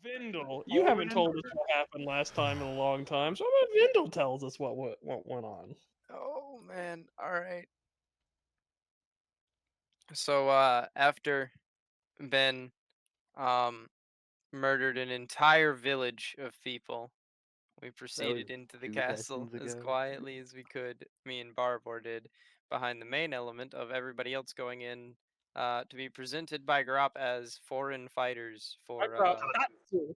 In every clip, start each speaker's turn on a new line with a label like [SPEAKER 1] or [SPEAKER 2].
[SPEAKER 1] Vindel, you haven't told us what happened last time in a long time, so how about Vindel tells us what went on?
[SPEAKER 2] Oh man, all right. So after Ben murdered an entire village of people, we
[SPEAKER 3] That was
[SPEAKER 2] proceeded into the
[SPEAKER 3] 2
[SPEAKER 2] castle
[SPEAKER 3] sessions
[SPEAKER 2] as
[SPEAKER 3] ago.
[SPEAKER 2] quietly as we could. Me and Barbor did, behind the main element of everybody else going in to be presented by Grop as foreign fighters
[SPEAKER 1] I
[SPEAKER 2] for
[SPEAKER 1] brought Tatsu.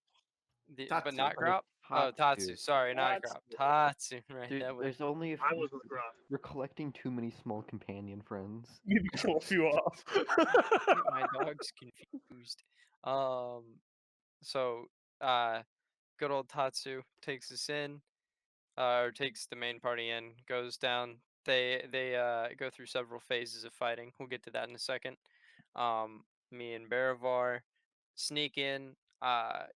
[SPEAKER 2] but
[SPEAKER 4] Tatsu.
[SPEAKER 2] not Grop. Oh, Tatsu. Sorry, not Grop. Tatsu. Right.
[SPEAKER 3] Dude,
[SPEAKER 2] That was
[SPEAKER 3] there's only a
[SPEAKER 1] I
[SPEAKER 3] few.
[SPEAKER 1] was with Graf.
[SPEAKER 3] We're collecting too many small companion friends.
[SPEAKER 1] Maybe kill a few off.
[SPEAKER 2] my dog's confused. So good old Tatsu takes us in, or takes the main party in, goes down. They go through several phases of fighting. We'll get to that in a second. Me and Baravar sneak in,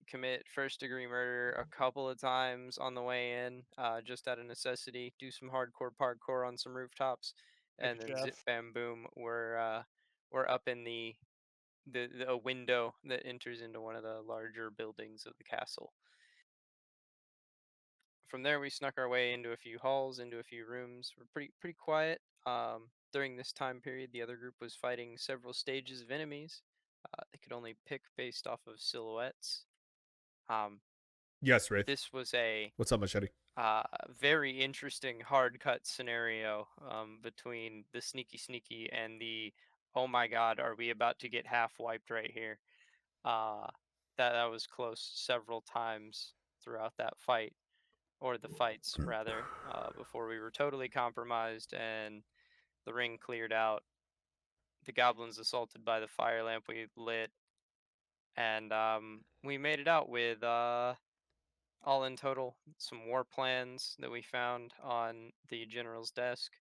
[SPEAKER 2] commit first degree murder a couple of times on the way in, just out of necessity. Do some hardcore parkour on some rooftops, and then zip
[SPEAKER 1] Jeff.
[SPEAKER 2] bam boom. We're up in a window that enters into one of the larger buildings of the castle. From there, we snuck our way into a few halls, into a few rooms. We're pretty quiet. During this time period, the other group was fighting several stages of enemies. They could only pick based off of silhouettes.
[SPEAKER 5] Yes, Wraith.
[SPEAKER 2] This was a
[SPEAKER 5] What's up, Machete?
[SPEAKER 2] very interesting hard cut scenario between the sneaky and the oh my god, are we about to get half wiped right here? That was close several times throughout that fight, or the fights rather, before we were totally compromised and the ring cleared out. The goblins assaulted by the fire lamp we lit, and we made it out with all in total some war plans that we found on the general's desk,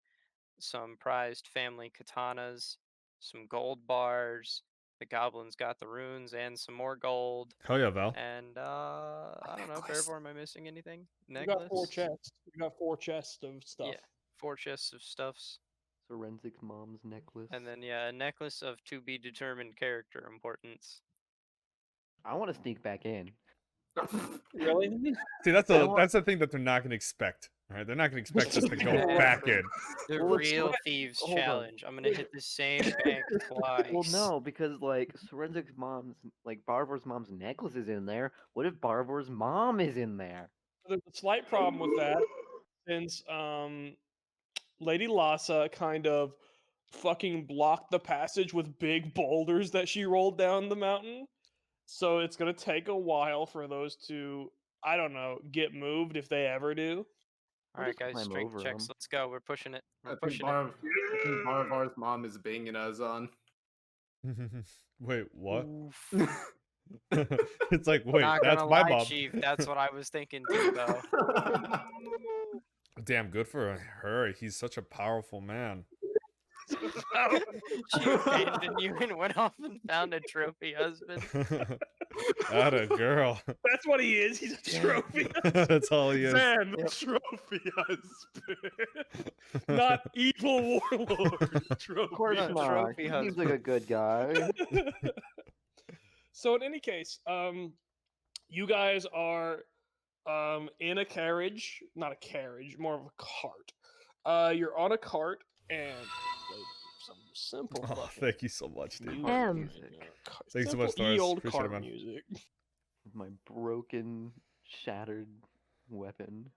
[SPEAKER 2] some prized family katanas, some gold bars. The goblins got the runes and some more gold.
[SPEAKER 5] Hell yeah, Val.
[SPEAKER 2] And I don't know, Bearborn, am I missing anything?
[SPEAKER 1] You
[SPEAKER 2] Necklace?
[SPEAKER 1] got 4 chests. You got 4 chests of stuff.
[SPEAKER 2] Yeah, 4 chests of stuffs.
[SPEAKER 3] Forensic mom's necklace.
[SPEAKER 2] And then yeah, a necklace of to be determined character importance.
[SPEAKER 3] I want to sneak back in.
[SPEAKER 1] Really?
[SPEAKER 5] See, that's the thing that they're not gonna expect. All right, they're not gonna expect us to go back in.
[SPEAKER 2] The
[SPEAKER 3] Well,
[SPEAKER 2] real thieves
[SPEAKER 3] hold on.
[SPEAKER 2] challenge. I'm gonna hit the same bank twice.
[SPEAKER 3] Well, no, because like Forensic mom's, like Barvor's mom's necklace is in there. What if Barvor's mom is in there?
[SPEAKER 1] There's a slight problem with that, since Lady Lassa kind of fucking blocked the passage with big boulders that she rolled down the mountain. So it's gonna take a while for those to, I don't know, get moved if they ever do.
[SPEAKER 2] All right,
[SPEAKER 3] just
[SPEAKER 2] guys,
[SPEAKER 3] climb
[SPEAKER 2] strength
[SPEAKER 3] over
[SPEAKER 2] checks.
[SPEAKER 3] 'em.
[SPEAKER 2] Let's go. We're pushing it. We're
[SPEAKER 4] I think
[SPEAKER 2] pushing it.
[SPEAKER 4] Baravar's mom is banging us on.
[SPEAKER 5] Wait, what?
[SPEAKER 2] Oof.
[SPEAKER 5] It's like, wait,
[SPEAKER 2] Not
[SPEAKER 5] that's
[SPEAKER 2] gonna
[SPEAKER 5] my
[SPEAKER 2] lie,
[SPEAKER 5] mom.
[SPEAKER 2] Chief. That's what I was thinking too, though.
[SPEAKER 5] Damn, good for her. He's such a powerful man.
[SPEAKER 2] She abandoned you and went off and found a trophy husband.
[SPEAKER 5] Atta girl.
[SPEAKER 1] That's what he is. He's a trophy.
[SPEAKER 5] That's all he is.
[SPEAKER 1] Zan, the trophy husband. Not evil warlord. Trophy
[SPEAKER 3] Of course
[SPEAKER 1] husband.
[SPEAKER 3] not.
[SPEAKER 2] trophy
[SPEAKER 3] He seems like a good guy.
[SPEAKER 1] So in any case, you guys are in a carriage, not a carriage, more of a cart. You're on a cart and some simple.
[SPEAKER 5] Oh,
[SPEAKER 1] fucking
[SPEAKER 5] thank you so much, dude.
[SPEAKER 1] music,
[SPEAKER 3] M.
[SPEAKER 5] Thanks so much,
[SPEAKER 1] simple
[SPEAKER 5] Doris.
[SPEAKER 1] old
[SPEAKER 5] Appreciate it,
[SPEAKER 1] cart
[SPEAKER 5] man.
[SPEAKER 1] music.
[SPEAKER 3] My broken, shattered weapon.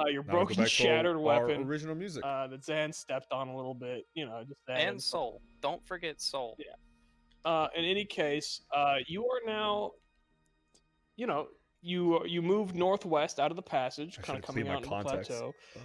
[SPEAKER 1] Your
[SPEAKER 5] Now we'll go
[SPEAKER 1] broken,
[SPEAKER 5] back to
[SPEAKER 1] shattered
[SPEAKER 5] our
[SPEAKER 1] weapon.
[SPEAKER 5] original music.
[SPEAKER 1] That Zan stepped on a little bit. You know, just that.
[SPEAKER 2] And soul. Don't forget soul.
[SPEAKER 1] Yeah. In any case, you are now, you know, you moved northwest out of the passage,
[SPEAKER 5] I
[SPEAKER 1] kind of
[SPEAKER 5] should've cleaned
[SPEAKER 1] coming
[SPEAKER 5] my
[SPEAKER 1] out into the
[SPEAKER 5] contacts.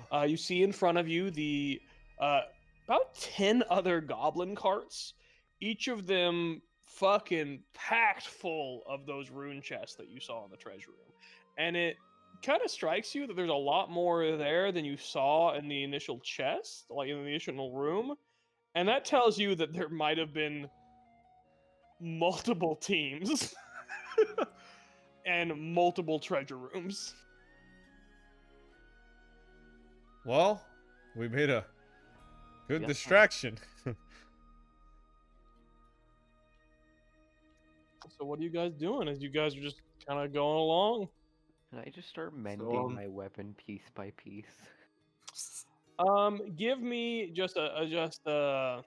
[SPEAKER 1] plateau. You see in front of you the about 10 other goblin carts, each of them fucking packed full of those rune chests that you saw in the treasure room. And it kind of strikes you that there's a lot more there than you saw in the initial chest, like in the initial room. And that tells you that there might have been multiple teams and multiple treasure rooms.
[SPEAKER 5] Well, we made a good
[SPEAKER 3] Yeah.
[SPEAKER 5] distraction.
[SPEAKER 1] So what are you guys doing? As you guys are just kind of going along.
[SPEAKER 3] Can I just start mending my weapon piece by piece?
[SPEAKER 1] Give me just a give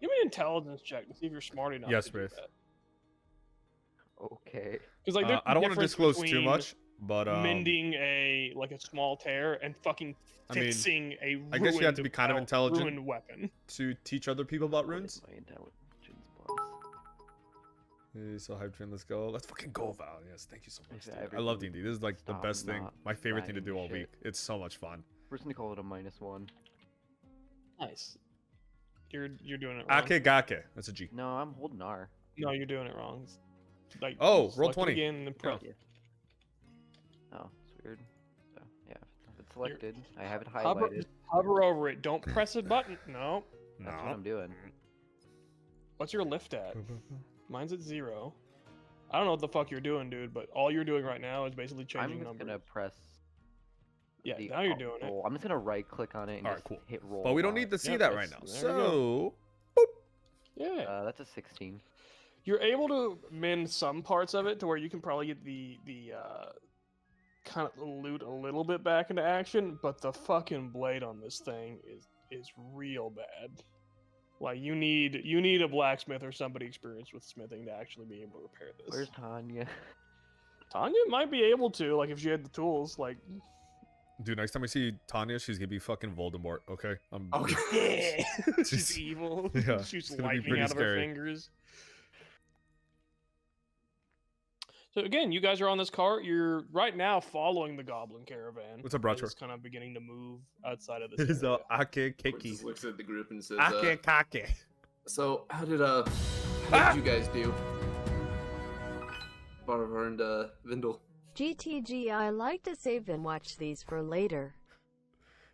[SPEAKER 1] me an intelligence check to see if you're smart enough.
[SPEAKER 5] Yes,
[SPEAKER 1] to do
[SPEAKER 5] Wraith.
[SPEAKER 1] that.
[SPEAKER 3] Okay.
[SPEAKER 1] Because like, there's
[SPEAKER 5] I don't want to
[SPEAKER 1] difference
[SPEAKER 5] disclose too
[SPEAKER 1] between
[SPEAKER 5] much, but
[SPEAKER 1] mending a small tear and fucking
[SPEAKER 5] I mean,
[SPEAKER 1] fixing a
[SPEAKER 5] I guess you have to be
[SPEAKER 1] ruined
[SPEAKER 5] kind of intelligent
[SPEAKER 1] ruined weapon.
[SPEAKER 5] to teach other people about
[SPEAKER 3] What
[SPEAKER 5] runes.
[SPEAKER 3] is my intelligence plus?
[SPEAKER 5] Hey, so hype train, let's go. Let's fucking go, Val. Yes, thank you so much.
[SPEAKER 3] If
[SPEAKER 5] Dude. I love
[SPEAKER 3] everyone
[SPEAKER 5] D&D. This is like the
[SPEAKER 3] stop
[SPEAKER 5] best thing,
[SPEAKER 3] not
[SPEAKER 5] my favorite thing to
[SPEAKER 3] buying
[SPEAKER 5] do all
[SPEAKER 3] shit.
[SPEAKER 5] week. It's so much fun.
[SPEAKER 3] We're just gonna call it a -1.
[SPEAKER 1] Nice. You're doing it wrong.
[SPEAKER 5] Akegake. That's a G.
[SPEAKER 3] No, I'm holding R.
[SPEAKER 1] No, you're doing it wrong. It's like,
[SPEAKER 5] Oh, roll
[SPEAKER 1] select it
[SPEAKER 5] 20.
[SPEAKER 1] again and then press.
[SPEAKER 3] Oh, it's weird. So yeah, if it's selected, I have it
[SPEAKER 1] Hover,
[SPEAKER 3] highlighted.
[SPEAKER 1] hover over it. Don't press a button. No.
[SPEAKER 3] That's what
[SPEAKER 5] No.
[SPEAKER 3] I'm doing.
[SPEAKER 1] What's your lift at? Mine's at 0. I don't know what the fuck you're doing, dude, but all you're doing right now is basically
[SPEAKER 3] I'm
[SPEAKER 1] changing
[SPEAKER 3] just
[SPEAKER 1] numbers.
[SPEAKER 3] gonna press.
[SPEAKER 1] Yeah,
[SPEAKER 3] the
[SPEAKER 1] now you're
[SPEAKER 3] alt
[SPEAKER 1] doing it.
[SPEAKER 3] roll. I'm just gonna right click on it and
[SPEAKER 5] Alright,
[SPEAKER 3] just
[SPEAKER 5] cool.
[SPEAKER 3] hit roll.
[SPEAKER 5] But we don't
[SPEAKER 3] bar.
[SPEAKER 5] need to see
[SPEAKER 1] Yep,
[SPEAKER 5] that right now.
[SPEAKER 1] that's- there we go.
[SPEAKER 5] So,
[SPEAKER 1] Yeah.
[SPEAKER 3] That's a 16.
[SPEAKER 1] You're able to mend some parts of it to where you can probably get the kind of loot a little bit back into action, but the fucking blade on this thing is real bad. Like you need a blacksmith or somebody experienced with smithing to actually be able to repair this.
[SPEAKER 3] Where's Tanya?
[SPEAKER 1] Tanya might be able to, like if she had the tools, like
[SPEAKER 5] dude, next time I see Tanya, she's gonna be fucking Voldemort. Okay.
[SPEAKER 4] Okay.
[SPEAKER 1] yeah, she's
[SPEAKER 5] She's-
[SPEAKER 1] evil.
[SPEAKER 5] yeah,
[SPEAKER 1] Shoots
[SPEAKER 5] it's gonna be
[SPEAKER 1] lightning
[SPEAKER 5] pretty
[SPEAKER 1] out of her
[SPEAKER 5] scary.
[SPEAKER 1] fingers. So again, you guys are on this cart. You're right now following the goblin caravan.
[SPEAKER 5] What's up, Bracho?
[SPEAKER 1] It's kind of beginning to move outside of
[SPEAKER 5] It
[SPEAKER 1] this.
[SPEAKER 5] is a
[SPEAKER 1] area.
[SPEAKER 4] Quick
[SPEAKER 5] Akekeki.
[SPEAKER 4] just looks at the group and says,
[SPEAKER 5] Akekake.
[SPEAKER 4] so how did you guys do? Barvar and Vindel.
[SPEAKER 6] GTG, I like to save and watch these for later.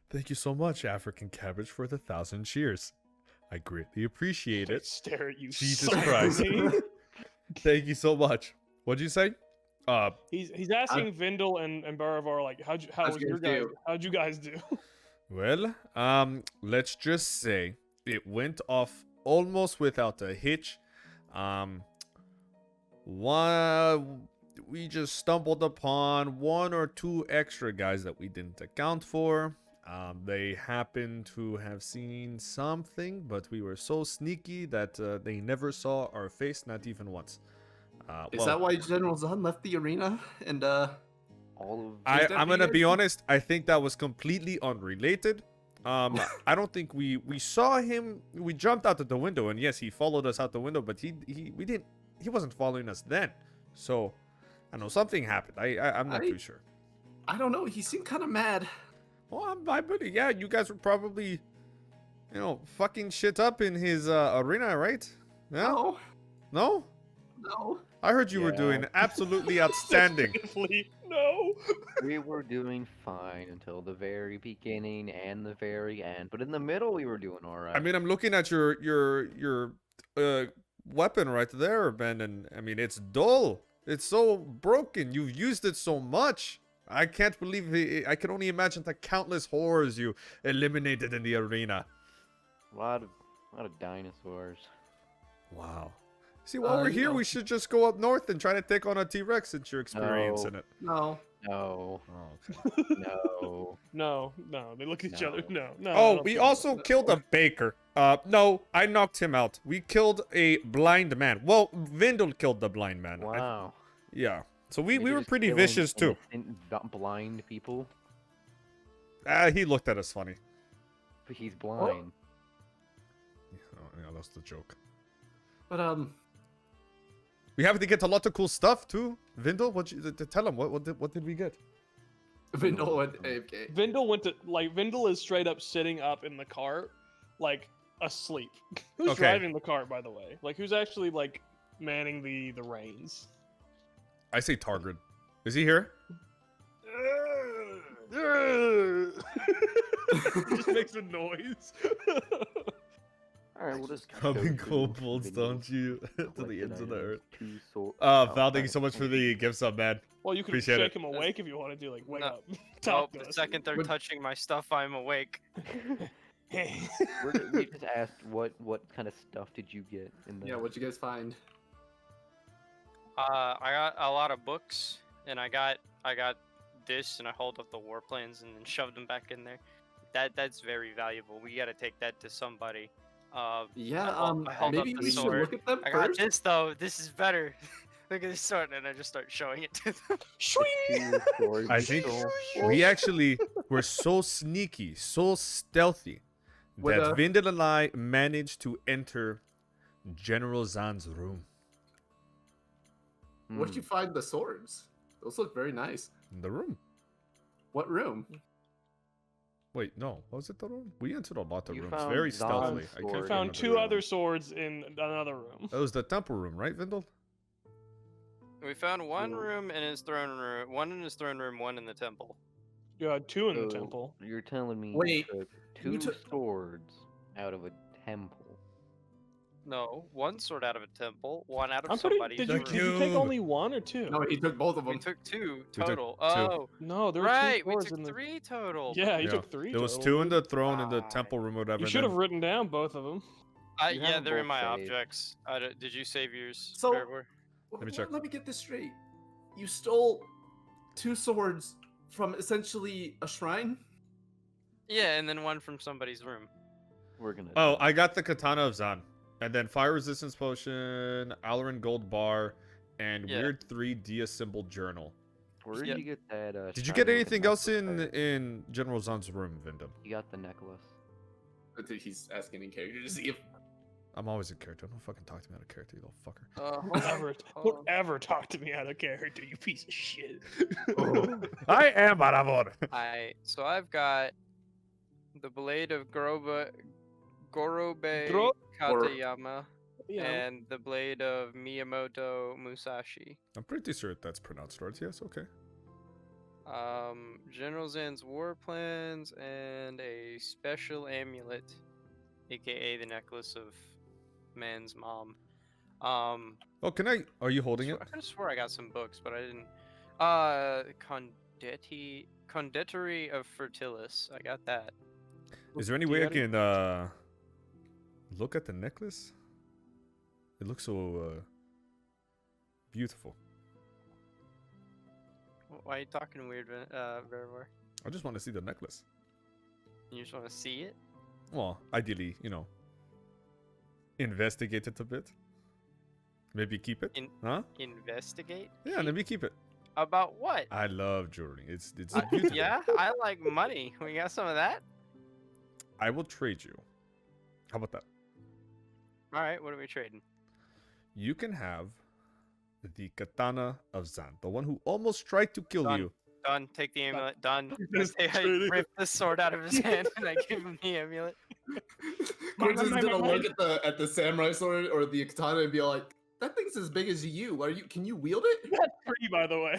[SPEAKER 5] Thank you so much, African Cabbage, for the 1,000 cheers. I greatly appreciate
[SPEAKER 1] They
[SPEAKER 5] it.
[SPEAKER 1] stare at you.
[SPEAKER 5] Jesus
[SPEAKER 1] so
[SPEAKER 5] Christ.
[SPEAKER 1] hard.
[SPEAKER 5] Thank you so much. What'd you say?
[SPEAKER 1] He's asking Vindel and Baravar like how
[SPEAKER 4] How'd
[SPEAKER 1] was
[SPEAKER 4] you
[SPEAKER 1] your
[SPEAKER 4] guys
[SPEAKER 1] guys
[SPEAKER 4] do?
[SPEAKER 1] how'd you guys do?
[SPEAKER 5] Well, let's just say it went off almost without a hitch. We just stumbled upon 1 or 2 extra guys that we didn't account for. They happened to have seen something, but we were so sneaky that they never saw our face, not even once.
[SPEAKER 4] Is that why General Zahn left the arena? And
[SPEAKER 3] All of
[SPEAKER 5] I'm gonna be
[SPEAKER 4] deputy?
[SPEAKER 5] honest. I think that was completely unrelated. I don't think we saw him. We jumped out of the window, and yes, he followed us out the window, but he wasn't following us then. So I know something happened. I'm not too sure.
[SPEAKER 4] I don't know. He seemed kind of mad.
[SPEAKER 5] Well, I believe, yeah, you guys were probably, fucking shit up in his arena, right? Yeah?
[SPEAKER 4] No,
[SPEAKER 5] No?
[SPEAKER 4] no.
[SPEAKER 5] I heard you were
[SPEAKER 3] Yeah.
[SPEAKER 5] doing absolutely outstanding.
[SPEAKER 1] Definitively, no.
[SPEAKER 3] we were doing fine until the very beginning and the very end, but in the middle we were doing all right.
[SPEAKER 5] I mean, I'm looking at your weapon right there, Ben, and I mean, it's dull. It's so broken. You've used it so much. I can't believe it. I can only imagine the countless horrors you eliminated in the arena.
[SPEAKER 3] a lot of dinosaurs.
[SPEAKER 5] Wow. See, while we're here, we should just go up north and try to take on a T-Rex since you're experiencing it.
[SPEAKER 4] No.
[SPEAKER 3] No,
[SPEAKER 5] Oh, okay.
[SPEAKER 3] no.
[SPEAKER 1] No. They look at each other. No. I
[SPEAKER 5] Oh,
[SPEAKER 1] don't
[SPEAKER 5] we
[SPEAKER 1] think
[SPEAKER 5] also killed a baker. No, I knocked him out. We killed a blind man. Well, Vindel killed the blind man.
[SPEAKER 3] Wow.
[SPEAKER 5] Yeah. So we
[SPEAKER 3] You're
[SPEAKER 5] were
[SPEAKER 3] just
[SPEAKER 5] pretty
[SPEAKER 3] killing
[SPEAKER 5] vicious too.
[SPEAKER 3] innocent, blind people,
[SPEAKER 5] He looked at us funny.
[SPEAKER 3] but he's blind.
[SPEAKER 5] Oh, yeah, that's the joke.
[SPEAKER 4] But
[SPEAKER 5] We happened to get a lot of cool stuff too. Vindel, tell him what did we get?
[SPEAKER 4] Vindel went AFK.
[SPEAKER 1] Vindel is straight up sitting up in the cart, like asleep. Who's
[SPEAKER 5] Okay.
[SPEAKER 1] driving the cart, by the way? Like who's actually like manning the reins?
[SPEAKER 5] I say Targrid. Is he here?
[SPEAKER 1] Just makes a noise.
[SPEAKER 3] All right, we'll just
[SPEAKER 5] Coming
[SPEAKER 3] go
[SPEAKER 5] cold
[SPEAKER 3] through
[SPEAKER 5] bolts,
[SPEAKER 3] videos,
[SPEAKER 5] don't you? To the
[SPEAKER 3] collected
[SPEAKER 5] ends of the
[SPEAKER 3] items,
[SPEAKER 5] earth.
[SPEAKER 3] 2 sword-
[SPEAKER 5] Val, thank you so much for the gifts up, man.
[SPEAKER 1] Well, you can
[SPEAKER 5] Appreciate
[SPEAKER 1] shake
[SPEAKER 5] it.
[SPEAKER 1] him awake if you want to do like wake
[SPEAKER 2] No.
[SPEAKER 1] up.
[SPEAKER 2] Oh,
[SPEAKER 1] Talk to
[SPEAKER 2] the
[SPEAKER 1] us.
[SPEAKER 2] second they're
[SPEAKER 4] Would-
[SPEAKER 2] touching my stuff, I'm awake.
[SPEAKER 3] We just asked what kind of stuff did you get in the?
[SPEAKER 4] Yeah, what'd you guys find?
[SPEAKER 2] I got a lot of books, and I got this, and I hold up the war plans and then shoved them back in there. That's very valuable. We gotta take that to somebody.
[SPEAKER 4] Yeah,
[SPEAKER 2] I held up
[SPEAKER 4] maybe
[SPEAKER 2] the
[SPEAKER 4] we should
[SPEAKER 2] sword.
[SPEAKER 4] look at them
[SPEAKER 2] I got
[SPEAKER 4] first.
[SPEAKER 2] this though. This is better. Look at this sword, and I just start showing it to them.
[SPEAKER 3] Two swords
[SPEAKER 5] I think
[SPEAKER 3] so-
[SPEAKER 5] we actually were so sneaky, so stealthy,
[SPEAKER 4] With
[SPEAKER 5] that
[SPEAKER 4] a-
[SPEAKER 5] Vindel and I managed to enter General Zan's room.
[SPEAKER 4] Where'd you find the swords? Those look very nice.
[SPEAKER 5] In the room.
[SPEAKER 4] What room?
[SPEAKER 5] Wait, no. Was it the room? We entered a lot of
[SPEAKER 3] You
[SPEAKER 5] rooms
[SPEAKER 3] found
[SPEAKER 5] very
[SPEAKER 3] Zan's
[SPEAKER 5] stealthily. I
[SPEAKER 3] sword.
[SPEAKER 5] can't
[SPEAKER 1] We found
[SPEAKER 5] remember
[SPEAKER 1] 2
[SPEAKER 5] the room.
[SPEAKER 1] other swords in another room.
[SPEAKER 5] That was the temple room, right, Vindel?
[SPEAKER 2] We found one
[SPEAKER 3] Cool.
[SPEAKER 2] room in his throne room, one in his throne room, one in the temple.
[SPEAKER 1] You had 2 in the
[SPEAKER 3] So,
[SPEAKER 1] temple.
[SPEAKER 3] You're telling me
[SPEAKER 4] Wait,
[SPEAKER 3] you took
[SPEAKER 4] you
[SPEAKER 3] 2
[SPEAKER 4] took-
[SPEAKER 3] swords out of a temple?
[SPEAKER 2] No, one sword out of a temple, one out of
[SPEAKER 1] I'm pretty.
[SPEAKER 2] somebody's
[SPEAKER 1] Did you,
[SPEAKER 2] room.
[SPEAKER 1] did you take
[SPEAKER 5] Cube.
[SPEAKER 1] only 1 or 2?
[SPEAKER 4] No, he took both of
[SPEAKER 2] We
[SPEAKER 4] them.
[SPEAKER 2] took 2
[SPEAKER 5] took
[SPEAKER 2] total.
[SPEAKER 5] 2.
[SPEAKER 2] Oh,
[SPEAKER 1] No, there were
[SPEAKER 2] right.
[SPEAKER 1] 2
[SPEAKER 2] We
[SPEAKER 1] swords
[SPEAKER 2] took
[SPEAKER 1] in the.
[SPEAKER 2] 3 total.
[SPEAKER 1] Yeah, you
[SPEAKER 5] Yeah.
[SPEAKER 1] took 3.
[SPEAKER 5] There was
[SPEAKER 1] total,
[SPEAKER 5] 2 in
[SPEAKER 1] dude.
[SPEAKER 5] the throne in the
[SPEAKER 2] Right.
[SPEAKER 5] temple room or whatever.
[SPEAKER 1] You
[SPEAKER 5] and
[SPEAKER 1] should have
[SPEAKER 5] then-
[SPEAKER 1] written down both of them.
[SPEAKER 3] You
[SPEAKER 2] Yeah,
[SPEAKER 3] have
[SPEAKER 2] they're in
[SPEAKER 3] both
[SPEAKER 2] my
[SPEAKER 3] saved.
[SPEAKER 2] objects. Did you save yours?
[SPEAKER 4] So-
[SPEAKER 2] Bearboy?
[SPEAKER 5] Let me check.
[SPEAKER 4] Let me get this straight. You stole 2 swords from essentially a shrine?
[SPEAKER 2] Yeah, and then one from somebody's room.
[SPEAKER 3] We're gonna.
[SPEAKER 5] Oh,
[SPEAKER 3] die.
[SPEAKER 5] I got the Katana of Zan. And then Fire Resistance Potion, Alarin Gold Bar, and
[SPEAKER 2] Yeah.
[SPEAKER 5] Weird 3 Dia-Symbol Journal.
[SPEAKER 3] Where did
[SPEAKER 2] Yep.
[SPEAKER 3] you get that?
[SPEAKER 5] Did you
[SPEAKER 3] shiny
[SPEAKER 5] get
[SPEAKER 3] looking
[SPEAKER 5] anything else
[SPEAKER 3] necklace?
[SPEAKER 5] in General Zan's room, Vindem?
[SPEAKER 3] You got the necklace.
[SPEAKER 4] He's asking in character to see if.
[SPEAKER 5] I'm always in character. Don't fucking talk to me out of character, you little fucker.
[SPEAKER 2] Hold on,
[SPEAKER 1] Ever,
[SPEAKER 2] hold on.
[SPEAKER 1] don't ever talk to me out of character, you piece of shit.
[SPEAKER 5] I am Baravor.
[SPEAKER 2] So I've got the blade of Gorobe
[SPEAKER 1] Gro-
[SPEAKER 2] Katayama
[SPEAKER 1] Yeah.
[SPEAKER 2] and the blade of Miyamoto Musashi.
[SPEAKER 5] I'm pretty sure that's pronounced right. Yes, okay.
[SPEAKER 2] General Zan's war plans and a special amulet, aka the necklace of man's mom.
[SPEAKER 5] Oh, are you holding it?
[SPEAKER 2] I could have swore I got some books, but I didn't. Conditory of Fertilis. I got that.
[SPEAKER 5] Is there any way I can look at the necklace? It looks so beautiful.
[SPEAKER 2] Why are you talking weird, Verivor?
[SPEAKER 5] I just want to see the necklace.
[SPEAKER 2] You just want to see it?
[SPEAKER 5] Well, ideally, investigate it a bit. Maybe keep it. Huh?
[SPEAKER 2] Investigate?
[SPEAKER 5] Yeah, let me keep it.
[SPEAKER 2] About what?
[SPEAKER 5] I love jewelry. It's beautiful.
[SPEAKER 2] Yeah, I like money. We got some of that?
[SPEAKER 5] I will trade you. How about that?
[SPEAKER 2] All right, what are we trading?
[SPEAKER 5] You can have the Katana of Zan, the one who almost tried to kill
[SPEAKER 2] Done.
[SPEAKER 5] you.
[SPEAKER 2] Done. Take the amulet. Done.
[SPEAKER 1] Just
[SPEAKER 2] I
[SPEAKER 1] trading.
[SPEAKER 2] ripped the sword out of his hand and I give him the amulet.
[SPEAKER 4] Grim's is gonna look at the samurai sword or the katana and be like, "That thing's as big as you. Can you wield it?"
[SPEAKER 1] That's free, by the way.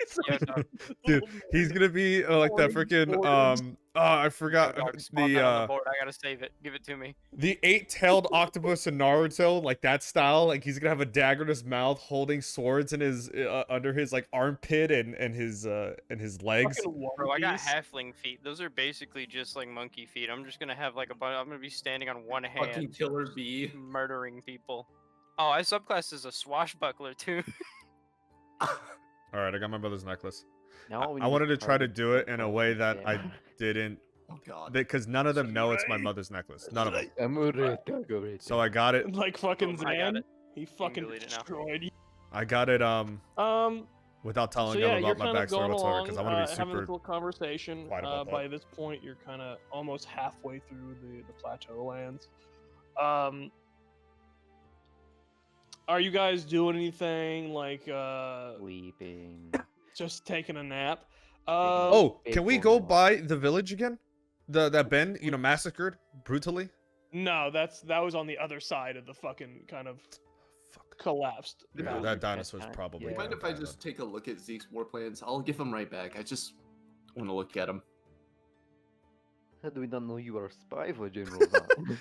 [SPEAKER 1] It's
[SPEAKER 2] Yeah,
[SPEAKER 1] like
[SPEAKER 2] dog.
[SPEAKER 5] Dude, he's gonna be like that freaking I forgot
[SPEAKER 2] Dog, spawn that on the
[SPEAKER 5] the
[SPEAKER 2] board. I gotta save it. Give it to me.
[SPEAKER 5] 8-tailed octopus in Naruto, like that style. Like he's gonna have a dagger in his mouth, holding swords in his under his like armpit and his legs.
[SPEAKER 1] fucking One
[SPEAKER 2] Bro, I got
[SPEAKER 1] Piece.
[SPEAKER 2] halfling feet. Those are basically just like monkey feet. I'm just gonna have like a bunch. I'm gonna be standing on one
[SPEAKER 4] Fucking
[SPEAKER 2] hand,
[SPEAKER 4] killer bee.
[SPEAKER 2] murdering people. Oh, I subclass as a swashbuckler too.
[SPEAKER 5] All right, I got my brother's necklace.
[SPEAKER 3] Now all we
[SPEAKER 5] I
[SPEAKER 3] need
[SPEAKER 5] wanted to
[SPEAKER 3] is
[SPEAKER 5] try to
[SPEAKER 3] cards
[SPEAKER 5] do it in a
[SPEAKER 3] from
[SPEAKER 5] way that I
[SPEAKER 3] Sam.
[SPEAKER 5] didn't,
[SPEAKER 4] Oh god.
[SPEAKER 5] because none of them know it's my mother's necklace. None of them. So I got it.
[SPEAKER 1] Like fucking
[SPEAKER 2] I got
[SPEAKER 1] Zan.
[SPEAKER 2] it.
[SPEAKER 1] He fucking
[SPEAKER 2] delete it now.
[SPEAKER 1] destroyed you.
[SPEAKER 5] I got it without
[SPEAKER 1] So
[SPEAKER 5] telling
[SPEAKER 1] yeah,
[SPEAKER 5] them
[SPEAKER 1] you're
[SPEAKER 5] about my
[SPEAKER 1] kind of
[SPEAKER 5] backstory
[SPEAKER 1] going
[SPEAKER 5] whatsoever,
[SPEAKER 1] along,
[SPEAKER 5] because I want to be
[SPEAKER 1] having this
[SPEAKER 5] super.
[SPEAKER 1] little conversation.
[SPEAKER 5] quiet about that.
[SPEAKER 1] By this point, you're kind of almost halfway through the plateau lands. Are you guys doing anything like
[SPEAKER 3] Sleeping.
[SPEAKER 1] just taking a nap?
[SPEAKER 5] Oh,
[SPEAKER 3] Big
[SPEAKER 5] can we
[SPEAKER 3] boy.
[SPEAKER 5] go by the village again? That Ben, massacred brutally.
[SPEAKER 1] No, that was on the other side of the fucking kind of
[SPEAKER 5] Fuck.
[SPEAKER 1] collapsed.
[SPEAKER 5] Yeah,
[SPEAKER 1] valley.
[SPEAKER 5] that dinosaur's probably.
[SPEAKER 3] Yeah.
[SPEAKER 4] You mind
[SPEAKER 5] gonna
[SPEAKER 4] if I
[SPEAKER 5] die,
[SPEAKER 4] just take a look at Zeke's war plans? I'll give them right back. I just want to look at them.
[SPEAKER 3] How do we not know you are a spy for General Zan?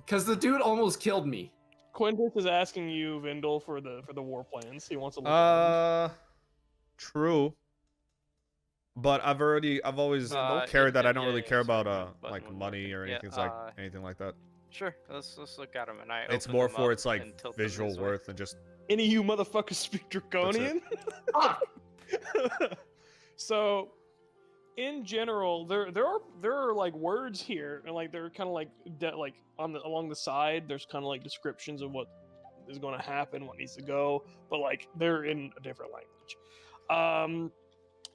[SPEAKER 4] Cause the dude almost killed me.
[SPEAKER 1] Quintus is asking you, Vindel, for the war plans. He wants to look at them.
[SPEAKER 5] True. But I've always
[SPEAKER 2] Uh,
[SPEAKER 5] carried that. I don't
[SPEAKER 2] yeah,
[SPEAKER 5] really
[SPEAKER 2] yeah,
[SPEAKER 5] care
[SPEAKER 2] sorry,
[SPEAKER 5] about
[SPEAKER 2] my button
[SPEAKER 5] like
[SPEAKER 2] wasn't
[SPEAKER 5] money
[SPEAKER 2] working.
[SPEAKER 5] or
[SPEAKER 2] Yeah,
[SPEAKER 5] anything like anything like that.
[SPEAKER 2] Sure, let's look at them, and I.
[SPEAKER 5] It's
[SPEAKER 2] open
[SPEAKER 5] more
[SPEAKER 2] them
[SPEAKER 5] for
[SPEAKER 2] up
[SPEAKER 5] its like
[SPEAKER 2] and tilt them
[SPEAKER 5] visual
[SPEAKER 2] this way.
[SPEAKER 5] worth and just.
[SPEAKER 1] Any of you motherfuckers speak Draconian? So, in general, there are like words here, and like they're kind of like along the side. There's kind of like descriptions of what is going to happen, what needs to go, but like they're in a different language.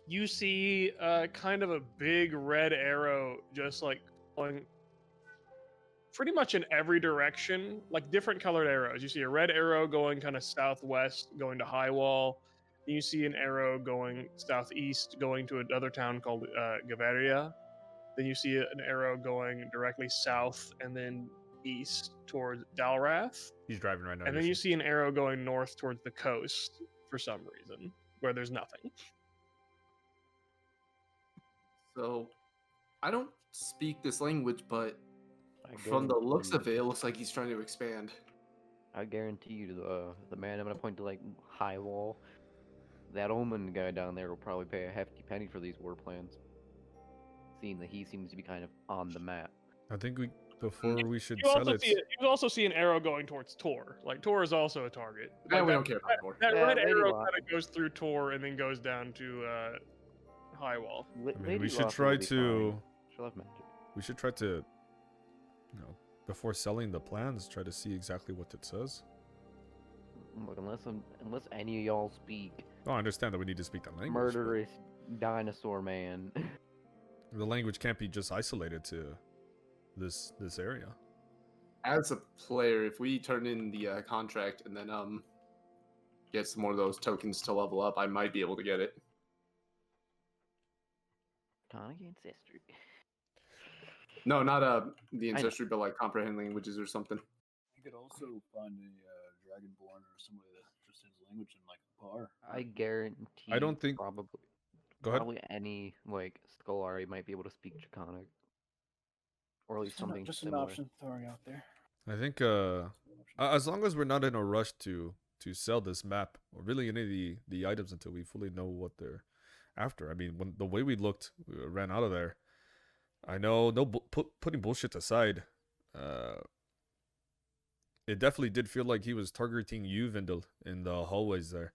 [SPEAKER 1] You see kind of a big red arrow just like going pretty much in every direction, like different colored arrows. You see a red arrow going kind of southwest, going to High Wall. You see an arrow going southeast, going to another town called Gaveria. Then you see an arrow going directly south and then east towards Dalrath.
[SPEAKER 5] He's driving right now.
[SPEAKER 1] And then you see an arrow going north towards the coast for some reason, where there's nothing.
[SPEAKER 4] So, I don't speak this language, but
[SPEAKER 3] I
[SPEAKER 4] from the looks
[SPEAKER 3] guarantee
[SPEAKER 4] of it looks like he's trying to expand.
[SPEAKER 3] I guarantee you, the man I'm gonna point to like High Wall, that Omen guy down there will probably pay a hefty penny for these war plans. Seeing that he seems to be kind of on the map.
[SPEAKER 5] I think we should
[SPEAKER 1] You
[SPEAKER 5] sell
[SPEAKER 1] also
[SPEAKER 5] it.
[SPEAKER 1] you also see an arrow going towards Tor. Like Tor is also a target.
[SPEAKER 4] Yeah,
[SPEAKER 1] Like,
[SPEAKER 4] we
[SPEAKER 1] that-
[SPEAKER 4] don't care about more.
[SPEAKER 1] That
[SPEAKER 3] Yeah,
[SPEAKER 1] red
[SPEAKER 3] Lady
[SPEAKER 1] arrow
[SPEAKER 3] Lock.
[SPEAKER 1] kind of goes through Tor and then goes down to High Wall.
[SPEAKER 5] I mean,
[SPEAKER 3] Lady
[SPEAKER 5] we should
[SPEAKER 3] Lassa
[SPEAKER 5] try
[SPEAKER 3] will be
[SPEAKER 5] to.
[SPEAKER 3] fine. She'll have magic.
[SPEAKER 5] We should try to. You know, before selling the plans, try to see exactly what it says.
[SPEAKER 3] Look, unless any of y'all speak
[SPEAKER 5] Oh, I understand that we need to speak the language. but
[SPEAKER 3] murderous dinosaur man.
[SPEAKER 5] The language can't be just isolated to this area.
[SPEAKER 4] As a player, if we turn in the contract and then get some more of those tokens to level up, I might be able to get it.
[SPEAKER 3] Tonic ancestry.
[SPEAKER 4] No, not the
[SPEAKER 3] I know.
[SPEAKER 4] ancestry, but like comprehend languages or something.
[SPEAKER 7] You could also find a dragonborn or somebody that just has language in like a bar.
[SPEAKER 3] I guarantee.
[SPEAKER 5] I don't think-
[SPEAKER 3] probably.
[SPEAKER 5] Go ahead.
[SPEAKER 3] Probably any like Scolari might be able to speak Draconic, or at least something
[SPEAKER 7] Just
[SPEAKER 3] similar.
[SPEAKER 7] an option throwing out there.
[SPEAKER 5] I think
[SPEAKER 7] An option.
[SPEAKER 5] as long as we're not in a rush to sell this map or really any of the items until we fully know what they're after. I mean, when the way we looked, we ran out of there. I know, putting bullshit aside, it definitely did feel like he was targeting you, Vindel, in the hallways there.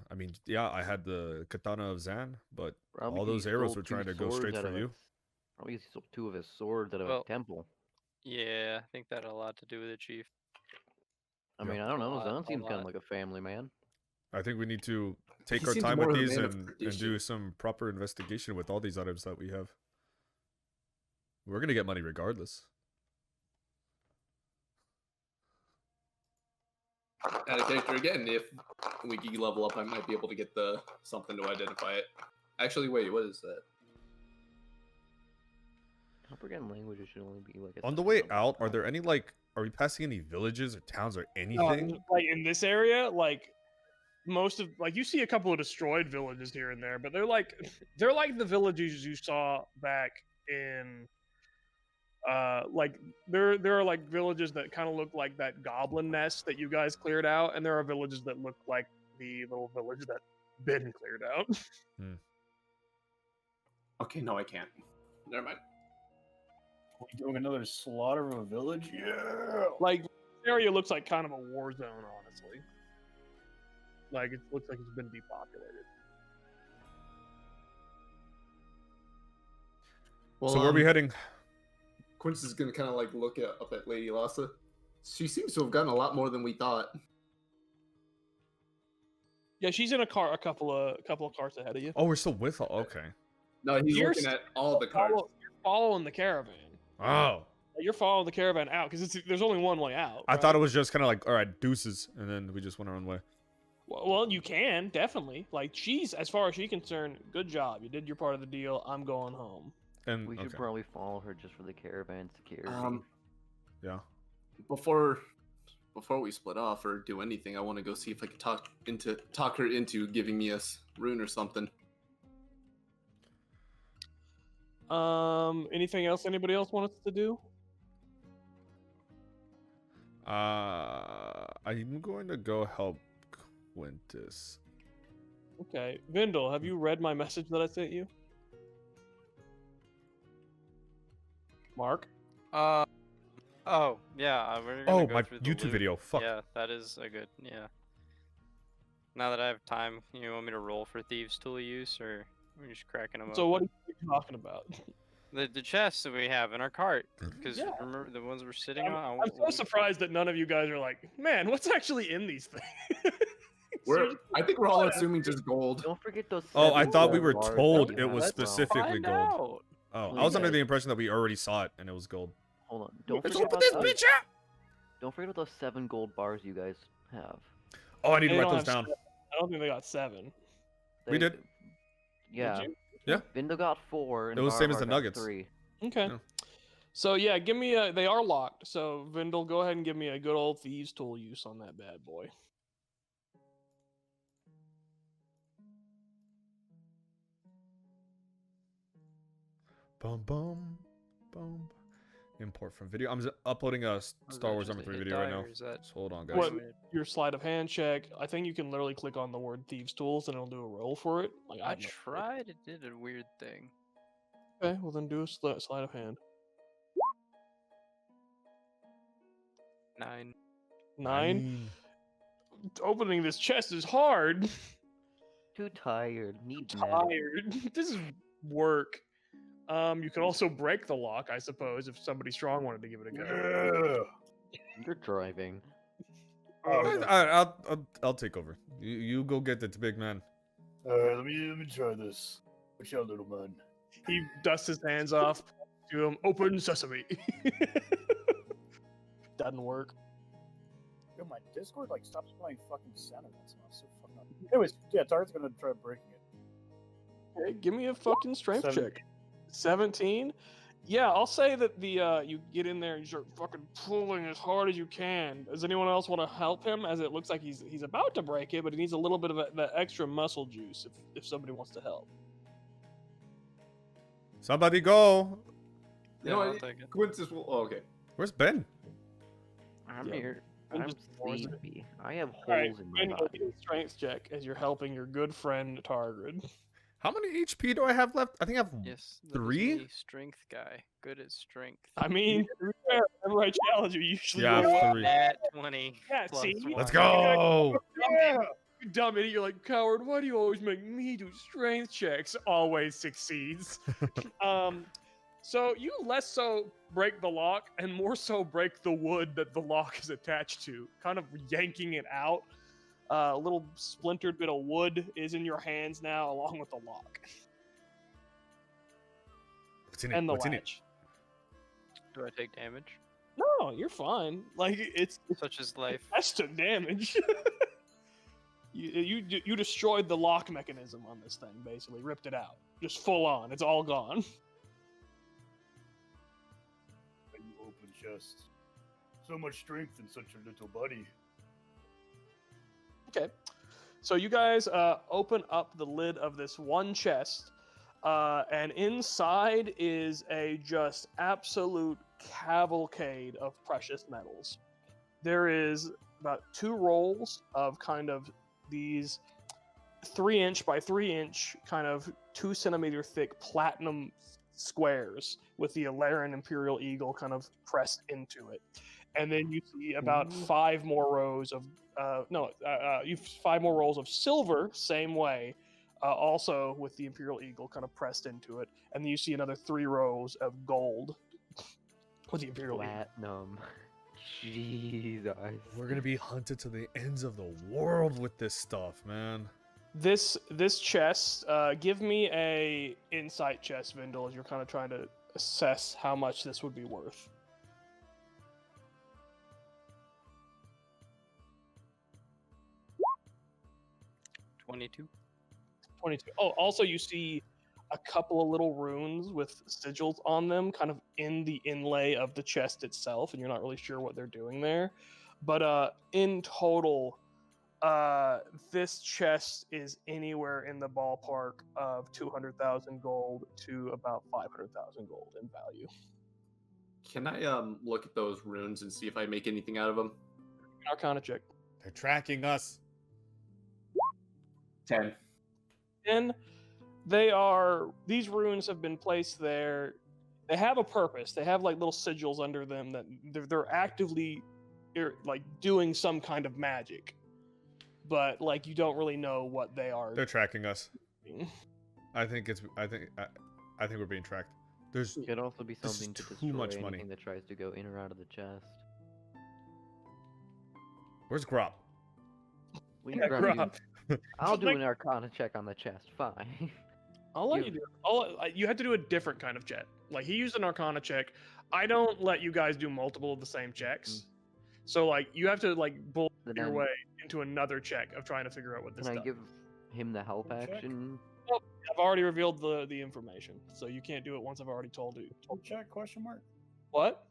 [SPEAKER 5] I mean, yeah, I had the katana of Zan, but
[SPEAKER 3] Probably
[SPEAKER 5] all
[SPEAKER 3] he
[SPEAKER 5] those arrows
[SPEAKER 3] stole
[SPEAKER 5] were
[SPEAKER 3] two
[SPEAKER 5] trying to go
[SPEAKER 3] swords
[SPEAKER 5] straight
[SPEAKER 3] out
[SPEAKER 5] for
[SPEAKER 3] of
[SPEAKER 5] you.
[SPEAKER 3] his- Probably he stole two of his swords out of
[SPEAKER 2] Well-
[SPEAKER 3] a temple.
[SPEAKER 2] Yeah, I think that had a lot to do with it, Chief.
[SPEAKER 3] I
[SPEAKER 5] Yeah.
[SPEAKER 3] mean, I don't know.
[SPEAKER 2] lot-
[SPEAKER 3] Zan
[SPEAKER 2] a
[SPEAKER 3] seems kind of
[SPEAKER 2] lot.
[SPEAKER 3] like a family man.
[SPEAKER 5] I think we need to take
[SPEAKER 4] He
[SPEAKER 5] our
[SPEAKER 4] seems
[SPEAKER 5] time
[SPEAKER 4] more
[SPEAKER 5] with
[SPEAKER 4] of a
[SPEAKER 5] these
[SPEAKER 4] man of
[SPEAKER 5] and do
[SPEAKER 4] tradition.
[SPEAKER 5] some proper investigation with all these items that we have. We're gonna get money regardless.
[SPEAKER 4] Add a character again. If we can level up, I might be able to get the something to identify it. Actually, wait, what is that?
[SPEAKER 3] Comprehend languages should only be like.
[SPEAKER 5] On the way out, are there any are we passing any villages or towns or anything?
[SPEAKER 1] Like in this area, like most of you see a couple of destroyed villages here and there, but they're like the villages you saw back in like there are like villages that kind of look like that goblin nest that you guys cleared out, and there are villages that look like the little village that Ben cleared out.
[SPEAKER 4] Okay, no, I can't. Never mind.
[SPEAKER 7] Are we doing another slaughter of a village? Yeah.
[SPEAKER 1] Like this area looks like kind of a war zone, honestly. Like it looks like it's been depopulated.
[SPEAKER 4] Well,
[SPEAKER 5] So where are we heading?
[SPEAKER 4] Quince is gonna kind of like look up at Lady Lassa. She seems to have gotten a lot more than we thought.
[SPEAKER 1] Yeah, she's in a couple of cars ahead of you.
[SPEAKER 5] Oh, we're still with her. Okay.
[SPEAKER 4] No, he's
[SPEAKER 1] You're
[SPEAKER 4] looking at all the cards.
[SPEAKER 1] You're following the caravan.
[SPEAKER 5] Oh,
[SPEAKER 1] You're following the caravan out because there's only one way out.
[SPEAKER 5] I
[SPEAKER 1] right?
[SPEAKER 5] thought it was just kind of like, all right, deuces, and then we just went our own way.
[SPEAKER 1] Well, you can definitely. Like she's, as far as she's concerned, good job. You did your part of the deal. I'm going home.
[SPEAKER 5] And
[SPEAKER 3] We should
[SPEAKER 5] okay.
[SPEAKER 3] probably follow her just for the caravan security.
[SPEAKER 5] Yeah.
[SPEAKER 4] Before we split off or do anything, I want to go see if I can talk her into giving me a rune or something.
[SPEAKER 1] Anything else anybody else wants to do?
[SPEAKER 5] I'm going to go help Quintus.
[SPEAKER 1] Okay, Vindel, have you read my message that I sent you? Mark?
[SPEAKER 2] Oh, yeah, we're gonna
[SPEAKER 5] Oh,
[SPEAKER 2] go
[SPEAKER 5] my
[SPEAKER 2] through the
[SPEAKER 5] YouTube
[SPEAKER 2] loot.
[SPEAKER 5] video. Fuck.
[SPEAKER 2] Yeah, that is a good, yeah. Now that I have time, you want me to roll for Thieves' Tool use, or are we just cracking them
[SPEAKER 1] So what
[SPEAKER 2] open?
[SPEAKER 1] are you talking about?
[SPEAKER 2] The chests that we have in our cart, because
[SPEAKER 1] Yeah.
[SPEAKER 2] remember the ones we're sitting
[SPEAKER 1] I'm,
[SPEAKER 2] on?
[SPEAKER 1] I'm so surprised that none of you guys are like, man, what's actually in these things?
[SPEAKER 4] I think we're all assuming just gold.
[SPEAKER 3] Don't forget those.
[SPEAKER 5] Oh, I
[SPEAKER 3] 7
[SPEAKER 5] thought we
[SPEAKER 3] gold
[SPEAKER 5] were
[SPEAKER 3] bars that
[SPEAKER 5] told
[SPEAKER 3] you
[SPEAKER 5] it
[SPEAKER 3] have
[SPEAKER 5] was
[SPEAKER 3] as well.
[SPEAKER 5] specifically
[SPEAKER 2] Find
[SPEAKER 5] gold.
[SPEAKER 2] out.
[SPEAKER 5] Oh, I
[SPEAKER 3] Well,
[SPEAKER 5] was under
[SPEAKER 3] yeah.
[SPEAKER 5] the impression that we already saw it and it was gold.
[SPEAKER 3] Hold on. Don't
[SPEAKER 5] Let's
[SPEAKER 3] forget
[SPEAKER 5] open
[SPEAKER 3] about
[SPEAKER 5] this
[SPEAKER 3] those.
[SPEAKER 5] bitch up!
[SPEAKER 3] Don't forget about those 7 gold bars you guys have.
[SPEAKER 5] Oh, I need
[SPEAKER 1] They
[SPEAKER 5] to write
[SPEAKER 1] don't
[SPEAKER 5] those
[SPEAKER 1] have
[SPEAKER 5] down.
[SPEAKER 1] 7. I don't think they got 7.
[SPEAKER 5] We did.
[SPEAKER 3] Yeah.
[SPEAKER 1] you?
[SPEAKER 5] Yeah.
[SPEAKER 3] Vindel got 4. And
[SPEAKER 5] It was the same as the
[SPEAKER 3] Barbar got
[SPEAKER 5] Nuggets.
[SPEAKER 3] 3.
[SPEAKER 1] Okay.
[SPEAKER 5] Yeah.
[SPEAKER 1] So yeah, give me a. They are locked. So Vindel, go ahead and give me a good old Thieves' Tool use on that bad boy.
[SPEAKER 5] Bum bum bum. Import from video. I'm uploading a Star Wars Armor 3 video right now. So hold on, guys.
[SPEAKER 1] What? Your sleight of hand check. I think you can literally click on the word Thieves' Tools and it'll do a roll for it. Like
[SPEAKER 2] I
[SPEAKER 1] I've never-
[SPEAKER 2] tried, it did a weird thing.
[SPEAKER 1] Okay, well then do a sleight of hand.
[SPEAKER 2] 9.
[SPEAKER 1] 9. Opening this chest is hard.
[SPEAKER 3] Too tired. Need meds.
[SPEAKER 1] Tired. This is work. You can also break the lock, I suppose, if somebody strong wanted to give it a go.
[SPEAKER 3] You're driving.
[SPEAKER 5] I'll take over. You go get it, big man.
[SPEAKER 7] Alright, let me try this. Watch out, little man.
[SPEAKER 1] He dusts his hands off to him. Open sesame. Doesn't work.
[SPEAKER 7] Yo, my Discord like stops playing fucking center. That's not so fucking up. Anyways, yeah, Target's gonna try breaking it.
[SPEAKER 1] Okay, give me a fucking strength
[SPEAKER 7] 17.
[SPEAKER 1] check. 17. Yeah, I'll say that the you get in there and you start fucking pulling as hard as you can. Does anyone else want to help him? As it looks like he's about to break it, but he needs a little bit of that extra muscle juice if somebody wants to help.
[SPEAKER 5] Somebody go.
[SPEAKER 4] You
[SPEAKER 2] Yeah,
[SPEAKER 4] know
[SPEAKER 2] I'll
[SPEAKER 4] what?
[SPEAKER 2] take it.
[SPEAKER 4] Quintus will. Oh, okay.
[SPEAKER 5] Where's Ben?
[SPEAKER 3] I'm
[SPEAKER 1] Yeah.
[SPEAKER 3] here.
[SPEAKER 1] I'm
[SPEAKER 3] I'm
[SPEAKER 1] just bored.
[SPEAKER 3] sleepy. I have holes
[SPEAKER 1] Alright,
[SPEAKER 3] in my
[SPEAKER 1] and
[SPEAKER 3] body.
[SPEAKER 1] do a strength check as you're helping your good friend Targrid.
[SPEAKER 5] How many HP do I have left? I think I have
[SPEAKER 2] Yes. that is
[SPEAKER 5] 3?
[SPEAKER 2] me, strength guy. Good at strength.
[SPEAKER 1] I mean, to be fair, whenever I challenge you, you usually
[SPEAKER 5] Yeah,
[SPEAKER 1] roll
[SPEAKER 5] 3.
[SPEAKER 2] Nat 20.
[SPEAKER 1] Yeah,
[SPEAKER 2] plus
[SPEAKER 1] see?
[SPEAKER 2] 1.
[SPEAKER 5] Let's go.
[SPEAKER 1] You dumb idiot, you're like, coward, why do you always make me do strength checks? Always succeeds. So you less so break the lock and more so break the wood that the lock is attached to, kind of yanking it out. A little splintered bit of wood is in your hands now, along with the lock
[SPEAKER 5] What's in it?
[SPEAKER 1] and the
[SPEAKER 5] What's in it?
[SPEAKER 1] latch.
[SPEAKER 2] Do I take damage?
[SPEAKER 1] No, you're fine. Like it's
[SPEAKER 2] Such as life.
[SPEAKER 1] that's took damage. You destroyed the lock mechanism on this thing, basically ripped it out, just full on. It's all gone.
[SPEAKER 7] You open chest. So much strength in such a little body.
[SPEAKER 1] Okay, so you guys open up the lid of this one chest, and inside is a just absolute cavalcade of precious metals. There is about 2 rolls of kind of these 3-inch by 3-inch, kind of 2 centimeter thick platinum squares with the Alaran Imperial Eagle kind of pressed into it. And then you see about 5 more rows of you 5 more rolls of silver, same way, also with the Imperial Eagle kind of pressed into it. And then you see another 3 rows of gold with the Imperial Eagle.
[SPEAKER 3] Platinum. Jesus.
[SPEAKER 5] We're gonna be hunted to the ends of the world with this stuff, man.
[SPEAKER 1] This chest, give me a insight chest, Vindel, as you're kind of trying to assess how much this would be worth.
[SPEAKER 2] 22.
[SPEAKER 1] 22. Oh, also you see a couple of little runes with sigils on them, kind of in the inlay of the chest itself, and you're not really sure what they're doing there. But in total, this chest is anywhere in the ballpark of 200,000 gold to about 500,000 gold in value.
[SPEAKER 4] Can I look at those runes and see if I make anything out of them?
[SPEAKER 1] Arcana check.
[SPEAKER 5] They're tracking us.
[SPEAKER 4] 10.
[SPEAKER 1] And these runes have been placed there. they have a purpose. They have like little sigils under them that they're actively like doing some kind of magic, but like you don't really know what they are.
[SPEAKER 5] They're tracking us. I think we're being tracked. There's
[SPEAKER 3] It could also be
[SPEAKER 5] This is
[SPEAKER 3] something to
[SPEAKER 5] too
[SPEAKER 3] destroy
[SPEAKER 5] much
[SPEAKER 3] anything
[SPEAKER 5] money.
[SPEAKER 3] that tries to go in or out of the chest.
[SPEAKER 5] Where's Grop?
[SPEAKER 3] We
[SPEAKER 1] Yeah,
[SPEAKER 3] can grab
[SPEAKER 1] Grop.
[SPEAKER 3] you. I'll
[SPEAKER 1] So,
[SPEAKER 3] do
[SPEAKER 1] like-
[SPEAKER 3] an Arcana check on the chest. Fine.
[SPEAKER 1] I'll let
[SPEAKER 3] You-
[SPEAKER 1] you do it. You have to do a different kind of check. Like he used an Arcana check. I don't let you guys do multiple of the same checks. So like you have to like bull
[SPEAKER 3] Then
[SPEAKER 1] your
[SPEAKER 3] I'm-
[SPEAKER 1] way into another check of trying to figure out what this
[SPEAKER 3] Can I
[SPEAKER 1] does.
[SPEAKER 3] give him the help
[SPEAKER 7] Check.
[SPEAKER 3] action?
[SPEAKER 1] I've already revealed the information, so you can't do it once I've already told you.
[SPEAKER 7] Check? Question mark.
[SPEAKER 1] What?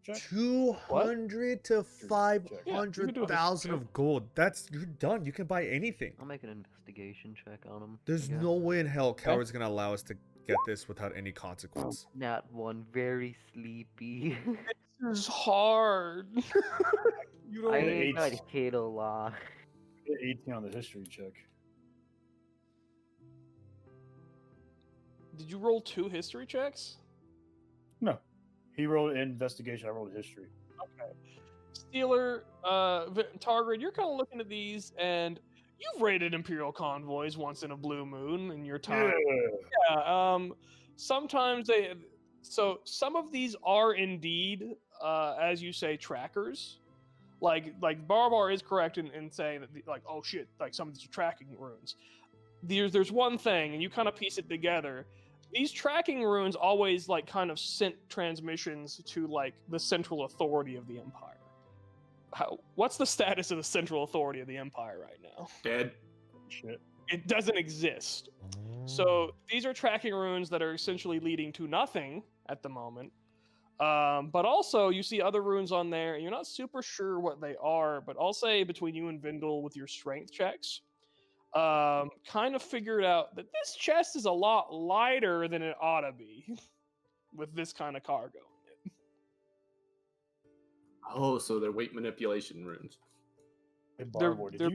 [SPEAKER 7] Check.
[SPEAKER 5] 200 to
[SPEAKER 7] Yeah, you can do it.
[SPEAKER 5] 500,000 of gold. You're done. You can buy anything.
[SPEAKER 3] I'll make an investigation check on him.
[SPEAKER 5] There's
[SPEAKER 3] I guess.
[SPEAKER 5] no way in hell Coward's gonna allow us to get this without any consequence.
[SPEAKER 3] Not one. Very sleepy.
[SPEAKER 1] This is hard. You don't.
[SPEAKER 3] I
[SPEAKER 7] Only
[SPEAKER 3] ain't got
[SPEAKER 7] eight.
[SPEAKER 3] hit a lot.
[SPEAKER 7] 18 on the history check.
[SPEAKER 1] Did you roll 2 history checks?
[SPEAKER 7] No. He rolled investigation. I rolled history.
[SPEAKER 1] Okay. Steeler, Targrid, you're kind of looking at these, and you've raided Imperial convoys once in a blue moon in your time. Yeah. Sometimes so some of these are indeed, as you say, trackers. Like Barbar is correct in saying that, like, oh shit, like some of these are tracking runes. There's one thing, and you kind of piece it together. These tracking runes always like kind of sent transmissions to like the central authority of the Empire. What's the status of the central authority of the Empire right now?
[SPEAKER 4] Dead.
[SPEAKER 7] Shit.
[SPEAKER 1] It doesn't exist. So these are tracking runes that are essentially leading to nothing at the moment. But also you see other runes on there, and you're not super sure what they are. But I'll say between you and Vindel with your strength checks, kind of figured out that this chest is a lot lighter than it ought to be with this kind of cargo in it.
[SPEAKER 4] Oh, so they're weight manipulation runes.
[SPEAKER 7] Hey,
[SPEAKER 1] They're-
[SPEAKER 7] Barbour,
[SPEAKER 1] they're-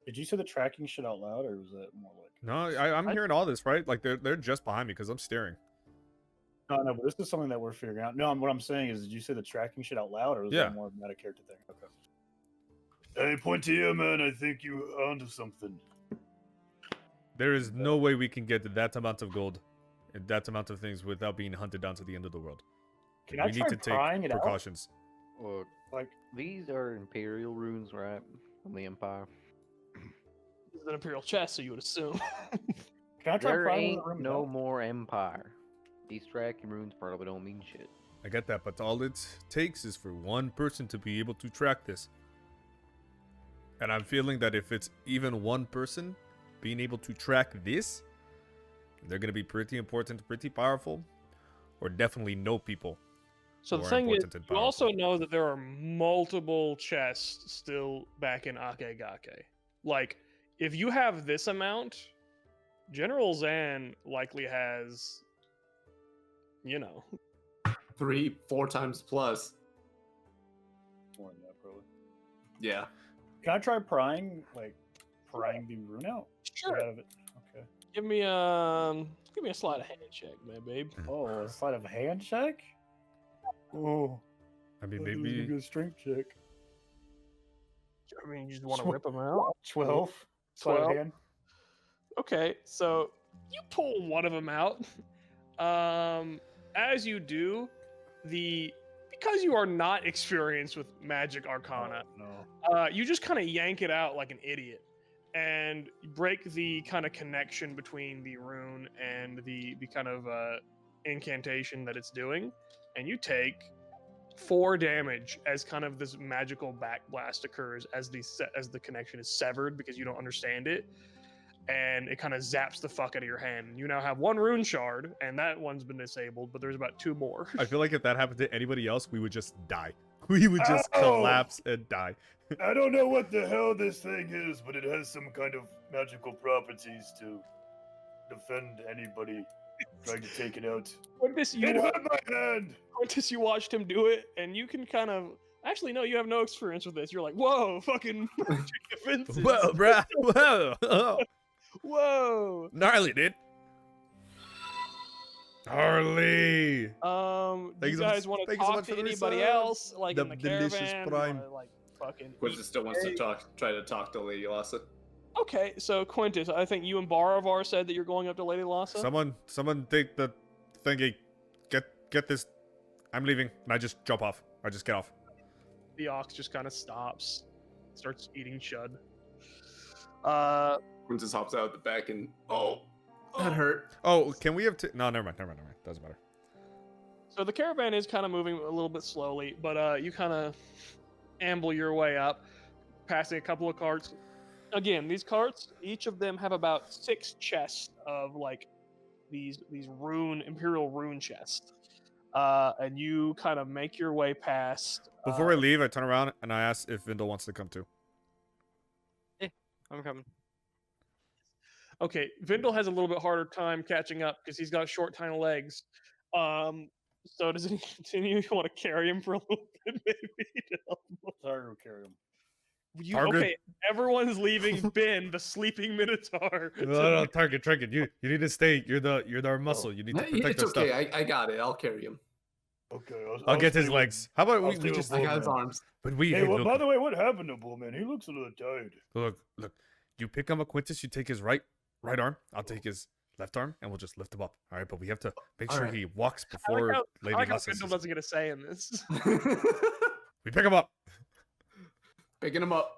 [SPEAKER 7] did you say the tracking shit out loud, or was that more like?
[SPEAKER 5] No, I'm hearing all this, right? Like they're just behind me because I'm staring.
[SPEAKER 7] No, but this is something that we're figuring out. No, what I'm saying is, did you say the tracking shit out loud, or was
[SPEAKER 5] Yeah.
[SPEAKER 7] that more of a meta character thing? Okay. Hey, point to you, man. I think you onto something.
[SPEAKER 5] There is no way we can get that amount of gold and that amount of things without being hunted down to the end of the world.
[SPEAKER 7] Can I
[SPEAKER 5] we
[SPEAKER 7] try
[SPEAKER 5] need to
[SPEAKER 7] prying
[SPEAKER 5] take
[SPEAKER 7] it out?
[SPEAKER 5] precautions.
[SPEAKER 3] Look,
[SPEAKER 7] Like,
[SPEAKER 3] these are Imperial runes, right? From the Empire.
[SPEAKER 1] This is an Imperial chest, so you would assume.
[SPEAKER 7] can I try
[SPEAKER 3] There
[SPEAKER 7] prying
[SPEAKER 3] ain't
[SPEAKER 7] the room
[SPEAKER 3] no
[SPEAKER 7] out?
[SPEAKER 3] more Empire. These tracking runes probably don't mean shit.
[SPEAKER 5] I get that, but all it takes is for one person to be able to track this. And I'm feeling that if it's even one person being able to track this, they're going to be pretty important, pretty powerful, or definitely know people.
[SPEAKER 1] So the
[SPEAKER 5] More
[SPEAKER 1] thing is,
[SPEAKER 5] important and
[SPEAKER 1] you also know that there are multiple chests still back in Akegake. Like, if you have this amount, General Zan likely has,
[SPEAKER 4] 3-4 times plus.
[SPEAKER 7] More than that, probably.
[SPEAKER 4] Yeah.
[SPEAKER 7] Can I try prying the rune out? Get
[SPEAKER 1] sure.
[SPEAKER 7] out of it. Okay.
[SPEAKER 1] Give me a sleight of hand check, man, babe.
[SPEAKER 7] Oh, a sleight of hand check? Oh,
[SPEAKER 5] I mean,
[SPEAKER 7] this is a
[SPEAKER 5] maybe
[SPEAKER 7] good strength check.
[SPEAKER 1] I mean, you just want to rip them out.
[SPEAKER 7] 12. Sleight of
[SPEAKER 1] 12.
[SPEAKER 7] hand.
[SPEAKER 1] Okay, so you pull one of them out. As you do, because you are not experienced with magic arcana,
[SPEAKER 7] No.
[SPEAKER 1] you just kind of yank it out like an idiot and break the kind of connection between the rune and the kind of incantation that it's doing, and you take 4 damage as kind of this magical backblast occurs as the connection is severed because you don't understand it, and it kind of zaps the fuck out of your hand. You now have 1 rune shard, and that one's been disabled, but there's about 2 more.
[SPEAKER 5] I feel like if that happened to anybody else, we would just die. We would just
[SPEAKER 7] Ow!
[SPEAKER 5] collapse and die.
[SPEAKER 7] I don't know what the hell this thing is, but it has some kind of magical properties to defend anybody trying to take it out.
[SPEAKER 1] Quintus,
[SPEAKER 7] It hurt my hand!
[SPEAKER 1] Quintus, you watched him do it, and you can kind of. Actually, no, you have no experience with this. You're like, whoa, fucking magic defenses.
[SPEAKER 5] Whoa, bruh. Whoa.
[SPEAKER 1] Whoa.
[SPEAKER 5] Gnarly, dude. Harley!
[SPEAKER 1] Do
[SPEAKER 5] Thank
[SPEAKER 1] you
[SPEAKER 5] you so much-
[SPEAKER 1] guys want to
[SPEAKER 5] thank you so
[SPEAKER 1] talk
[SPEAKER 5] much
[SPEAKER 1] to
[SPEAKER 5] for the
[SPEAKER 1] anybody
[SPEAKER 5] resub.
[SPEAKER 1] else, like
[SPEAKER 5] The
[SPEAKER 1] in the
[SPEAKER 5] delicious
[SPEAKER 1] caravan?
[SPEAKER 5] prime.
[SPEAKER 1] Wanna, like fucking.
[SPEAKER 4] Quintus still wants to try to talk to Lady Lassa.
[SPEAKER 1] Okay, so Quintus, I think you and Baravar said that you're going up to Lady Lassa.
[SPEAKER 5] Someone take the thingy. Get this. I'm leaving. And I just jump off. I just get off.
[SPEAKER 1] The ox just kind of stops, starts eating shud.
[SPEAKER 4] Quintus hops out the back and that hurt.
[SPEAKER 5] Oh, can we have no, never mind. Doesn't matter.
[SPEAKER 1] So the caravan is kind of moving a little bit slowly, but you kind of amble your way up, passing a couple of carts. Again, these carts, each of them have about 6 chests of like these imperial rune chests, and you kind of make your way past.
[SPEAKER 5] Before we leave, I turn around and I ask if Vindel wants to come too.
[SPEAKER 2] I'm coming.
[SPEAKER 1] Okay, Vindel has a little bit harder time catching up because he's got short, tiny legs. So does he continue? You want to carry him for a little bit, maybe? To help him?
[SPEAKER 7] Sorry, we'll carry him.
[SPEAKER 5] Target.
[SPEAKER 1] Okay, everyone's leaving Ben, the sleeping minotaur.
[SPEAKER 5] No, Target. You need to stay. You're our muscle. You need to protect
[SPEAKER 4] It's
[SPEAKER 5] our
[SPEAKER 4] okay.
[SPEAKER 5] stuff.
[SPEAKER 4] I got it. I'll carry him.
[SPEAKER 7] Okay,
[SPEAKER 5] I'll get his
[SPEAKER 7] stay with-
[SPEAKER 5] legs. How about
[SPEAKER 7] I'll
[SPEAKER 5] we
[SPEAKER 7] stay with
[SPEAKER 5] just?
[SPEAKER 7] Bull.
[SPEAKER 4] I got his
[SPEAKER 7] man.
[SPEAKER 4] arms.
[SPEAKER 5] But we.
[SPEAKER 7] Hey,
[SPEAKER 5] Hey,
[SPEAKER 7] well,
[SPEAKER 5] look,
[SPEAKER 7] by the way, what happened to Bull, man? He looks a little tired.
[SPEAKER 5] look. You pick him up, Quintus. You take his right arm. I'll take his left arm, and we'll just lift him up. All right, but we have to make
[SPEAKER 4] All
[SPEAKER 5] sure
[SPEAKER 4] right.
[SPEAKER 5] he walks
[SPEAKER 1] I
[SPEAKER 5] before
[SPEAKER 1] like
[SPEAKER 5] Lady
[SPEAKER 1] how
[SPEAKER 5] Lassa.
[SPEAKER 1] Vindel doesn't get a say in this.
[SPEAKER 5] We pick him up.
[SPEAKER 4] Picking him up.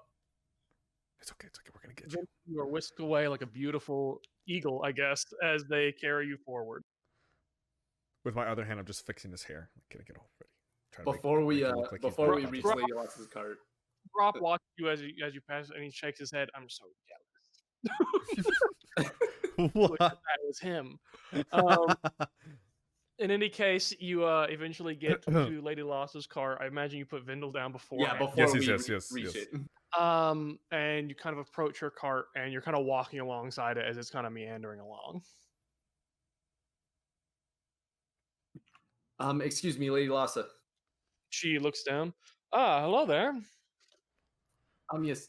[SPEAKER 5] It's okay. We're gonna get you.
[SPEAKER 1] You are whisked away like a beautiful eagle, I guess, as they carry you forward.
[SPEAKER 5] With my other hand, I'm just fixing his hair. Can I get all ready? Trying to
[SPEAKER 4] Before we
[SPEAKER 5] make it look like he's
[SPEAKER 4] before
[SPEAKER 5] not
[SPEAKER 4] we
[SPEAKER 5] about
[SPEAKER 4] reach
[SPEAKER 5] to-
[SPEAKER 4] Lady Lassa's cart.
[SPEAKER 1] Rob watches you as you pass, and he shakes his head. I'm so jealous.
[SPEAKER 5] What?
[SPEAKER 1] That was him. In any case, you eventually get to Lady Lassa's car. I imagine you put Vindel down before.
[SPEAKER 4] Yeah, before
[SPEAKER 5] Yes,
[SPEAKER 4] we
[SPEAKER 5] yes,
[SPEAKER 4] reach
[SPEAKER 5] yes.
[SPEAKER 4] it.
[SPEAKER 1] And you kind of approach her cart, and you're kind of walking alongside it as it's kind of meandering along.
[SPEAKER 4] Excuse me, Lady Lassa.
[SPEAKER 1] She looks down. Ah, hello there.
[SPEAKER 4] Yes.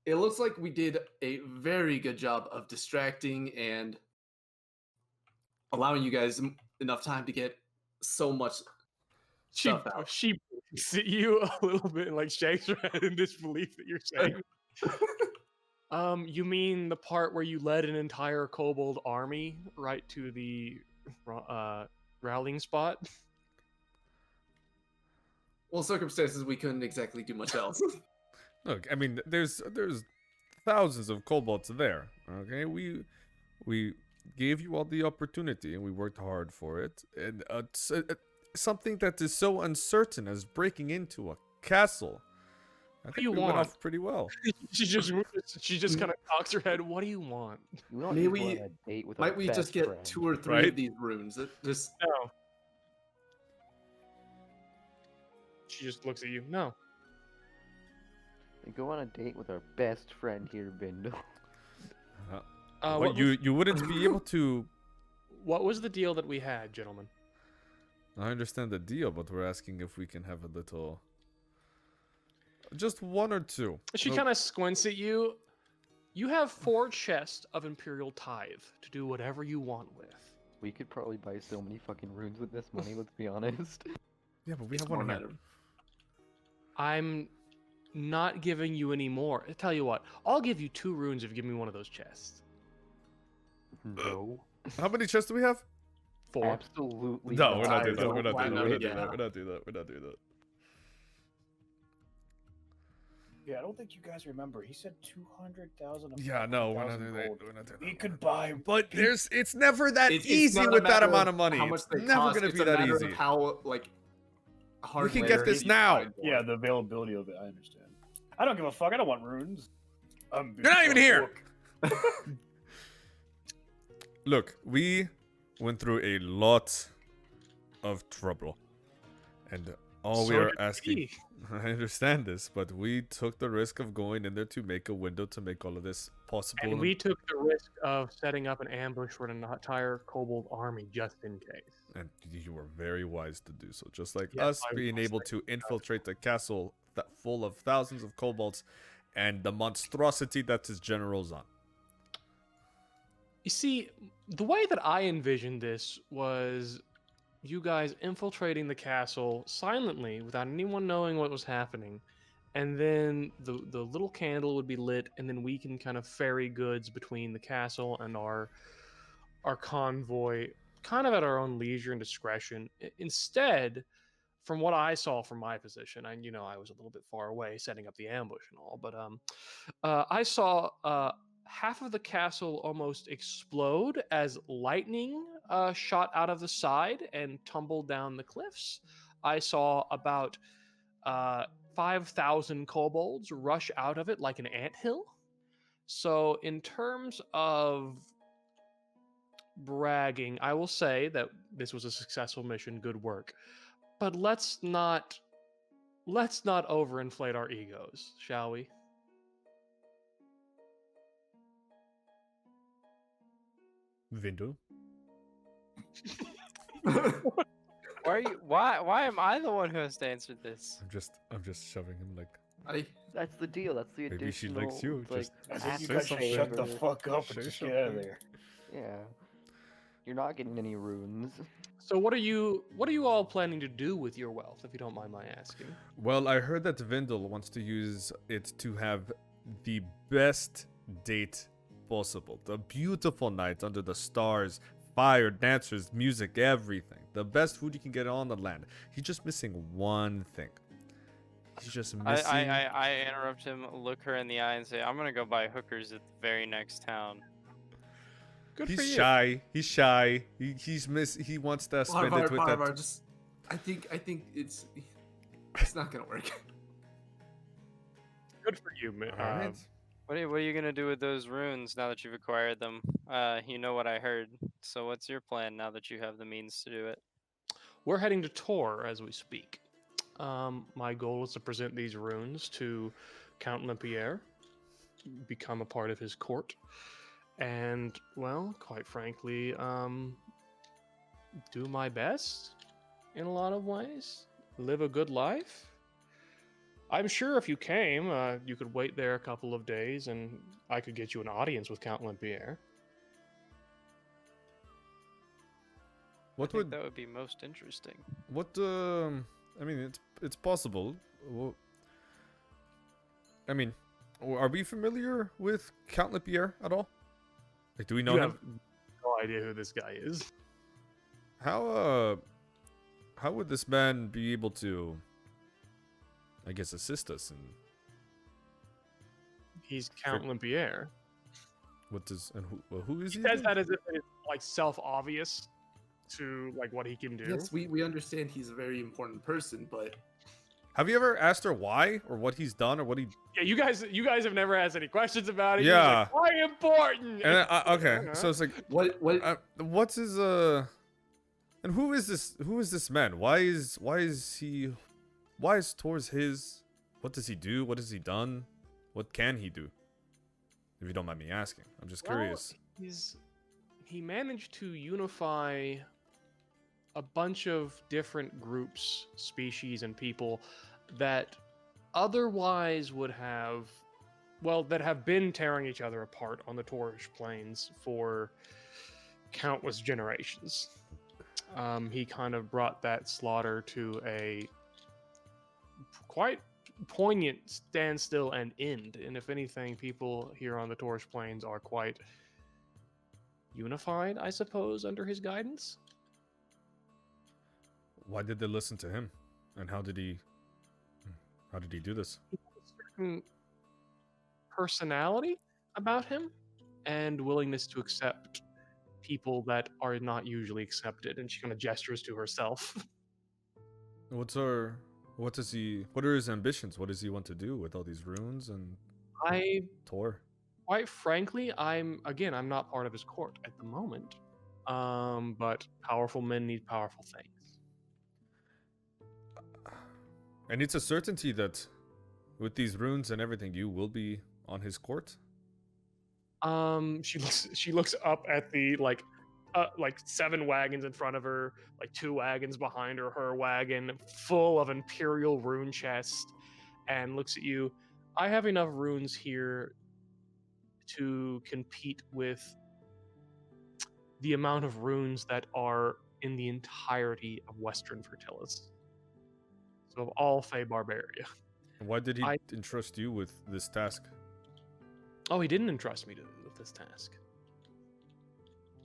[SPEAKER 4] It looks like we did a very good job of distracting and allowing you guys enough time to get so much
[SPEAKER 1] She
[SPEAKER 4] stuff out.
[SPEAKER 1] she looks at you a little bit and like shakes her head in disbelief that you're saying. You mean the part where you led an entire kobold army right to the rallying spot?
[SPEAKER 4] Well, circumstances we couldn't exactly do much else.
[SPEAKER 5] Look, I mean, there's thousands of kobolds there. Okay, we gave you all the opportunity, and we worked hard for it. And something that is so uncertain as breaking into a castle. I think
[SPEAKER 1] you
[SPEAKER 5] we went
[SPEAKER 1] want?
[SPEAKER 5] off pretty well.
[SPEAKER 1] she just kind of cocks her head. What do you want?
[SPEAKER 3] You don't
[SPEAKER 4] May
[SPEAKER 3] need to
[SPEAKER 4] we-
[SPEAKER 3] go on a date with our
[SPEAKER 4] Might we just
[SPEAKER 3] best
[SPEAKER 4] get
[SPEAKER 3] friend.
[SPEAKER 4] 2 or 3
[SPEAKER 5] Right?
[SPEAKER 4] of these runes? Just
[SPEAKER 1] No. She just looks at you. No.
[SPEAKER 3] And go on a date with our best friend here, Bindle.
[SPEAKER 5] What, you wouldn't be able to.
[SPEAKER 1] What was the deal that we had, gentlemen?
[SPEAKER 5] I understand the deal, but we're asking if we can have a little. Just 1 or 2.
[SPEAKER 1] She
[SPEAKER 5] No-
[SPEAKER 1] kind of squints at you. You have 4 chests of Imperial Tithe to do whatever you want with.
[SPEAKER 3] We could probably buy so many fucking runes with this money, let's be honest.
[SPEAKER 5] Yeah, but we
[SPEAKER 4] it's
[SPEAKER 5] have
[SPEAKER 4] more
[SPEAKER 5] one
[SPEAKER 4] matter.
[SPEAKER 5] hand.
[SPEAKER 1] I'm not giving you any more. I tell you what, I'll give you 2 runes if you give me one of those chests.
[SPEAKER 3] No.
[SPEAKER 5] How many chests do we have?
[SPEAKER 1] 4.
[SPEAKER 3] Absolutely
[SPEAKER 5] No, we're not
[SPEAKER 4] I
[SPEAKER 5] doing that.
[SPEAKER 4] don't
[SPEAKER 5] We're not
[SPEAKER 4] plan
[SPEAKER 5] doing
[SPEAKER 4] on
[SPEAKER 5] that.
[SPEAKER 4] it, yeah.
[SPEAKER 5] We're not doing that. We're not doing that.
[SPEAKER 7] Yeah, I don't think you guys remember. He said 200,000.
[SPEAKER 5] Yeah, no, we're not doing that. We're not doing
[SPEAKER 7] We
[SPEAKER 5] that.
[SPEAKER 7] could buy.
[SPEAKER 5] But it's never that
[SPEAKER 4] It's
[SPEAKER 5] easy
[SPEAKER 4] not a
[SPEAKER 5] with that
[SPEAKER 4] matter
[SPEAKER 5] amount of money.
[SPEAKER 4] How much
[SPEAKER 5] It's
[SPEAKER 4] they
[SPEAKER 5] never
[SPEAKER 4] cost.
[SPEAKER 5] gonna
[SPEAKER 4] It's
[SPEAKER 5] be
[SPEAKER 4] a
[SPEAKER 5] that
[SPEAKER 4] matter
[SPEAKER 5] easy.
[SPEAKER 4] of how hard.
[SPEAKER 5] can get this now.
[SPEAKER 7] Yeah, the availability of it. I understand. I don't give a fuck. I don't want runes.
[SPEAKER 5] You're not even here. Look, we went through a lot of trouble, and all we
[SPEAKER 1] So
[SPEAKER 5] are
[SPEAKER 1] did
[SPEAKER 5] asking.
[SPEAKER 1] we.
[SPEAKER 5] I understand this, but we took the risk of going in there to make a window to make all of this possible.
[SPEAKER 1] And we took the risk of setting up an ambush for an entire kobold army just in case.
[SPEAKER 5] And you were very wise to do so. Just like
[SPEAKER 1] Yes,
[SPEAKER 5] us
[SPEAKER 1] I
[SPEAKER 5] being
[SPEAKER 1] was
[SPEAKER 5] able to infiltrate the castle full of thousands of kobolds and the monstrosity that is General Zahn.
[SPEAKER 1] You see, the way that I envisioned this was you guys infiltrating the castle silently without anyone knowing what was happening. And then the little candle would be lit, and then we can kind of ferry goods between the castle and our convoy, kind of at our own leisure and discretion. Instead, from what I saw from my position, and I was a little bit far away setting up the ambush and all, but I saw half of the castle almost explode as lightning shot out of the side and tumbled down the cliffs. I saw about 5,000 kobolds rush out of it like an anthill. So, in terms of bragging, I will say that this was a successful mission, good work. But let's not overinflate our egos, shall we?
[SPEAKER 5] Vindu.
[SPEAKER 2] Why am I the one who has to answer this?
[SPEAKER 5] I'm just shoving him like.
[SPEAKER 3] That's the deal. That's the
[SPEAKER 5] Maybe she
[SPEAKER 3] additional.
[SPEAKER 5] likes you,
[SPEAKER 3] Like,
[SPEAKER 5] just
[SPEAKER 7] I think you
[SPEAKER 5] say
[SPEAKER 7] guys should
[SPEAKER 5] something.
[SPEAKER 7] shut the fuck up
[SPEAKER 5] Say
[SPEAKER 7] and just get out of
[SPEAKER 5] something.
[SPEAKER 7] there.
[SPEAKER 3] Yeah. You're not getting any runes.
[SPEAKER 1] So what are you all planning to do with your wealth, if you don't mind my asking?
[SPEAKER 5] Well, I heard that Vindel wants to use it to have the best date possible. The beautiful night under the stars, fire, dancers, music, everything. The best food you can get on the land. He's just missing one thing. He's just missing.
[SPEAKER 2] I interrupt him, look her in the eye, and say, "I'm gonna go buy hookers at the very next town."
[SPEAKER 1] Good for
[SPEAKER 5] He's
[SPEAKER 1] you.
[SPEAKER 5] shy. He's shy. He wants to spend it with that.
[SPEAKER 4] Just, I think it's not gonna work.
[SPEAKER 1] Good for you, man.
[SPEAKER 5] All right.
[SPEAKER 2] What are you gonna do with those runes now that you've acquired them? You know what I heard. So what's your plan now that you have the means to do it?
[SPEAKER 1] We're heading to Tor as we speak. My goal is to present these runes to Count Olympia, become a part of his court, and, well, quite frankly, do my best in a lot of ways. Live a good life. I'm sure if you came, you could wait there a couple of days, and I could get you an audience with Count Olympia.
[SPEAKER 2] I
[SPEAKER 5] What
[SPEAKER 2] think
[SPEAKER 5] would
[SPEAKER 2] that would be most interesting.
[SPEAKER 5] what? I mean, it's possible. I mean, are we familiar with Count Lapierre at all? Like, do we know
[SPEAKER 1] You
[SPEAKER 5] him?
[SPEAKER 1] have no idea who this guy is.
[SPEAKER 5] How would this man be able to, I guess, assist us in
[SPEAKER 1] He's Count Olympia.
[SPEAKER 5] what does and who is
[SPEAKER 1] He
[SPEAKER 5] he?
[SPEAKER 1] says
[SPEAKER 5] again?
[SPEAKER 1] that as if it's like self-obvious to like what he can do.
[SPEAKER 4] Yes, we understand he's a very important person, but
[SPEAKER 5] Have you ever asked her why or what he's done or what he?
[SPEAKER 1] Yeah, you guys have never asked any questions about it. You're
[SPEAKER 5] Yeah.
[SPEAKER 1] like, why important?
[SPEAKER 5] And okay,
[SPEAKER 1] Uh-huh.
[SPEAKER 5] so it's like,
[SPEAKER 4] what
[SPEAKER 5] what's his and who is this? Who is this man? Why is Tor's his? What does he do? What has he done? What can he do? If you don't mind me asking, I'm just curious.
[SPEAKER 1] He managed to unify a bunch of different groups, species, and people that otherwise would have, well, that have been tearing each other apart on the Taurish plains for countless generations. He kind of brought that slaughter to a quite poignant standstill and end. And if anything, people here on the Taurish plains are quite unified, I suppose, under his guidance.
[SPEAKER 5] Why did they listen to him? And how did he do this?
[SPEAKER 1] He has a certain personality about him and willingness to accept people that are not usually accepted. And she kind of gestures to herself.
[SPEAKER 5] What are his ambitions? What does he want to do with all these runes and Tor?
[SPEAKER 1] Quite frankly, I'm not part of his court at the moment. But powerful men need powerful things.
[SPEAKER 5] And it's a certainty that with these runes and everything, you will be on his court.
[SPEAKER 1] She looks up at the like 7 wagons in front of her, like 2 wagons behind her wagon full of imperial rune chests, and looks at you. I have enough runes here to compete with the amount of runes that are in the entirety of Western Fertilis. So of all Fey Barbaria.
[SPEAKER 5] Why did he
[SPEAKER 1] I-
[SPEAKER 5] entrust you with this task?
[SPEAKER 1] Oh, he didn't entrust me with this task.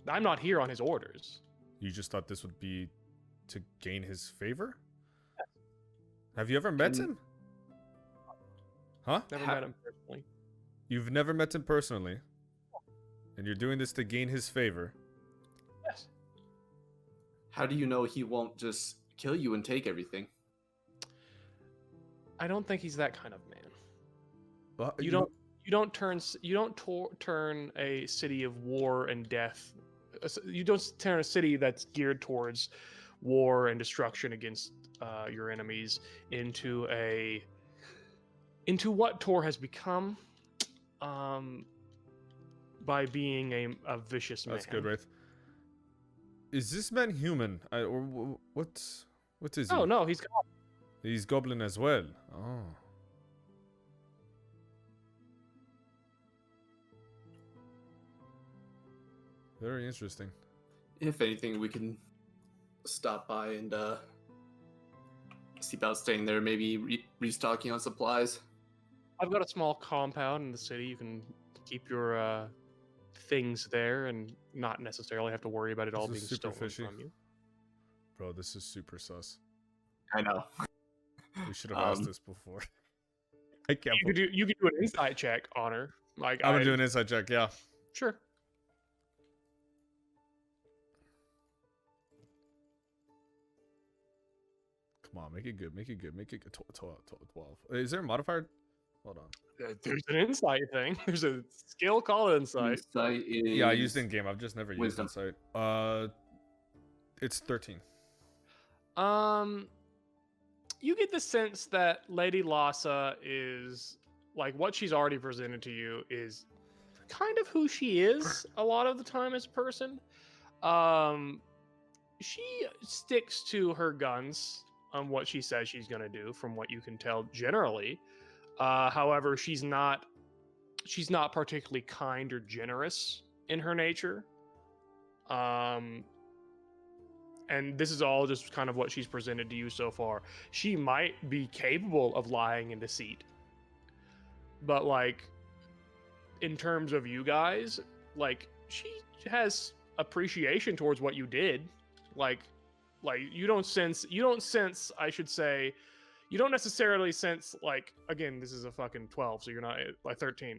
[SPEAKER 1] I'm not here on his orders.
[SPEAKER 5] You just thought this would be to gain his favor? Have you ever met him? Huh?
[SPEAKER 1] Never met him personally.
[SPEAKER 5] You've never met him personally? And you're doing this to gain his favor?
[SPEAKER 1] Yes.
[SPEAKER 4] How do you know he won't just kill you and take everything?
[SPEAKER 1] I don't think he's that kind of man.
[SPEAKER 5] Well,
[SPEAKER 1] You don't turn a city of war and death. You don't turn a city that's geared towards war and destruction against your enemies into what Tor has become by being a vicious man.
[SPEAKER 5] That's good, Wraith. Is this man human? Or what is he?
[SPEAKER 1] Oh no, he's goblin.
[SPEAKER 5] He's goblin as well. Oh. Very interesting.
[SPEAKER 4] If anything, we can stop by and see about staying there, maybe restocking on supplies.
[SPEAKER 1] I've got a small compound in the city. You can keep your things there and not necessarily have to worry about it all
[SPEAKER 5] This
[SPEAKER 1] being
[SPEAKER 5] is super
[SPEAKER 1] stolen
[SPEAKER 5] fishy.
[SPEAKER 1] from you.
[SPEAKER 5] Bro, this is super sus.
[SPEAKER 4] I know.
[SPEAKER 5] We should have asked this before. I can't.
[SPEAKER 1] You could do an insight check, Honor. Like
[SPEAKER 5] I'm gonna do an inside check, yeah.
[SPEAKER 1] Sure.
[SPEAKER 5] Come on, make it good. Make it good. Make it good. 12. Is there a modifier? Hold on.
[SPEAKER 1] There's an insight thing. There's a skill called insight.
[SPEAKER 4] Insight is...
[SPEAKER 5] Yeah, I used it in game. I've just never used
[SPEAKER 4] Wisdom.
[SPEAKER 5] insight. It's 13.
[SPEAKER 1] You get the sense that Lady Lassa is like what she's already presented to you is kind of who she is a lot of the time as a person. She sticks to her guns on what she says she's going to do, from what you can tell generally. However, she's not particularly kind or generous in her nature. And this is all just kind of what she's presented to you so far. She might be capable of lying and deceit, but like in terms of you guys, like she has appreciation towards what you did. Like you don't sense, I should say, you don't necessarily sense, like, again, this is a fucking 12, so you're not like 13.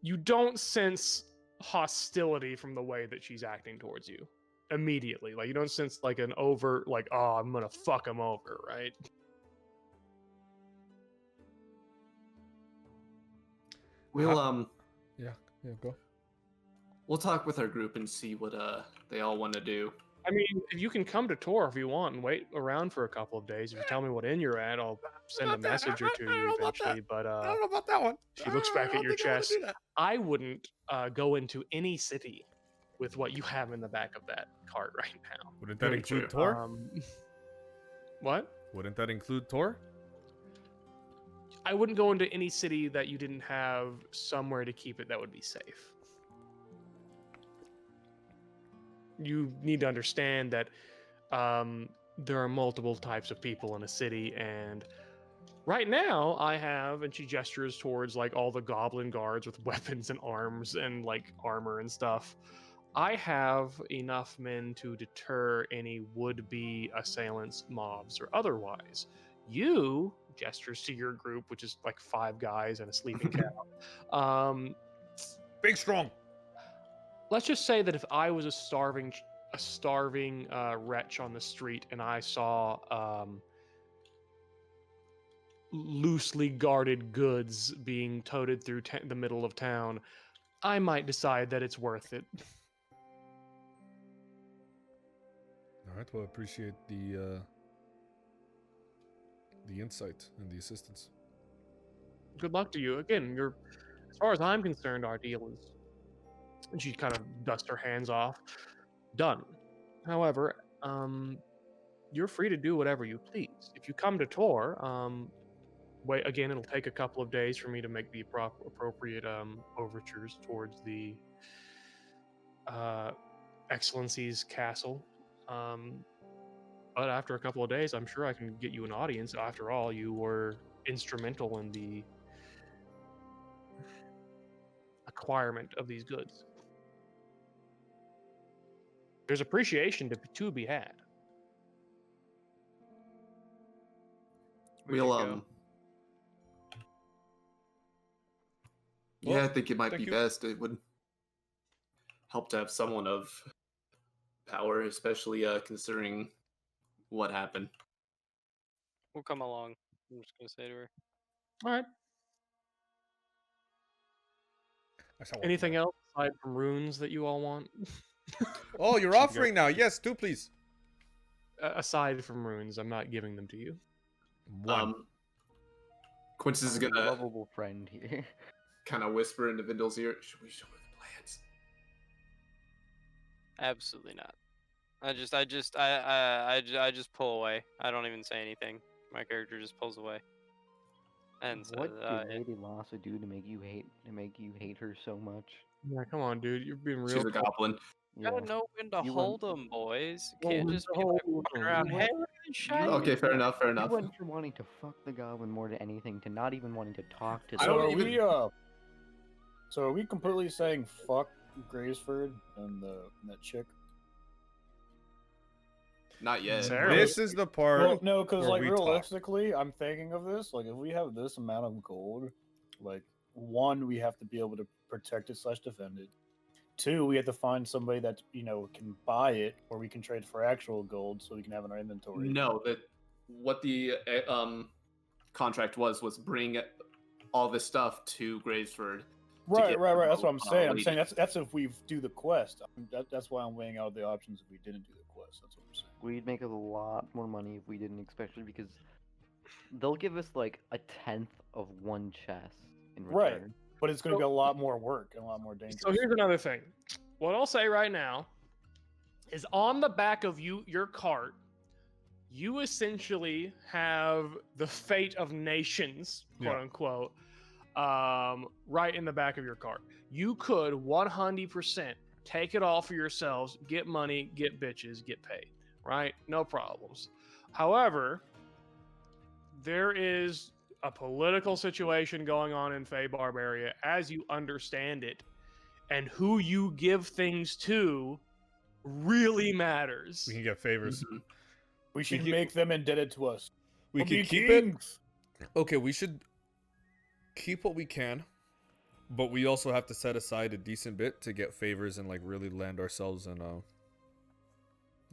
[SPEAKER 1] You don't sense hostility from the way that she's acting towards you immediately. Like, you don't sense like an overt, like, oh, I'm gonna fuck him over, right?
[SPEAKER 4] We'll
[SPEAKER 5] Yeah, go.
[SPEAKER 4] we'll talk with our group and see what they all want to do.
[SPEAKER 1] I mean, if you can come to Tor if you want and wait around for a couple of days. If you tell me what inn you're at, I'll send a message or two to you eventually. But
[SPEAKER 5] I don't know about that one.
[SPEAKER 1] she looks back at your chest. I wouldn't go into any city with what you have in the back of that cart right now.
[SPEAKER 5] Wouldn't that
[SPEAKER 4] Very
[SPEAKER 5] include
[SPEAKER 4] true.
[SPEAKER 5] Tor?
[SPEAKER 1] What?
[SPEAKER 5] Wouldn't that include Tor?
[SPEAKER 1] I wouldn't go into any city that you didn't have somewhere to keep it that would be safe. You need to understand that there are multiple types of people in a city, and right now I have, and she gestures towards like all the goblin guards with weapons and arms and like armor and stuff. I have enough men to deter any would-be assailants, mobs, or otherwise. You, gestures to your group, which is like 5 guys and a sleeping cow.
[SPEAKER 5] Big strong.
[SPEAKER 1] Let's just say that if I was a starving wretch on the street and I saw loosely guarded goods being toted through the middle of town, I might decide that it's worth it.
[SPEAKER 5] All right, well, appreciate the insight and the assistance.
[SPEAKER 1] Good luck to you. Again, you're, as far as I'm concerned, our deal is, and she kind of dusts her hands off, done. However, you're free to do whatever you please. If you come to Tor, wait, again, it'll take a couple of days for me to make the appropriate overtures towards the Excellency's castle. But after a couple of days, I'm sure I can get you an audience. After all, you were instrumental in the acquirement of these goods. There's appreciation to be had.
[SPEAKER 2] We
[SPEAKER 4] We'll
[SPEAKER 2] could go.
[SPEAKER 4] Yeah,
[SPEAKER 5] Well,
[SPEAKER 4] I think it might
[SPEAKER 5] thank
[SPEAKER 4] be
[SPEAKER 5] you.
[SPEAKER 4] best. It would help to have someone of power, especially considering what happened.
[SPEAKER 2] We'll come along. I'm just gonna say to her.
[SPEAKER 1] All right. Anything else aside from runes that you all want?
[SPEAKER 5] Oh, you're
[SPEAKER 1] Should go-
[SPEAKER 5] offering now. Yes, do please.
[SPEAKER 1] Aside from runes, I'm not giving them to you.
[SPEAKER 5] One.
[SPEAKER 4] Quintus is
[SPEAKER 3] Our
[SPEAKER 4] gonna
[SPEAKER 3] lovable friend here.
[SPEAKER 4] kind of whisper into Vindal's ear. Should we show her the plans?
[SPEAKER 2] Absolutely not. I just pull away. I don't even say anything. My character just pulls away. And
[SPEAKER 3] What
[SPEAKER 2] says,
[SPEAKER 3] did Lady Lassa do to make you hate her so much?
[SPEAKER 1] Yeah, come on, dude. You're being real.
[SPEAKER 4] She's a goblin.
[SPEAKER 3] Yeah.
[SPEAKER 2] gotta know when to
[SPEAKER 3] You
[SPEAKER 2] hold them, boys.
[SPEAKER 1] Well,
[SPEAKER 2] Can't
[SPEAKER 1] when
[SPEAKER 2] just
[SPEAKER 1] to
[SPEAKER 2] be like
[SPEAKER 1] hold
[SPEAKER 2] walking
[SPEAKER 1] 'em.
[SPEAKER 2] around.
[SPEAKER 3] You
[SPEAKER 2] Hey,
[SPEAKER 3] went-
[SPEAKER 2] shiny.
[SPEAKER 4] Okay, fair enough. Fair
[SPEAKER 3] You
[SPEAKER 4] enough.
[SPEAKER 3] went from wanting to fuck the goblin more than anything to not even wanting to talk to
[SPEAKER 4] I
[SPEAKER 3] them.
[SPEAKER 4] don't
[SPEAKER 7] So are
[SPEAKER 4] even-
[SPEAKER 7] we so are we completely saying fuck Graysford and that chick?
[SPEAKER 4] Not yet.
[SPEAKER 1] Sarah.
[SPEAKER 5] This is the part.
[SPEAKER 7] Well, no, because
[SPEAKER 5] where
[SPEAKER 7] like
[SPEAKER 5] we talk.
[SPEAKER 7] realistically, I'm thinking of this. Like, if we have this amount of gold, like, one, we have to be able to protect it / defend it. Two, we have to find somebody that can buy it, or we can trade for actual gold, so we can have in our inventory.
[SPEAKER 4] No, that what the contract was bring all this stuff to Gravesford.
[SPEAKER 7] Right.
[SPEAKER 4] get
[SPEAKER 7] That's what I'm
[SPEAKER 4] gold,
[SPEAKER 7] saying. I'm
[SPEAKER 4] lead.
[SPEAKER 7] saying that's if we do the quest. That's why I'm weighing out the options if we didn't do the quest. That's what I'm saying.
[SPEAKER 3] We'd make a lot more money if we didn't, especially because they'll give us like a 10th of one chest in return.
[SPEAKER 7] Right. But it's going to be a lot more work and a lot more dangerous.
[SPEAKER 1] So here's another thing. What I'll say right now is on the back of your cart, you essentially have the fate of nations, quote
[SPEAKER 5] Yeah.
[SPEAKER 1] unquote, right in the back of your cart. You could 100% take it all for yourselves, get money, get bitches, get paid, right? No problems. However, there is a political situation going on in Fey Barbaria as you understand it, and who you give things to really matters.
[SPEAKER 5] We can get favors.
[SPEAKER 4] Mhm.
[SPEAKER 7] We should
[SPEAKER 5] keep-
[SPEAKER 7] make them indebted to us.
[SPEAKER 5] We
[SPEAKER 7] We'll
[SPEAKER 5] can
[SPEAKER 7] be
[SPEAKER 5] keep it.
[SPEAKER 7] kings.
[SPEAKER 5] Okay, we should keep what we can, but we also have to set aside a decent bit to get favors and like really land ourselves in a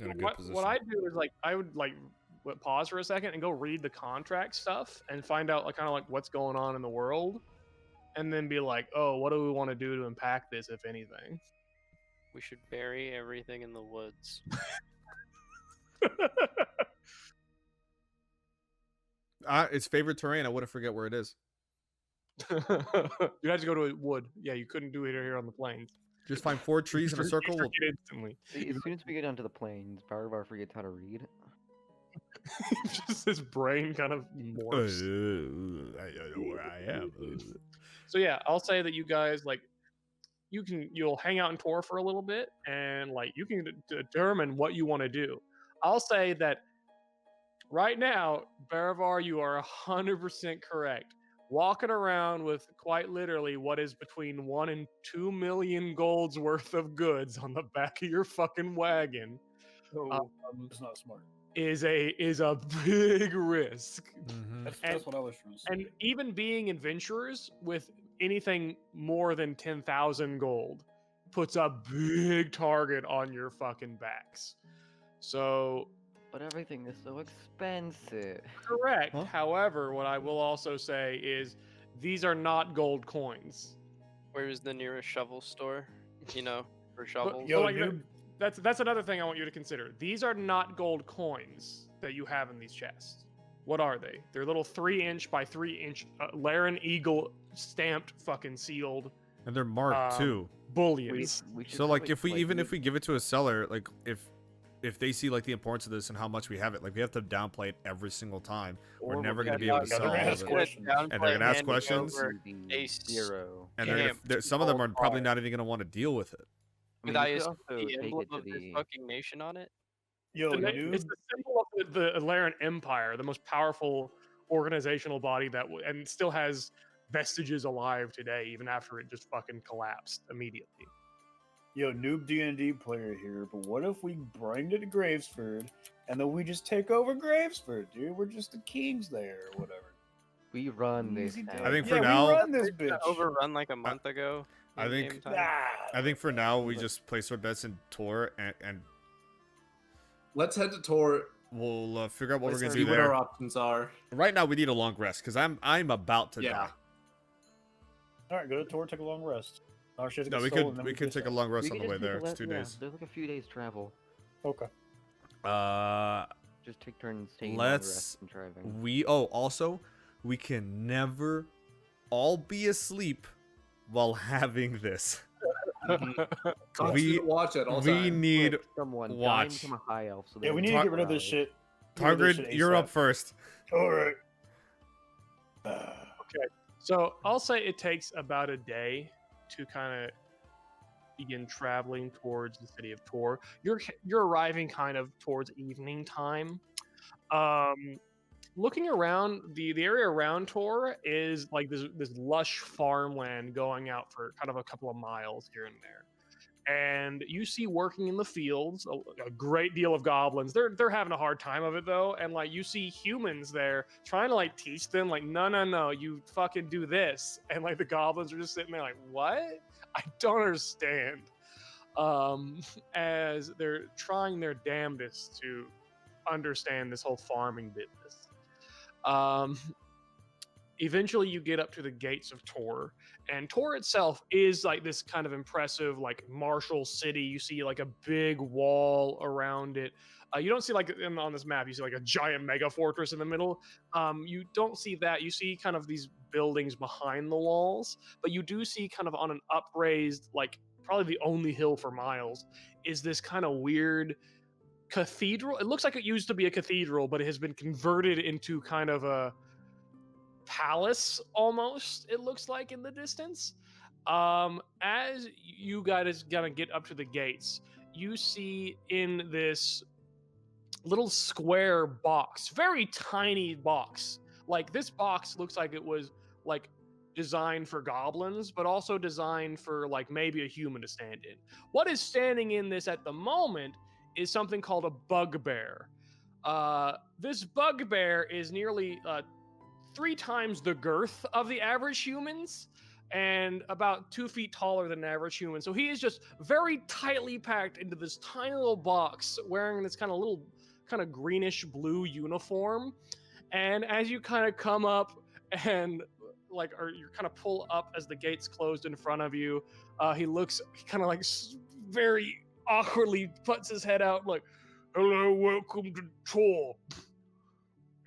[SPEAKER 5] good position.
[SPEAKER 1] What I do is I would pause for a second and go read the contract stuff and find out kind of what's going on in the world, and then be like, oh, what do we want to do to impact this, if anything?
[SPEAKER 2] We should bury everything in the woods.
[SPEAKER 5] It's favorite terrain. I wouldn't forget where it is.
[SPEAKER 1] You had to go to a wood. Yeah, you couldn't do it here on the plains.
[SPEAKER 5] Just find 4 trees in a circle. We'll...
[SPEAKER 1] Forget instantly.
[SPEAKER 3] See, as soon as we get down to the plains, Barbar forgets how to read.
[SPEAKER 1] Just his brain kind of morphs.
[SPEAKER 5] I don't know where I am.
[SPEAKER 1] So yeah, I'll say that you guys you'll hang out in Tor for a little bit, and you can determine what you want to do. I'll say that right now, Baravar, you are 100% correct. Walking around with quite literally what is between 1 and 2 million gold's worth of goods on the back of your fucking wagon
[SPEAKER 7] It's not smart.
[SPEAKER 1] is a big risk.
[SPEAKER 5] Mhm.
[SPEAKER 7] That's what I was trying to say.
[SPEAKER 1] And even being adventurers with anything more than 10,000 gold puts a big target on your fucking backs. So,
[SPEAKER 3] But everything is so expensive.
[SPEAKER 1] correct.
[SPEAKER 5] Huh?
[SPEAKER 1] However, what I will also say is these are not gold coins.
[SPEAKER 2] Where's the nearest shovel store? For shovels.
[SPEAKER 7] Yo,
[SPEAKER 1] like,
[SPEAKER 7] dude,
[SPEAKER 1] That's another thing I want you to consider. These are not gold coins that you have in these chests. What are they? They're little 3-inch by 3-inch Laren Eagle stamped fucking sealed
[SPEAKER 5] And they're marked too.
[SPEAKER 1] bullions.
[SPEAKER 3] We should
[SPEAKER 5] So like
[SPEAKER 3] probably,
[SPEAKER 5] if we give it to a seller, like if they see the importance of this and how much we have it, we have to downplay it every single time. We're never going to be able to
[SPEAKER 7] yeah,
[SPEAKER 5] sell
[SPEAKER 7] they're
[SPEAKER 5] all
[SPEAKER 7] gonna
[SPEAKER 5] of
[SPEAKER 7] ask
[SPEAKER 5] it.
[SPEAKER 7] questions.
[SPEAKER 5] And they're gonna ask questions.
[SPEAKER 2] A
[SPEAKER 3] zero.
[SPEAKER 5] And
[SPEAKER 2] Camp
[SPEAKER 5] some of them are
[SPEAKER 2] gold
[SPEAKER 5] probably
[SPEAKER 2] bar.
[SPEAKER 5] not even going to want to deal with it.
[SPEAKER 2] With
[SPEAKER 3] we
[SPEAKER 2] I
[SPEAKER 3] could
[SPEAKER 2] assume
[SPEAKER 3] also
[SPEAKER 2] the
[SPEAKER 3] take
[SPEAKER 2] emblem
[SPEAKER 3] it to
[SPEAKER 2] of this
[SPEAKER 3] the.
[SPEAKER 2] fucking nation on it.
[SPEAKER 7] Yo,
[SPEAKER 1] It's
[SPEAKER 7] noob.
[SPEAKER 1] the symbol of the Alaran Empire, the most powerful organizational body and still has vestiges alive today, even after it just fucking collapsed immediately.
[SPEAKER 7] Yo, noob DnD player here, but what if we bring it to Gravesford and then we just take over Gravesford, dude? We're just the kings there or whatever.
[SPEAKER 3] We run this
[SPEAKER 7] Easy
[SPEAKER 3] town.
[SPEAKER 7] down.
[SPEAKER 5] I think for
[SPEAKER 7] yeah,
[SPEAKER 5] now-
[SPEAKER 7] we run this
[SPEAKER 2] Got
[SPEAKER 7] bitch.
[SPEAKER 2] overrun like a month ago.
[SPEAKER 5] I think-
[SPEAKER 2] in-game time.
[SPEAKER 5] I think for now we just place our bets in Tor, and
[SPEAKER 4] Let's head to Tor.
[SPEAKER 5] we'll figure out what we're
[SPEAKER 4] Let's
[SPEAKER 5] gonna
[SPEAKER 4] see
[SPEAKER 5] do
[SPEAKER 4] what our
[SPEAKER 5] there.
[SPEAKER 4] options are.
[SPEAKER 5] Right now we need a long rest because I'm about to
[SPEAKER 4] Yeah.
[SPEAKER 5] die.
[SPEAKER 7] All right, go to Tor, take a long rest. Our shit's
[SPEAKER 5] No,
[SPEAKER 7] gonna
[SPEAKER 5] we
[SPEAKER 7] get stolen,
[SPEAKER 5] could
[SPEAKER 7] then
[SPEAKER 5] we could take a long rest
[SPEAKER 3] We
[SPEAKER 5] on
[SPEAKER 3] could
[SPEAKER 5] the way
[SPEAKER 3] just take
[SPEAKER 5] there.
[SPEAKER 3] a
[SPEAKER 5] It's 2 days.
[SPEAKER 3] There's like a few days travel.
[SPEAKER 7] Okay.
[SPEAKER 3] Just take turns taking long
[SPEAKER 5] Let's-
[SPEAKER 3] rests and driving.
[SPEAKER 5] Also we can never all be asleep while having this.
[SPEAKER 4] Constant watch at all
[SPEAKER 5] we
[SPEAKER 4] times.
[SPEAKER 5] need
[SPEAKER 3] Flip someone dying
[SPEAKER 5] watch.
[SPEAKER 3] become a high elf. So
[SPEAKER 7] Yeah, we
[SPEAKER 3] they
[SPEAKER 7] need to
[SPEAKER 5] Tar-
[SPEAKER 7] get rid of this
[SPEAKER 3] rise.
[SPEAKER 7] shit. Get rid of this
[SPEAKER 5] Targrid,
[SPEAKER 7] shit
[SPEAKER 5] you're
[SPEAKER 7] ASAP.
[SPEAKER 5] up first.
[SPEAKER 7] All right.
[SPEAKER 1] So I'll say it takes about a day to kind of begin traveling towards the city of Tor. You're arriving kind of towards evening time. Looking around, the area around Tor is like this lush farmland going out for kind of a couple of miles here and there. And you see working in the fields a great deal of goblins. They're having a hard time of it though, and like you see humans there trying to like teach them like no, you fucking do this, and like the goblins are just sitting there like what? I don't understand. As they're trying their damnedest to understand this whole farming business. Eventually you get up to the gates of Tor, and Tor itself is like this kind of impressive like martial city. You see like a big wall around it. You don't see like on this map you see like a giant mega fortress in the middle. You don't see that. You see kind of these buildings behind the walls, but you do see kind of on an upraised, like probably the only hill for miles, is this kind of weird cathedral. It looks like it used to be a cathedral, but it has been converted into kind of a palace almost, it looks like in the distance. As you guys gotta get up to the gates, you see in this little square box, very tiny box, like this box looks like it was like designed for goblins, but also designed for like maybe a human to stand in. What is standing in this at the moment is something called a bugbear. This bugbear is nearly 3 times the girth of the average humans and about 2 feet taller than an average human. So he is just very tightly packed into this tiny little box wearing this kind of greenish blue uniform. And as you kind of come up and or you kind of pull up as the gates closed in front of you, he kind of like very awkwardly puts his head out like, "Hello, welcome to Tor."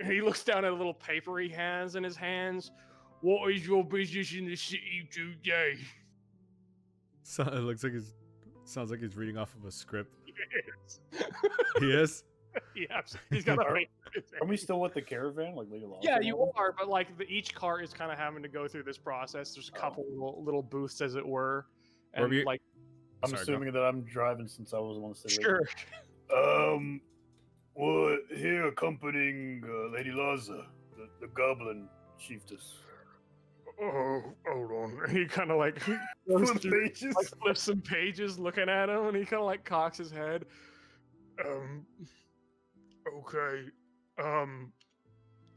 [SPEAKER 1] He looks down at a little paper he has in his hands. "What is your business in the city today?"
[SPEAKER 5] So it looks like sounds like he's reading off of a script.
[SPEAKER 1] Yes.
[SPEAKER 5] He is.
[SPEAKER 1] Yes, he's got a paper.
[SPEAKER 7] Are we still with the caravan, like Lady Lassa?
[SPEAKER 1] Yeah, you are, but like each cart is kind of having to go through this process. There's a couple little booths, as it were, and
[SPEAKER 5] Were you-
[SPEAKER 1] like
[SPEAKER 7] I'm
[SPEAKER 5] Sorry,
[SPEAKER 7] assuming that I'm driving since I was the one to stay.
[SPEAKER 1] sure.
[SPEAKER 7] Well, here accompanying Lady Lassa, the goblin chiefess.
[SPEAKER 1] Oh, hold on. He kind of like
[SPEAKER 7] Flip pages.
[SPEAKER 1] like flips some pages, looking at him, and he kind of like cocks his head. Okay.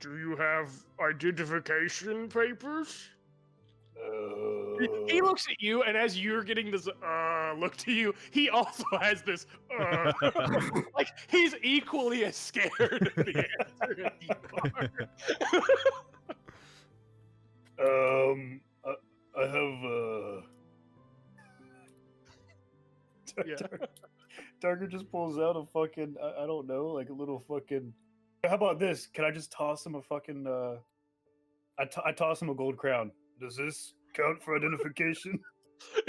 [SPEAKER 1] Do you have identification papers? He looks at you, and as you're getting this look to you, he also has this like he's equally as scared of the answer as you are.
[SPEAKER 7] I have
[SPEAKER 1] Yeah.
[SPEAKER 7] Darker just pulls out a fucking I don't know, like a little fucking. How about this? Can I just toss him a fucking? I toss him a gold crown. Does this count for identification?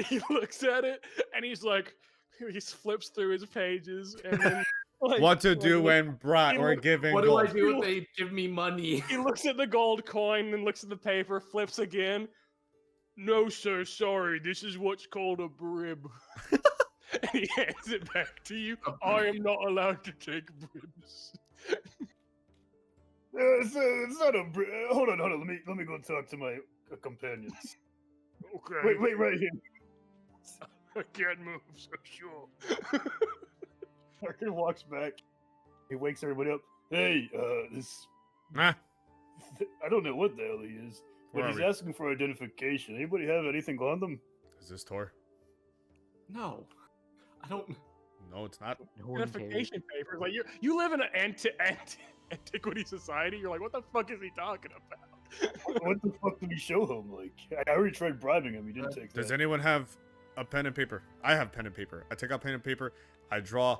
[SPEAKER 1] He looks at it, and he's like, he flips through his pages, and then like,
[SPEAKER 5] What to do when brought
[SPEAKER 1] he
[SPEAKER 5] or
[SPEAKER 1] look-
[SPEAKER 5] given
[SPEAKER 4] What do I
[SPEAKER 5] gold?
[SPEAKER 4] do if they give me money?
[SPEAKER 1] he looks at the gold coin, and looks at the paper, flips again. "No, sir, sorry. This is what's called a brib." and he hands it back to you. I am not allowed to take bribs.
[SPEAKER 7] It's not a. Hold on. Let me go talk to my companions.
[SPEAKER 1] Okay.
[SPEAKER 7] Wait, right here.
[SPEAKER 1] I can't move, so sure.
[SPEAKER 7] Tarkin walks back. He wakes everybody up. Hey, this.
[SPEAKER 5] Nah.
[SPEAKER 7] I don't know what the hell he is, but
[SPEAKER 5] Where
[SPEAKER 7] he's
[SPEAKER 5] are we?
[SPEAKER 7] asking for identification. Anybody have anything on them?
[SPEAKER 5] Is this Tor?
[SPEAKER 4] No, I don't.
[SPEAKER 5] No, it's not.
[SPEAKER 3] No one cares.
[SPEAKER 1] Identification papers. Like you live in an antiquity society. You're like, what the fuck is he talking about?
[SPEAKER 7] What the fuck did we show him? Like, I already tried bribing him. He didn't take
[SPEAKER 5] Does
[SPEAKER 7] that.
[SPEAKER 5] anyone have a pen and paper? I have pen and paper. I take out pen and paper. I draw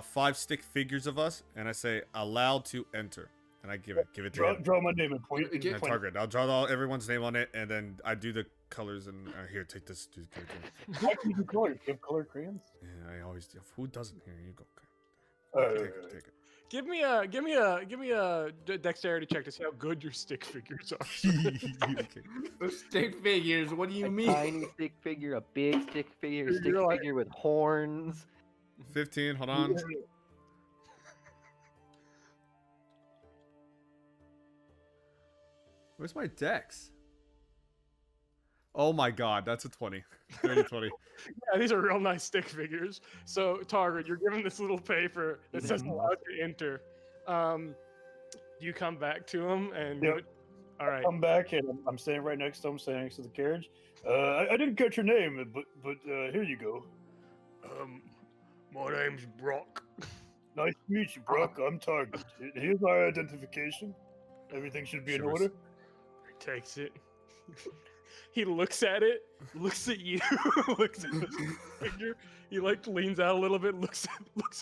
[SPEAKER 5] 5 stick figures of us, and I say allowed to enter, and I give it to him.
[SPEAKER 7] Draw my name and point.
[SPEAKER 4] Get-
[SPEAKER 5] And target. I'll draw everyone's name on it, and then I do the colors. And here, take this.
[SPEAKER 7] How can you do color? You have color crayons?
[SPEAKER 5] Yeah, I always do. Who doesn't? Here you go.
[SPEAKER 7] Alright,
[SPEAKER 5] Take it.
[SPEAKER 1] Give me a dexterity check to see how good your stick figures are.
[SPEAKER 5] Okay.
[SPEAKER 4] The stick figures. What do you
[SPEAKER 3] A
[SPEAKER 4] mean?
[SPEAKER 3] tiny stick figure, a big stick figure, a stick
[SPEAKER 1] You're like-
[SPEAKER 3] figure with horns.
[SPEAKER 5] 15. Hold on. Where's my dex? Oh my god, that's a 20. 30-20.
[SPEAKER 1] Yeah, these are real nice stick figures. So, Target, you're given this little paper that says allowed to enter. You come back to him and
[SPEAKER 7] Yep.
[SPEAKER 1] all right.
[SPEAKER 7] Come back and I'm standing right next to him, standing next to the carriage. I didn't catch your name, but here you go.
[SPEAKER 1] My name's Brock.
[SPEAKER 7] Nice to meet you, Brock. I'm Target. Here's our identification. Everything should be in
[SPEAKER 5] Sure.
[SPEAKER 7] order.
[SPEAKER 1] He takes it. He looks at it, looks at you, looks at the figure. He like leans out a little bit, looks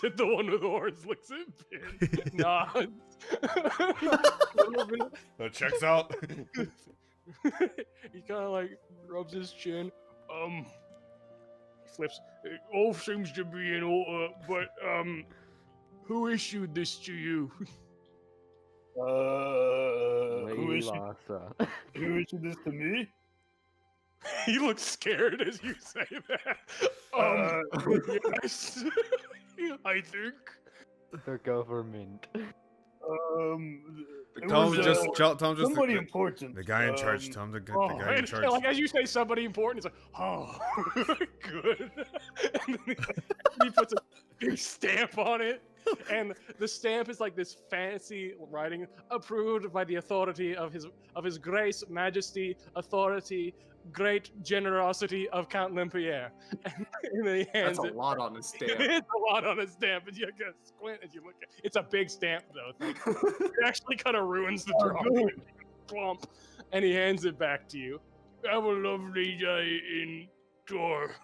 [SPEAKER 1] at the one with the horns, looks at Ben, nods.
[SPEAKER 5] That checks out.
[SPEAKER 1] He kind of like rubs his chin. He flips. It all seems to be in order, but who issued this to you?
[SPEAKER 7] Who
[SPEAKER 3] Lady
[SPEAKER 7] issued
[SPEAKER 3] Lassa.
[SPEAKER 7] this to me?
[SPEAKER 1] He looks scared as you say that. Yes, I think.
[SPEAKER 3] The government.
[SPEAKER 7] It
[SPEAKER 5] Tell him
[SPEAKER 7] was,
[SPEAKER 5] just
[SPEAKER 7] somebody important.
[SPEAKER 5] the guy in charge. Tell him the
[SPEAKER 1] Oh,
[SPEAKER 5] guy in
[SPEAKER 1] and,
[SPEAKER 5] charge.
[SPEAKER 1] like as you say somebody important, it's like, oh, good. And then he puts a big stamp on it, and the stamp is like this fancy writing, approved by the authority of his grace, majesty, authority, great generosity of Count Lempier. And then he hands
[SPEAKER 4] That's a
[SPEAKER 1] it.
[SPEAKER 4] lot on a stamp.
[SPEAKER 1] It's a lot on a stamp, and you gotta squint as you look at it. It's a big stamp, though. It actually kind of ruins the drawing. Plump, and he hands it back to you. Have a lovely day in Tor.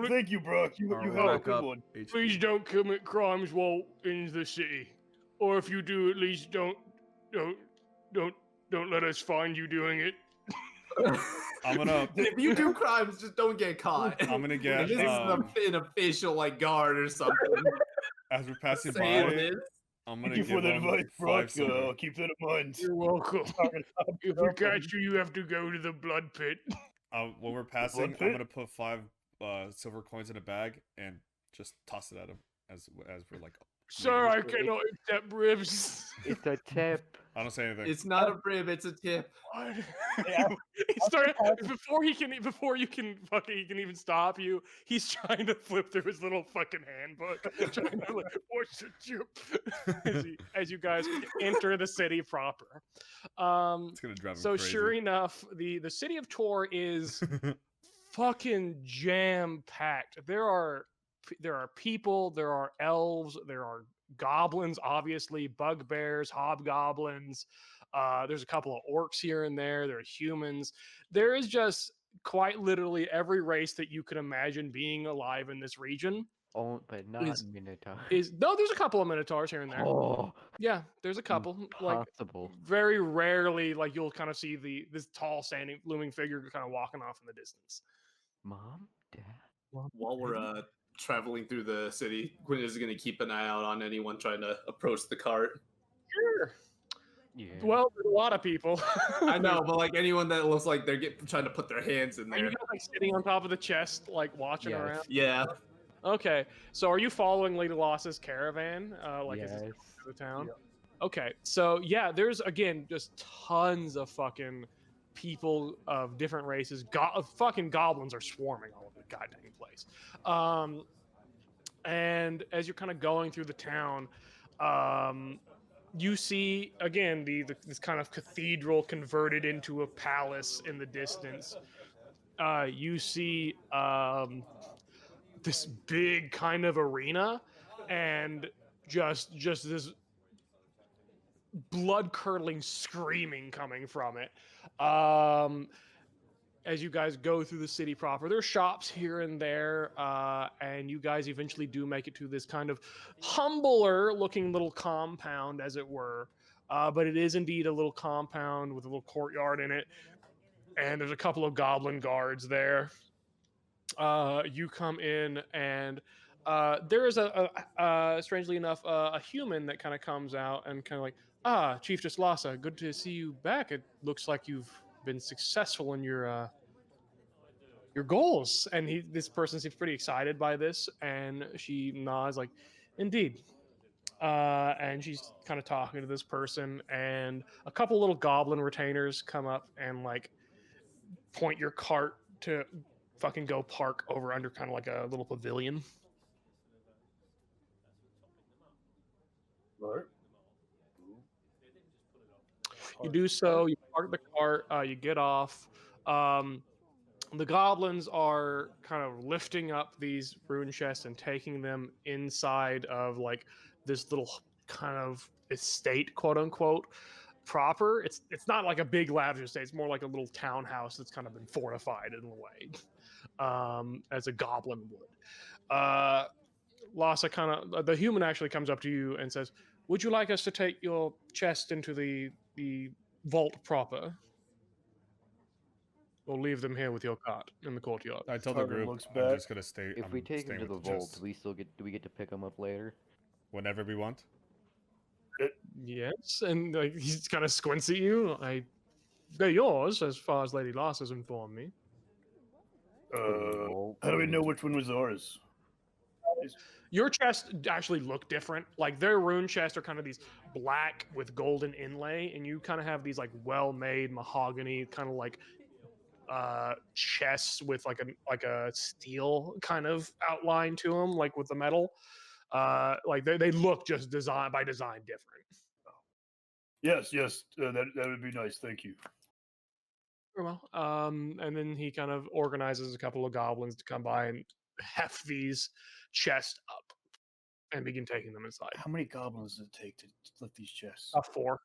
[SPEAKER 7] Thank you, Brock. You have a
[SPEAKER 5] Back
[SPEAKER 7] good
[SPEAKER 5] up.
[SPEAKER 7] one.
[SPEAKER 1] Please don't commit crimes while in the city, or if you do, at least don't let us find you doing it.
[SPEAKER 5] I'm gonna.
[SPEAKER 4] If you do crimes, just don't get caught.
[SPEAKER 5] I'm gonna get.
[SPEAKER 4] This is an official like guard or something.
[SPEAKER 5] As we're passing
[SPEAKER 4] Saying
[SPEAKER 5] by,
[SPEAKER 4] this.
[SPEAKER 5] I'm gonna
[SPEAKER 7] Thank you for
[SPEAKER 5] give
[SPEAKER 7] the
[SPEAKER 5] him
[SPEAKER 7] advice,
[SPEAKER 5] 5
[SPEAKER 7] Brock.
[SPEAKER 5] silver.
[SPEAKER 7] I'll keep that in mind.
[SPEAKER 1] You're welcome. If we catch you, you have to go to the blood pit.
[SPEAKER 5] When we're passing,
[SPEAKER 7] blood
[SPEAKER 5] I'm
[SPEAKER 7] pit?
[SPEAKER 5] gonna put 5 silver coins in a bag and just toss it at him as we're like.
[SPEAKER 1] Sir, I cannot accept ribs.
[SPEAKER 3] It's a tip.
[SPEAKER 5] I don't say anything.
[SPEAKER 4] It's not a rib, it's a tip.
[SPEAKER 1] What?
[SPEAKER 7] Yeah.
[SPEAKER 1] He started before you can even stop you. He's trying to flip through his little fucking handbook, trying to like, what's a chip? as you guys enter the city proper.
[SPEAKER 5] It's gonna drive him
[SPEAKER 1] So
[SPEAKER 5] crazy.
[SPEAKER 1] sure enough, the city of Tor is fucking jam packed. There are people, there are elves, there are goblins, obviously, bugbears, hobgoblins. There's a couple of orcs here and there. There are humans. There is just quite literally every race that you could imagine being alive in this region.
[SPEAKER 3] Oh, but not
[SPEAKER 1] Is-
[SPEAKER 3] Minotaur.
[SPEAKER 1] No, there's a couple of minotaurs here and there.
[SPEAKER 3] Oh,
[SPEAKER 1] Yeah, there's a couple. Like
[SPEAKER 3] possible.
[SPEAKER 1] very rarely, like you'll kind of see this tall, standing, looming figure kind of walking off in the distance.
[SPEAKER 3] Mom, Dad.
[SPEAKER 4] While we're traveling through the city, Quinn is going to keep an eye out on anyone trying to approach the cart.
[SPEAKER 1] Sure.
[SPEAKER 3] Yeah.
[SPEAKER 1] Well, there's a lot of people.
[SPEAKER 4] I know, but like anyone that looks like they're trying to put their hands in
[SPEAKER 1] Are you
[SPEAKER 4] there.
[SPEAKER 1] guys like sitting on top of the chest, like watching
[SPEAKER 3] Yes.
[SPEAKER 1] around?
[SPEAKER 4] Yeah.
[SPEAKER 1] Okay, so are you following Lady Lassa's caravan? Like, is this
[SPEAKER 3] Yes.
[SPEAKER 1] to the town?
[SPEAKER 7] Yeah.
[SPEAKER 1] Okay, so yeah, there's again just tons of fucking people of different races. Fucking goblins are swarming all over the goddamn place. And as you're kind of going through the town, you see again this kind of cathedral converted into a palace in the distance. You see this big kind of arena, and just this blood curdling screaming coming from it. As you guys go through the city proper, there's shops here and there, and you guys eventually do make it to this kind of humbler looking little compound, as it were. But it is indeed a little compound with a little courtyard in it, and there's a couple of goblin guards there. You come in, and there is strangely enough, a human that kind of comes out and kind of like, Chief Justice Lassa, good to see you back. It looks like you've been successful in your goals. And this person seems pretty excited by this, and she nods like, indeed. And she's kind of talking to this person, and a couple little goblin retainers come up and like point your cart to fucking go park over under kind of like a little pavilion.
[SPEAKER 7] Right.
[SPEAKER 1] You do so, you park the cart, you get off. The goblins are kind of lifting up these rune chests and taking them inside of like this little kind of estate, quote unquote, proper. It's not like a big lavish estate. It's more like a little townhouse that's kind of been fortified in a way, as a goblin would. Lassa the human actually comes up to you and says, "Would you like us to take your chest into the vault proper? We'll leave them here with your cart in the courtyard."
[SPEAKER 5] I told the
[SPEAKER 7] Target
[SPEAKER 5] group
[SPEAKER 7] looks
[SPEAKER 5] I'm
[SPEAKER 7] bad.
[SPEAKER 5] just gonna stay.
[SPEAKER 3] If
[SPEAKER 5] I'm
[SPEAKER 3] we take him
[SPEAKER 5] staying
[SPEAKER 3] to the
[SPEAKER 5] with
[SPEAKER 3] vault,
[SPEAKER 5] chests
[SPEAKER 3] do we get to pick him up later?
[SPEAKER 5] whenever we want.
[SPEAKER 1] Yes, and like, he kind of squints at you. They're yours, as far as Lady Lassa has informed me.
[SPEAKER 7] How do we know which one was ours?
[SPEAKER 1] Your chests actually look different. Like their rune chests are kind of these black with golden inlay, and you kind of have these like well-made mahogany kind of like chests with like a steel kind of outline to them, like with the metal. Like they look just by design different.
[SPEAKER 7] Yes, that would be nice. Thank you.
[SPEAKER 1] Very well. And then he kind of organizes a couple of goblins to come by and heft these chests up and begin taking them inside.
[SPEAKER 7] How many goblins does it take to lift these chests?
[SPEAKER 1] 4.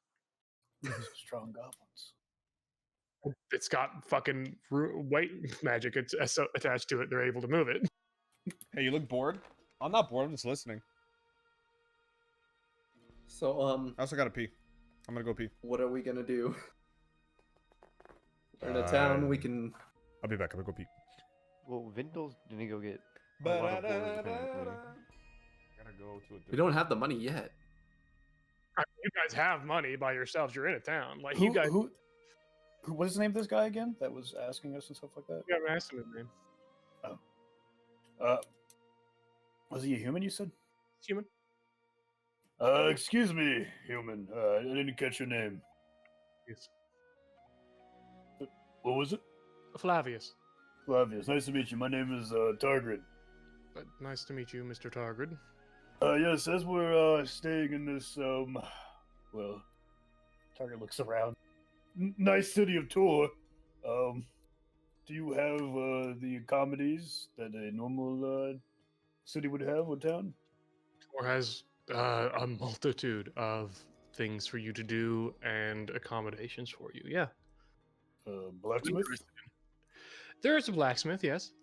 [SPEAKER 7] Strong goblins.
[SPEAKER 1] It's got fucking weight magic attached to it. They're able to move it.
[SPEAKER 5] Hey, you look bored? I'm not bored. I'm just listening.
[SPEAKER 4] So,
[SPEAKER 5] I also gotta pee. I'm gonna go pee.
[SPEAKER 4] what are we gonna do? We're in a town. We can.
[SPEAKER 5] I'll be back. I'm gonna go pee.
[SPEAKER 3] Well, Vindal's gonna go get a lot of boards, apparently.
[SPEAKER 5] Gotta go to a
[SPEAKER 4] We don't have the money yet.
[SPEAKER 1] You guys have money by yourselves. You're in a town. Like
[SPEAKER 7] Who,
[SPEAKER 1] you guys.
[SPEAKER 7] who, what's the name of this guy again that was asking us and stuff like that?
[SPEAKER 1] You haven't asked him his name.
[SPEAKER 7] Was he a human, you said?
[SPEAKER 1] Human.
[SPEAKER 7] Excuse me, human. I didn't catch your name.
[SPEAKER 1] Yes.
[SPEAKER 7] What was it?
[SPEAKER 1] Flavius.
[SPEAKER 7] Flavius. Nice to meet you. My name is Targrid.
[SPEAKER 1] Nice to meet you, Mr. Targrid.
[SPEAKER 7] Yes, as we're staying in this, well, Target looks around. Nice city of Tor. Do you have the accommodations that a normal city would have, or town?
[SPEAKER 1] Tor has a multitude of things for you to do and accommodations for you. Yeah.
[SPEAKER 7] Blacksmith?
[SPEAKER 1] There is a blacksmith, yes.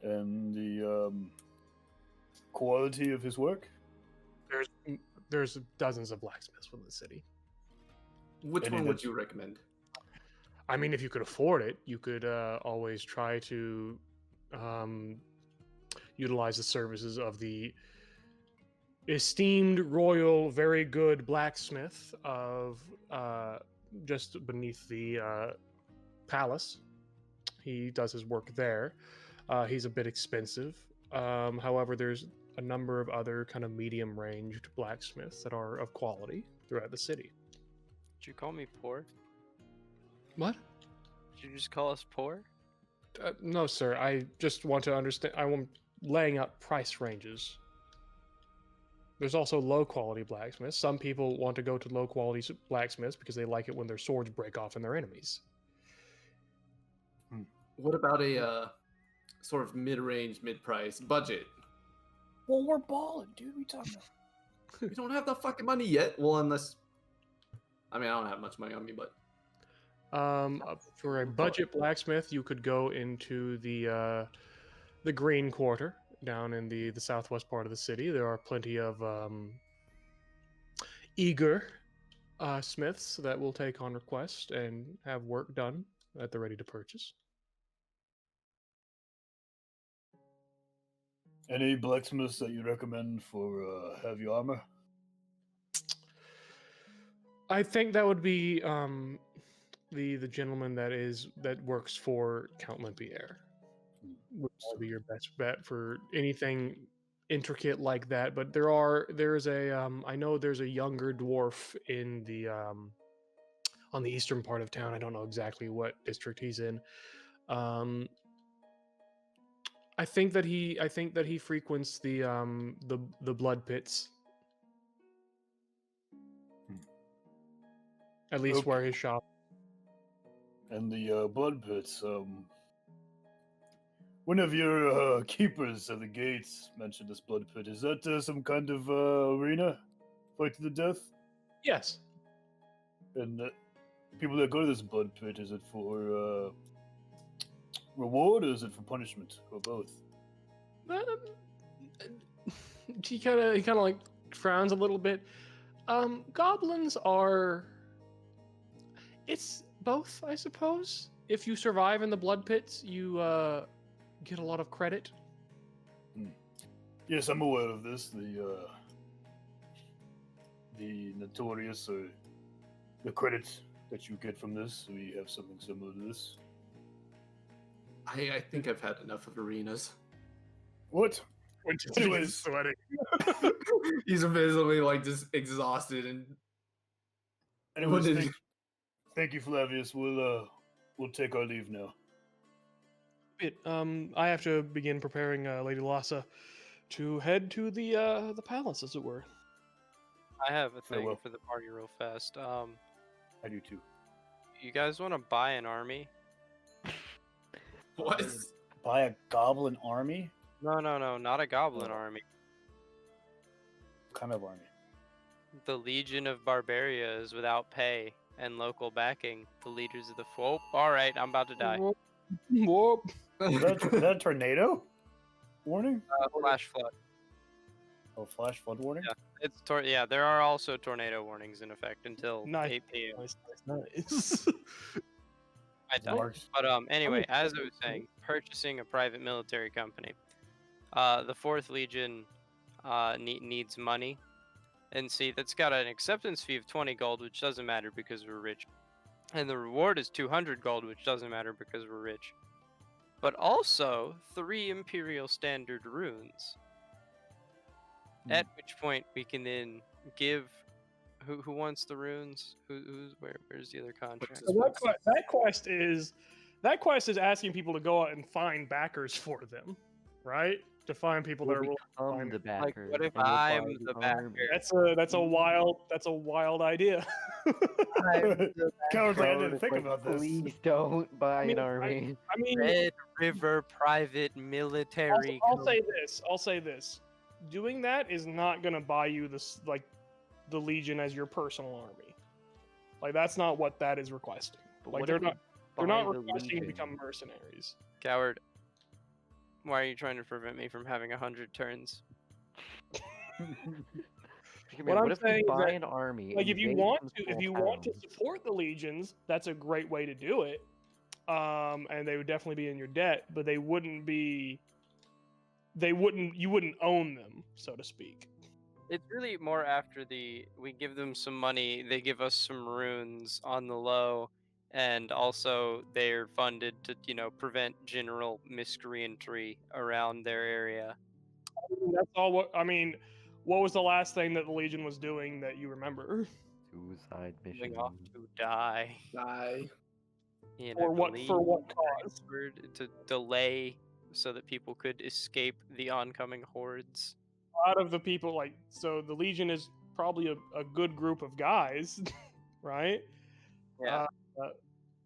[SPEAKER 7] And the quality of his work?
[SPEAKER 1] There's dozens of blacksmiths within the city.
[SPEAKER 4] Which
[SPEAKER 7] Any
[SPEAKER 4] one would
[SPEAKER 7] that's-
[SPEAKER 4] you recommend?
[SPEAKER 1] I mean, if you could afford it, you could always try to utilize the services of the esteemed royal, very good blacksmith of just beneath the palace. He does his work there. He's a bit expensive, However, there's a number of other kind of medium-ranged blacksmiths that are of quality throughout the city.
[SPEAKER 2] Did you call me poor?
[SPEAKER 1] What?
[SPEAKER 2] Did you just call us poor?
[SPEAKER 1] No, sir. I just want to understand. I'm laying out price ranges. There's also low-quality blacksmiths. Some people want to go to low-quality blacksmiths because they like it when their swords break off in their enemies.
[SPEAKER 4] What about a sort of mid-range, mid-price budget?
[SPEAKER 7] Well, we're balling, dude. We talking about?
[SPEAKER 4] We don't have the fucking money yet. Well, unless, I mean, I don't have much money on me, but
[SPEAKER 1] For a budget blacksmith, you could go into the Green Quarter down in the southwest part of the city. There are plenty of eager smiths that will take on request and have work done that they're ready to purchase.
[SPEAKER 7] Any blacksmiths that you recommend for heavy armor?
[SPEAKER 1] I think that would be the gentleman that works for Count Lempier. Would be your best bet for anything intricate like that. But there's a I know there's a younger dwarf in the on the eastern part of town. I don't know exactly what district he's in. I think that he frequents the blood pits. At least
[SPEAKER 7] Okay.
[SPEAKER 1] where his shop.
[SPEAKER 7] And the blood pits. One of your keepers of the gates mentioned this blood pit. Is that some kind of arena? Fight to the death?
[SPEAKER 1] Yes.
[SPEAKER 7] And people that go to this blood pit, is it for reward or is it for punishment? Or both?
[SPEAKER 1] He kind of like frowns a little bit. Goblins are. It's both, I suppose. If you survive in the blood pits, you get a lot of credit.
[SPEAKER 7] Yes, I'm aware of this. The notorious or the credit that you get from this. We have something similar to this.
[SPEAKER 4] I think I've had enough of arenas.
[SPEAKER 7] What?
[SPEAKER 1] Anyways, sweating.
[SPEAKER 4] He's visibly like just exhausted and.
[SPEAKER 7] Anyways, thank you, Flavius. We'll take our leave now.
[SPEAKER 1] I have to begin preparing Lady Lassa to head to the palace, as it were.
[SPEAKER 2] I have a thing
[SPEAKER 7] Farewell.
[SPEAKER 2] for the party real fast.
[SPEAKER 7] I do too.
[SPEAKER 2] You guys want to buy an army?
[SPEAKER 4] What?
[SPEAKER 7] Buy a goblin army?
[SPEAKER 2] No, not a goblin army.
[SPEAKER 7] What kind of army?
[SPEAKER 2] The Legion of Barbaria is without pay and local backing. The leaders of the alright, I'm about to die.
[SPEAKER 1] Whoop.
[SPEAKER 7] Is that a tornado? Warning?
[SPEAKER 2] Flash flood.
[SPEAKER 7] Oh, flash flood warning?
[SPEAKER 2] Yeah, there are also tornado warnings in effect until 8 p.m.
[SPEAKER 1] Nice.
[SPEAKER 2] I died.
[SPEAKER 7] Marks.
[SPEAKER 2] But anyway, as I was saying, purchasing a private military company. The 4th Legion needs money. And see, that's got an acceptance fee of 20 gold, which doesn't matter because we're rich. And the reward is 200 gold, which doesn't matter because we're rich. But also 3 Imperial Standard runes. At which point we can then give who wants the runes? Where's the other contract?
[SPEAKER 1] So that quest is asking people to go out and find backers for them, right? To find people that are willing to
[SPEAKER 3] become
[SPEAKER 1] find
[SPEAKER 3] the
[SPEAKER 1] it.
[SPEAKER 3] backer.
[SPEAKER 2] what if
[SPEAKER 3] and we'll
[SPEAKER 2] I'm
[SPEAKER 3] buy
[SPEAKER 2] the
[SPEAKER 3] army.
[SPEAKER 2] backer?
[SPEAKER 1] That's a wild idea.
[SPEAKER 7] Coward's like, I didn't think
[SPEAKER 3] Like,
[SPEAKER 7] about this.
[SPEAKER 3] Please don't buy
[SPEAKER 1] I mean,
[SPEAKER 3] an army.
[SPEAKER 1] I mean,
[SPEAKER 2] Red River Private Military.
[SPEAKER 1] I'll say this. Doing that is not gonna buy you the Legion as your personal army. Like that's not what that is requesting.
[SPEAKER 3] But
[SPEAKER 1] Like
[SPEAKER 3] what
[SPEAKER 1] they're
[SPEAKER 3] if we
[SPEAKER 1] not
[SPEAKER 3] buy the
[SPEAKER 1] requesting to
[SPEAKER 3] Legion?
[SPEAKER 1] become mercenaries.
[SPEAKER 2] Coward. Why are you trying to prevent me from having 100 turns?
[SPEAKER 1] What I'm
[SPEAKER 3] if we
[SPEAKER 1] saying is
[SPEAKER 3] buy
[SPEAKER 1] that,
[SPEAKER 3] an army?
[SPEAKER 1] Like if you
[SPEAKER 3] invade
[SPEAKER 1] want
[SPEAKER 3] some
[SPEAKER 1] to, if
[SPEAKER 3] small
[SPEAKER 1] you want to
[SPEAKER 3] towns,
[SPEAKER 1] support the legions, that's a great way to do it. And they would definitely be in your debt, but they wouldn't be. You wouldn't own them, so to speak.
[SPEAKER 2] It's really more after we give them some money, they give us some runes on the low, and also they're funded to, prevent general miscreantry around their area.
[SPEAKER 1] That's all. What was the last thing that the Legion was doing that you remember?
[SPEAKER 3] Suicide
[SPEAKER 2] Going
[SPEAKER 3] mission.
[SPEAKER 2] off to die.
[SPEAKER 4] Die.
[SPEAKER 2] And
[SPEAKER 1] For
[SPEAKER 2] I
[SPEAKER 1] what
[SPEAKER 2] believe
[SPEAKER 1] cause?
[SPEAKER 2] to delay so that people could escape the oncoming hordes.
[SPEAKER 1] A lot of the people, so the Legion is probably a good group of guys, right?
[SPEAKER 2] Yeah.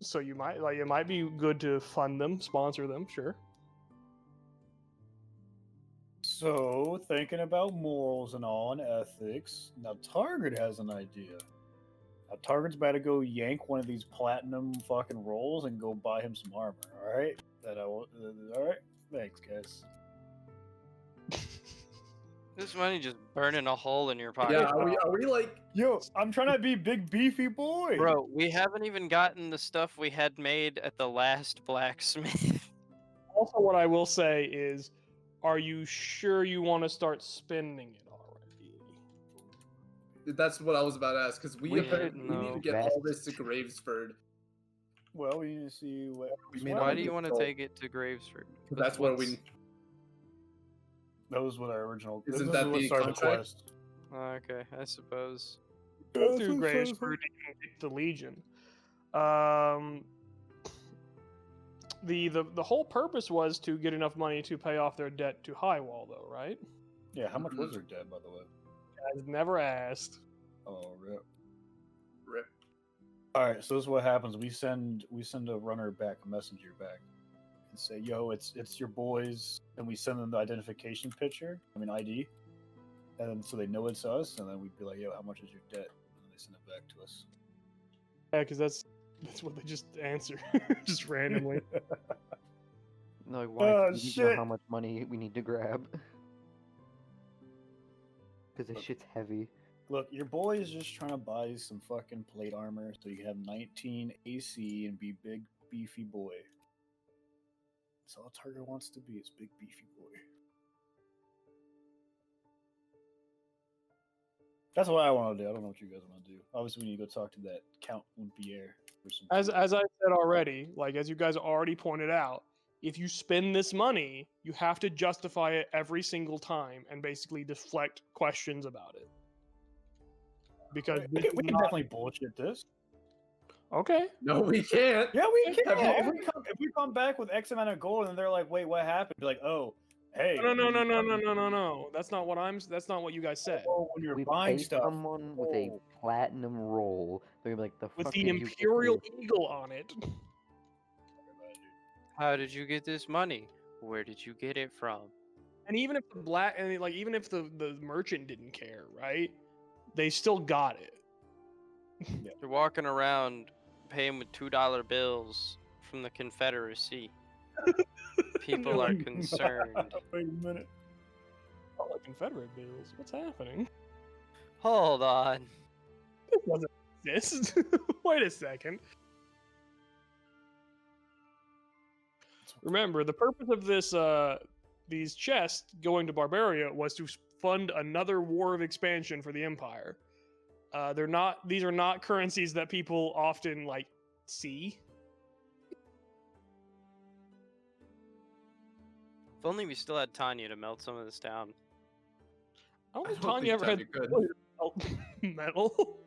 [SPEAKER 1] So you might it might be good to fund them, sponsor them, sure.
[SPEAKER 7] So, thinking about morals and all and ethics, now Target has an idea. Now Target's about to go yank one of these platinum fucking rolls and go buy him some armor. All right, all right. Thanks, guys.
[SPEAKER 2] This money just burning a hole in your pocket.
[SPEAKER 4] Yeah, are we like?
[SPEAKER 7] Yo, I'm trying to be big beefy boy.
[SPEAKER 2] Bro, we haven't even gotten the stuff we had made at the last blacksmith.
[SPEAKER 1] Also, what I will say is, are you sure you want to start spending it already?
[SPEAKER 4] That's what I was about to ask because we need to
[SPEAKER 2] no.
[SPEAKER 4] get all this to Gravesford.
[SPEAKER 7] Well, we need to see what.
[SPEAKER 2] Why do you want to take it to Gravesford?
[SPEAKER 4] That's where we.
[SPEAKER 7] That was what our original.
[SPEAKER 4] Isn't
[SPEAKER 7] this
[SPEAKER 4] that
[SPEAKER 7] is what
[SPEAKER 4] the
[SPEAKER 7] started
[SPEAKER 4] contract?
[SPEAKER 7] quest.
[SPEAKER 2] Okay, I suppose.
[SPEAKER 1] Go through Gravesford and get the Legion. The whole purpose was to get enough money to pay off their debt to Highwall, though, right?
[SPEAKER 7] Yeah, how much was their debt, by the way?
[SPEAKER 1] I've never asked.
[SPEAKER 7] Oh, rip.
[SPEAKER 4] Rip.
[SPEAKER 7] All right, so this is what happens. We send a runner back, a messenger back, and say, "Yo, it's your boys," and we send them the identification picture. ID, and then so they know it's us, and then we'd be like, "Yo, how much is your debt?" And then they send it back to us.
[SPEAKER 1] Yeah, because that's what they just answer, just randomly.
[SPEAKER 3] No, like, why?
[SPEAKER 7] Oh,
[SPEAKER 3] We need to
[SPEAKER 7] shit.
[SPEAKER 3] know how much money we need to grab. Because this shit's heavy.
[SPEAKER 7] Look, your boy is just trying to buy some fucking plate armor so you can have 19 AC and be big beefy boy. That's all Target wants to be, is big beefy boy. That's what I want to do. I don't know what you guys want to do. Obviously, we need to go talk to that Count Olympia for some.
[SPEAKER 1] As I said already, as you guys already pointed out, if you spend this money, you have to justify it every single time and basically deflect questions about it. Because
[SPEAKER 7] we can definitely bullshit this.
[SPEAKER 1] Okay.
[SPEAKER 4] No, we can't.
[SPEAKER 7] Yeah, we can.
[SPEAKER 4] Have
[SPEAKER 7] If we come back with X amount of gold and they're like, "Wait, what happened?" Be like, "Oh, hey."
[SPEAKER 1] No. That's not what you guys said.
[SPEAKER 7] Oh, when you're
[SPEAKER 3] We
[SPEAKER 7] buying
[SPEAKER 3] pay
[SPEAKER 7] stuff.
[SPEAKER 3] someone with a platinum roll. They're gonna be like, the
[SPEAKER 1] With
[SPEAKER 3] fuck
[SPEAKER 1] the
[SPEAKER 3] did you get
[SPEAKER 1] Imperial
[SPEAKER 3] this?"
[SPEAKER 1] Eagle on it.
[SPEAKER 2] How did you get this money? Where did you get it from?
[SPEAKER 1] And even if even if the merchant didn't care, right? They still got it.
[SPEAKER 2] You're walking around paying with $2 bills from the Confederacy. People are concerned.
[SPEAKER 7] Wait a minute.
[SPEAKER 1] Oh, the Confederate bills. What's happening?
[SPEAKER 2] Hold on.
[SPEAKER 1] This doesn't exist. Wait a second. Remember, the purpose of this these chests going to Barbaria was to fund another war of expansion for the Empire. These are not currencies that people often see.
[SPEAKER 2] If only we still had Tanya to melt some of this down.
[SPEAKER 1] I don't think
[SPEAKER 4] I don't
[SPEAKER 1] Tanya
[SPEAKER 4] think
[SPEAKER 1] ever had
[SPEAKER 4] Tanya could.
[SPEAKER 1] metal.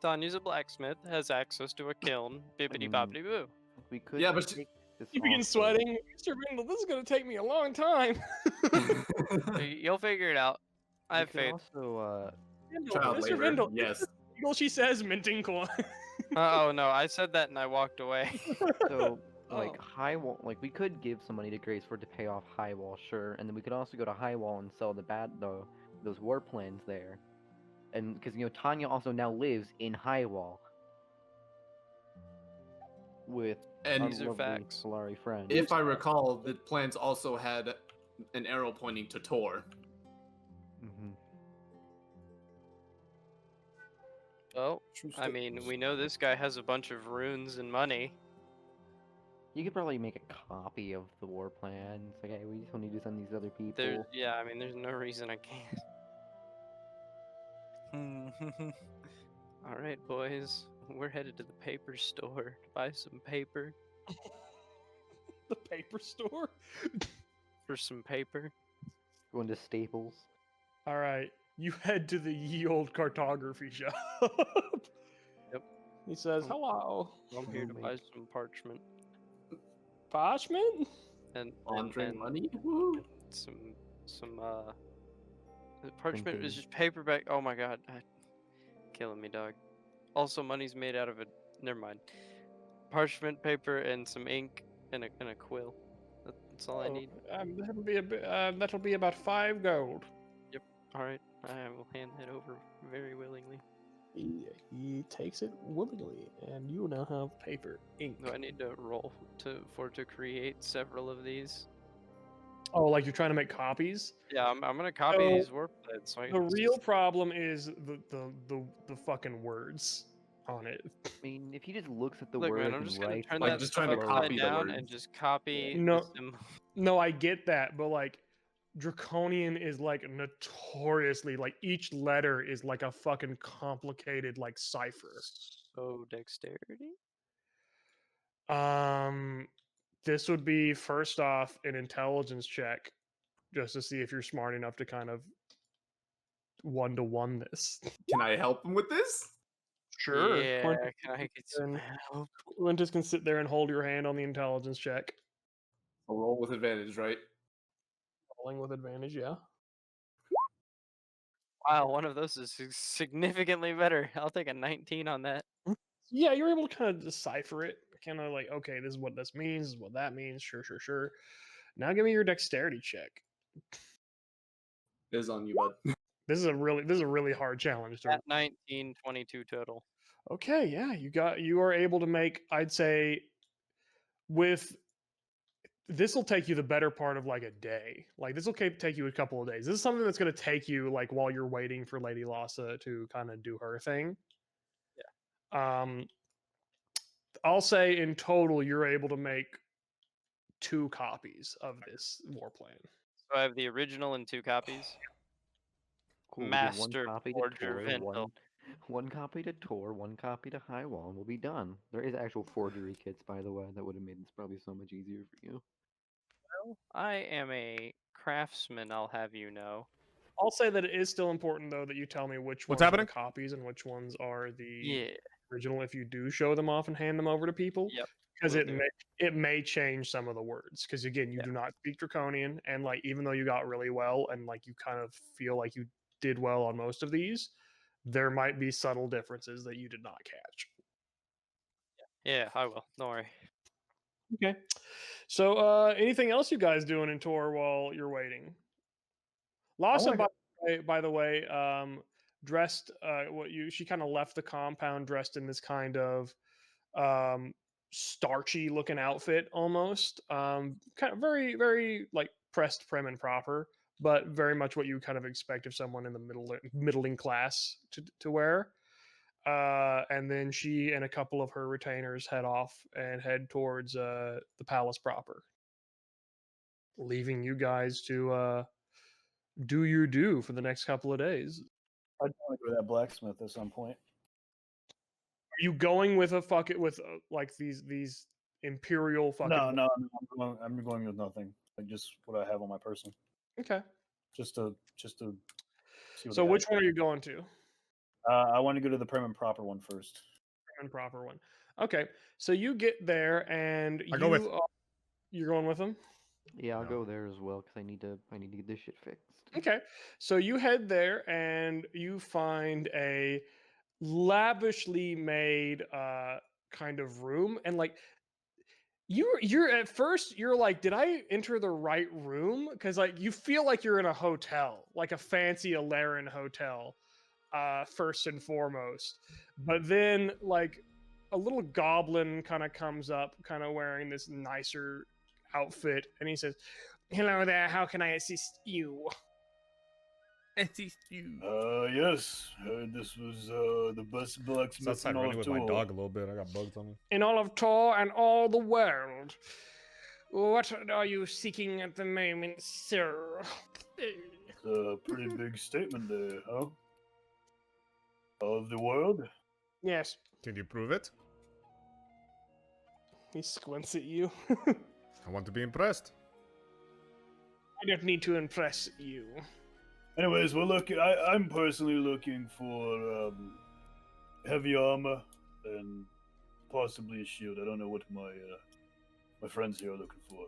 [SPEAKER 2] Tanya's a blacksmith, has access to a kiln, bibbity bobbity boo.
[SPEAKER 3] We could.
[SPEAKER 4] Yeah, but
[SPEAKER 3] take this
[SPEAKER 1] You begin
[SPEAKER 3] off,
[SPEAKER 1] sweating. Mr. Rindle, this is going to take me a long time.
[SPEAKER 2] You'll figure it out. I have
[SPEAKER 3] we could
[SPEAKER 2] faith.
[SPEAKER 3] Also,
[SPEAKER 1] Rindle,
[SPEAKER 4] Child
[SPEAKER 1] Mr.
[SPEAKER 4] labor.
[SPEAKER 1] Rindle,
[SPEAKER 4] Yes.
[SPEAKER 1] Eagle, she says, minting coin.
[SPEAKER 2] Oh no, I said that and I walked away.
[SPEAKER 3] so
[SPEAKER 1] Oh.
[SPEAKER 3] Highwall, we could give some money to Gravesford to pay off Highwall, sure, and then we could also go to Highwall and sell those war plans there, and because Tanya also now lives in Highwall with
[SPEAKER 4] And
[SPEAKER 3] our
[SPEAKER 2] These are
[SPEAKER 3] lovely
[SPEAKER 2] facts.
[SPEAKER 3] Solari friend.
[SPEAKER 4] if I recall, the plans also had an arrow pointing to Tor.
[SPEAKER 3] Mhm.
[SPEAKER 2] Well,
[SPEAKER 7] True
[SPEAKER 2] I mean, we know this guy has a bunch of runes and money.
[SPEAKER 3] You could probably make a copy of the war plans. Okay, we just need to send these other people.
[SPEAKER 2] There's no reason I can't. All right, boys. We're headed to the paper store to buy some paper
[SPEAKER 1] The paper store.
[SPEAKER 2] for some paper.
[SPEAKER 3] Going to Staples.
[SPEAKER 1] All right, you head to the ye old cartography shop.
[SPEAKER 2] Yep.
[SPEAKER 1] He says,
[SPEAKER 2] Oh.
[SPEAKER 1] "Hello,
[SPEAKER 2] I'm here to
[SPEAKER 3] Oh,
[SPEAKER 2] buy
[SPEAKER 3] mate.
[SPEAKER 2] some parchment
[SPEAKER 1] parchment."
[SPEAKER 4] Laundering
[SPEAKER 2] and
[SPEAKER 4] money. Woo.
[SPEAKER 2] some the parchment
[SPEAKER 3] Printing.
[SPEAKER 2] is just paperback. Oh my god, killing me, dog. Also, money's made out of it. Never mind. Parchment paper and some ink and a quill. That's all I need.
[SPEAKER 1] That'll be about 5 gold.
[SPEAKER 2] All right, I will hand that over very willingly.
[SPEAKER 1] He takes it willingly, and you now have paper, ink.
[SPEAKER 2] Do I need to roll to create several of these?
[SPEAKER 1] Oh, like you're trying to make copies?
[SPEAKER 2] Yeah, I'm gonna copy
[SPEAKER 1] So,
[SPEAKER 2] these war plans. So I
[SPEAKER 1] The
[SPEAKER 2] can
[SPEAKER 1] real problem is the fucking words on it.
[SPEAKER 3] I mean, if he just looks at the
[SPEAKER 2] Look,
[SPEAKER 3] word
[SPEAKER 2] man,
[SPEAKER 3] and
[SPEAKER 2] I'm just gonna
[SPEAKER 3] writes
[SPEAKER 2] turn
[SPEAKER 4] Like,
[SPEAKER 2] that
[SPEAKER 4] just
[SPEAKER 2] stuff
[SPEAKER 4] trying to
[SPEAKER 2] upside
[SPEAKER 4] copy the
[SPEAKER 2] down
[SPEAKER 4] word.
[SPEAKER 2] and just copy
[SPEAKER 1] No.
[SPEAKER 2] the symbol.
[SPEAKER 1] No, I get that, but like Draconian is like notoriously like each letter is like a fucking complicated like cipher.
[SPEAKER 2] So dexterity.
[SPEAKER 1] This would be first off an intelligence check just to see if you're smart enough to kind of 1-to-1 this.
[SPEAKER 4] Can I help him with this?
[SPEAKER 1] Sure.
[SPEAKER 2] Yeah, can I get some
[SPEAKER 1] Then-
[SPEAKER 2] help?
[SPEAKER 1] Quintus can sit there and hold your hand on the intelligence check.
[SPEAKER 4] I'll roll with advantage, right?
[SPEAKER 1] Rolling with advantage, yeah.
[SPEAKER 2] Wow, one of those is significantly better. I'll take a 19 on that.
[SPEAKER 1] Yeah, you're able to kind of decipher it. Kind of like, okay, this is what this means, this is what that means. Sure. Now give me your dexterity check.
[SPEAKER 4] It is on you, bud.
[SPEAKER 1] This is a really hard challenge.
[SPEAKER 2] At 19, 22 total.
[SPEAKER 1] Okay, yeah, you are able to make, I'd say, with this will take you the better part of like a day. Like this will take you a couple of days. This is something that's going to take you like while you're waiting for Lady Lassa to kind of do her thing. Yeah. I'll say in total you're able to make 2 copies of this war plan.
[SPEAKER 2] So I have the original in 2 copies.
[SPEAKER 3] Cool, we give
[SPEAKER 2] Master
[SPEAKER 3] one copy to
[SPEAKER 2] Forger
[SPEAKER 3] Tor,
[SPEAKER 2] Ventil.
[SPEAKER 3] one copy to Tor, one copy to Highwall, and we'll be done. There is actual forgery kits, by the way, that would have made this probably so much easier for you.
[SPEAKER 2] I am a craftsman, I'll have you know.
[SPEAKER 1] I'll say that it is still important though that you tell me which
[SPEAKER 5] What's
[SPEAKER 1] ones
[SPEAKER 5] happening?
[SPEAKER 1] are copies and which ones are the
[SPEAKER 2] Yeah.
[SPEAKER 1] original if you do show them off and hand them over to people.
[SPEAKER 2] Yep.
[SPEAKER 1] Because
[SPEAKER 2] will
[SPEAKER 1] it
[SPEAKER 2] do.
[SPEAKER 1] it may change some of the words. Because again, you
[SPEAKER 2] Yeah.
[SPEAKER 1] do not speak Draconian, and like even though you got really well and like you kind of feel like you did well on most of these, there might be subtle differences that you did not catch.
[SPEAKER 2] Yeah, I will. Don't worry.
[SPEAKER 1] Okay. So anything else you guys doing in Tor while you're waiting? Lawson, by the way, dressed she kind of left the compound dressed in this kind of starchy looking outfit almost. Kind of very like pressed, prim, and proper, but very much what you kind of expect of someone in the middling class to wear. And then she and a couple of her retainers head off and head towards the palace proper, leaving you guys to do your due for the next couple of days.
[SPEAKER 7] I'd want to go to that blacksmith at some point.
[SPEAKER 1] Are you going with like these imperial fucking?
[SPEAKER 7] No, I'm going with nothing. Like just what I have on my person.
[SPEAKER 1] Okay.
[SPEAKER 7] Just to see what
[SPEAKER 1] So
[SPEAKER 7] they
[SPEAKER 1] which
[SPEAKER 7] have.
[SPEAKER 1] one are you going to?
[SPEAKER 7] I want to go to the prim and proper one first.
[SPEAKER 1] Prim and proper one. Okay. So you get there and
[SPEAKER 5] I go with-
[SPEAKER 1] you're going with them?
[SPEAKER 3] Yeah, I'll go there as well because I need to get this shit fixed.
[SPEAKER 1] Okay. So you head there and you find a lavishly made kind of room, and like you're at first you're like, did I enter the right room? Because like you feel like you're in a hotel, like a fancy Alarin hotel, first and foremost. But then like a little goblin kind of comes up, kind of wearing this nicer outfit, and he says, "Hello there, how can I assist you?"
[SPEAKER 7] Yes. Heard this was the best
[SPEAKER 5] It's
[SPEAKER 7] blacksmith
[SPEAKER 5] outside
[SPEAKER 7] in all
[SPEAKER 5] running
[SPEAKER 7] of
[SPEAKER 5] with my
[SPEAKER 7] Tor.
[SPEAKER 5] dog a little bit. I got bugs on me.
[SPEAKER 1] In all of Tor and all the world. What are you seeking at the moment, sir?
[SPEAKER 7] It's a pretty big statement there, huh? Of the world?
[SPEAKER 1] Yes.
[SPEAKER 5] Can you prove it?
[SPEAKER 1] He squints at you.
[SPEAKER 5] I want to be impressed.
[SPEAKER 1] I don't need to impress you.
[SPEAKER 7] Anyways, we're looking. I'm personally looking for heavy armor and possibly a shield. I don't know what my friends here are looking for.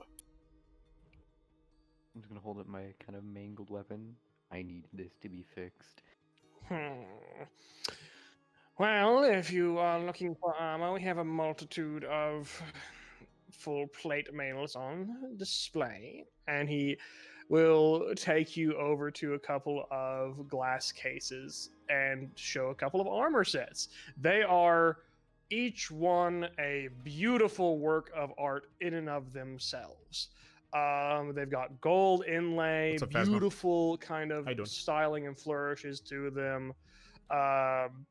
[SPEAKER 3] I'm just gonna hold up my kind of mangled weapon. I need this to be fixed.
[SPEAKER 1] Well, if you are looking for armor, we have a multitude of full plate mails on display, and he will take you over to a couple of glass cases and show a couple of armor sets. They are each one a beautiful work of art in and of themselves. They've got gold inlay,
[SPEAKER 5] What's up, Phasma?
[SPEAKER 1] beautiful kind of
[SPEAKER 5] How you doing?
[SPEAKER 1] styling and flourishes to them.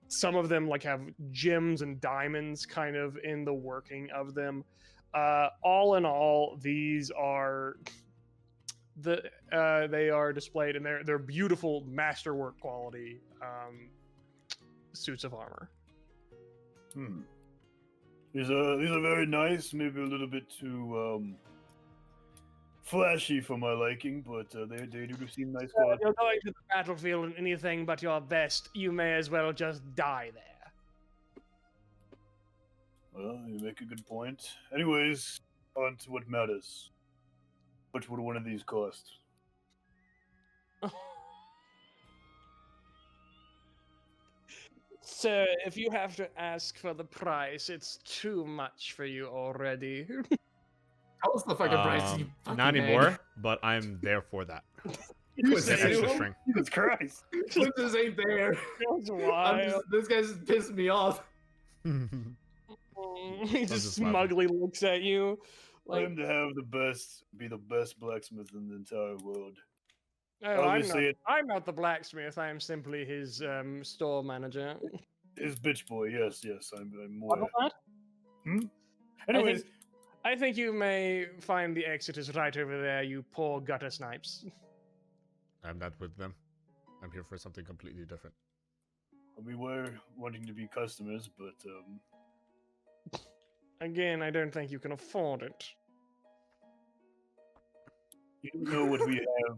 [SPEAKER 1] Some of them like have gems and diamonds kind of in the working of them. All in all, these are they are displayed, and they're beautiful masterwork quality suits of armor.
[SPEAKER 7] These are very nice. Maybe a little bit too flashy for my liking, but they do seem nice
[SPEAKER 1] If
[SPEAKER 7] quality.
[SPEAKER 1] you're going to the battlefield in anything but your best, you may as well just die there.
[SPEAKER 7] Well, you make a good point. Anyways, on to what matters. How much would one of these cost?
[SPEAKER 1] Sir, if you have to ask for the price, it's too much for you already.
[SPEAKER 4] Tell us the fucking price, you fucking
[SPEAKER 5] Not
[SPEAKER 4] man.
[SPEAKER 5] anymore, but I'm there for that.
[SPEAKER 4] You
[SPEAKER 5] Get
[SPEAKER 4] say
[SPEAKER 5] extra
[SPEAKER 4] you-
[SPEAKER 5] string.
[SPEAKER 7] Jesus Christ!
[SPEAKER 4] Look, this ain't there.
[SPEAKER 1] That's
[SPEAKER 4] I'm
[SPEAKER 1] wild.
[SPEAKER 4] just, this guy's just pissing me off.
[SPEAKER 1] He just
[SPEAKER 5] just laughing.
[SPEAKER 1] smugly looks at you. Like,
[SPEAKER 7] Claim to have be the best blacksmith in the entire world.
[SPEAKER 1] oh,
[SPEAKER 7] obviously
[SPEAKER 1] I'm not the blacksmith. I am simply his store manager.
[SPEAKER 7] His bitch boy, yes, I'm
[SPEAKER 1] What
[SPEAKER 7] more.
[SPEAKER 1] was that?
[SPEAKER 7] Anyways,
[SPEAKER 1] I think you may find the exit is right over there, you poor gutter snipes.
[SPEAKER 5] I'm not with them. I'm here for something completely different.
[SPEAKER 7] we were wanting to be customers, but
[SPEAKER 1] Again, I don't think you can afford it.
[SPEAKER 7] you don't know what we have.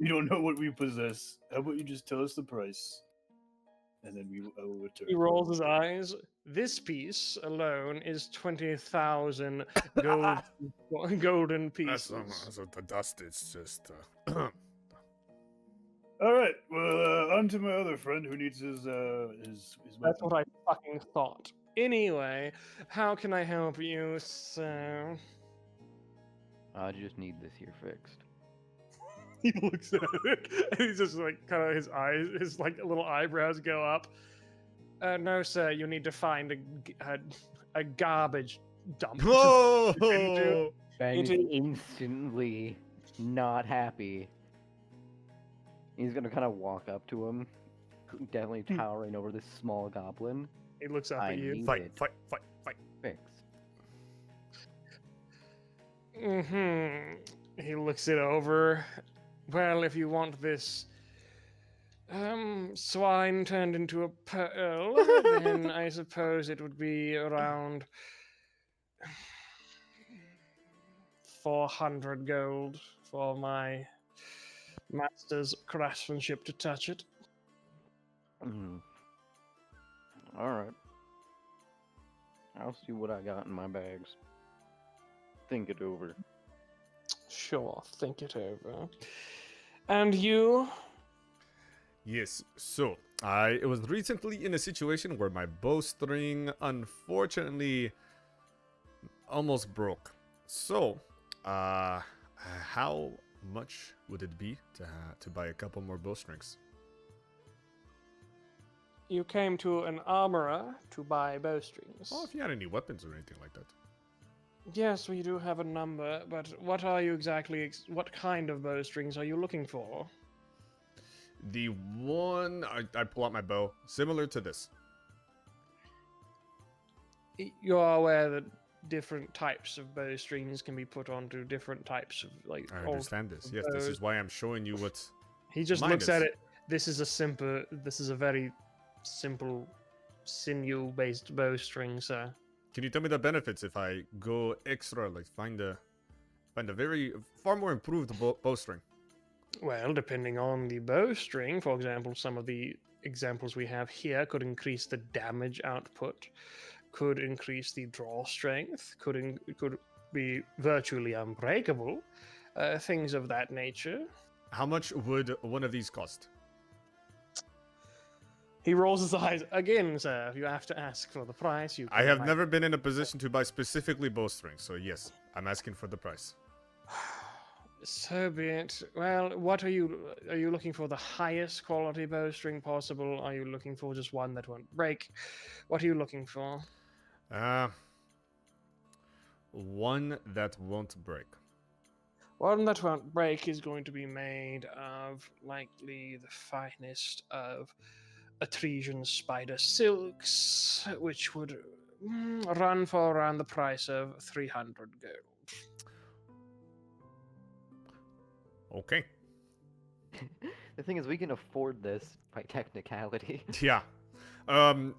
[SPEAKER 7] You don't know what we possess. How about you just tell us the price, and then I will return.
[SPEAKER 1] He rolls his eyes. This piece alone is 20,000 golden pieces.
[SPEAKER 5] The dust is just.
[SPEAKER 7] All right. Well, on to my other friend who needs his
[SPEAKER 1] That's
[SPEAKER 7] weapon.
[SPEAKER 1] what I fucking thought. Anyway, how can I help you, sir?
[SPEAKER 3] I just need this here fixed.
[SPEAKER 1] He looks at it, and he's just like, kind of his like little eyebrows go up. No, sir, you need to find a garbage dump.
[SPEAKER 5] Whoa!
[SPEAKER 3] Ben is
[SPEAKER 1] It is-
[SPEAKER 3] instantly not happy. He's gonna kind of walk up to him, definitely towering over this small goblin.
[SPEAKER 1] He looks up
[SPEAKER 3] I
[SPEAKER 1] at you.
[SPEAKER 3] need
[SPEAKER 5] Fight,
[SPEAKER 3] it
[SPEAKER 5] fight, fight, fight.
[SPEAKER 3] fixed.
[SPEAKER 1] He looks it over. Well, if you want this swine turned into a pearl, then I suppose it would be around 400 gold for my master's craftsmanship to touch it.
[SPEAKER 3] All right. I'll see what I got in my bags. Think it over.
[SPEAKER 1] Sure, think it over. And you?
[SPEAKER 5] Yes, so I was recently in a situation where my bowstring unfortunately almost broke. So, how much would it be to buy a couple more bowstrings?
[SPEAKER 1] You came to an armorer to buy bowstrings.
[SPEAKER 5] Well, if you had any weapons or anything like that.
[SPEAKER 1] Yes, we do have a number, but what are you exactly? What kind of bowstrings are you looking for?
[SPEAKER 5] The one I pull out my bow, similar to this.
[SPEAKER 1] You are aware that different types of bowstrings can be put onto different types of like.
[SPEAKER 5] I
[SPEAKER 1] all
[SPEAKER 5] understand this.
[SPEAKER 1] of
[SPEAKER 5] Yes, this
[SPEAKER 1] bows.
[SPEAKER 5] is why I'm showing you what.
[SPEAKER 1] He just
[SPEAKER 5] mine
[SPEAKER 1] looks at
[SPEAKER 5] is.
[SPEAKER 1] it. This is a very simple sinew-based bowstring, sir.
[SPEAKER 5] Can you tell me the benefits if I go extra, like find a very far more improved bowstring?
[SPEAKER 1] Well, depending on the bowstring, for example, some of the examples we have here could increase the damage output, could increase the draw strength, could be virtually unbreakable, things of that nature.
[SPEAKER 5] How much would one of these cost?
[SPEAKER 1] He rolls his eyes again, sir. You have to ask for the price.
[SPEAKER 5] I have never been in a position to buy specifically bowstring, so yes, I'm asking for the price.
[SPEAKER 1] So be it. Well, what are you looking for? The highest quality bowstring possible? Are you looking for just one that won't break? What are you looking for?
[SPEAKER 5] One that won't break.
[SPEAKER 1] One that won't break is going to be made of likely the finest of Atresian spider silks, which would run for around the price of 300 gold.
[SPEAKER 5] Okay.
[SPEAKER 3] The thing is, we can afford this by technicality.
[SPEAKER 5] Yeah. I'm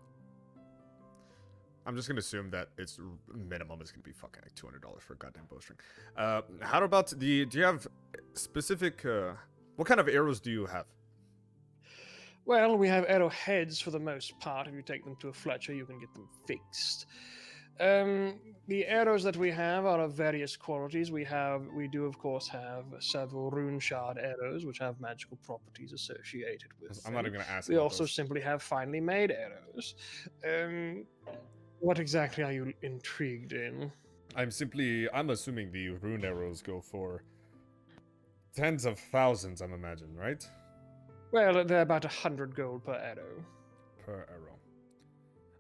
[SPEAKER 5] just gonna assume that its minimum is gonna be fucking like $200 for a goddamn bowstring. How about do you have specific? What kind of arrows do you have?
[SPEAKER 1] Well, we have arrowheads for the most part. If you take them to a Fletcher, you can get them fixed. The arrows that we have are of various qualities. We do of course have several rune shard arrows, which have magical properties associated with
[SPEAKER 5] I'm
[SPEAKER 1] them.
[SPEAKER 5] not even gonna ask.
[SPEAKER 1] We
[SPEAKER 5] about
[SPEAKER 1] also
[SPEAKER 5] those.
[SPEAKER 1] simply have finely made arrows. What exactly are you intrigued in?
[SPEAKER 5] I'm assuming the rune arrows go for tens of thousands. I'm imagining, right?
[SPEAKER 1] Well, they're about 100 gold per arrow.
[SPEAKER 5] Per arrow.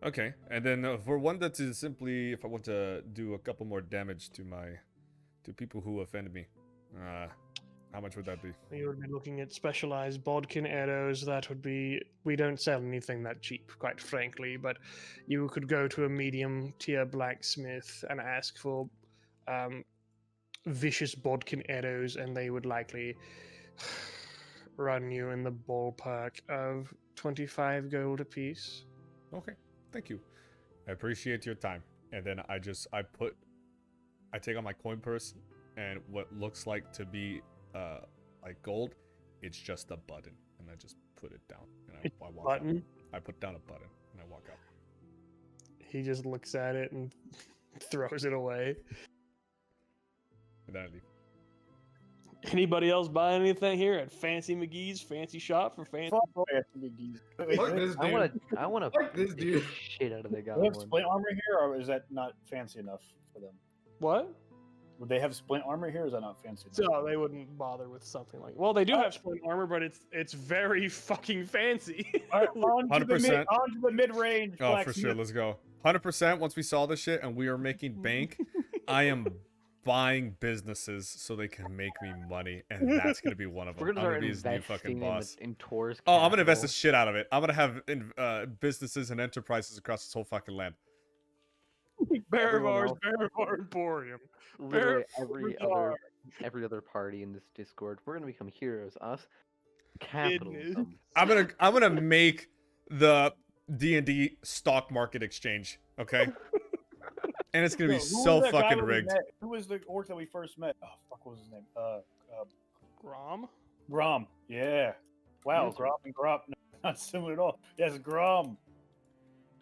[SPEAKER 5] Okay, and then for one that is simply, if I want to do a couple more damage to people who offend me, how much would that be?
[SPEAKER 1] You would be looking at specialized bodkin arrows. That would be... We don't sell anything that cheap, quite frankly, but you could go to a medium-tier blacksmith and ask for vicious bodkin arrows, and they would likely run you in the ballpark of 25 gold apiece.
[SPEAKER 5] Okay, thank you. I appreciate your time. And then I take out my coin purse, and what looks like to be like gold, it's just a button, and I just put it down. And I walk
[SPEAKER 1] Button?
[SPEAKER 5] out. I put down a button, and I walk out.
[SPEAKER 1] He just looks at it and throws it away.
[SPEAKER 5] And then I leave.
[SPEAKER 1] Anybody else buy anything here at Fancy McGee's Fancy Shop for fancy?
[SPEAKER 7] Fuck McGee's. Wait,
[SPEAKER 4] Fuck
[SPEAKER 7] do
[SPEAKER 4] this
[SPEAKER 3] I
[SPEAKER 4] dude.
[SPEAKER 3] want to
[SPEAKER 4] Fuck this
[SPEAKER 3] beat
[SPEAKER 4] dude.
[SPEAKER 3] the shit out of the
[SPEAKER 7] they have
[SPEAKER 3] goblin.
[SPEAKER 7] splint armor here, or is that not fancy enough for them?
[SPEAKER 1] What?
[SPEAKER 7] Would they have splint armor here, or is that not fancy enough?
[SPEAKER 1] So they wouldn't bother with something like. Well, they do have splint armor, but it's very fucking fancy.
[SPEAKER 7] All right, on to the
[SPEAKER 5] 100%.
[SPEAKER 7] mid-range.
[SPEAKER 5] Oh, for sure. Let's go. 100%. Once we saw this shit and we are making bank, I am buying businesses so they can make me money, and that's gonna be one of them.
[SPEAKER 3] We're
[SPEAKER 5] I'm
[SPEAKER 3] gonna
[SPEAKER 5] gonna
[SPEAKER 3] start
[SPEAKER 5] be his new fucking
[SPEAKER 3] investing
[SPEAKER 5] boss.
[SPEAKER 3] in Tor's
[SPEAKER 5] Oh, I'm gonna invest the
[SPEAKER 3] capital.
[SPEAKER 5] shit out of it. I'm gonna have businesses and enterprises across this whole fucking land.
[SPEAKER 1] Baravar's
[SPEAKER 3] else-
[SPEAKER 1] Baravar Emporium.
[SPEAKER 3] Literally
[SPEAKER 1] Bazaar.
[SPEAKER 3] every other party in this Discord. We're gonna become heroes. Us. Capitalism.
[SPEAKER 5] I'm gonna make the D&D stock market exchange, okay? And it's gonna be
[SPEAKER 7] Yo, who
[SPEAKER 5] so
[SPEAKER 7] was that guy
[SPEAKER 5] fucking
[SPEAKER 7] that we
[SPEAKER 5] rigged.
[SPEAKER 7] met? Who was the orc that we first met? Oh, fuck, what was his name?
[SPEAKER 1] Grom.
[SPEAKER 7] Grom. Yeah. Wow,
[SPEAKER 3] Yes.
[SPEAKER 7] Grom and Grom. No, not similar at all. Yes, Grom.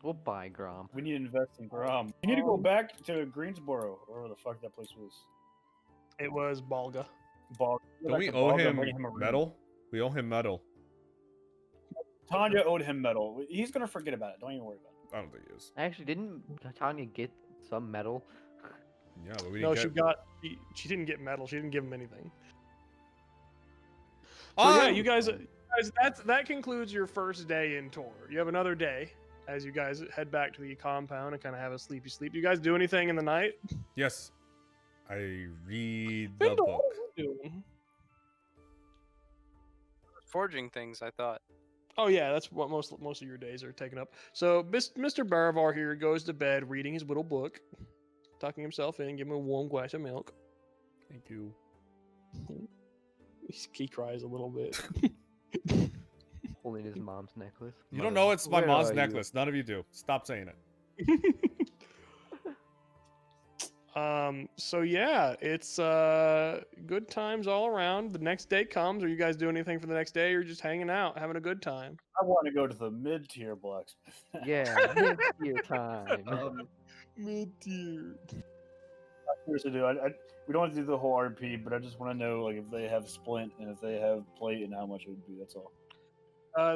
[SPEAKER 3] We'll buy Grom.
[SPEAKER 7] We need to invest in Grom. You need to go back to Greensboro, or wherever the fuck that place was.
[SPEAKER 1] It was Balga.
[SPEAKER 7] Bog.
[SPEAKER 5] Don't we owe him metal? We owe him metal.
[SPEAKER 7] Tanya owed him metal. He's gonna forget about it. Don't even worry about it.
[SPEAKER 5] I don't think he is.
[SPEAKER 3] Actually, didn't Tanya get some metal?
[SPEAKER 5] Yeah, but we
[SPEAKER 1] No,
[SPEAKER 5] didn't
[SPEAKER 1] she didn't get metal. She didn't give him anything. So
[SPEAKER 5] Oh!
[SPEAKER 1] yeah, you guys, that concludes your first day in Tor. You have another day as you guys head back to the compound and kind of have a sleepy sleep. You guys do anything in the night?
[SPEAKER 5] Yes. I read the book.
[SPEAKER 2] Forging things, I thought.
[SPEAKER 1] Oh yeah, that's what most of your days are taken up. So Mr. Baravar here goes to bed reading his little book, tucking himself in, giving him a warm glass of milk.
[SPEAKER 5] Thank you.
[SPEAKER 1] He cries a little bit.
[SPEAKER 3] holding his mom's necklace.
[SPEAKER 5] You don't
[SPEAKER 3] Mother,
[SPEAKER 5] know it's my
[SPEAKER 3] where
[SPEAKER 5] mom's
[SPEAKER 3] are you?
[SPEAKER 5] necklace. None of you do. Stop saying it.
[SPEAKER 1] So yeah, it's good times all around. The next day comes. Are you guys doing anything for the next day, or just hanging out, having a good time?
[SPEAKER 7] I want to go to the mid-tier blacksmith.
[SPEAKER 3] Yeah, mid-tier time.
[SPEAKER 1] Mid-tier.
[SPEAKER 7] Seriously, dude, we don't want to do the whole RP, but I just want to know like if they have splint and if they have plate and how much it would be. That's all.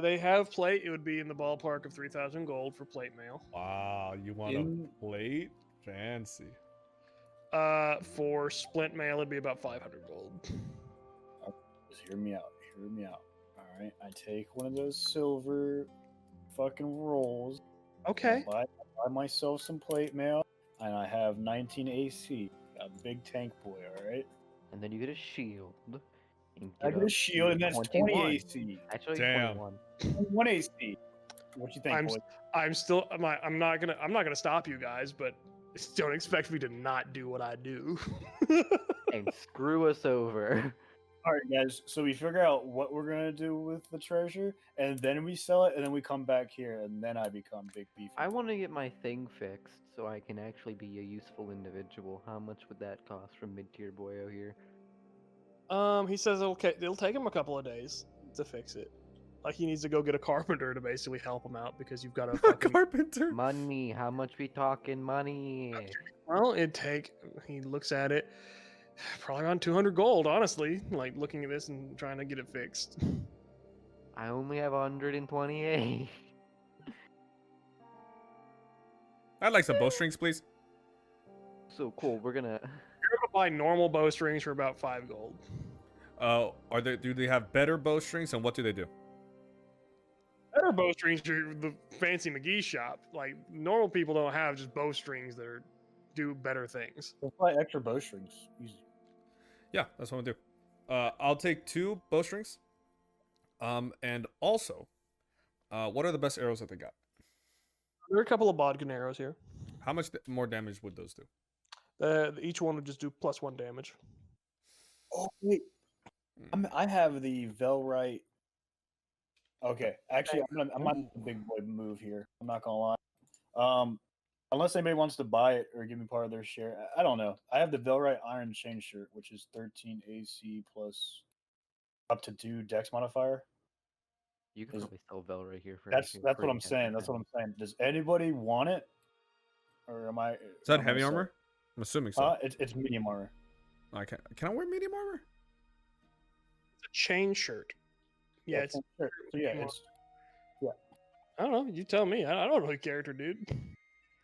[SPEAKER 1] They have plate. It would be in the ballpark of 3,000 gold for plate mail.
[SPEAKER 5] Wow, you want
[SPEAKER 4] In-
[SPEAKER 5] a plate? Fancy.
[SPEAKER 1] For splint mail, it'd be about 500 gold.
[SPEAKER 7] Just hear me out. Hear me out. All right, I take one of those silver fucking rolls.
[SPEAKER 1] Okay.
[SPEAKER 7] I buy myself some plate mail, and I have 19 AC. Got a big tank boy. All right.
[SPEAKER 3] And then you get a shield. and
[SPEAKER 7] I get
[SPEAKER 3] up
[SPEAKER 7] a shield, and that's 20
[SPEAKER 3] 21.
[SPEAKER 7] AC.
[SPEAKER 3] Actually,
[SPEAKER 5] Damn.
[SPEAKER 3] 21.
[SPEAKER 7] 21 AC. What you think, boy?
[SPEAKER 1] I'm not gonna stop you guys, but don't expect me to not do what I do.
[SPEAKER 3] And screw us over.
[SPEAKER 7] All right, guys. So we figure out what we're gonna do with the treasure, and then we sell it, and then we come back here, and then I become big beef.
[SPEAKER 3] I want to get my thing fixed so I can actually be a useful individual. How much would that cost from mid-tier boyo here?
[SPEAKER 1] He says it'll take him a couple of days to fix it. Like he needs to go get a carpenter to basically help him out because you've got a fucking.
[SPEAKER 5] Carpenter.
[SPEAKER 3] Money. How much we talking money?
[SPEAKER 1] Well, he looks at it, probably around 200 gold, honestly. Like looking at this and trying to get it fixed.
[SPEAKER 3] I only have 128.
[SPEAKER 5] I'd like some bowstrings, please.
[SPEAKER 3] So cool. We're gonna.
[SPEAKER 1] You're gonna buy normal bowstrings for about 5 gold.
[SPEAKER 5] Do they have better bowstrings, and what do they do?
[SPEAKER 1] Better bowstrings are the fancy McGee shop. Like normal people don't have just bowstrings that do better things.
[SPEAKER 7] We'll buy extra bowstrings. Easy.
[SPEAKER 5] Yeah, that's what I'm gonna do. I'll take 2 bowstrings. And also, what are the best arrows that they got?
[SPEAKER 1] There are a couple of bodkin arrows here.
[SPEAKER 5] How much more damage would those do?
[SPEAKER 1] Each one would just do +1 damage.
[SPEAKER 7] Oh wait, I have the Velrite. Okay, actually, I'm on the big boy move here. I'm not gonna lie. Unless anybody wants to buy it or give me part of their share, I don't know. I have the Velrite Iron Chain Shirt, which is 13 AC plus up to 2 Dex modifier.
[SPEAKER 3] You can probably sell Vel right here for.
[SPEAKER 7] That's
[SPEAKER 3] anything
[SPEAKER 7] what I'm
[SPEAKER 3] free.
[SPEAKER 7] saying. That's what I'm saying. Does anybody want it, or am I?
[SPEAKER 5] Is that
[SPEAKER 7] am I
[SPEAKER 5] heavy
[SPEAKER 7] sell-
[SPEAKER 5] armor? I'm assuming so.
[SPEAKER 7] It's medium armor.
[SPEAKER 5] Can I wear medium armor?
[SPEAKER 1] It's a chain shirt. Yeah, it's.
[SPEAKER 7] sure. So yeah, it's
[SPEAKER 1] I don't know. You tell me. I don't know the character, dude.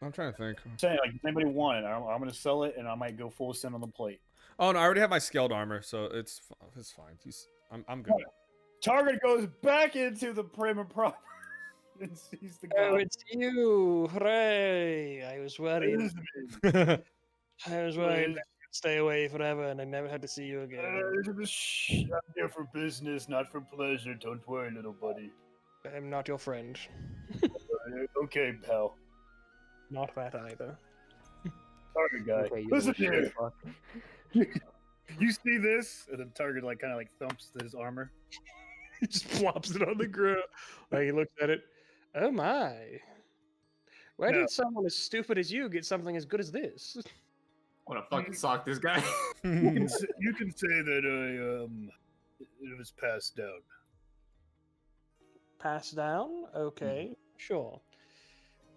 [SPEAKER 5] I'm trying to think.
[SPEAKER 7] saying like, does anybody want it? I'm gonna sell it, and I might go full send on the plate.
[SPEAKER 5] Oh no, I already have my scaled armor, so it's fine. I'm good.
[SPEAKER 7] Target goes back into the prim and proper and sees the
[SPEAKER 1] Oh,
[SPEAKER 7] guy.
[SPEAKER 1] it's you! Hooray! I was worried. I was worried that you'd stay away forever, and I never had to see you again.
[SPEAKER 7] I'm here for business, not for pleasure. Don't worry, little buddy.
[SPEAKER 1] I'm not your friend.
[SPEAKER 7] Okay, pal.
[SPEAKER 1] Not that either.
[SPEAKER 7] Target guy.
[SPEAKER 3] Okay, you
[SPEAKER 7] Listen
[SPEAKER 3] little
[SPEAKER 7] here.
[SPEAKER 3] shit fuck.
[SPEAKER 7] You see this? And then Target like kind of like thumps his armor.
[SPEAKER 1] He just plops it on the ground. Like he looks at it. Oh my! Where
[SPEAKER 7] Yeah.
[SPEAKER 1] did someone as stupid as you get something as good as this?
[SPEAKER 4] I want to fucking sock this guy.
[SPEAKER 7] You can say that it was passed down.
[SPEAKER 1] Passed down? Okay, sure.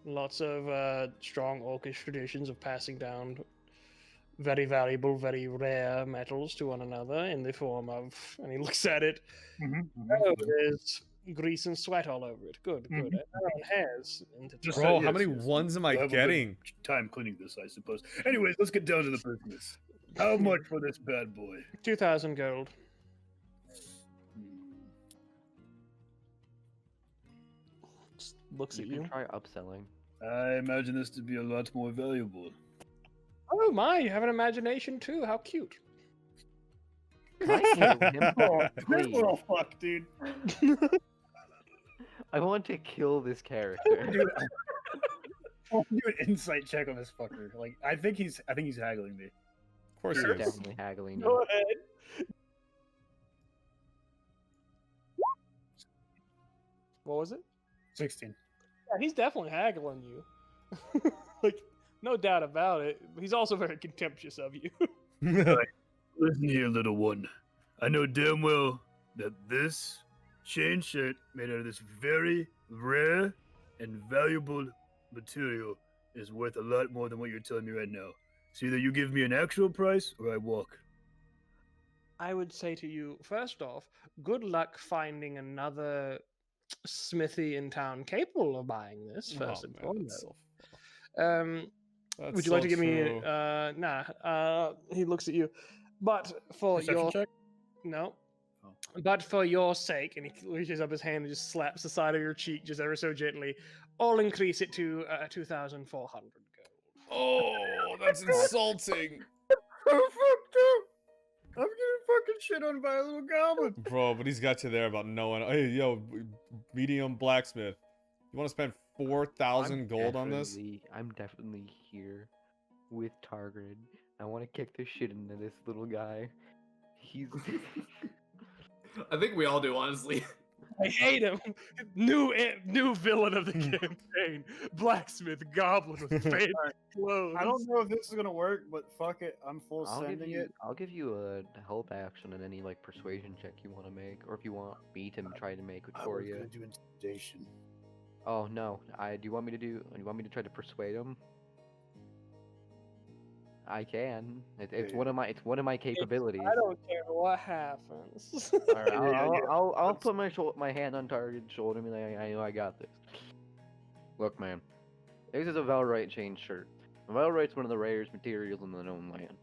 [SPEAKER 1] Lots of strong orcish traditions of passing down very valuable, very rare metals to one another in the form of. And he looks at it. Oh, there's grease and sweat all over it. Good, good.
[SPEAKER 7] Mhm.
[SPEAKER 1] Everyone has.
[SPEAKER 7] Just
[SPEAKER 5] Bro,
[SPEAKER 7] yes,
[SPEAKER 5] how many
[SPEAKER 7] yes.
[SPEAKER 5] ones am I
[SPEAKER 7] We'll have a good
[SPEAKER 5] getting?
[SPEAKER 7] Time cleaning this, I suppose. Anyways, let's get down to the business. How much for this bad boy?
[SPEAKER 1] 2,000 gold. Just looks
[SPEAKER 3] You
[SPEAKER 1] at
[SPEAKER 3] can
[SPEAKER 1] you.
[SPEAKER 3] try upselling.
[SPEAKER 7] I imagine this to be a lot more valuable.
[SPEAKER 1] Oh my, you have an imagination too. How cute.
[SPEAKER 3] Can I kill him?
[SPEAKER 7] Oh, this
[SPEAKER 3] Please.
[SPEAKER 7] little fuck, dude.
[SPEAKER 3] I want to kill this character.
[SPEAKER 7] Dude, I'll do an insight check on this fucker. Like, I think he's haggling me.
[SPEAKER 5] Of course
[SPEAKER 3] He's
[SPEAKER 5] he is.
[SPEAKER 3] definitely haggling you.
[SPEAKER 1] Go ahead. What was it?
[SPEAKER 7] 16.
[SPEAKER 1] Yeah, he's definitely haggling you. Like, no doubt about it. He's also very contemptuous of you.
[SPEAKER 7] Listen here, little one. I know damn well that this chain shirt made out of this very rare and valuable material is worth a lot more than what you're telling me right now. So either you give me an actual price or I walk.
[SPEAKER 1] I would say to you, first off, good luck finding another smithy in town capable of buying this, first and foremost. Would you like to give me nah, he looks at you. But for
[SPEAKER 7] Perception
[SPEAKER 1] your
[SPEAKER 7] check?
[SPEAKER 1] no.
[SPEAKER 7] Oh.
[SPEAKER 1] But for your sake, and he reaches up his hand and just slaps the side of your cheek just ever so gently, I'll increase it to 2,400 gold.
[SPEAKER 5] Oh, that's insulting.
[SPEAKER 7] I'm getting fucking shit on by a little goblin.
[SPEAKER 5] Bro, but he's got you there about knowing. Hey, yo, medium blacksmith. You want to spend 4,000 gold on this?
[SPEAKER 3] I'm definitely here with Targrid. I want to kick the shit into this little guy. He's.
[SPEAKER 4] I think we all do, honestly.
[SPEAKER 1] I hate him. New villain of the campaign. Blacksmith goblin with fancy clothes.
[SPEAKER 7] I don't know if this is gonna work, but fuck it, I'm full sending it.
[SPEAKER 3] I'll give you a help action in any like persuasion check you want to make, or if you want me to try to make it
[SPEAKER 7] I
[SPEAKER 3] for
[SPEAKER 7] was
[SPEAKER 3] you.
[SPEAKER 7] gonna do intimidation.
[SPEAKER 3] Oh no, do you want me to try to persuade him? I can. It's one of my capabilities.
[SPEAKER 1] I don't care what happens.
[SPEAKER 3] All right, I'll put my hand on Target's shoulder and be like, I know I got this. Look, man, this is a Velrite chain shirt. Velrite's one of the rarest materials in the known land.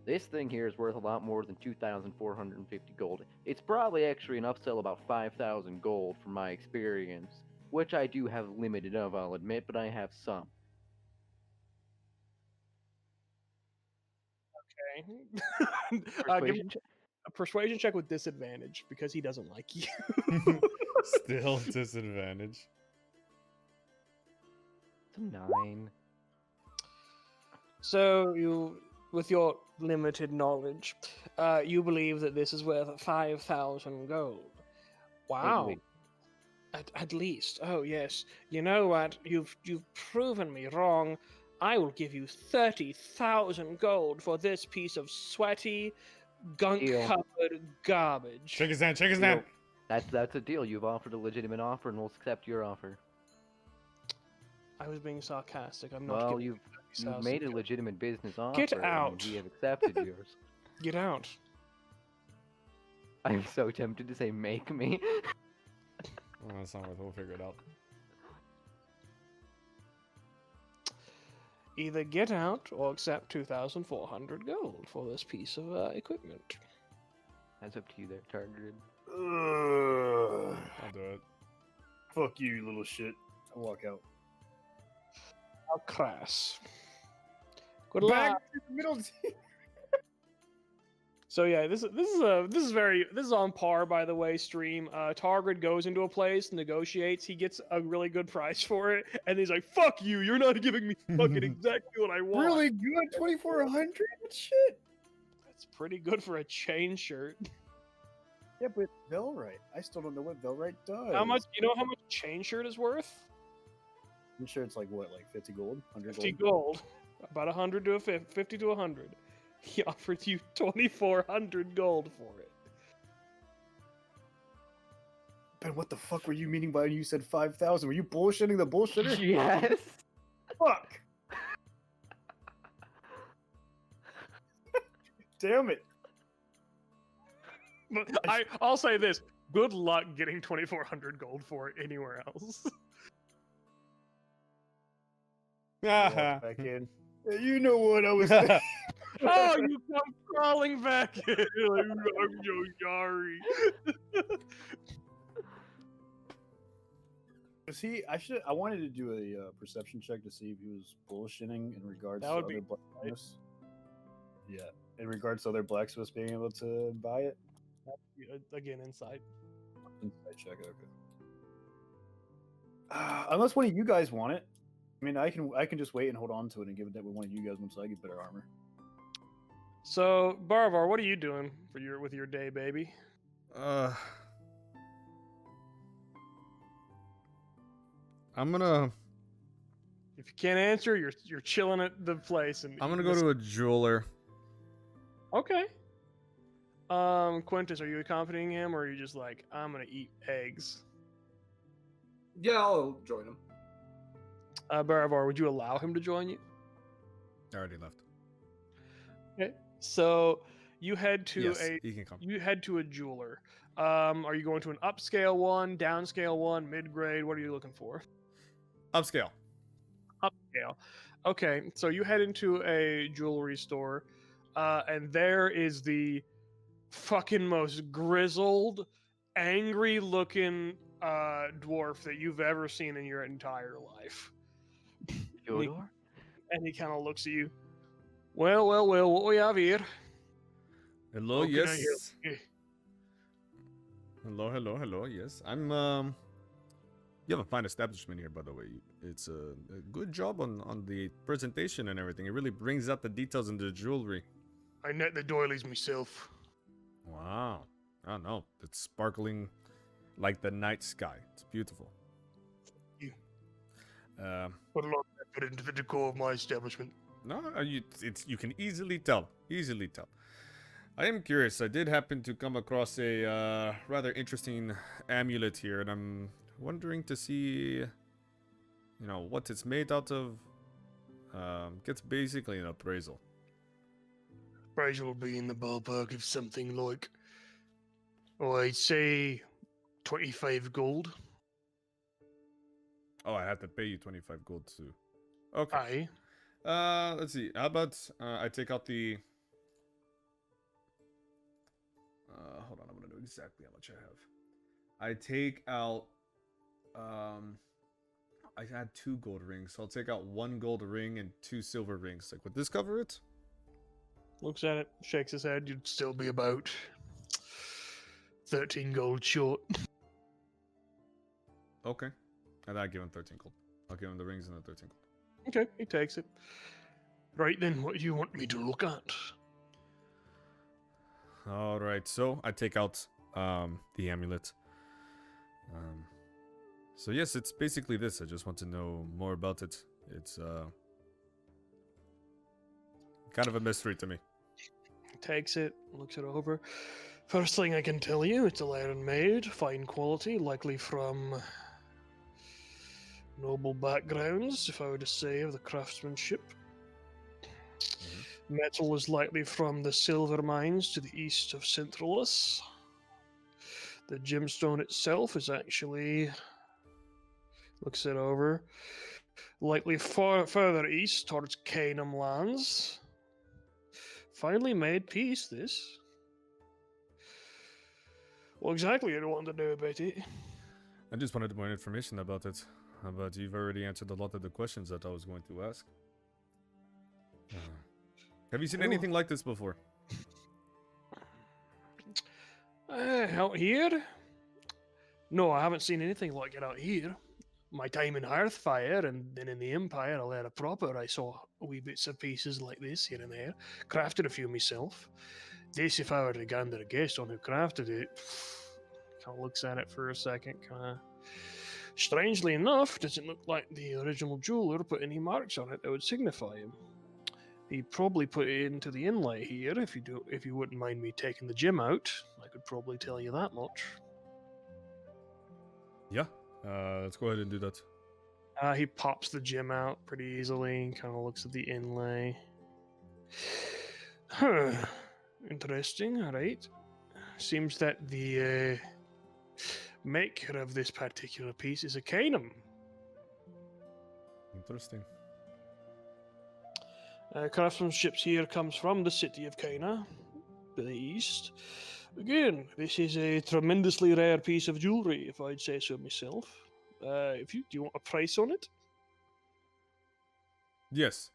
[SPEAKER 3] This thing here is worth a lot more than 2,450 gold. It's probably actually an upsell about 5,000 gold from my experience, which I do have limited of, I'll admit, but I have some.
[SPEAKER 1] Okay. Give me a persuasion check with disadvantage because he doesn't like you.
[SPEAKER 5] Still disadvantage.
[SPEAKER 3] It's a 9.
[SPEAKER 1] So you, with your limited knowledge, you believe that this is worth 5,000 gold. Wow.
[SPEAKER 3] Wait.
[SPEAKER 1] At least. Oh yes. You know what? You've proven me wrong. I will give you 30,000 gold for this piece of sweaty, gunk-covered garbage.
[SPEAKER 5] Shake his hand, shake his hand.
[SPEAKER 3] That's a deal. You've offered a legitimate offer, and we'll accept your offer.
[SPEAKER 1] I was being sarcastic. I'm not.
[SPEAKER 3] Well,
[SPEAKER 1] giving
[SPEAKER 3] you've
[SPEAKER 1] you 30,000
[SPEAKER 3] made a
[SPEAKER 1] gold.
[SPEAKER 3] legitimate business offer.
[SPEAKER 1] Get
[SPEAKER 3] and
[SPEAKER 1] out.
[SPEAKER 3] we have accepted yours.
[SPEAKER 1] Get out.
[SPEAKER 3] I'm so tempted to say make me.
[SPEAKER 5] Oh, that's not worth it. We'll figure it out.
[SPEAKER 1] Either get out or accept 2,400 gold for this piece of equipment.
[SPEAKER 3] That's up to you there, Target.
[SPEAKER 5] I'll do it.
[SPEAKER 7] Fuck you, little shit. I walk out.
[SPEAKER 1] How crass. Good
[SPEAKER 7] Back
[SPEAKER 1] luck.
[SPEAKER 7] to the middle.
[SPEAKER 1] So yeah, this is on par, by the way. Stream. Targrid goes into a place, negotiates, he gets a really good price for it, and he's like, "Fuck you! You're not giving me fucking exactly what I want."
[SPEAKER 7] Really good, 2,400 shit.
[SPEAKER 1] That's pretty good for a chain shirt.
[SPEAKER 7] Yeah, but Velrite. I still don't know what Velrite does.
[SPEAKER 1] How much? You know how much a chain shirt is worth?
[SPEAKER 7] I'm sure it's like what, like 50 gold, 100
[SPEAKER 1] 50
[SPEAKER 7] gold.
[SPEAKER 1] gold. About 100 to 50 to 100. He offered you 2,400 gold for it.
[SPEAKER 7] Ben, what the fuck were you meaning by when you said 5,000? Were you bullshitting the bullshitter?
[SPEAKER 3] Yes.
[SPEAKER 7] Fuck. Damn it.
[SPEAKER 1] But I'll say this: good luck getting 2,400 gold for it anywhere else.
[SPEAKER 7] Walk back in. You know what I was saying.
[SPEAKER 1] Oh, you come crawling back in. I'm so sorry.
[SPEAKER 7] I wanted to do a perception check to see if he was bullshitting in regards
[SPEAKER 1] That
[SPEAKER 7] to
[SPEAKER 1] would be
[SPEAKER 7] other blacksmiths. Yeah, in regards to other blacksmiths being able to buy it.
[SPEAKER 1] Again, insight.
[SPEAKER 7] Insight check, okay. Unless one of you guys want it. I mean, I can just wait and hold on to it and give it to one of you guys once I get better armor.
[SPEAKER 1] So, Barvar, what are you doing with your day, baby?
[SPEAKER 5] I'm gonna
[SPEAKER 1] If you can't answer, you're chilling at the place. And
[SPEAKER 5] I'm gonna go to a jeweler.
[SPEAKER 1] Okay. Quintus, are you accompanying him, or are you just like, I'm gonna eat eggs?
[SPEAKER 4] Yeah, I'll join him.
[SPEAKER 1] Baravar, would you allow him to join you?
[SPEAKER 5] I already left.
[SPEAKER 1] Okay. So you head to
[SPEAKER 5] Yes, he can come.
[SPEAKER 1] a jeweler. Are you going to an upscale one, downscale one, mid-grade? What are you looking for?
[SPEAKER 5] Upscale.
[SPEAKER 1] Upscale. Okay, so you head into a jewelry store, and there is the fucking most grizzled, angry-looking dwarf that you've ever seen in your entire life.
[SPEAKER 3] Fyodor?
[SPEAKER 1] And he kind of looks at you. Well, what we have here?
[SPEAKER 5] Hello,
[SPEAKER 1] How can I
[SPEAKER 5] yes.
[SPEAKER 1] help you?
[SPEAKER 5] Hello, yes. You have a fine establishment here, by the way. It's a good job on the presentation and everything. It really brings out the details in the jewelry.
[SPEAKER 1] I net the doilies myself.
[SPEAKER 5] Wow. I don't know. It's sparkling like the night sky. It's beautiful.
[SPEAKER 1] You.
[SPEAKER 5] Put
[SPEAKER 1] a lot of effort into the decor of my establishment.
[SPEAKER 5] No, you can easily tell. Easily tell. I am curious. I did happen to come across a rather interesting amulet here, and I'm wondering to see, what it's made out of. Gets basically an appraisal.
[SPEAKER 1] Appraisal will be in the ballpark of something like, I'd say 25 gold.
[SPEAKER 5] Oh, I have to pay you 25 gold too. Okay.
[SPEAKER 1] Aye.
[SPEAKER 5] Let's see. How about I take out the. Hold on, I'm gonna know exactly how much I have. I take out. I had 2 gold rings, so I'll take out 1 gold ring and 2 silver rings. Like, would this cover it?
[SPEAKER 1] Looks at it, shakes his head. You'd still be about 13 gold short.
[SPEAKER 5] Okay. And I give him 13 gold. I'll give him the rings and the 13 gold.
[SPEAKER 1] Okay, he takes it. Right then, what do you want me to look at?
[SPEAKER 5] Alright, so I take out the amulet. So yes, it's basically this. I just want to know more about it. It's kind of a mystery to me.
[SPEAKER 1] Takes it, looks it over. First thing I can tell you, it's a iron made, fine quality, likely from noble backgrounds, if I were to say, of the craftsmanship. Metal is likely from the silver mines to the east of Centralis. The gemstone itself is actually, looks it over, likely further east towards Canaan lands. Finely made piece, this. Well, exactly, I don't want to know about it.
[SPEAKER 5] I just wanted more information about it. But you've already answered a lot of the questions that I was going to ask. Have you seen anything like this before?
[SPEAKER 1] Out here? No, I haven't seen anything like it out here. My time in Hearthfire and then in the Empire, I led a proper. I saw wee bits of pieces like this here and there. Crafted a few myself. This, if I were to gander a guess on who crafted it, kind of looks at it for a second, kind of. Strangely enough, doesn't look like the original jeweler put any marks on it that would signify him. He probably put it into the inlay here. If you wouldn't mind me taking the gem out, I could probably tell you that much.
[SPEAKER 5] Yeah. Let's go ahead and do that.
[SPEAKER 1] He pops the gem out pretty easily, kind of looks at the inlay. Huh. Interesting, alright. Seems that the maker of this particular piece is a Canaan.
[SPEAKER 5] Interesting.
[SPEAKER 1] Craftsmanship here comes from the city of Cana, to the east. Again, this is a tremendously rare piece of jewelry, if I'd say so myself. Do you want a price on it?
[SPEAKER 5] Yes.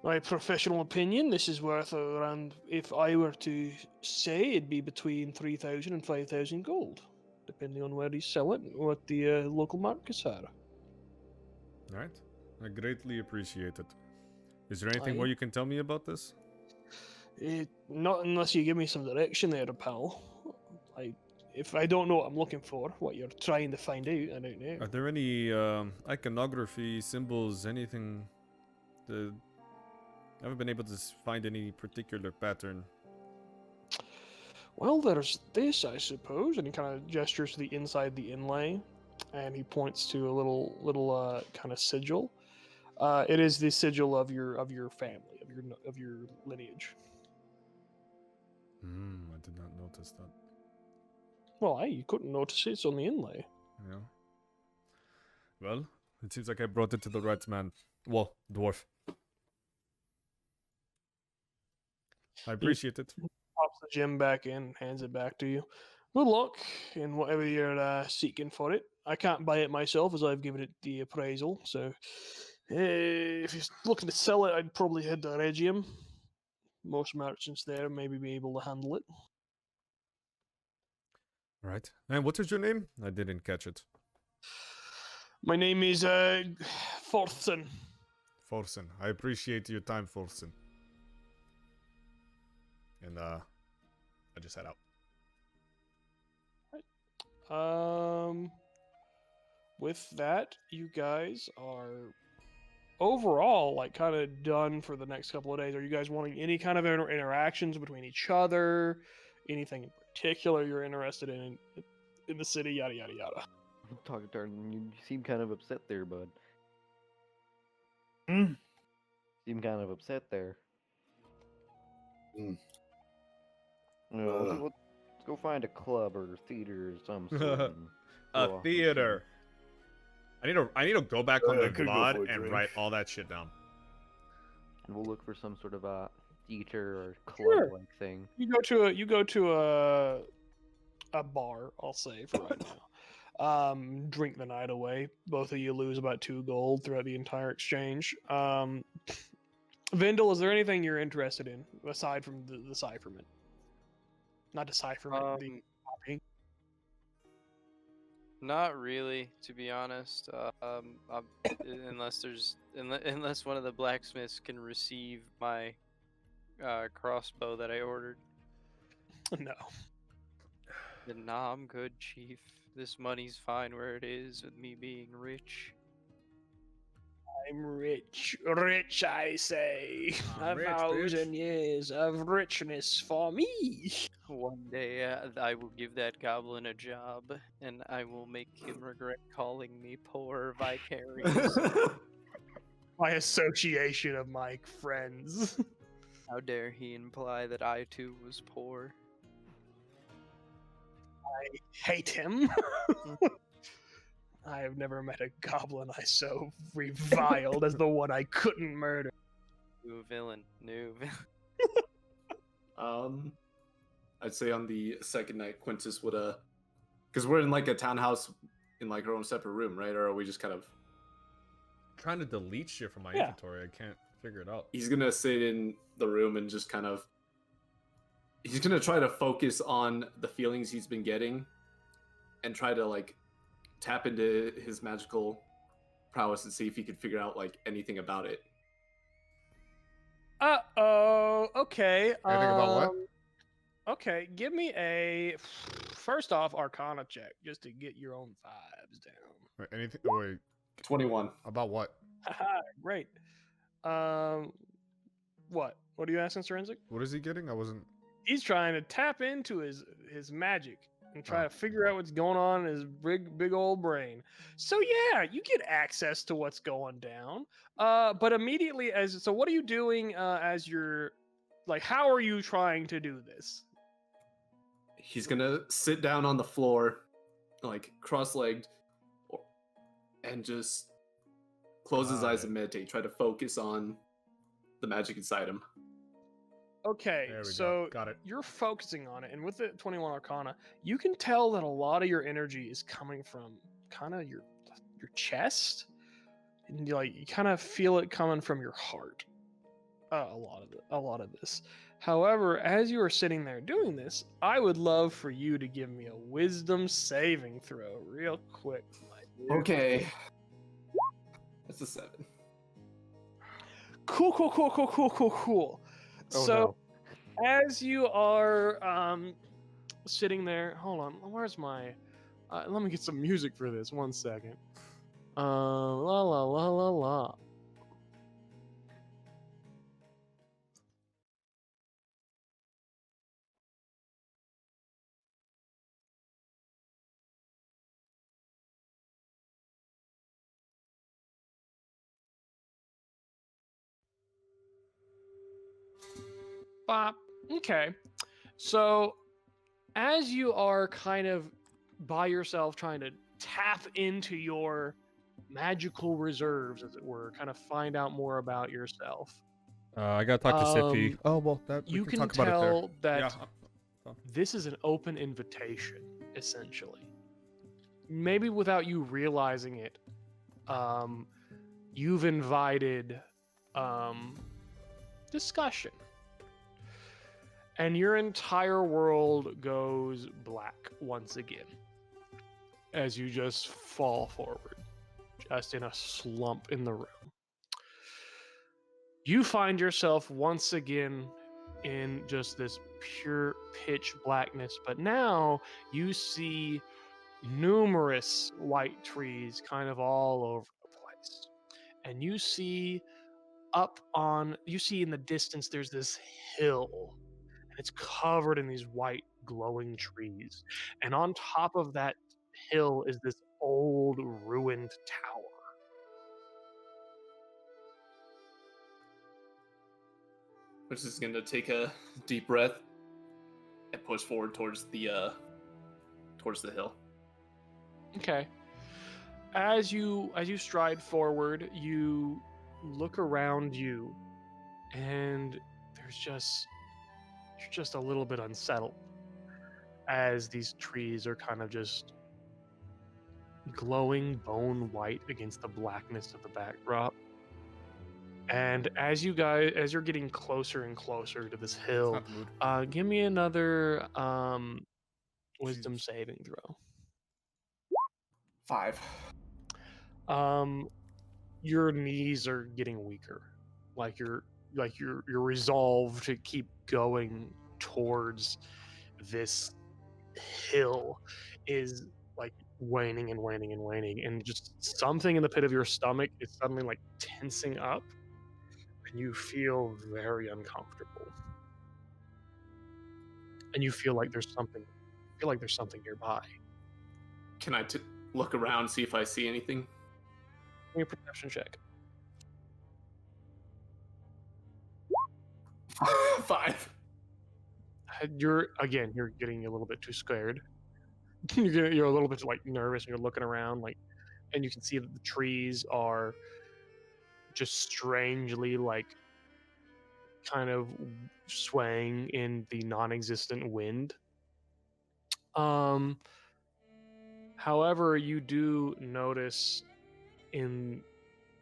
[SPEAKER 1] My professional opinion, this is worth around, if I were to say, it'd be between 3,000 and 5,000 gold, depending on where you sell it and what the local markets are.
[SPEAKER 5] Alright. I greatly appreciate it. Is there anything more you can tell me about this?
[SPEAKER 1] Not unless you give me some direction there, pal. if I don't know what I'm looking for, what you're trying to find out, I don't know.
[SPEAKER 5] Are there any iconography, symbols, anything? I haven't been able to find any particular pattern.
[SPEAKER 1] Well, there's this, I suppose, and he kind of gestures to the inside the inlay, and he points to a little kind of sigil. It is the sigil of your family, of your lineage.
[SPEAKER 5] I did not notice that.
[SPEAKER 1] Well, you couldn't notice it. It's on the inlay.
[SPEAKER 5] Yeah. Well, it seems like I brought it to the right man. Well, dwarf. I appreciate it.
[SPEAKER 1] Pops the gem back in, hands it back to you. Good luck in whatever you're seeking for it. I can't buy it myself, as I've given it the appraisal. So, if you're looking to sell it, I'd probably head to Regium. Most merchants there maybe be able to handle it.
[SPEAKER 5] Right. And what is your name? I didn't catch it.
[SPEAKER 1] My name is Fortson.
[SPEAKER 5] Forsen. I appreciate your time, Forsen. And I just head out.
[SPEAKER 1] With that, you guys are overall like kind of done for the next couple of days. Are you guys wanting any kind of interactions between each other? Anything in particular you're interested in the city? Yada yada yada.
[SPEAKER 3] Talking turn, you seem kind of upset there, bud. Seem kind of upset there.
[SPEAKER 4] Mm.
[SPEAKER 3] Let's go find a club or theater or some sort. and
[SPEAKER 5] A
[SPEAKER 3] go off
[SPEAKER 5] theater. I need to go back on
[SPEAKER 7] I
[SPEAKER 5] the
[SPEAKER 7] could go
[SPEAKER 5] VOD
[SPEAKER 7] for a
[SPEAKER 5] and
[SPEAKER 7] drink.
[SPEAKER 5] write all that shit down.
[SPEAKER 3] And we'll look for some sort of a theater or
[SPEAKER 1] Sure.
[SPEAKER 3] club-like thing.
[SPEAKER 1] You go to a bar, I'll say, for right now. Drink the night away. Both of you lose about 2 gold throughout the entire exchange. Vindel, is there anything you're interested in aside from the decipherment? Not decipherment, the copying.
[SPEAKER 2] Not really, to be honest. Unless one of the blacksmiths can receive my crossbow that I ordered.
[SPEAKER 1] No.
[SPEAKER 2] Then nah, I'm good, Chief. This money's fine where it is with me being rich.
[SPEAKER 1] I'm rich, I say.
[SPEAKER 5] I'm rich,
[SPEAKER 1] 1,000 years of richness for me.
[SPEAKER 2] One day I will give that goblin a job, and I will make him regret calling me poor vicariously.
[SPEAKER 1] My association of my friends.
[SPEAKER 2] How dare he imply that I too was poor?
[SPEAKER 1] I hate him. I have never met a goblin I so reviled as the one I couldn't murder.
[SPEAKER 2] New villain.
[SPEAKER 4] I'd say on the second night, Quintus would because we're in like a townhouse in like our own separate room, right? Or are we just kind of?
[SPEAKER 5] Trying to delete shit from my
[SPEAKER 1] Yeah.
[SPEAKER 5] inventory. I can't figure it out.
[SPEAKER 4] He's gonna sit in the room and just kind of. He's gonna try to focus on the feelings he's been getting, and try to like tap into his magical prowess and see if he could figure out like anything about it.
[SPEAKER 1] Uh-oh. Okay.
[SPEAKER 5] Anything about what?
[SPEAKER 1] Okay, give me a first off Arcana check just to get your own vibes down.
[SPEAKER 5] Wait, anything? Wait,
[SPEAKER 4] 21.
[SPEAKER 5] about what?
[SPEAKER 1] Haha, great. What? What are you asking, Forensic?
[SPEAKER 5] What is he getting? I wasn't.
[SPEAKER 1] He's trying to tap into his magic and try
[SPEAKER 5] Oh.
[SPEAKER 1] to figure out what's going on in his big old brain. So yeah, you get access to what's going down. But immediately so what are you doing as you're like how are you trying to do this?
[SPEAKER 4] He's gonna sit down on the floor, like cross-legged, and just close his eyes and meditate. Try to focus on the magic inside him.
[SPEAKER 1] Okay,
[SPEAKER 5] There we
[SPEAKER 1] so
[SPEAKER 5] go. Got it.
[SPEAKER 1] you're focusing on it, and with the 21 Arcana, you can tell that a lot of your energy is coming from kind of your chest, and you kind of feel it coming from your heart. A lot of this. However, as you are sitting there doing this, I would love for you to give me a Wisdom saving throw, real quick.
[SPEAKER 4] Okay. That's a 7.
[SPEAKER 1] Cool.
[SPEAKER 3] Oh,
[SPEAKER 1] So, as you are sitting there. Hold on, where's my? Let me get some music for this. 1 second. La la la la la. Bop. Okay. So, as you are kind of by yourself trying to tap into your magical reserves, as it were, kind of find out more about yourself,
[SPEAKER 5] I gotta talk to Sippy.
[SPEAKER 1] Um,
[SPEAKER 5] Oh well, that we
[SPEAKER 1] you
[SPEAKER 5] can
[SPEAKER 1] can
[SPEAKER 5] talk about it there.
[SPEAKER 1] tell that
[SPEAKER 5] Yeah.
[SPEAKER 1] this is an open invitation, essentially. Maybe without you realizing it, you've invited discussion. And your entire world goes black once again as you just fall forward, just in a slump in the room. You find yourself once again in just this pure pitch blackness, but now you see numerous white trees kind of all over the place. And you see in the distance there's this hill, and it's covered in these white glowing trees. And on top of that hill is this old ruined tower.
[SPEAKER 4] Which is gonna take a deep breath and push forward towards the hill.
[SPEAKER 1] Okay. As you stride forward, you look around you, and you're just a little bit unsettled as these trees are kind of just glowing bone white against the blackness of the backdrop. And as you're getting closer and closer to this hill, give me another wisdom saving throw.
[SPEAKER 4] 5.
[SPEAKER 1] Your knees are getting weaker. Like your resolve to keep going towards this hill is like waning and waning and waning, and just something in the pit of your stomach is suddenly like tensing up, and you feel very uncomfortable. And you feel like there's something nearby.
[SPEAKER 4] Can I look around, see if I see anything?
[SPEAKER 1] Give me a perception check.
[SPEAKER 4] 5.
[SPEAKER 1] You're getting a little bit too scared. You're a little bit like nervous, and you're looking around, like, and you can see that the trees are just strangely like kind of swaying in the non-existent wind. However, you do notice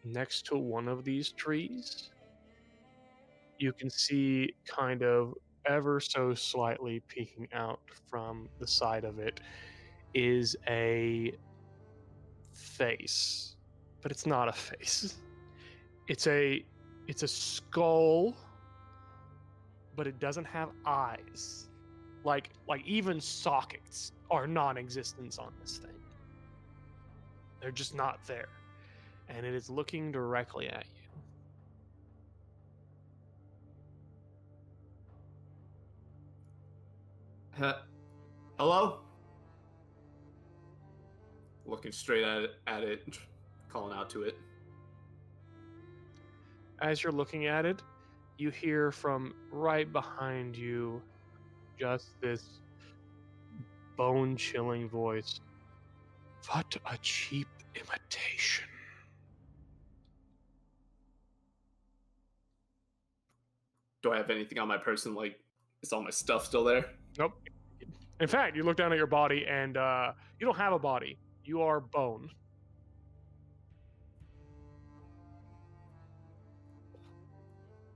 [SPEAKER 1] next to one of these trees, you can see kind of ever so slightly peeking out from the side of it is a face, but it's not a face. It's a skull, but it doesn't have eyes. Like even sockets are non-existent on this thing. They're just not there. And it is looking directly at you.
[SPEAKER 4] Hello? Looking straight at it, calling out to it.
[SPEAKER 1] As you're looking at it, you hear from right behind you just this bone-chilling voice. What a cheap imitation.
[SPEAKER 4] Do I have anything on my person? Like, is all my stuff still there?
[SPEAKER 1] Nope. In fact, you look down at your body, and you don't have a body. You are bone.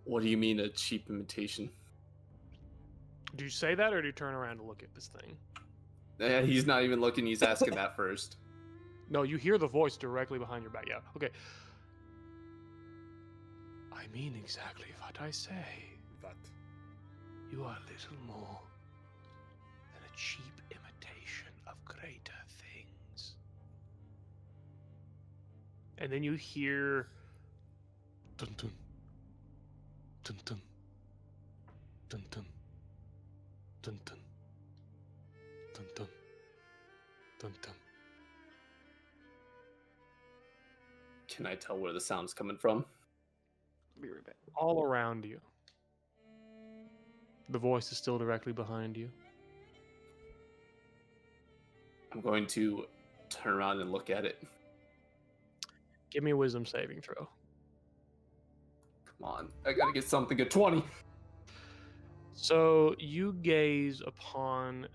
[SPEAKER 4] What do you mean a cheap imitation?
[SPEAKER 1] Do you say that, or do you turn around to look at this thing?
[SPEAKER 4] He's not even looking, he's asking that first.
[SPEAKER 1] No, you hear the voice directly behind your back. Yeah, okay. I mean exactly what I say.
[SPEAKER 5] What?
[SPEAKER 1] You are little more than a cheap imitation of greater things. And then you hear dun dun dun dun dun dun dun dun dun dun dun dun.
[SPEAKER 4] Can I tell where the sound's coming from?
[SPEAKER 3] Be right back.
[SPEAKER 1] All around you. The voice is still directly behind you.
[SPEAKER 4] I'm going to turn around and look at it.
[SPEAKER 1] Give me a wisdom saving throw.
[SPEAKER 4] Come on, I gotta get something at 20.
[SPEAKER 1] So you gaze upon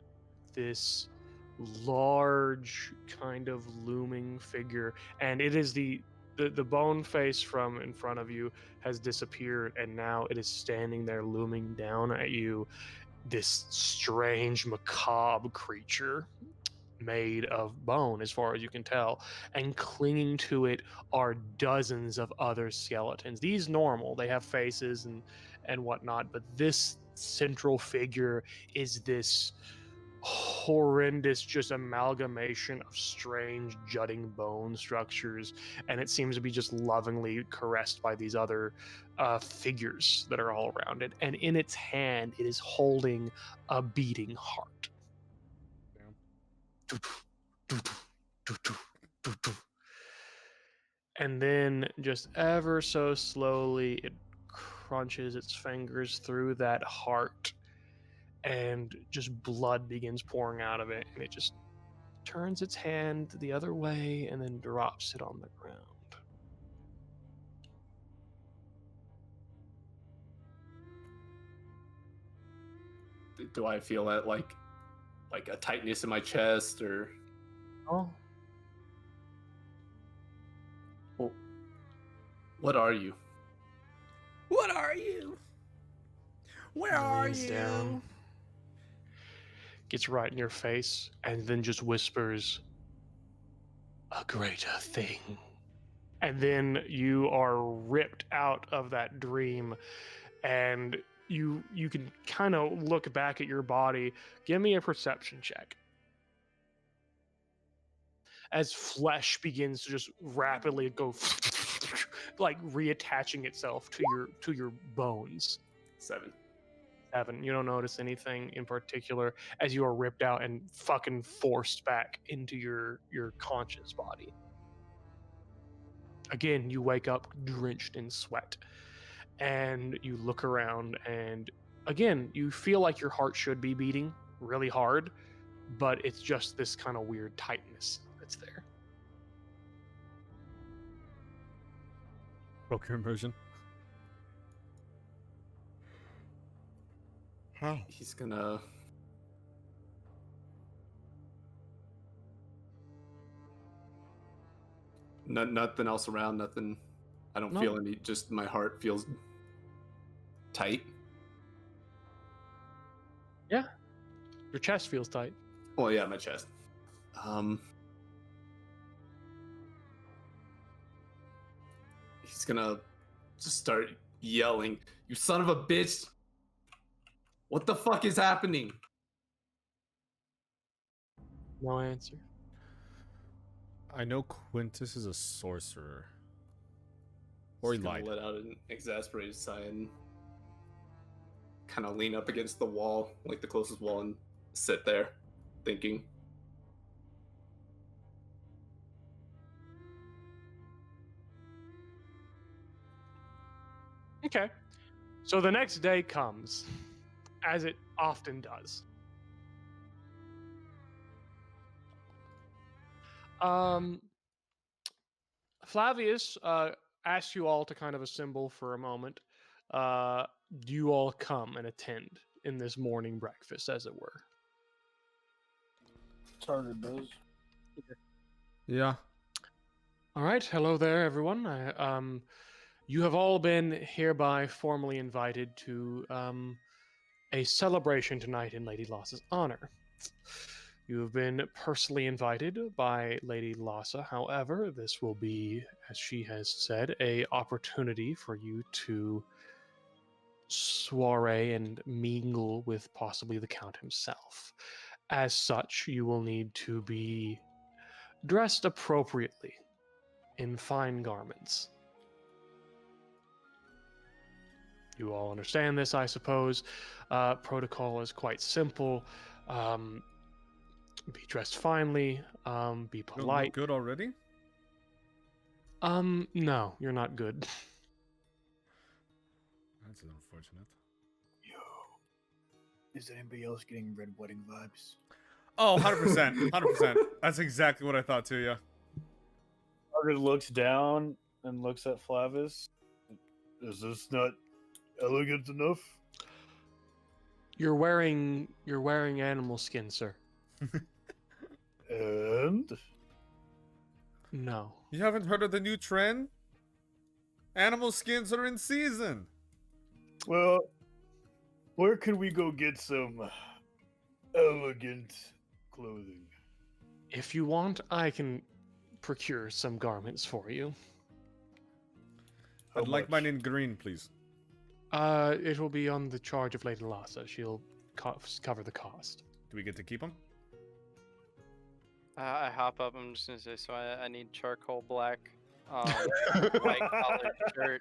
[SPEAKER 1] this large kind of looming figure, and it is the bone face from in front of you has disappeared, and now it is standing there looming down at you, this strange macabre creature made of bone as far as you can tell, and clinging to it are dozens of other skeletons. These normal, they have faces and whatnot, but this central figure is this horrendous just amalgamation of strange jutting bone structures, and it seems to be just lovingly caressed by these other figures that are all around it, and in its hand it is holding a beating heart. And then just ever so slowly it crunches its fingers through that heart, and just blood begins pouring out of it, and it just turns its hand the other way and then drops it on the ground.
[SPEAKER 4] Do I feel that like a tightness in my chest, or
[SPEAKER 1] Oh,
[SPEAKER 4] well, what are you?
[SPEAKER 8] What are you? Where are
[SPEAKER 1] leans
[SPEAKER 8] you?
[SPEAKER 1] down, gets right in your face, and then just whispers, "A greater thing." And then you are ripped out of that dream, and you can kind of look back at your body. Give me a perception check. As flesh begins to just rapidly go like reattaching itself to your bones.
[SPEAKER 4] 7.
[SPEAKER 1] 7. You don't notice anything in particular as you are ripped out and fucking forced back into your conscious body. Again, you wake up drenched in sweat, and you look around, and again, you feel like your heart should be beating really hard, but it's just this kind of weird tightness that's there.
[SPEAKER 5] Broke your immersion. How?
[SPEAKER 4] He's gonna nothing else around, nothing. I don't
[SPEAKER 1] No.
[SPEAKER 4] feel any, just my heart feels tight.
[SPEAKER 1] Your chest feels tight.
[SPEAKER 4] Well, yeah, my chest. He's gonna just start yelling, "You son of a bitch! What the fuck is happening?"
[SPEAKER 1] No answer.
[SPEAKER 5] I know Quintus is a sorcerer. Or he
[SPEAKER 4] He's gonna
[SPEAKER 5] lied.
[SPEAKER 4] let out an exasperated sigh and kind of lean up against the wall, like the closest wall, and sit there, thinking.
[SPEAKER 1] Okay. So the next day comes, as it often does. Flavius asks you all to kind of assemble for a moment. Do you all come and attend in this morning breakfast, as it were?
[SPEAKER 7] Target does.
[SPEAKER 5] Yeah.
[SPEAKER 1] All right. Hello there, everyone. You have all been hereby formally invited to a celebration tonight in Lady Lassa's honor. You have been personally invited by Lady Lassa. However, this will be, as she has said, a opportunity for you to soiree and mingle with possibly the Count himself. As such, you will need to be dressed appropriately in fine garments. You all understand this, I suppose. Protocol is quite simple. Be dressed finely. Be
[SPEAKER 5] Don't look
[SPEAKER 1] polite.
[SPEAKER 5] good already?
[SPEAKER 1] No, you're not good.
[SPEAKER 5] That's unfortunate.
[SPEAKER 7] Yo, is anybody else getting red wedding vibes?
[SPEAKER 5] Oh, 100%. 100%. That's exactly what I thought too, yeah.
[SPEAKER 7] Margaret looks down and looks at Flavis. Is this not elegant enough?
[SPEAKER 1] You're wearing animal skin, sir.
[SPEAKER 7] And
[SPEAKER 1] No.
[SPEAKER 5] You haven't heard of the new trend? Animal skins are in season.
[SPEAKER 7] well, where can we go get some elegant clothing?
[SPEAKER 1] If you want, I can procure some garments for you.
[SPEAKER 7] How
[SPEAKER 5] I'd like
[SPEAKER 7] much?
[SPEAKER 5] mine in green, please.
[SPEAKER 1] It will be on the charge of Lady Lassa. She'll cover the cost.
[SPEAKER 5] Do we get to keep them?
[SPEAKER 2] I hop up. I'm just gonna say, so I need charcoal black, white collared shirt.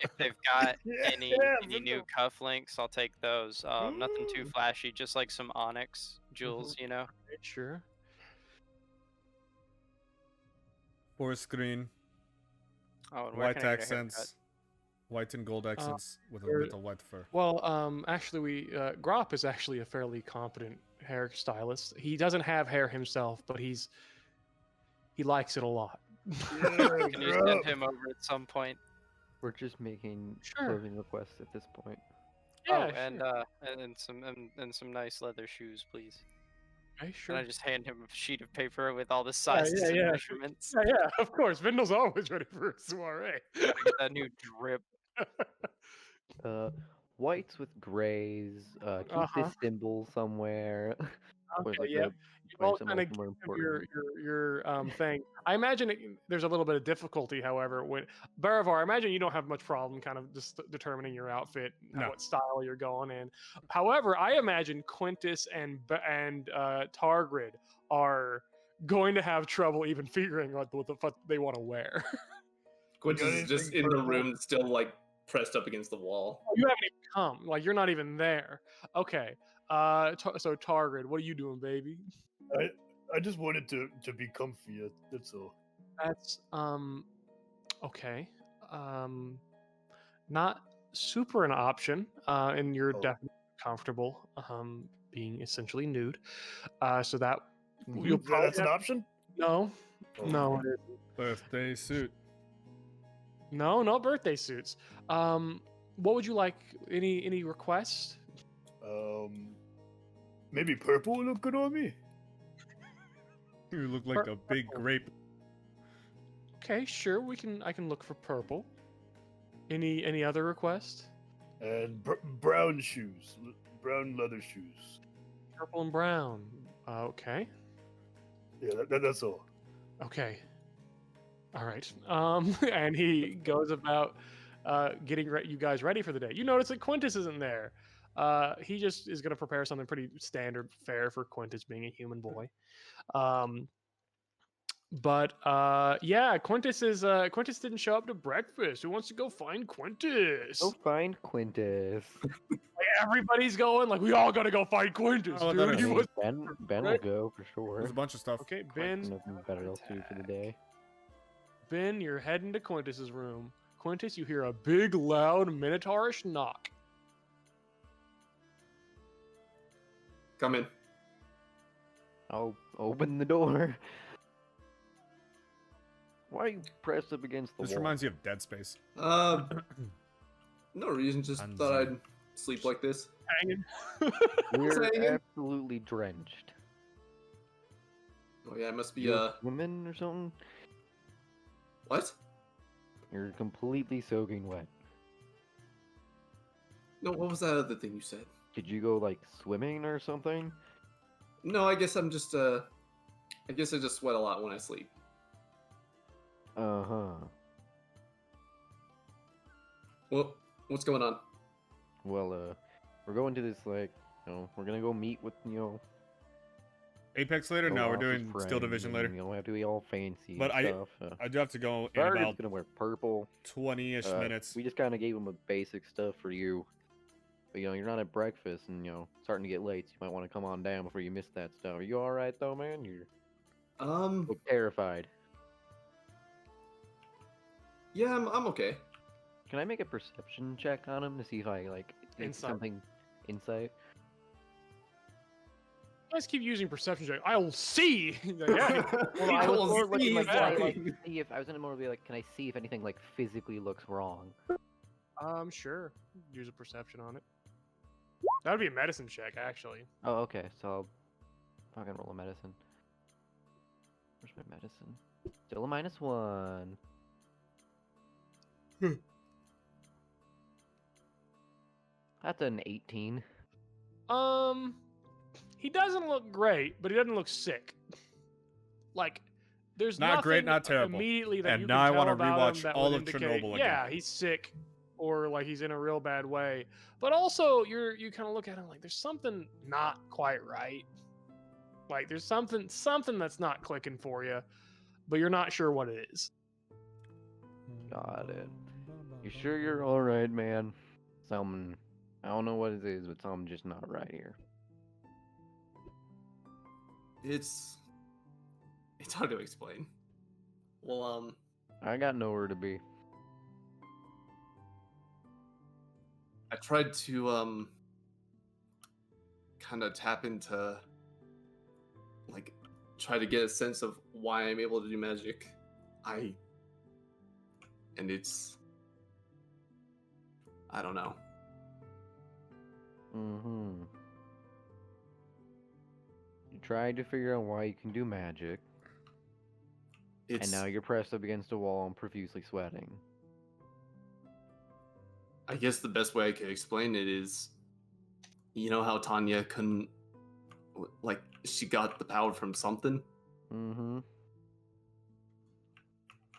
[SPEAKER 2] If they've got any new cufflinks, I'll take those. Nothing too flashy, just like some onyx jewels, you know.
[SPEAKER 1] Sure.
[SPEAKER 5] Forest green,
[SPEAKER 2] Oh, and where
[SPEAKER 5] white
[SPEAKER 2] can I get a
[SPEAKER 5] accents, white and gold accents with a
[SPEAKER 1] there-
[SPEAKER 5] bit of white fur.
[SPEAKER 1] Well, actually, Grop is actually a fairly competent hairstylist. He doesn't have hair himself, but he likes it a lot.
[SPEAKER 2] haircut? Can you send him over at some point?
[SPEAKER 3] We're just making
[SPEAKER 1] Sure.
[SPEAKER 3] clothing requests at this point.
[SPEAKER 1] Yeah,
[SPEAKER 2] and some nice leather shoes, please.
[SPEAKER 1] okay, sure.
[SPEAKER 2] And I just hand him a sheet of paper with all the sizes and
[SPEAKER 1] yeah.
[SPEAKER 2] measurements.
[SPEAKER 1] Yeah, of course. Vindal's always ready for a soiree.
[SPEAKER 2] Get that new drip.
[SPEAKER 3] Whites with grays. Keep
[SPEAKER 1] Uh-huh.
[SPEAKER 3] this symbol somewhere. Or
[SPEAKER 1] Okay,
[SPEAKER 3] like
[SPEAKER 1] yeah.
[SPEAKER 3] a-
[SPEAKER 1] You
[SPEAKER 3] find
[SPEAKER 1] all
[SPEAKER 3] some
[SPEAKER 1] kind of
[SPEAKER 3] else more
[SPEAKER 1] your
[SPEAKER 3] important.
[SPEAKER 1] thing. I imagine there's a little bit of difficulty, however, when Baravar. I imagine you don't have much problem kind of just determining your outfit, and
[SPEAKER 5] No.
[SPEAKER 1] what style you're going in. However, I imagine Quintus and Targrid are going to have trouble even figuring out what the fuck they want to wear.
[SPEAKER 4] Quintus
[SPEAKER 7] got
[SPEAKER 4] is just
[SPEAKER 7] anything
[SPEAKER 4] in the
[SPEAKER 7] purple?
[SPEAKER 4] room, still like pressed up against the wall.
[SPEAKER 1] You haven't even come. Like you're not even there. Okay. So Targrid, what are you doing, baby?
[SPEAKER 7] I just wanted to be comfy. That's all.
[SPEAKER 1] That's okay. Not super an option. And you're
[SPEAKER 4] Oh.
[SPEAKER 1] definitely comfortable being essentially nude. So that you'll probably
[SPEAKER 7] That's an
[SPEAKER 1] have-
[SPEAKER 7] option.
[SPEAKER 1] no,
[SPEAKER 7] Oh.
[SPEAKER 1] no, it isn't.
[SPEAKER 5] Birthday suit.
[SPEAKER 1] No birthday suits. What would you like? Any requests?
[SPEAKER 7] Maybe purple would look good on me.
[SPEAKER 5] You look like a big grape.
[SPEAKER 1] Okay, sure. I can look for purple. Any other requests?
[SPEAKER 7] And brown shoes, brown leather shoes.
[SPEAKER 1] Purple and brown. Okay.
[SPEAKER 7] Yeah, that's all.
[SPEAKER 1] Okay. All right. And he goes about getting you guys ready for the day. You notice that Quintus isn't there. He just is going to prepare something pretty standard fare for Quintus being a human boy. But yeah, Quintus didn't show up to breakfast. Who wants to go find Quintus?
[SPEAKER 3] Go find Quintus.
[SPEAKER 1] Like, everybody's going. Like we all got to go find Quintus,
[SPEAKER 5] Oh,
[SPEAKER 1] dude.
[SPEAKER 5] that
[SPEAKER 1] He
[SPEAKER 5] is-
[SPEAKER 1] was
[SPEAKER 3] Ben will go for sure.
[SPEAKER 5] There's a bunch of stuff.
[SPEAKER 1] okay. Ben,
[SPEAKER 3] Nothing better else to do for the day.
[SPEAKER 1] Ben, you're heading to Quintus's room. Quintus, you hear a big, loud, minotaurish knock.
[SPEAKER 4] Come in.
[SPEAKER 3] I'll open the door. Why are you pressed up against the
[SPEAKER 5] This
[SPEAKER 3] wall?
[SPEAKER 5] reminds you of Dead Space.
[SPEAKER 4] No reason. Just
[SPEAKER 5] And
[SPEAKER 4] thought I'd
[SPEAKER 5] Zen.
[SPEAKER 4] sleep like this.
[SPEAKER 1] Hanging.
[SPEAKER 3] We're
[SPEAKER 4] Say again?
[SPEAKER 3] absolutely drenched.
[SPEAKER 4] Oh yeah, it must be
[SPEAKER 3] You're swimming or something?
[SPEAKER 4] what?
[SPEAKER 3] You're completely soaking wet.
[SPEAKER 4] No, what was that other thing you said?
[SPEAKER 3] Did you go like swimming or something?
[SPEAKER 4] No, I guess I'm just I guess I just sweat a lot when I sleep.
[SPEAKER 3] Uh-huh.
[SPEAKER 4] Well, what's going on?
[SPEAKER 3] Well, we're going to this, like, we're gonna go meet with,
[SPEAKER 5] Apex later?
[SPEAKER 3] go
[SPEAKER 5] No, we're
[SPEAKER 3] off with
[SPEAKER 5] doing Steel
[SPEAKER 3] friends,
[SPEAKER 5] Division
[SPEAKER 3] and,
[SPEAKER 5] later.
[SPEAKER 3] You know, we have to be all fancy
[SPEAKER 5] But
[SPEAKER 3] and stuff.
[SPEAKER 5] I do have to go in
[SPEAKER 3] Sergeant's
[SPEAKER 5] about
[SPEAKER 3] gonna wear purple.
[SPEAKER 5] 20-ish minutes.
[SPEAKER 3] We just kind of gave him a basic stuff for you. But, you know, you're not at breakfast and, you know, starting to get late, so you might want to come on down before you miss that stuff. Are you alright, though, man? You look terrified.
[SPEAKER 4] Yeah, I'm okay.
[SPEAKER 3] Can I make a perception check on him to see if I, like, see
[SPEAKER 1] Insight.
[SPEAKER 3] something insight?
[SPEAKER 1] You guys keep using perception check. I'll see. Like, yeah.
[SPEAKER 3] Well, I was more looking like,
[SPEAKER 1] that.
[SPEAKER 3] can I, like, see if I was gonna more be like, can I see if anything like physically looks wrong?
[SPEAKER 1] Sure. Use a perception on it. That would be a medicine check, actually.
[SPEAKER 3] Oh, okay. So I'll fucking roll a medicine. Where's my medicine? Still a -1. That's an 18.
[SPEAKER 1] He doesn't look great, but he doesn't look sick. Like, there's
[SPEAKER 5] Not great,
[SPEAKER 1] nothing
[SPEAKER 5] not terrible.
[SPEAKER 1] immediately that
[SPEAKER 5] And
[SPEAKER 1] you
[SPEAKER 5] now I
[SPEAKER 1] can tell
[SPEAKER 5] wanna
[SPEAKER 1] about
[SPEAKER 5] rewatch
[SPEAKER 1] him that
[SPEAKER 5] all
[SPEAKER 1] would
[SPEAKER 5] of
[SPEAKER 1] indicate,
[SPEAKER 5] Chernobyl
[SPEAKER 1] yeah,
[SPEAKER 5] again.
[SPEAKER 1] he's sick or like he's in a real bad way. But also, you kind of look at him like there's something not quite right. Like there's something that's not clicking for you, but you're not sure what it is.
[SPEAKER 3] Got it. You sure you're alright, man? Something. I don't know what it is, but something just not right here.
[SPEAKER 4] It's hard to explain. Well,
[SPEAKER 3] I got nowhere to be.
[SPEAKER 4] I tried to kind of tap into, like, try to get a sense of why I'm able to do magic. And it's, I don't know.
[SPEAKER 3] Mm-hmm. You tried to figure out why you can do magic,
[SPEAKER 4] It's
[SPEAKER 3] and now you're pressed up against a wall and profusely sweating.
[SPEAKER 4] I guess the best way I could explain it is, you know how Tanya couldn't, like, she got the power from something?
[SPEAKER 3] Mm-hmm.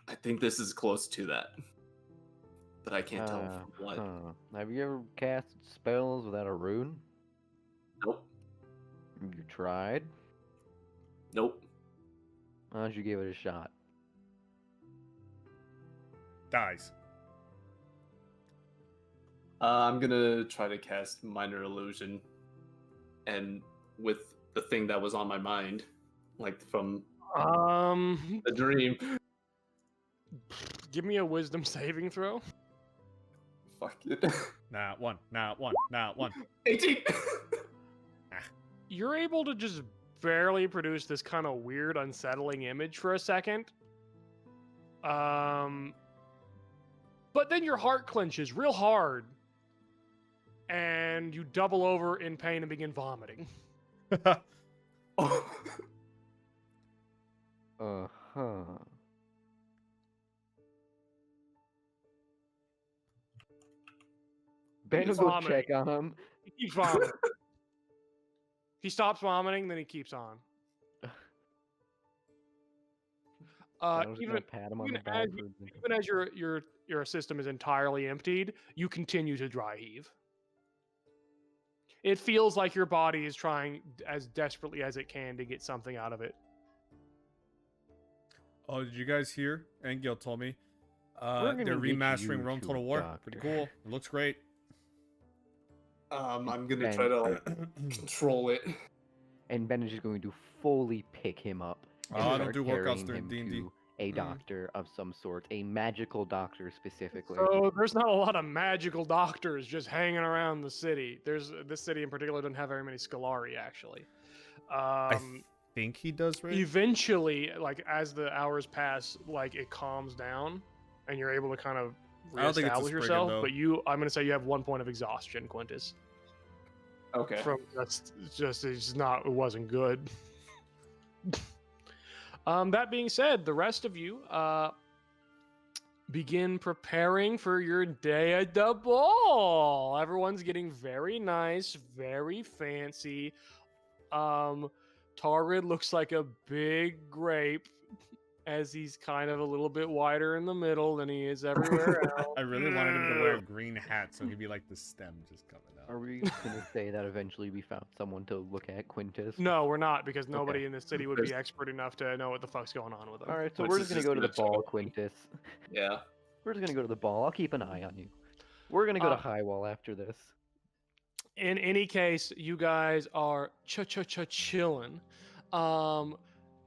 [SPEAKER 4] I think this is close to that. But I can't tell from what.
[SPEAKER 3] Have you ever cast spells without a rune?
[SPEAKER 4] Nope.
[SPEAKER 3] You tried?
[SPEAKER 4] Nope.
[SPEAKER 3] Why don't you give it a shot?
[SPEAKER 5] Dies.
[SPEAKER 4] I'm gonna try to cast Minor Illusion. And with the thing that was on my mind, like from the dream.
[SPEAKER 1] Give me a wisdom saving throw.
[SPEAKER 4] Fuck it.
[SPEAKER 5] Nah, one.
[SPEAKER 4] 18!
[SPEAKER 1] You're able to just barely produce this kind of weird, unsettling image for a second. But then your heart clenches real hard, and you double over in pain and begin vomiting.
[SPEAKER 4] Oh.
[SPEAKER 3] Uh-huh. Ben will go
[SPEAKER 1] vomiting.
[SPEAKER 3] check on him.
[SPEAKER 1] He keeps vomiting. He stops vomiting, then he keeps on.
[SPEAKER 3] I was
[SPEAKER 1] Even
[SPEAKER 3] gonna pat him on the
[SPEAKER 1] even
[SPEAKER 3] back.
[SPEAKER 1] as your system is entirely emptied, you continue to dry heave. It feels like your body is trying as desperately as it can to get something out of it.
[SPEAKER 5] Oh, did you guys hear? Angel told me.
[SPEAKER 3] We're
[SPEAKER 5] They're
[SPEAKER 3] gonna get
[SPEAKER 5] remastering
[SPEAKER 3] you
[SPEAKER 5] Rome
[SPEAKER 3] to
[SPEAKER 5] Total
[SPEAKER 3] a
[SPEAKER 5] War. Pretty
[SPEAKER 3] doctor.
[SPEAKER 5] cool. It looks great.
[SPEAKER 4] I'm gonna
[SPEAKER 3] Ben.
[SPEAKER 4] try to, like, control it.
[SPEAKER 3] And Ben is just going to fully pick him up. and
[SPEAKER 5] I don't
[SPEAKER 3] start
[SPEAKER 5] do workouts
[SPEAKER 3] carrying
[SPEAKER 5] during
[SPEAKER 3] him
[SPEAKER 5] D&D.
[SPEAKER 3] to a doctor of some sort, a magical doctor specifically.
[SPEAKER 1] So there's not a lot of magical doctors just hanging around the city. This city in particular doesn't have very many Scalari, actually.
[SPEAKER 5] I think he does, right?
[SPEAKER 1] Eventually, like as the hours pass, like it calms down, and you're able to kind of
[SPEAKER 5] I don't think it's a
[SPEAKER 1] reestablish
[SPEAKER 5] Spriggan,
[SPEAKER 1] yourself.
[SPEAKER 5] though.
[SPEAKER 1] But I'm gonna say you have 1 point of exhaustion, Quintus.
[SPEAKER 4] Okay.
[SPEAKER 1] It wasn't good. That being said, the rest of you begin preparing for your day at the ball. Everyone's getting very nice, very fancy. Tarrid looks like a big grape. as he's kind of a little bit wider in the middle than he is everywhere else.
[SPEAKER 5] I really wanted him to wear a green hat so he'd be like the stem just coming out.
[SPEAKER 3] Are we gonna say that eventually we found someone to look at Quintus?
[SPEAKER 1] No, we're not, because nobody
[SPEAKER 3] Okay.
[SPEAKER 1] in this city would be expert enough to know what the fuck's going on with him.
[SPEAKER 3] All right, so
[SPEAKER 4] Quintus
[SPEAKER 3] we're just gonna
[SPEAKER 4] is
[SPEAKER 3] go to the
[SPEAKER 4] gonna check
[SPEAKER 3] ball,
[SPEAKER 4] up on him.
[SPEAKER 3] Quintus.
[SPEAKER 4] Yeah.
[SPEAKER 3] We're just gonna go to the ball. I'll keep an eye on you. We're gonna go to
[SPEAKER 1] Uh,
[SPEAKER 3] High Wall after this.
[SPEAKER 1] In any case, you guys are chilling.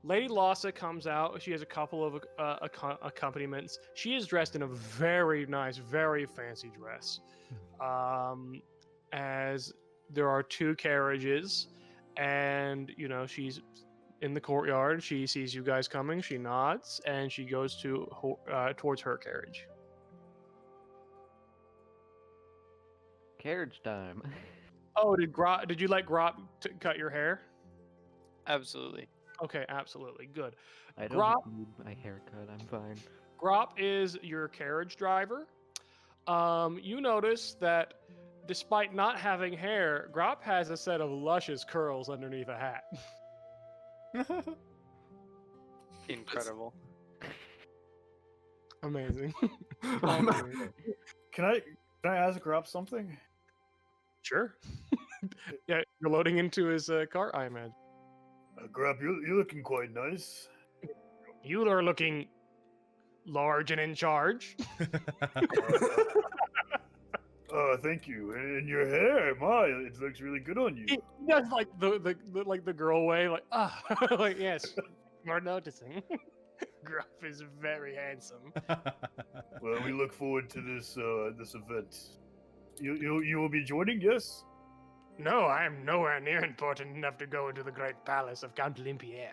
[SPEAKER 1] Lady Lassa comes out. She has a couple of accompaniments. She is dressed in a very nice, very fancy dress. As there are 2 carriages, and she's in the courtyard. She sees you guys coming. She nods, and she goes towards her carriage.
[SPEAKER 3] Carriage time.
[SPEAKER 1] Oh, did you let Grop cut your hair?
[SPEAKER 2] Absolutely.
[SPEAKER 1] Okay, absolutely. Good.
[SPEAKER 3] I don't
[SPEAKER 1] Grop-
[SPEAKER 3] need my haircut. I'm fine.
[SPEAKER 1] Grop is your carriage driver. You notice that despite not having hair, Grop has a set of luscious curls underneath a hat.
[SPEAKER 2] Incredible.
[SPEAKER 1] Amazing.
[SPEAKER 7] Can I ask Grop something?
[SPEAKER 1] Sure. Yeah, you're loading into his car, I imagine.
[SPEAKER 7] Grop, you're looking quite nice.
[SPEAKER 1] You are looking large and in charge.
[SPEAKER 7] Thank you. And your hair, my, it looks really good on you.
[SPEAKER 1] He does like the girl way, like like yes, you're noticing. Gruff is very handsome.
[SPEAKER 7] Well, we look forward to this this event. You will be joining, yes?
[SPEAKER 1] No, I am nowhere near important enough to go into the great palace of Count Olympia.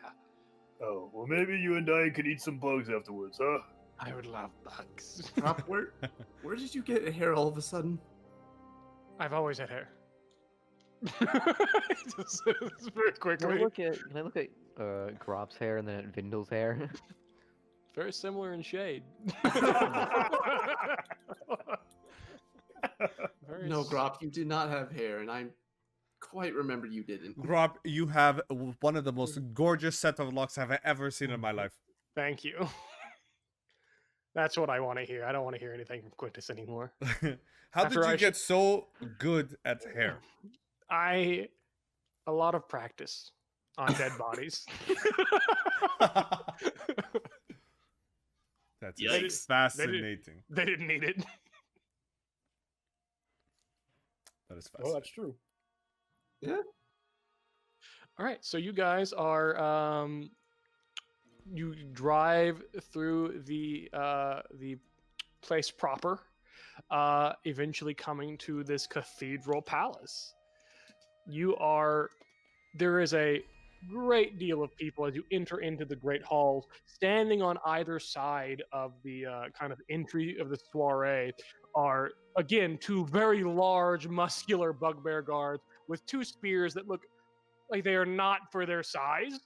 [SPEAKER 7] Oh, well, maybe you and I could eat some bugs afterwards, huh?
[SPEAKER 1] I would love bugs.
[SPEAKER 4] Rob, where did you get hair all of a sudden?
[SPEAKER 1] I've always had hair. Just very
[SPEAKER 3] Can I
[SPEAKER 1] quickly.
[SPEAKER 3] look at Grop's hair and then at Vindal's hair?
[SPEAKER 1] Very similar in shade. Very
[SPEAKER 4] No,
[SPEAKER 1] s-
[SPEAKER 4] Grop, you did not have hair, and I quite remember you didn't.
[SPEAKER 5] Grop, you have one of the most gorgeous set of locks I've ever seen in my life.
[SPEAKER 1] Thank you. That's what I want to hear. I don't want to hear anything from Quintus anymore.
[SPEAKER 5] How
[SPEAKER 1] After
[SPEAKER 5] did you
[SPEAKER 1] I
[SPEAKER 5] get so good at hair?
[SPEAKER 1] A lot of practice on dead bodies.
[SPEAKER 5] That's
[SPEAKER 4] Yikes.
[SPEAKER 5] fascinating.
[SPEAKER 1] They didn't need it.
[SPEAKER 5] That is
[SPEAKER 7] Oh,
[SPEAKER 5] fascinating.
[SPEAKER 7] that's true.
[SPEAKER 1] All right, so you guys are you drive through the place proper, eventually coming to this cathedral palace. There is a great deal of people as you enter into the great halls. Standing on either side of the kind of entry of the soiree are again 2 very large, muscular bugbear guards with 2 spears that look like they are not for their size,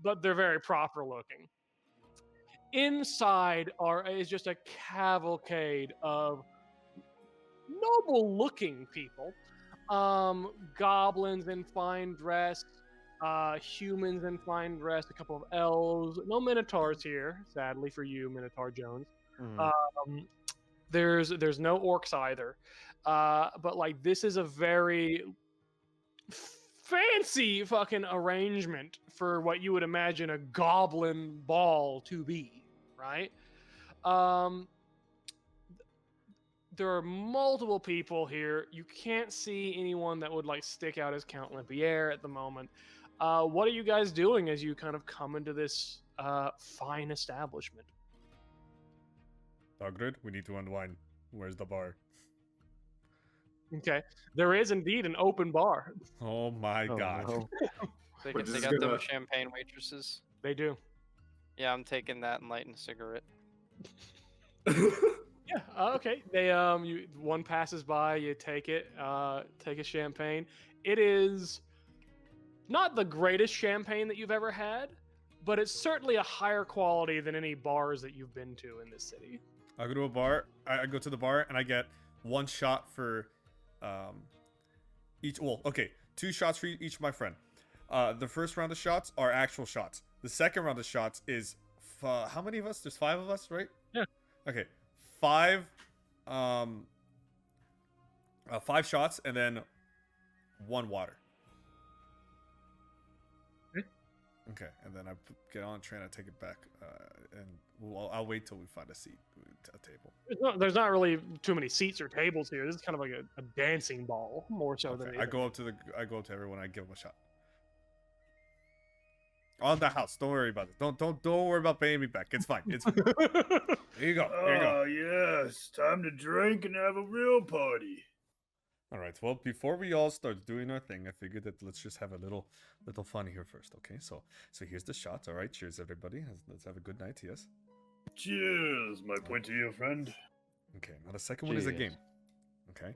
[SPEAKER 1] but they're very proper looking. Inside is just a cavalcade of noble looking people. Goblins in fine dress, humans in fine dress, a couple of elves, no minotaurs here, sadly for you, Minotaur Jones. There's no orcs either. But like this is a very fancy fucking arrangement for what you would imagine a goblin ball to be, right? There are multiple people here. You can't see anyone that would like stick out as Count Limpier at the moment. What are you guys doing as you kind of come into this fine establishment?
[SPEAKER 5] Dogrid, we need to unwind. Where's the bar?
[SPEAKER 1] Okay, there is indeed an open bar.
[SPEAKER 5] Oh my
[SPEAKER 3] Oh,
[SPEAKER 5] god.
[SPEAKER 3] no.
[SPEAKER 2] They
[SPEAKER 4] We're
[SPEAKER 2] got
[SPEAKER 4] just
[SPEAKER 2] them
[SPEAKER 4] gonna-
[SPEAKER 2] champagne waitresses.
[SPEAKER 1] They do.
[SPEAKER 2] Yeah, I'm taking that and lighting a cigarette.
[SPEAKER 1] Yeah. Okay. They one passes by, you take it, take a champagne. It is not the greatest champagne that you've ever had, but it's certainly a higher quality than any bars that you've been to in this city.
[SPEAKER 5] I go to a bar. I go to the bar and I get 1 shot for each. Well, okay, 2 shots for each of my friend. The first round of shots are actual shots. The second round of shots is how many of us? There's 5 of us, right?
[SPEAKER 1] Yeah.
[SPEAKER 5] Okay, 5 5 shots and then 1 water. Okay, and then I get on train. I take it back, and I'll wait till we find a seat, a table.
[SPEAKER 1] There's not really too many seats or tables here. This is kind of like a dancing ball, more so than
[SPEAKER 5] Okay, I go up to everyone. I give them a shot. On the house. Don't worry about it. Don't worry about paying me back. It's fine. It's fine. Here you go. Here you go.
[SPEAKER 7] Oh, yes. Time to drink and have a real party.
[SPEAKER 5] All right. Well, before we all start doing our thing, I figured that let's just have a little fun here first. Okay. So here's the shots. All right. Cheers, everybody. Let's have a good night. Yes.
[SPEAKER 7] Cheers, my pointy friend.
[SPEAKER 5] Okay. Now the second one is a game. Okay.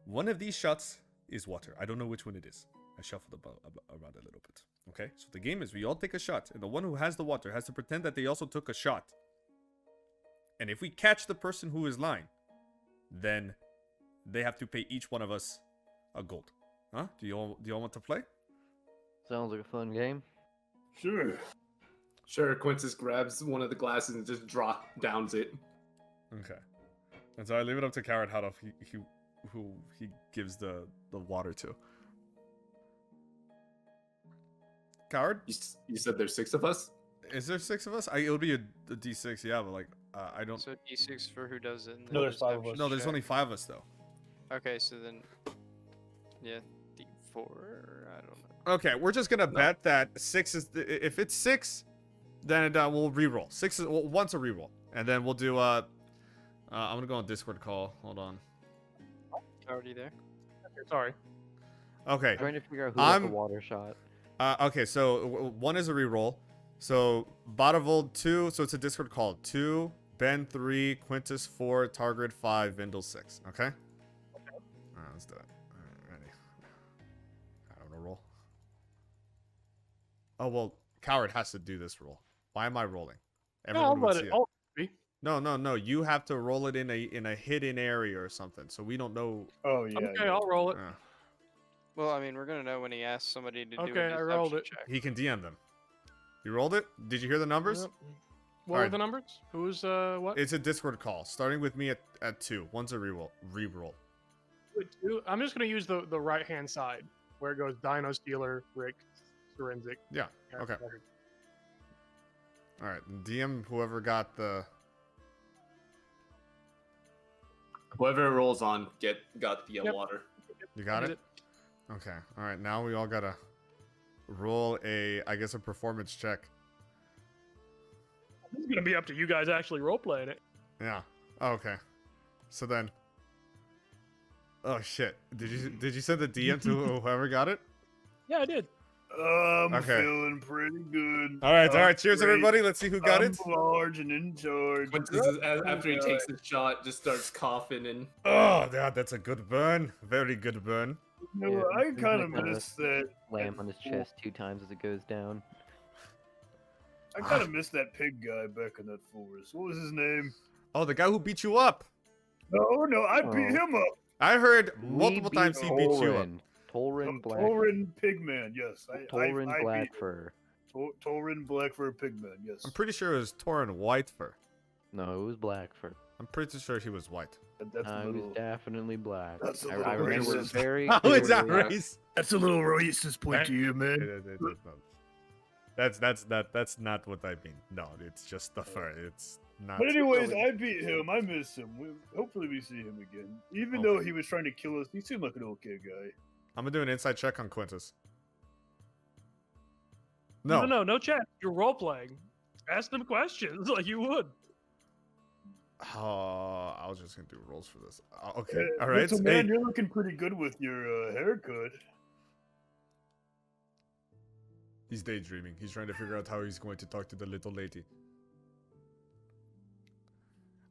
[SPEAKER 5] One of these shots is water. I don't know which one it is. I shuffled around a little bit. Okay. So the game is we all take a shot, and the one who has the water has to pretend that they also took a shot. And if we catch the person who is lying, then they have to pay each one of us a gold. Huh? Do you all want to play?
[SPEAKER 3] Sounds like a fun game.
[SPEAKER 7] Sure.
[SPEAKER 4] Sure, Quintus grabs one of the glasses and just downs it.
[SPEAKER 5] Okay. And so I leave it up to Carrot how who he gives the water to. Coward?
[SPEAKER 4] You said there's 6 of us?
[SPEAKER 5] Is there 6 of us? It'll be a D6, yeah, but like I don't.
[SPEAKER 2] So D6 for who does it? And
[SPEAKER 7] No,
[SPEAKER 2] then
[SPEAKER 7] there's 5 of us.
[SPEAKER 5] No, there's
[SPEAKER 2] check.
[SPEAKER 5] only 5 of us though.
[SPEAKER 2] Okay, so then, yeah, D4. I don't know.
[SPEAKER 5] Okay, we're just gonna bet that 6 is if it's 6, then we'll reroll. 6 is once a reroll, and then we'll do I'm gonna go on Discord call. Hold on.
[SPEAKER 2] Already there.
[SPEAKER 1] Sorry.
[SPEAKER 5] Okay.
[SPEAKER 3] Trying to figure out who got the water shot.
[SPEAKER 5] Okay, so 1 is a reroll. So Botavold 2, so it's a Discord call. 2, Ben 3, Quintus 4, Target 5, Vindel 6. Okay? Alright, let's do it. Alright, ready. I'm gonna roll. Oh well, Coward has to do this roll. Why am I rolling? Everyone would see it. No. You have to roll it in a hidden area or something, so we don't know.
[SPEAKER 7] Oh yeah.
[SPEAKER 1] Okay, I'll roll it.
[SPEAKER 2] Well, I mean, we're gonna know when he asks somebody to do
[SPEAKER 1] Okay,
[SPEAKER 2] a
[SPEAKER 1] I rolled
[SPEAKER 2] deception
[SPEAKER 1] it.
[SPEAKER 2] check.
[SPEAKER 5] He can DM them. You rolled it? Did you hear the numbers?
[SPEAKER 1] Yep. What
[SPEAKER 5] Alright.
[SPEAKER 1] were the numbers? Who's what?
[SPEAKER 5] It's a Discord call, starting with me at 2. 1's a reroll.
[SPEAKER 1] I'm just gonna use the right hand side where it goes Dino Stealer, Rick, Forensic.
[SPEAKER 5] Yeah. Okay. All right. DM whoever got the.
[SPEAKER 4] Whoever rolls on got the
[SPEAKER 1] Yep.
[SPEAKER 4] water.
[SPEAKER 5] You got it. Okay. All right. Now we all gotta roll a performance check.
[SPEAKER 1] This is gonna be up to you guys actually role playing it.
[SPEAKER 5] Yeah. Oh, okay. So then. Oh shit! Did you send the DM to whoever got it?
[SPEAKER 1] Yeah, I did.
[SPEAKER 7] I'm
[SPEAKER 5] Okay.
[SPEAKER 7] feeling pretty good.
[SPEAKER 5] All right.
[SPEAKER 7] I'm
[SPEAKER 5] Cheers,
[SPEAKER 7] great.
[SPEAKER 5] everybody. Let's see who got
[SPEAKER 7] I'm
[SPEAKER 5] it.
[SPEAKER 7] large and in charge.
[SPEAKER 4] Quintus, after he takes the shot, just starts coughing and.
[SPEAKER 5] Oh, that's a good burn. Very good burn.
[SPEAKER 7] No,
[SPEAKER 3] Yeah,
[SPEAKER 7] I
[SPEAKER 3] seems
[SPEAKER 7] kind of
[SPEAKER 3] like a
[SPEAKER 7] miss that.
[SPEAKER 3] Lamb on his chest 2 times as it goes down.
[SPEAKER 7] I kind of miss that pig guy back in that forest. What was his name?
[SPEAKER 5] Oh, the guy who beat you up.
[SPEAKER 7] No, I beat
[SPEAKER 3] Oh.
[SPEAKER 7] him up.
[SPEAKER 5] I heard
[SPEAKER 3] We
[SPEAKER 5] multiple
[SPEAKER 3] beat
[SPEAKER 5] times he beat you up.
[SPEAKER 3] Tolrin Black.
[SPEAKER 7] Tauren Pigman, yes.
[SPEAKER 3] Tolrin
[SPEAKER 7] I beat
[SPEAKER 3] Blackfur.
[SPEAKER 7] Tauren Blackfur Pigman, yes.
[SPEAKER 5] I'm pretty sure it was Torin Whitefur.
[SPEAKER 3] No, it was Blackfur.
[SPEAKER 5] I'm pretty sure he was white.
[SPEAKER 7] That's a
[SPEAKER 3] It was
[SPEAKER 7] little.
[SPEAKER 3] definitely black.
[SPEAKER 7] That's a
[SPEAKER 3] I
[SPEAKER 7] little
[SPEAKER 3] remember
[SPEAKER 7] racist.
[SPEAKER 3] very
[SPEAKER 5] How is that
[SPEAKER 3] clearly-
[SPEAKER 5] race?
[SPEAKER 7] That's a little racist point to you, man.
[SPEAKER 5] That's not what I mean. No, it's just the fur. It's not.
[SPEAKER 7] But anyways, I beat him. I miss him. Hopefully we see him again. Even though he was trying to kill us, he seemed like an okay guy.
[SPEAKER 5] I'm gonna do an inside check on Quintus.
[SPEAKER 1] No chat. You're role playing. Ask them questions like you would.
[SPEAKER 5] Oh, I was just gonna do rolls for this. Okay,
[SPEAKER 7] Hey,
[SPEAKER 5] all right.
[SPEAKER 7] Little
[SPEAKER 5] Hey,
[SPEAKER 7] man, you're looking pretty good with your haircut.
[SPEAKER 5] he's daydreaming. He's trying to figure out how he's going to talk to the little lady.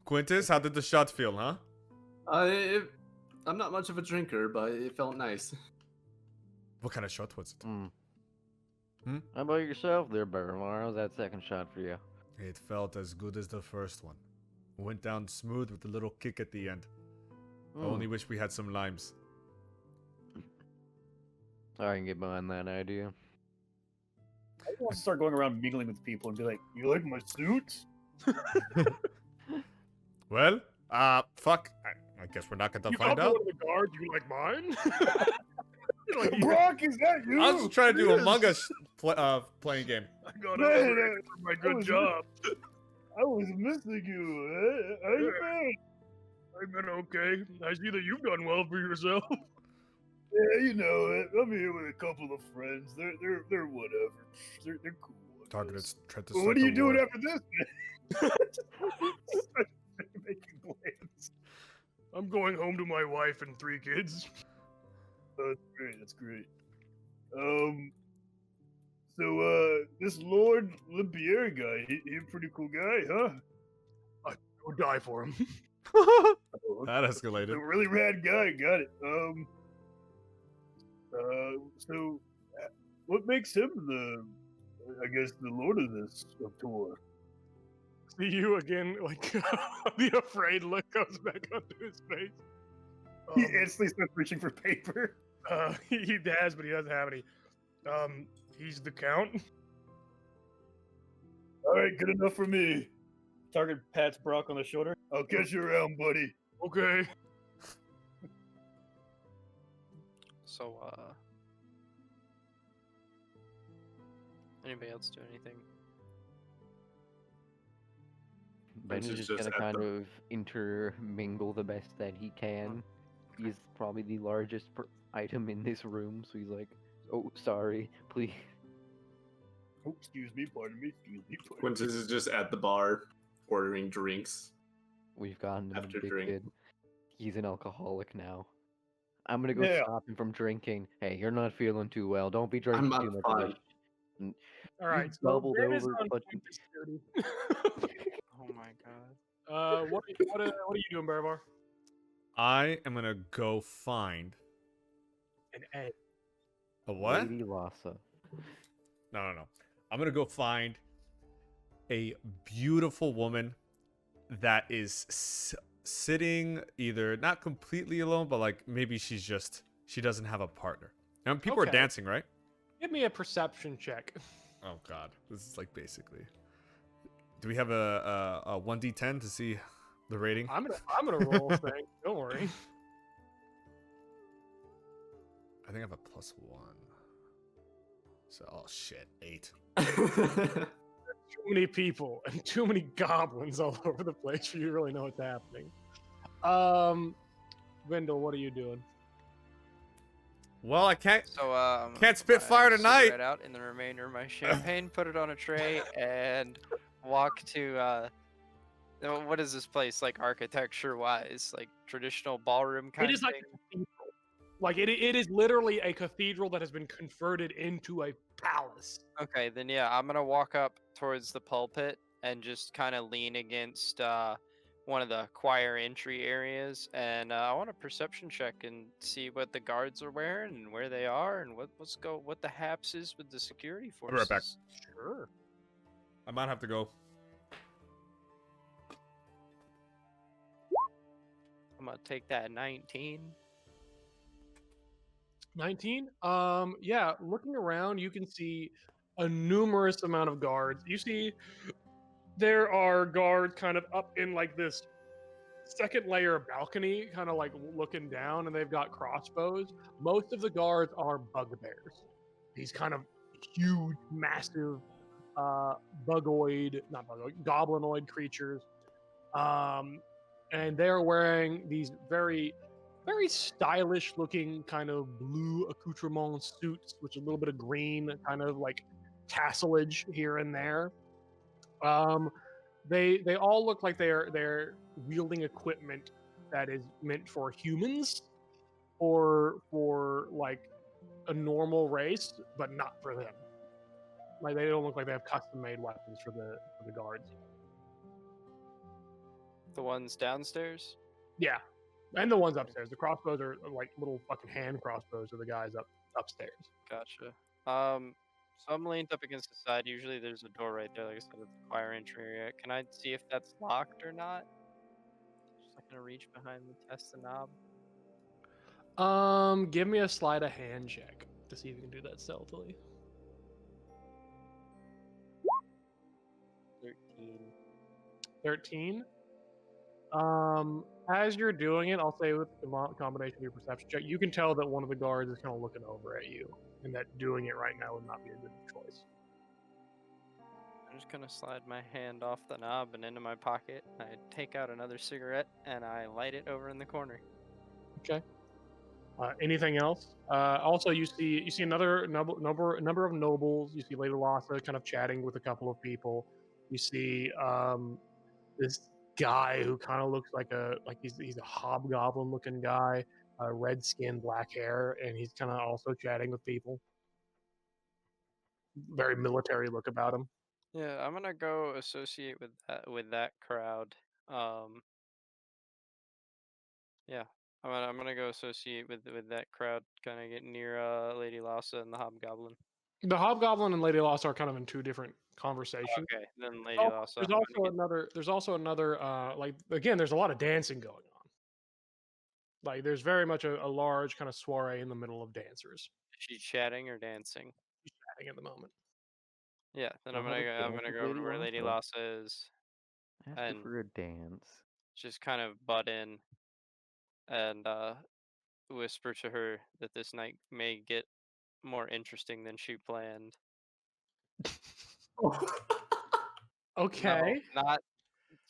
[SPEAKER 5] Quintus, how did the shot feel, huh?
[SPEAKER 4] I'm not much of a drinker, but it felt nice.
[SPEAKER 5] What kind of shot was it?
[SPEAKER 3] How about yourself there, Barrymore? How's that second shot for you?
[SPEAKER 5] It felt as good as the first one. Went down smooth with a little kick at the end. I only wish we had some limes.
[SPEAKER 3] I can get behind that idea.
[SPEAKER 7] I want to start going around mingling with people and be like, "You like my suit?"
[SPEAKER 5] Well, fuck. I guess we're not gonna
[SPEAKER 1] You
[SPEAKER 5] find
[SPEAKER 1] called me
[SPEAKER 5] out.
[SPEAKER 1] one of the guards. You like mine? Like,
[SPEAKER 7] Brock, is that you?
[SPEAKER 5] I was just trying to do
[SPEAKER 1] Yes.
[SPEAKER 5] Among Us playing game.
[SPEAKER 1] I got
[SPEAKER 7] Man,
[SPEAKER 1] it for my
[SPEAKER 7] I
[SPEAKER 1] good
[SPEAKER 7] was-
[SPEAKER 1] job.
[SPEAKER 7] I was missing you. How you been?
[SPEAKER 1] I've been okay. I see that you've done well for yourself.
[SPEAKER 7] Yeah, you know it. I'm here with a couple of friends. They're whatever. They're cool. I
[SPEAKER 5] Target
[SPEAKER 7] guess.
[SPEAKER 5] is tried to
[SPEAKER 7] Well,
[SPEAKER 5] start
[SPEAKER 7] what are
[SPEAKER 5] the
[SPEAKER 7] you doing
[SPEAKER 5] war.
[SPEAKER 7] after this, man? Making plans.
[SPEAKER 1] I'm going home to my wife and 3 kids.
[SPEAKER 7] Oh, that's great. That's great. So this Lord Libier guy, he a pretty cool guy, huh?
[SPEAKER 1] I would die for him.
[SPEAKER 7] Oh,
[SPEAKER 5] That
[SPEAKER 7] a
[SPEAKER 5] escalated.
[SPEAKER 7] really rad guy. Got it. So what makes him I guess, the Lord of this tour?
[SPEAKER 1] See you again, like the afraid look goes back onto his face.
[SPEAKER 7] He instantly starts reaching for paper.
[SPEAKER 1] He has, but he doesn't have any. He's the count.
[SPEAKER 7] All right, good enough for me. Target pats Brock on the shoulder. I'll catch you around, buddy.
[SPEAKER 1] Okay.
[SPEAKER 2] So, anybody else do anything?
[SPEAKER 3] Ben's
[SPEAKER 4] is
[SPEAKER 3] just
[SPEAKER 4] just
[SPEAKER 3] gonna
[SPEAKER 4] at
[SPEAKER 3] kind
[SPEAKER 4] the-
[SPEAKER 3] of intermingle the best that he can. He's probably the largest item in this room, so he's like, "Oh, sorry, please."
[SPEAKER 7] Oh, excuse me, pardon me, pardon me.
[SPEAKER 4] Quintus is just at the bar ordering drinks.
[SPEAKER 3] We've gotten him
[SPEAKER 4] After drink.
[SPEAKER 3] addicted. He's an alcoholic now. I'm gonna go
[SPEAKER 7] Yeah.
[SPEAKER 3] stop him from drinking. Hey, you're not feeling too well. Don't be drinking
[SPEAKER 4] not
[SPEAKER 3] too much of this.
[SPEAKER 4] fine.
[SPEAKER 1] All right.
[SPEAKER 3] You
[SPEAKER 1] So
[SPEAKER 3] doubled
[SPEAKER 1] Ben is
[SPEAKER 3] over,
[SPEAKER 1] on
[SPEAKER 3] but-
[SPEAKER 1] point security.
[SPEAKER 2] Oh my god.
[SPEAKER 1] What are you doing, Barabar?
[SPEAKER 5] I am gonna go find
[SPEAKER 1] An egg.
[SPEAKER 5] a what?
[SPEAKER 3] Lady Lassa.
[SPEAKER 5] No. I'm gonna go find a beautiful woman that is sitting either not completely alone, but like maybe she doesn't have a partner. And people are
[SPEAKER 1] Okay.
[SPEAKER 5] dancing, right?
[SPEAKER 1] Give me a perception check.
[SPEAKER 5] Oh god, this is like basically. Do we have a 1d10 to see the rating?
[SPEAKER 1] I'm gonna roll a thing. Don't worry.
[SPEAKER 5] I think I have a +1. So, oh shit, 8.
[SPEAKER 1] Too many people and too many goblins all over the place for you to really know what's happening. Wendell, what are you doing?
[SPEAKER 5] Well, I can't.
[SPEAKER 2] So,
[SPEAKER 5] Can't spit fire tonight.
[SPEAKER 2] Right out in the remainder of my champagne, put it on a tray, and walk to. What is this place like architecture-wise? Like traditional ballroom kind
[SPEAKER 1] It
[SPEAKER 2] of
[SPEAKER 1] is like
[SPEAKER 2] thing?
[SPEAKER 1] a cathedral. Like it is literally a cathedral that has been converted into a palace.
[SPEAKER 2] Okay, then yeah, I'm gonna walk up towards the pulpit and just kind of lean against one of the choir entry areas, and I want a perception check and see what the guards are wearing and where they are and what the haps is with the security
[SPEAKER 5] be
[SPEAKER 2] forces.
[SPEAKER 5] right back.
[SPEAKER 1] Sure.
[SPEAKER 5] I might have to go.
[SPEAKER 2] I'm gonna take that 19.
[SPEAKER 1] 19. Yeah, looking around, you can see a numerous amount of guards. You see there are guards kind of up in like this second layer of balcony, kind of like looking down, and they've got crossbows. Most of the guards are bugbears. These kind of huge, massive goblinoid creatures. And they're wearing these very stylish looking kind of blue accoutrement suits, with a little bit of green, kind of like tasselage here and there. They all look like they're wielding equipment that is meant for humans or for like a normal race, but not for them. Like they don't look like they have custom made weapons for the guards.
[SPEAKER 2] The ones downstairs?
[SPEAKER 1] Yeah. And the ones upstairs. The crossbows are like little fucking hand crossbows for the guys upstairs.
[SPEAKER 2] Gotcha. So I'm leaned up against the side. Usually there's a door right there, like I said, at the choir entry area. Can I see if that's locked or not? Just like gonna reach behind and test the knob.
[SPEAKER 1] Give me a sleight of hand check to see if you can do that stealthily. 13. As you're doing it, I'll say with the combination of your perception check, you can tell that one of the guards is kind of looking over at you, and that doing it right now would not be a good choice.
[SPEAKER 2] I'm just gonna slide my hand off the knob and into my pocket. I take out another cigarette and I light it over in the corner.
[SPEAKER 1] Okay. Anything else? Also, you see another number of nobles. You see Lady Lassa kind of chatting with a couple of people. You see this guy who kind of looks like he's a hobgoblin looking guy, red skin, black hair, and he's kind of also chatting with people. Very military look about him.
[SPEAKER 2] Yeah, I'm gonna go associate with that crowd. Yeah, I'm gonna go associate with that crowd, kind of get near Lady Lassa and the Hobgoblin.
[SPEAKER 1] The hobgoblin and Lady Lassa are kind of in two different conversations.
[SPEAKER 2] Okay, then Lady
[SPEAKER 1] Oh,
[SPEAKER 2] Lassa.
[SPEAKER 1] There's also another. Like again, there's a lot of dancing going on. Like there's very much a large kind of soiree in the middle of dancers.
[SPEAKER 2] Is she chatting or dancing?
[SPEAKER 1] She's chatting at the moment.
[SPEAKER 2] Yeah, then
[SPEAKER 3] Well,
[SPEAKER 2] I'm
[SPEAKER 3] have
[SPEAKER 2] gonna
[SPEAKER 3] a
[SPEAKER 2] go, I'm
[SPEAKER 3] dance
[SPEAKER 2] gonna
[SPEAKER 3] with
[SPEAKER 2] go over to
[SPEAKER 3] Lady
[SPEAKER 2] where Lady
[SPEAKER 3] Lassa.
[SPEAKER 2] Lassa is,
[SPEAKER 3] Ask her
[SPEAKER 2] and
[SPEAKER 3] for a dance.
[SPEAKER 2] just kind of butt in and whisper to her that this night may get more interesting than she planned.
[SPEAKER 1] Okay.
[SPEAKER 2] No, not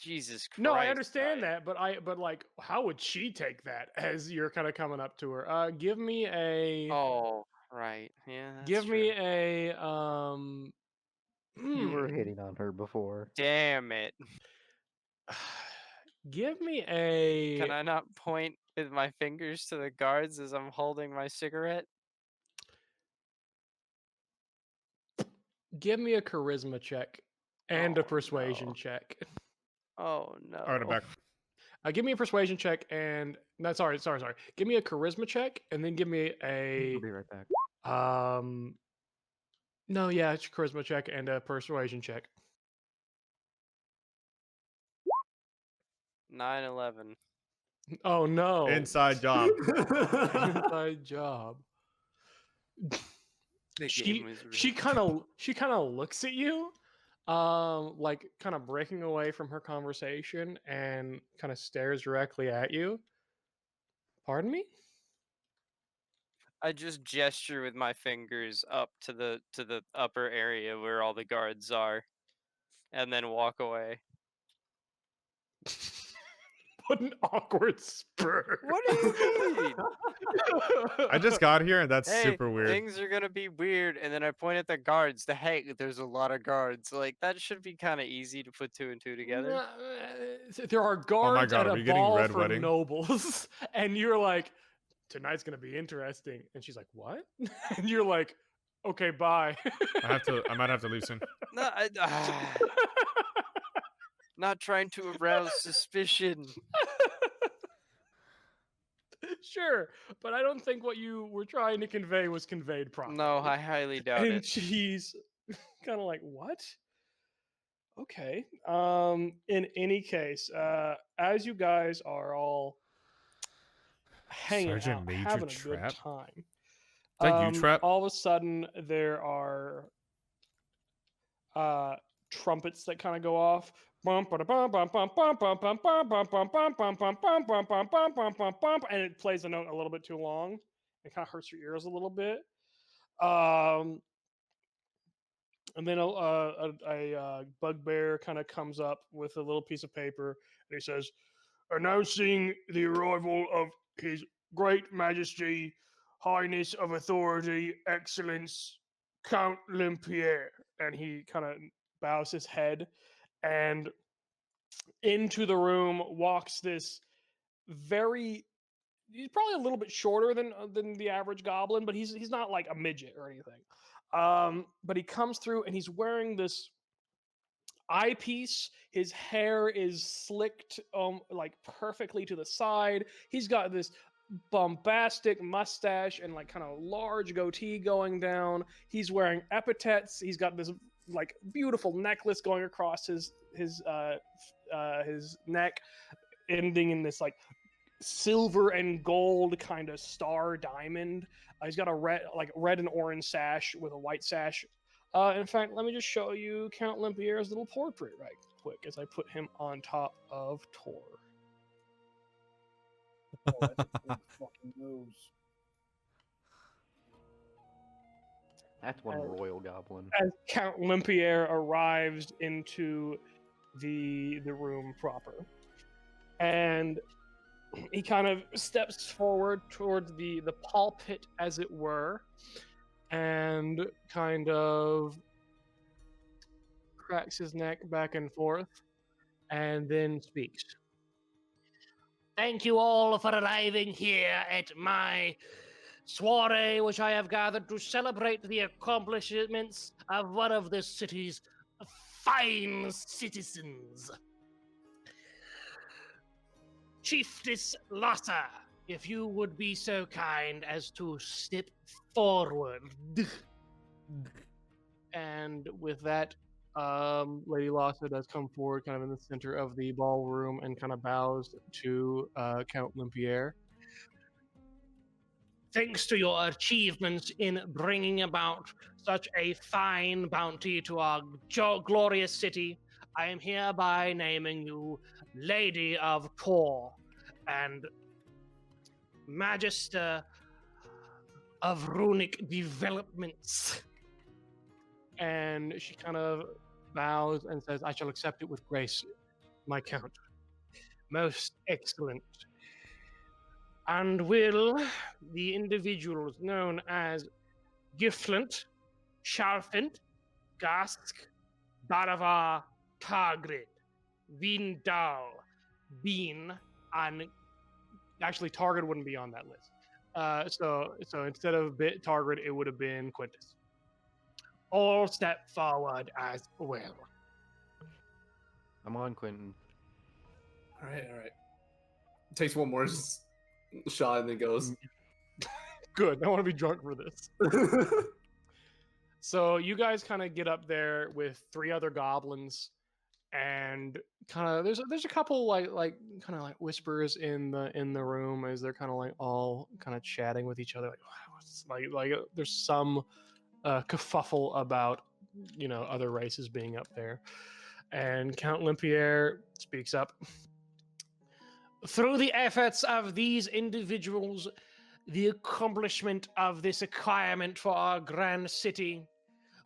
[SPEAKER 2] Jesus Christ.
[SPEAKER 1] No, I understand that, but like, how would she take that as you're kind of coming up to her? Give me a.
[SPEAKER 2] Oh, right. Yeah. That's
[SPEAKER 1] Give
[SPEAKER 2] true.
[SPEAKER 1] me a.
[SPEAKER 3] You were hitting on her before.
[SPEAKER 2] Damn it.
[SPEAKER 1] Give me a.
[SPEAKER 2] Can I not point with my fingers to the guards as I'm holding my cigarette?
[SPEAKER 1] Give me a charisma check and a persuasion
[SPEAKER 2] no.
[SPEAKER 1] check.
[SPEAKER 2] Oh no.
[SPEAKER 5] All right, I'm back.
[SPEAKER 1] Give me a persuasion check and no, sorry. Give me a charisma check and then give me a.
[SPEAKER 3] I'll be right back.
[SPEAKER 1] No, yeah, it's a charisma check and a persuasion check.
[SPEAKER 2] 9/11.
[SPEAKER 1] Oh no!
[SPEAKER 5] Inside job.
[SPEAKER 1] Inside job. She kind of looks at you, like kind of breaking away from her conversation and kind of stares directly at you. Pardon me?
[SPEAKER 2] I just gesture with my fingers up to the upper area where all the guards are, and then walk away.
[SPEAKER 1] What an awkward spur.
[SPEAKER 2] What do you mean?
[SPEAKER 5] I just got here and that's
[SPEAKER 2] Hey,
[SPEAKER 5] super weird.
[SPEAKER 2] things are gonna be weird, and then I point at the guards. Hey, there's a lot of guards. Like that should be kind of easy to put two and two together.
[SPEAKER 1] There are guards
[SPEAKER 5] God,
[SPEAKER 1] at
[SPEAKER 5] are
[SPEAKER 1] a
[SPEAKER 5] we getting
[SPEAKER 1] ball
[SPEAKER 5] red
[SPEAKER 1] for
[SPEAKER 5] wedding?
[SPEAKER 1] nobles, and you're like, tonight's gonna be interesting. And she's like, what? And you're like, okay, bye.
[SPEAKER 5] I might have to leave soon.
[SPEAKER 2] No, not trying to arouse suspicion.
[SPEAKER 1] Sure, but I don't think what you were trying to convey was conveyed properly.
[SPEAKER 2] No, I highly doubt
[SPEAKER 1] and
[SPEAKER 2] it.
[SPEAKER 1] she's kind of like, what? Okay. In any case, as you guys are all hanging
[SPEAKER 5] Sergeant
[SPEAKER 1] out,
[SPEAKER 5] Major
[SPEAKER 1] having a
[SPEAKER 5] Trap?
[SPEAKER 1] good time,
[SPEAKER 5] Is that you, Trap?
[SPEAKER 1] all of a sudden there are trumpets that kind of go off. And it plays the note a little bit too long. It kind of hurts your ears a little bit. And then a bugbear kind of comes up with a little piece of paper and he says, announcing the arrival of His Great Majesty, Highness of Authority, Excellence, Count Olympia. And he kind of bows his head, and into the room walks this he's probably a little bit shorter than the average goblin, but he's not like a midget or anything. But he comes through and he's wearing this eyepiece. His hair is slicked like perfectly to the side. He's got this bombastic mustache and like kind of large goatee going down. He's wearing epithets. He's got this like beautiful necklace going across his neck, ending in this like silver and gold kind of star diamond. He's got a red and orange sash with a white sash In fact, let me just show you Count Olympier's little portrait right quick as I put him on top of Tor.
[SPEAKER 7] Oh, that's a big fucking nose.
[SPEAKER 3] That's one royal goblin.
[SPEAKER 1] As Count Olympier arrives into the room proper, and he kind of steps forward towards the pulpit, as it were, and kind of cracks his neck back and forth, and then speaks. Thank you all for arriving here at my soiree, which I have gathered to celebrate the accomplishments of one of this city's fine citizens. Chiefess Lassa, if you would be so kind as to step forward. And with that, Lady Lassa does come forward kind of in the center of the ballroom and kind of bows to Count Limpier. Thanks to your achievements in bringing about such a fine bounty to our glorious city, I am hereby naming you Lady of Tor and Magister of Runic Developments. And she kind of bows and says, I shall accept it with grace, my count. Most excellent. And will the individuals known as Giflint, Sharfint, Gask, Baravar, Targrid, Vindal, Bean, and actually Targrid wouldn't be on that list. So instead of Targrid, it would have been Quintus. All step forward as well.
[SPEAKER 3] I'm on, Quentin.
[SPEAKER 4] All right. Takes one more shot and then goes.
[SPEAKER 1] Good. I want to be drunk for this. So you guys kind of get up there with 3 other goblins, and kind of there's a couple like kind of like whispers in the room as they're kind of like all kind of chatting with each other. Like there's some kerfuffle about other races being up there, and Count Limpier speaks up. Through the efforts of these individuals, the accomplishment of this acquirement for our grand city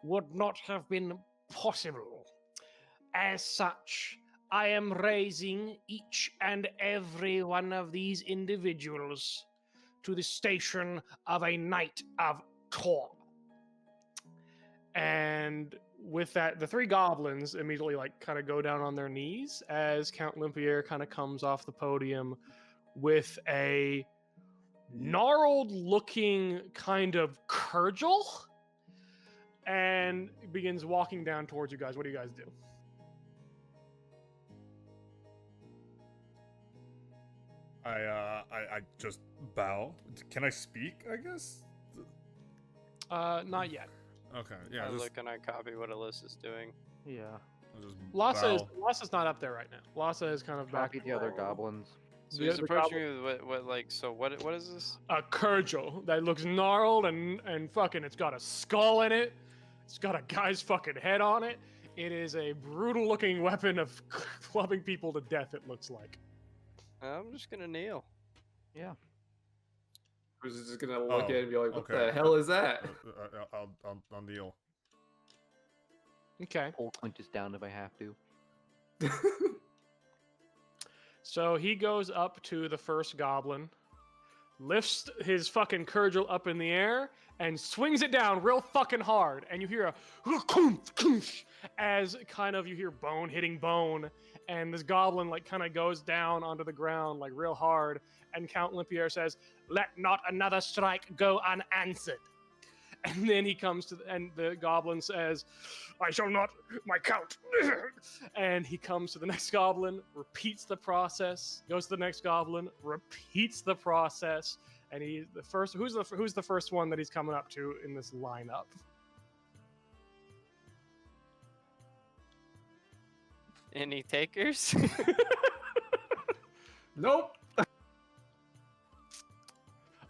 [SPEAKER 1] would not have been possible. As such, I am raising each and every one of these individuals to the station of a Knight of Tor. And with that, the 3 goblins immediately kind of go down on their knees as Count Limpier kind of comes off the podium with a gnarled looking kind of curgel and begins walking down towards you guys. What do you guys do?
[SPEAKER 5] I just bow. Can I speak, I guess?
[SPEAKER 1] Not yet.
[SPEAKER 5] Okay, yeah.
[SPEAKER 2] I look and I copy what Alyssa's doing.
[SPEAKER 3] Yeah.
[SPEAKER 1] Lassa's not up there right now. Lassa is kind of back.
[SPEAKER 3] Copy the other goblins.
[SPEAKER 2] So he's approaching me with what is this?
[SPEAKER 1] A curgel that looks gnarled and fucking, it's got a skull in it. It's got a guy's fucking head on it. It is a brutal looking weapon of clubbing people to death, it looks like.
[SPEAKER 2] I'm just gonna kneel.
[SPEAKER 3] Yeah.
[SPEAKER 4] Who's just gonna look at it and be like, what
[SPEAKER 5] okay.
[SPEAKER 4] the hell is that?
[SPEAKER 5] I'll kneel.
[SPEAKER 1] Okay.
[SPEAKER 3] Pull Quintus down if I have to.
[SPEAKER 1] So he goes up to the first goblin, lifts his fucking curgel up in the air, and swings it down real fucking hard. And you hear a as kind of you hear bone hitting bone, and this goblin kind of goes down onto the ground real hard. And Count Limpier says, "Let not another strike go unanswered." And then he comes to and the goblin says, "I shall not, my count." And he comes to the next goblin, repeats the process, goes to the next goblin, repeats the process, and he's the first. Who's the first one that he's coming up to in this lineup?
[SPEAKER 2] Any takers?
[SPEAKER 4] Nope.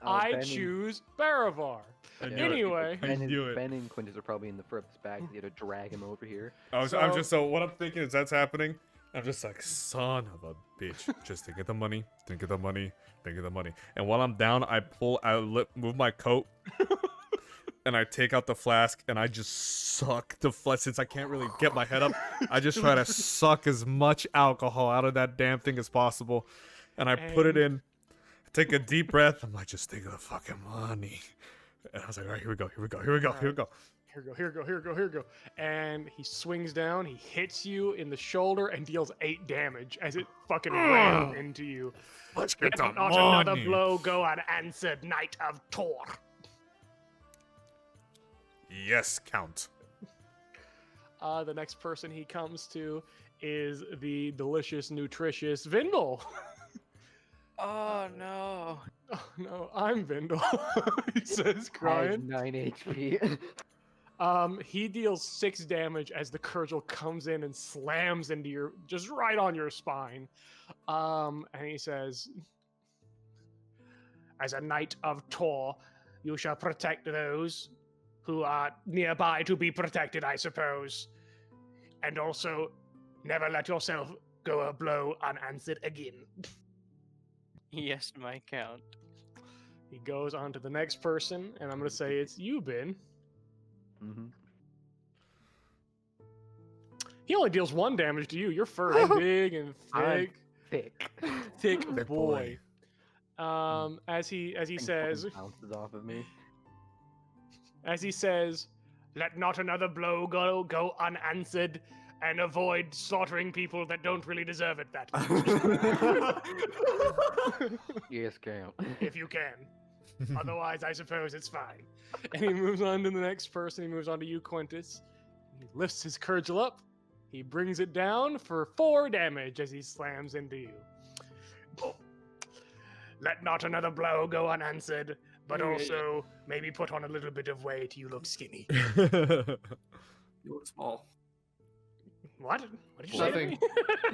[SPEAKER 1] I
[SPEAKER 3] Benny.
[SPEAKER 1] choose Baravar.
[SPEAKER 5] I knew
[SPEAKER 3] Yeah,
[SPEAKER 5] it.
[SPEAKER 1] Anyway.
[SPEAKER 5] I knew it.
[SPEAKER 3] Ben and Quintus are probably in the furthest back. You had to drag him over here.
[SPEAKER 5] I'm
[SPEAKER 1] So-
[SPEAKER 5] just so what I'm thinking is that's happening. I'm just like, son of a bitch. Just to get the money, think of the money, think of the money. And while I'm down, I move my coat, and I take out the flask, and I just suck the flask. Since I can't really get my head up, I just try to suck as much alcohol out of that damn thing as possible. And I put it in, take a deep breath. I'm like, just think of the fucking money. And I was like, all right, here we go, here we go, here we go, here we go.
[SPEAKER 1] Here we go. And he swings down, he hits you in the shoulder, and deals 8 damage as it fucking rams into you.
[SPEAKER 5] Let's get the
[SPEAKER 1] Let not another
[SPEAKER 5] money.
[SPEAKER 1] blow go unanswered, Knight of Tor.
[SPEAKER 5] Yes, Count.
[SPEAKER 1] The next person he comes to is the delicious, nutritious Vindel.
[SPEAKER 2] Oh no.
[SPEAKER 1] Oh no, I'm Vindel, he says,
[SPEAKER 3] I have
[SPEAKER 1] crying.
[SPEAKER 3] 9 HP.
[SPEAKER 1] He deals 6 damage as the Kurgel comes in and slams into your, just right on your spine. And he says, as a Knight of Tor, you shall protect those who are nearby to be protected, I suppose. And also, never let yourself go a blow unanswered again.
[SPEAKER 2] Yes, my count.
[SPEAKER 1] He goes on to the next person, and I'm going to say it's you, Ben.
[SPEAKER 3] Mm-hmm.
[SPEAKER 1] He only deals 1 damage to you. You're furry, big and
[SPEAKER 3] I'm
[SPEAKER 1] thick.
[SPEAKER 3] Thick.
[SPEAKER 1] Thick boy. As he
[SPEAKER 3] And
[SPEAKER 1] says,
[SPEAKER 3] fucking bounces off of me.
[SPEAKER 1] let not another blow go unanswered, and avoid slaughtering people that don't really deserve it that much.
[SPEAKER 3] Yes, Count.
[SPEAKER 1] If you can. Otherwise, I suppose it's fine. And he moves on to the next person. He moves on to you, Quintus. He lifts his Kurgel up. He brings it down for 4 damage as he slams into you. Let not another blow go unanswered, but also maybe put on a little bit of weight. You look skinny.
[SPEAKER 4] You look small.
[SPEAKER 1] What? What did you say? to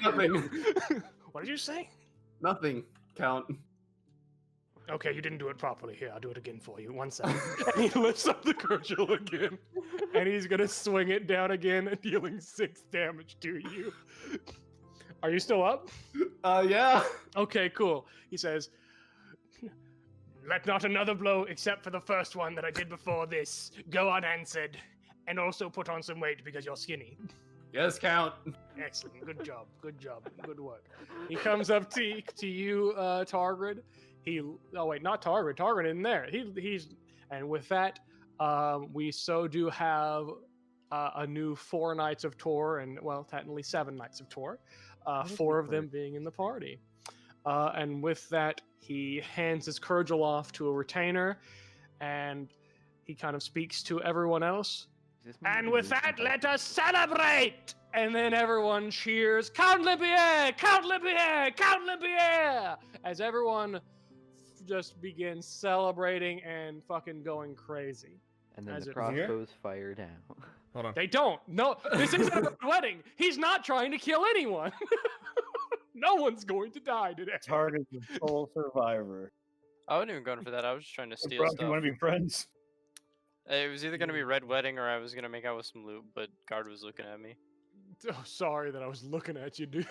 [SPEAKER 4] Nothing.
[SPEAKER 1] me?
[SPEAKER 4] Nothing.
[SPEAKER 1] What did you say?
[SPEAKER 4] Nothing. Count.
[SPEAKER 1] Okay, you didn't do it properly. Here, I'll do it again for you. 1 second. And he lifts up the Kurgel again. And he's gonna swing it down again, dealing 6 damage to you. Are you still up?
[SPEAKER 4] Yeah.
[SPEAKER 1] Okay, cool. He says, let not another blow, except for the first one that I did before this, go unanswered. And also put on some weight because you're skinny.
[SPEAKER 4] Yes, Count.
[SPEAKER 1] Excellent. Good job. Good job. Good work. He comes up to you, Targrid. Oh wait, not Targrid. Targrid isn't there. He's and with that, we do have a new 4 Knights of Tor, and well, technically 7 Knights of Tor. 4 of them being in the party. And with that, he hands his Kurgel off to a retainer, and he kind of speaks to everyone else. And with that, let us celebrate! And then everyone cheers, Count Lipier! Count Lipier! Count Lipier! As everyone just begins celebrating and fucking going crazy.
[SPEAKER 3] And then
[SPEAKER 1] As
[SPEAKER 3] the
[SPEAKER 1] it-
[SPEAKER 3] crossbows fire down.
[SPEAKER 5] Hold on.
[SPEAKER 1] They don't. No, this isn't a wedding. He's not trying to kill anyone. No one's going to die today.
[SPEAKER 7] Target the sole survivor.
[SPEAKER 2] I wasn't even going for that. I was just trying to
[SPEAKER 7] Hey,
[SPEAKER 2] steal
[SPEAKER 7] bro,
[SPEAKER 2] stuff.
[SPEAKER 7] do you want to be friends?
[SPEAKER 2] It was either gonna be Red Wedding or I was gonna make out with some loot, but guard was looking at me.
[SPEAKER 1] Oh, sorry that I was looking at you, dude.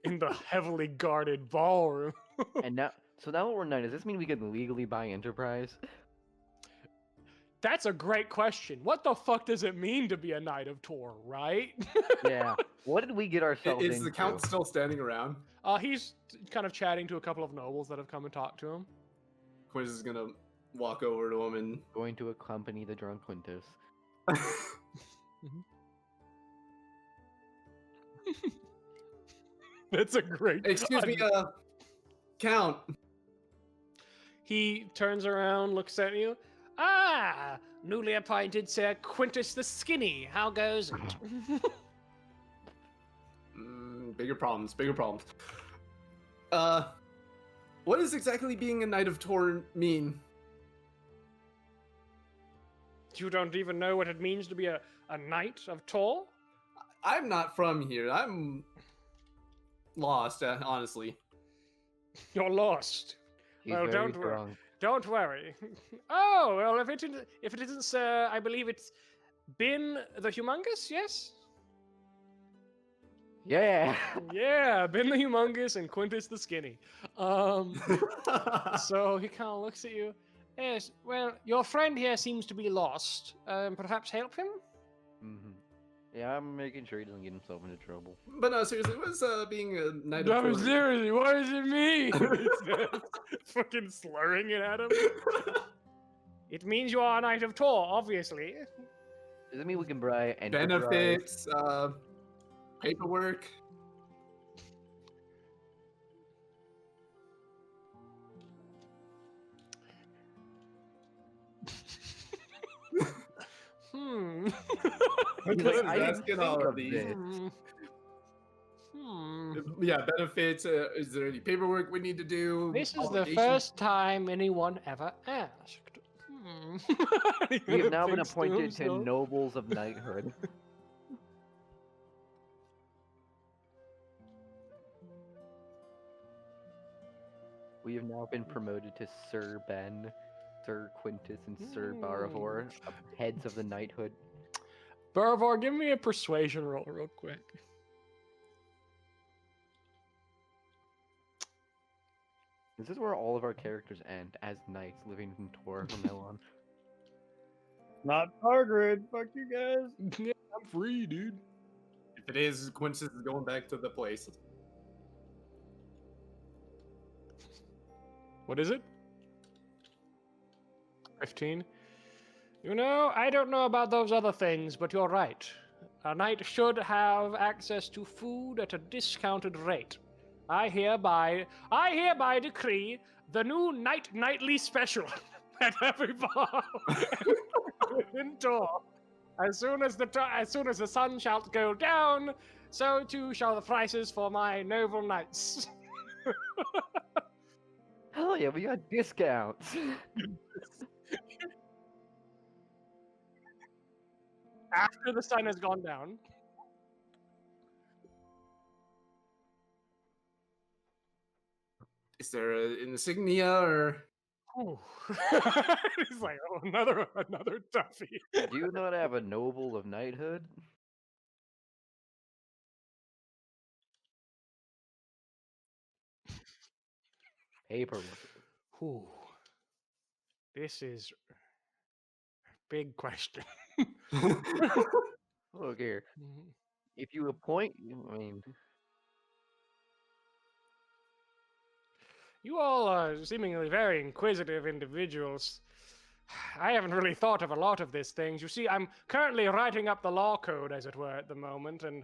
[SPEAKER 1] In the heavily guarded ballroom.
[SPEAKER 3] And now, so now that we're 9, does this mean we can legally buy Enterprise?
[SPEAKER 1] That's a great question. What the fuck does it mean to be a Knight of Tor, right?
[SPEAKER 3] Yeah. What did we get ourselves
[SPEAKER 4] Is
[SPEAKER 3] into?
[SPEAKER 4] the Count still standing around?
[SPEAKER 1] He's kind of chatting to a couple of nobles that have come and talked to him.
[SPEAKER 4] Quiz is gonna walk over to him and
[SPEAKER 3] Going to accompany the drunk Quintus.
[SPEAKER 1] That's a great.
[SPEAKER 4] excuse me,
[SPEAKER 1] time.
[SPEAKER 4] Count.
[SPEAKER 1] He turns around, looks at you. Ah, newly appointed Sir Quintus the Skinny. How goes it?
[SPEAKER 4] Bigger problems, bigger problems. What does exactly being a Knight of Tor mean?
[SPEAKER 1] You don't even know what it means to be a Knight of Tor?
[SPEAKER 4] I'm not from here. I'm lost, honestly.
[SPEAKER 1] You're lost.
[SPEAKER 3] He's
[SPEAKER 1] Well,
[SPEAKER 3] very
[SPEAKER 1] don't worry.
[SPEAKER 3] drunk.
[SPEAKER 1] don't worry. Oh, well, if it isn't, sir, I believe it's Bin the Humongous, yes?
[SPEAKER 3] Yeah.
[SPEAKER 1] Yeah, Ben the Humongous and Quintus the Skinny. So he kind of looks at you. Yes, well, your friend here seems to be lost. Perhaps help him?
[SPEAKER 3] Mm-hmm. Yeah, I'm making sure he doesn't get himself into trouble.
[SPEAKER 4] But no, seriously, what's being a knight
[SPEAKER 1] No,
[SPEAKER 4] of Thor?
[SPEAKER 1] seriously, what does it mean? Fucking slurring it at him. It means you are a knight of Tor, obviously.
[SPEAKER 3] Does it mean we can buy enterprise?
[SPEAKER 4] Benefits, paperwork.
[SPEAKER 1] Hmm.
[SPEAKER 3] He's like, I didn't
[SPEAKER 4] asking
[SPEAKER 3] think
[SPEAKER 4] all
[SPEAKER 3] of
[SPEAKER 4] of these.
[SPEAKER 3] this.
[SPEAKER 4] Yeah, benefits. Is there any paperwork we need to do?
[SPEAKER 1] This is the
[SPEAKER 4] Obligations?
[SPEAKER 1] first time anyone ever asked.
[SPEAKER 3] We have now been
[SPEAKER 1] Thinks to
[SPEAKER 3] appointed to
[SPEAKER 1] himself.
[SPEAKER 3] nobles of knighthood. We have now been promoted to Sir Ben, Sir Quintus, and Sir Baravor, heads of the knighthood.
[SPEAKER 1] Baravor, give me a persuasion roll real quick.
[SPEAKER 3] This is where all of our characters end, as knights living in Tor from now on.
[SPEAKER 7] Not Margaret. Fuck you guys.
[SPEAKER 1] Yeah, I'm free, dude.
[SPEAKER 4] If it is, Quintus is going back to the place.
[SPEAKER 1] What is it? 15? You know, I don't know about those other things, but you're right. A knight should have access to food at a discounted rate. I hereby decree the new nightly special at every bar in Tor. As soon as the sun shall go down, so too shall the prices for my noble knights.
[SPEAKER 3] Hell yeah, we got discounts.
[SPEAKER 1] After the sun has gone down.
[SPEAKER 4] Is there an insignia or?
[SPEAKER 1] Ooh. He's like, oh, another toughie.
[SPEAKER 3] Do you not have a noble of knighthood? Paperwork.
[SPEAKER 1] Ooh. This is a big question.
[SPEAKER 3] Look here. If you appoint, I mean,
[SPEAKER 1] You all are seemingly very inquisitive individuals. I haven't really thought of a lot of these things. You see, I'm currently writing up the law code, as it were, at the moment, and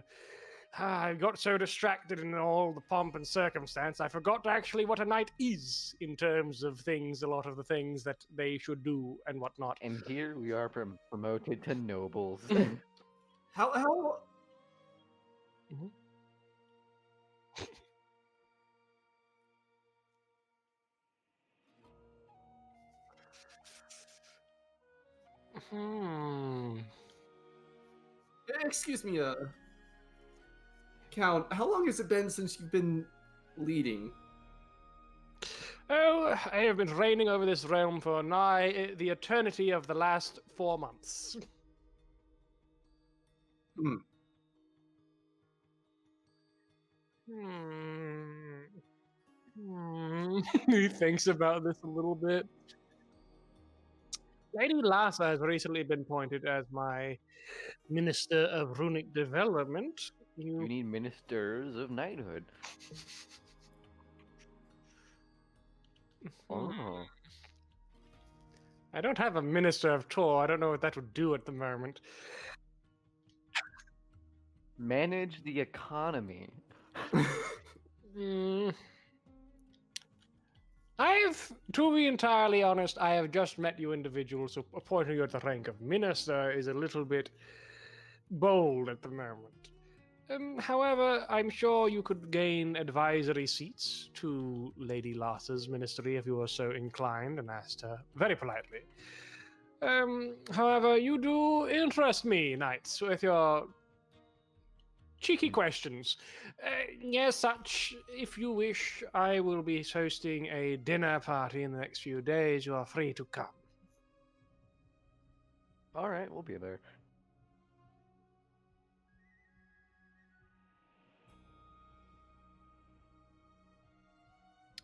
[SPEAKER 1] I got so distracted in all the pomp and circumstance, I forgot actually what a knight is in terms of things, a lot of the things that they should do and whatnot.
[SPEAKER 3] and here we are promoted to nobles.
[SPEAKER 4] How? Excuse me, Count. How long has it been since you've been leading?
[SPEAKER 1] Oh, I have been reigning over this realm for nigh the eternity of the last 4 months.
[SPEAKER 4] Hmm.
[SPEAKER 1] He thinks about this a little bit. Lady Lassa has recently been appointed as my Minister of Runic Development.
[SPEAKER 3] You need ministers of knighthood. Oh.
[SPEAKER 1] I don't have a Minister of Tor. I don't know what that would do at the moment.
[SPEAKER 3] Manage the economy.
[SPEAKER 1] To be entirely honest, I have just met you individuals, so appointing you at the rank of minister is a little bit bold at the moment. However, I'm sure you could gain advisory seats to Lady Lassa's ministry if you were so inclined and asked her very politely. However, you do interest me, knights, with your cheeky questions. Yes, such. If you wish, I will be hosting a dinner party in the next few days. You are free to come.
[SPEAKER 3] All right, we'll be there.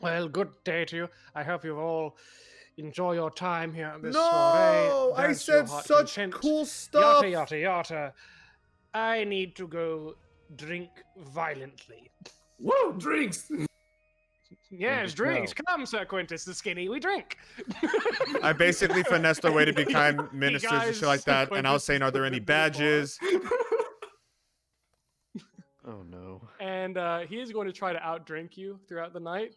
[SPEAKER 1] Well, good day to you. I hope you all enjoy your time here at this soiree.
[SPEAKER 5] No, I
[SPEAKER 1] Dance your
[SPEAKER 5] said
[SPEAKER 1] heart
[SPEAKER 5] such
[SPEAKER 1] content.
[SPEAKER 5] cool stuff.
[SPEAKER 1] Yata, yata, yata. I need to go drink violently.
[SPEAKER 4] Whoa, drinks!
[SPEAKER 1] Yes, drinks. Come, Sir Quintus the Skinny, we drink.
[SPEAKER 5] I basically finessed our way to become ministers and shit like that, and I was saying, are there any badges?
[SPEAKER 3] Oh no.
[SPEAKER 1] And he is going to try to outdrink you throughout the night.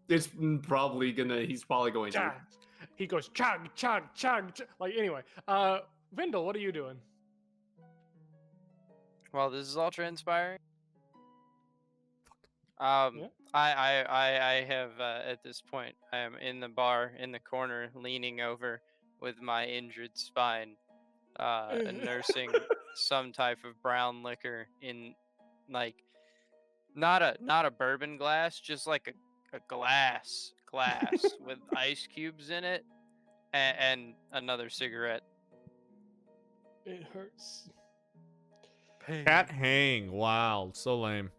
[SPEAKER 4] He's probably going to.
[SPEAKER 1] Chug. He goes chug, chug, chug, chug. Like, anyway. Vindel, what are you doing?
[SPEAKER 2] While this is all transpiring,
[SPEAKER 1] Yeah.
[SPEAKER 2] I have at this point I am in the bar in the corner, leaning over with my injured spine, and nursing some type of brown liquor in, like, not a bourbon glass, just like a glass with ice cubes in it, and another cigarette.
[SPEAKER 1] It hurts.
[SPEAKER 5] Cat hang. Wow, so lame.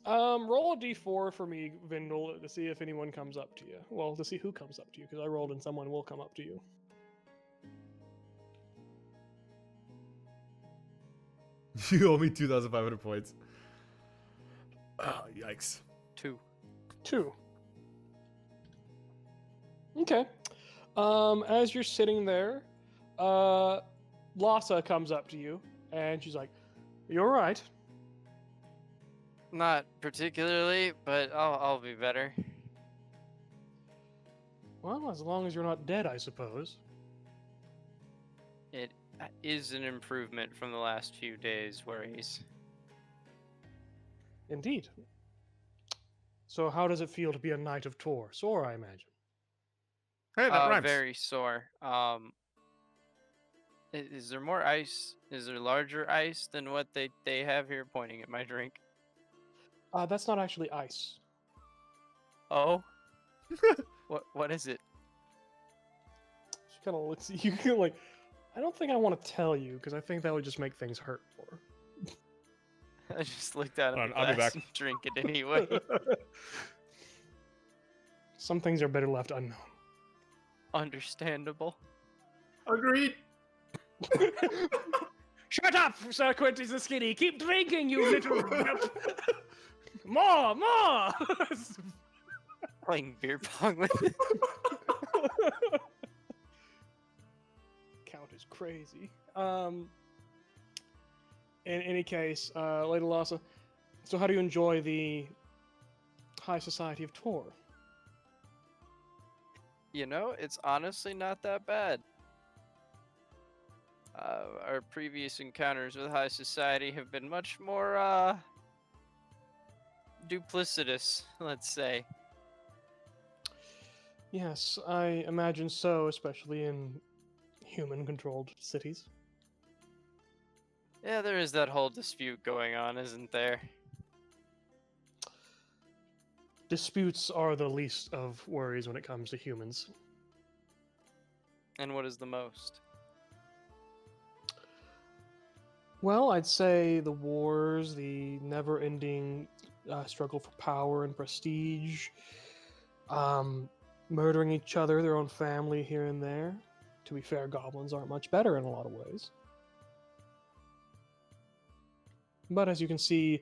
[SPEAKER 1] Roll a d4 for me, Vindel, to see if anyone comes up to you. Well, to see who comes up to you, because I rolled and someone will come up to you.
[SPEAKER 5] You owe me 2,500 points. Oh, yikes.
[SPEAKER 2] 2.
[SPEAKER 1] Okay. As you're sitting there, Lassa comes up to you, and she's like, "You all right?"
[SPEAKER 2] Not particularly, but I'll be better.
[SPEAKER 1] Well, as long as you're not dead, I suppose.
[SPEAKER 2] It is an improvement from the last few days' worries.
[SPEAKER 1] Indeed. So how does it feel to be a Knight of Tor? Sore, I imagine.
[SPEAKER 5] Hey, that rhymes.
[SPEAKER 2] Very sore. Is there more ice? Is there larger ice than what they have here? Pointing at my drink.
[SPEAKER 1] That's not actually ice.
[SPEAKER 2] Oh. What is it?
[SPEAKER 1] She kind of looks at you like, I don't think I want to tell you, because I think that would just make things hurt more.
[SPEAKER 2] I just looked at
[SPEAKER 5] Hold
[SPEAKER 2] it
[SPEAKER 5] on, I'll be back.
[SPEAKER 2] and drink it anyway.
[SPEAKER 1] Some things are better left unknown.
[SPEAKER 2] Understandable.
[SPEAKER 4] Agreed.
[SPEAKER 1] Shut up, Sir Quintus the Skinny! Keep drinking, you little... More!
[SPEAKER 2] Playing beer pong with it.
[SPEAKER 1] Count is crazy. In any case, Lady Lassa, so how do you enjoy the high society of Tor?
[SPEAKER 2] You know, it's honestly not that bad. Our previous encounters with high society have been much more, duplicitous, let's say.
[SPEAKER 1] Yes, I imagine so, especially in human-controlled cities.
[SPEAKER 2] Yeah, there is that whole dispute going on, isn't there?
[SPEAKER 1] Disputes are the least of worries when it comes to humans.
[SPEAKER 2] And what is the most?
[SPEAKER 1] Well, I'd say the wars, the never-ending struggle for power and prestige, murdering each other, their own family here and there. To be fair, goblins aren't much better in a lot of ways. But as you can see,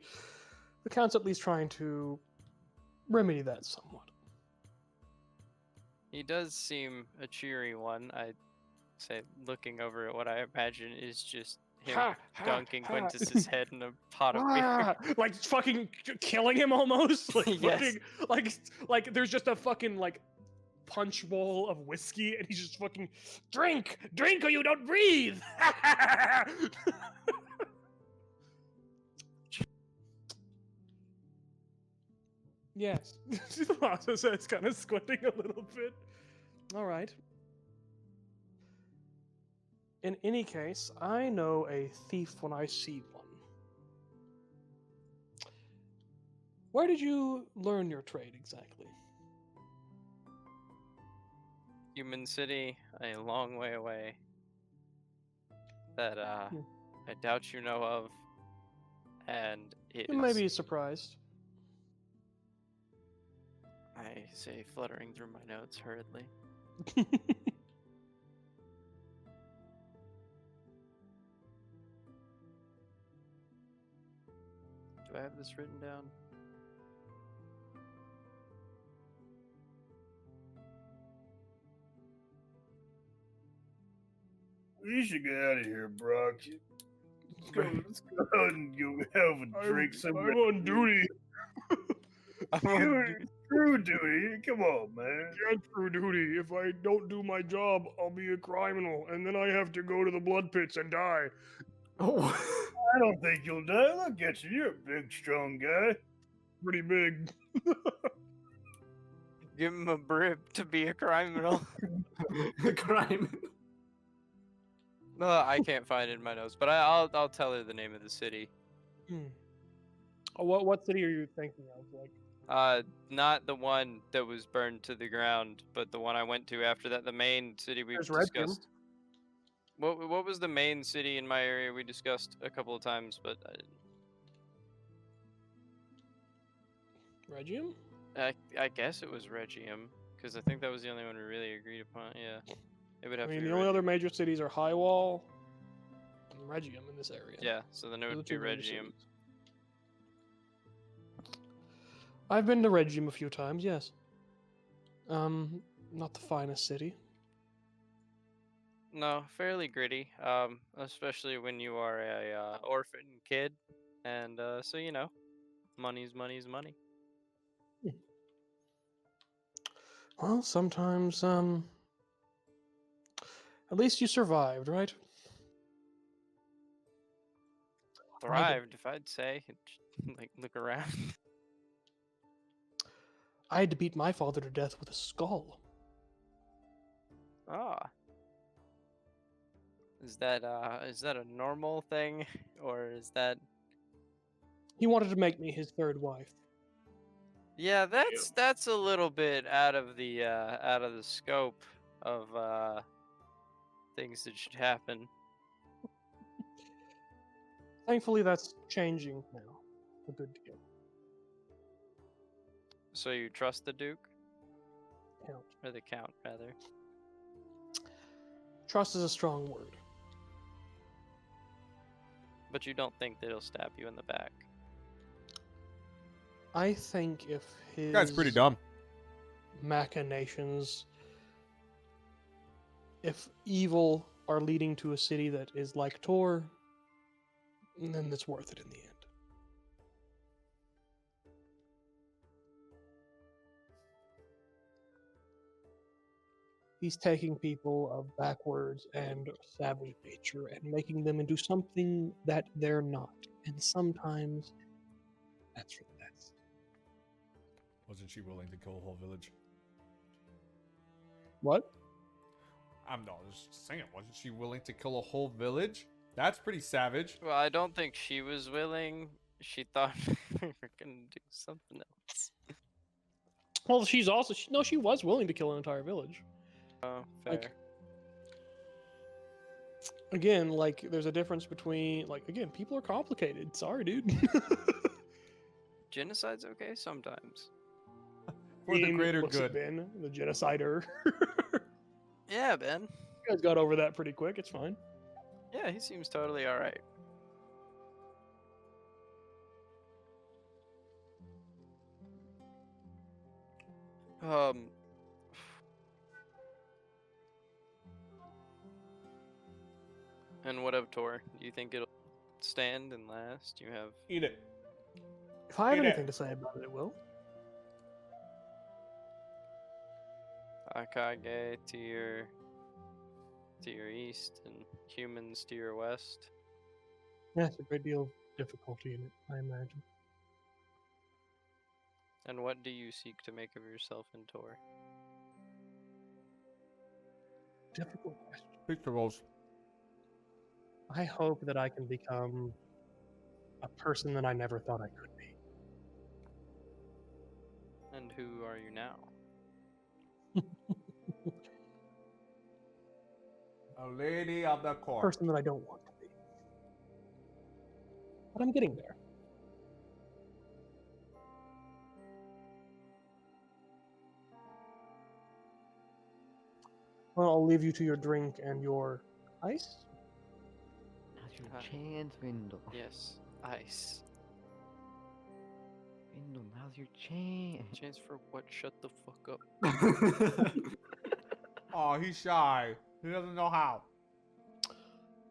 [SPEAKER 1] the Count's at least trying to remedy that somewhat.
[SPEAKER 2] He does seem a cheery one, I'd say, looking over at what I imagine is just him dunking Quintus's head in a pot of beer.
[SPEAKER 1] Like fucking killing him almost. Like
[SPEAKER 2] Yes.
[SPEAKER 1] fucking, like there's just a fucking like punch bowl of whiskey, and he's just fucking drink, or you don't breathe. Yes. Lassa says, kind of squinting a little bit. All right. In any case, I know a thief when I see one. Where did you learn your trade exactly?
[SPEAKER 2] Human City, a long way away. That I doubt you know of. And it
[SPEAKER 1] You may
[SPEAKER 2] is,
[SPEAKER 1] be surprised.
[SPEAKER 2] I say, fluttering through my notes hurriedly. Do I have this written down?
[SPEAKER 7] We should get out of here, Brock. Let's go out and go have a drink somewhere.
[SPEAKER 1] I'm on duty.
[SPEAKER 7] True duty. Come on, man.
[SPEAKER 1] Yeah, true duty. If I don't do my job, I'll be a criminal, and then I have to go to the blood pits and die.
[SPEAKER 4] Oh,
[SPEAKER 7] I don't think you'll die. Look at you. You're a big, strong guy.
[SPEAKER 1] Pretty big.
[SPEAKER 2] Give him a bribe to be a criminal.
[SPEAKER 4] crime.
[SPEAKER 2] No, I can't find it in my notes, but I'll tell her the name of the city.
[SPEAKER 1] Oh, what city are you thinking of? Like,
[SPEAKER 2] Not the one that was burned to the ground, but the one I went to after that. The main city we've
[SPEAKER 1] There's Red Gym.
[SPEAKER 2] discussed. What was the main city in my area we discussed a couple of times, but
[SPEAKER 1] Regium?
[SPEAKER 2] I guess it was Regium, because I think that was the only one we really agreed upon. Yeah, it would
[SPEAKER 1] I
[SPEAKER 2] have
[SPEAKER 1] mean,
[SPEAKER 2] to be
[SPEAKER 1] the only other
[SPEAKER 2] Regium.
[SPEAKER 1] major cities are Highwall and Regium in this area.
[SPEAKER 2] Yeah, so then it
[SPEAKER 1] Those are
[SPEAKER 2] would
[SPEAKER 1] the
[SPEAKER 2] be
[SPEAKER 1] two major
[SPEAKER 2] Regium.
[SPEAKER 1] cities. I've been to Regium a few times, yes. Not the finest city.
[SPEAKER 2] No, fairly gritty. Especially when you are a orphan kid, and so you know, money's money.
[SPEAKER 1] Well, sometimes, at least you survived, right?
[SPEAKER 2] Thrived, if I'd say. Like, look around.
[SPEAKER 1] I had to beat my father to death with a skull.
[SPEAKER 2] Ah. Is that a normal thing, or is that?
[SPEAKER 1] He wanted to make me his third wife.
[SPEAKER 2] Yeah, that's a little bit out of the scope of things that should happen.
[SPEAKER 1] Thankfully, that's changing now. A good deal.
[SPEAKER 2] So you trust the Duke?
[SPEAKER 1] Count.
[SPEAKER 2] Or the Count, rather.
[SPEAKER 1] Trust is a strong word.
[SPEAKER 2] But you don't think that he'll stab you in the back?
[SPEAKER 1] I think if his
[SPEAKER 5] Guy's pretty dumb.
[SPEAKER 1] machinations, if evil are leading to a city that is like Tor, then it's worth it in the end. He's taking people of backwards and savage nature and making them into something that they're not. And sometimes that's for the best.
[SPEAKER 5] Wasn't she willing to kill a whole village?
[SPEAKER 1] What?
[SPEAKER 5] I'm not just saying. Wasn't she willing to kill a whole village? That's pretty savage.
[SPEAKER 2] Well, I don't think she was willing. She thought we were gonna do something else.
[SPEAKER 1] Well, she's also she was willing to kill an entire village.
[SPEAKER 2] Oh, fair.
[SPEAKER 1] Like, again, like there's a difference between again, people are complicated. Sorry, dude.
[SPEAKER 2] Genocide's okay sometimes.
[SPEAKER 5] For the greater
[SPEAKER 1] What's it
[SPEAKER 5] good.
[SPEAKER 1] been? The genocider.
[SPEAKER 2] Yeah, Ben.
[SPEAKER 1] You guys got over that pretty quick. It's fine.
[SPEAKER 2] Yeah, he seems totally alright. And what of Tor? Do you think it'll stand and last? You have
[SPEAKER 5] Eat it.
[SPEAKER 1] If I have
[SPEAKER 5] Hey, Dad.
[SPEAKER 1] anything to say about it, it will.
[SPEAKER 2] Akage to your east and humans to your west.
[SPEAKER 1] Yes, a great deal of difficulty in it, I imagine.
[SPEAKER 2] And what do you seek to make of yourself in Tor?
[SPEAKER 1] Difficult question.
[SPEAKER 5] Pizza rolls.
[SPEAKER 1] I hope that I can become a person that I never thought I could be.
[SPEAKER 2] And who are you now?
[SPEAKER 5] A lady of the court.
[SPEAKER 1] Person that I don't want to be. But I'm getting there. Well, I'll leave you to your drink and your ice.
[SPEAKER 3] Now's your
[SPEAKER 2] Uh,
[SPEAKER 3] chance, Vindel.
[SPEAKER 2] Yes, ice.
[SPEAKER 3] Vindel, now's your chance.
[SPEAKER 2] Chance for what? Shut the fuck up.
[SPEAKER 5] Oh, he's shy. He doesn't know how.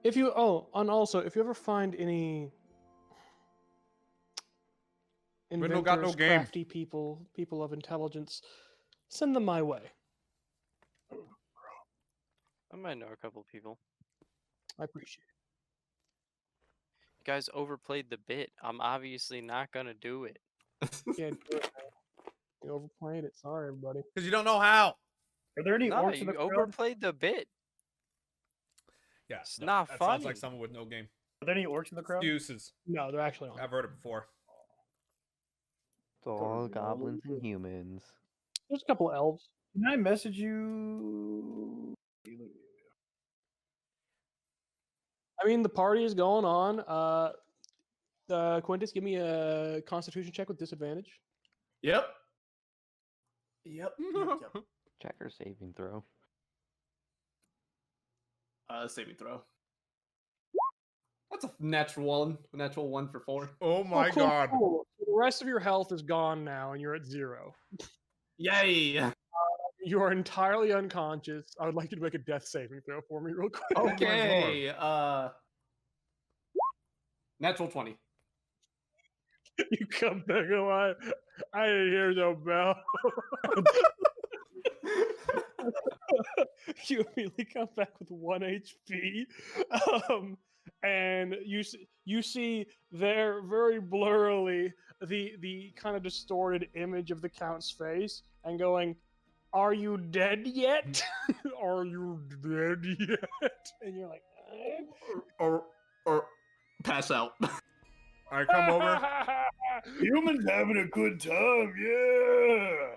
[SPEAKER 1] If you and also if you ever find any
[SPEAKER 5] Brindle got no
[SPEAKER 1] inventors,
[SPEAKER 5] game.
[SPEAKER 1] crafty people of intelligence, send them my way.
[SPEAKER 2] I might know a couple people.
[SPEAKER 1] I appreciate
[SPEAKER 2] You guys overplayed the bit. I'm obviously not gonna do it.
[SPEAKER 1] it. Can't do it, man. You overplayed it. Sorry, everybody.
[SPEAKER 5] Because you don't know how.
[SPEAKER 7] Are there any
[SPEAKER 2] No,
[SPEAKER 7] orcs in
[SPEAKER 2] you
[SPEAKER 7] the crowd?
[SPEAKER 2] overplayed the bit.
[SPEAKER 5] Yeah,
[SPEAKER 2] It's not
[SPEAKER 5] that sounds
[SPEAKER 2] funny.
[SPEAKER 5] like someone with no game.
[SPEAKER 7] Are there any orcs in the crowd?
[SPEAKER 5] Excuses.
[SPEAKER 1] No, they're actually on.
[SPEAKER 5] I've heard it before.
[SPEAKER 3] It's all goblins and humans.
[SPEAKER 1] There's a couple of elves.
[SPEAKER 7] Can I message you?
[SPEAKER 1] I mean, the party is going on. Quintus, give me a Constitution check with disadvantage.
[SPEAKER 4] Yep. Yep.
[SPEAKER 3] Check or saving throw.
[SPEAKER 4] Saving throw. That's a natural one. Natural 1 for 4.
[SPEAKER 5] Oh my
[SPEAKER 1] cool,
[SPEAKER 5] god.
[SPEAKER 1] cool. So the rest of your health is gone now, and you're at 0.
[SPEAKER 4] Yay!
[SPEAKER 1] You are entirely unconscious. I would like you to make a death saving throw for me, real quick.
[SPEAKER 4] Okay. Natural 20.
[SPEAKER 1] You come back alive. I didn't hear no bell. You immediately come back with 1 HP, and you see there very blurrily the kind of distorted image of the Count's face, and going, "Are you dead yet? Are you dead yet?" And you're like,
[SPEAKER 4] Or pass out.
[SPEAKER 5] I come over.
[SPEAKER 7] Humans having a good time, yeah.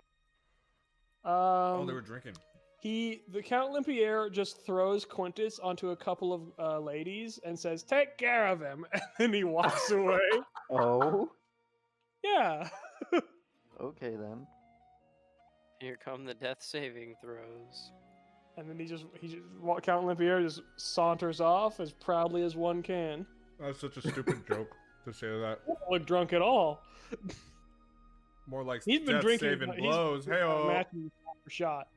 [SPEAKER 5] Oh, they were drinking.
[SPEAKER 1] The Count Olympia just throws Quintus onto a couple of ladies and says, "Take care of him," and then he walks away.
[SPEAKER 3] Oh?
[SPEAKER 1] Yeah.
[SPEAKER 3] Okay then.
[SPEAKER 2] Here come the death saving throws.
[SPEAKER 1] And then Count Olympia just saunters off as proudly as one can.
[SPEAKER 5] That's such a stupid joke to say that.
[SPEAKER 1] Don't look drunk at all.
[SPEAKER 5] More like
[SPEAKER 1] He's been
[SPEAKER 5] death
[SPEAKER 1] drinking.
[SPEAKER 5] saving
[SPEAKER 1] He's
[SPEAKER 5] blows. Hey,
[SPEAKER 1] matching shot for shot.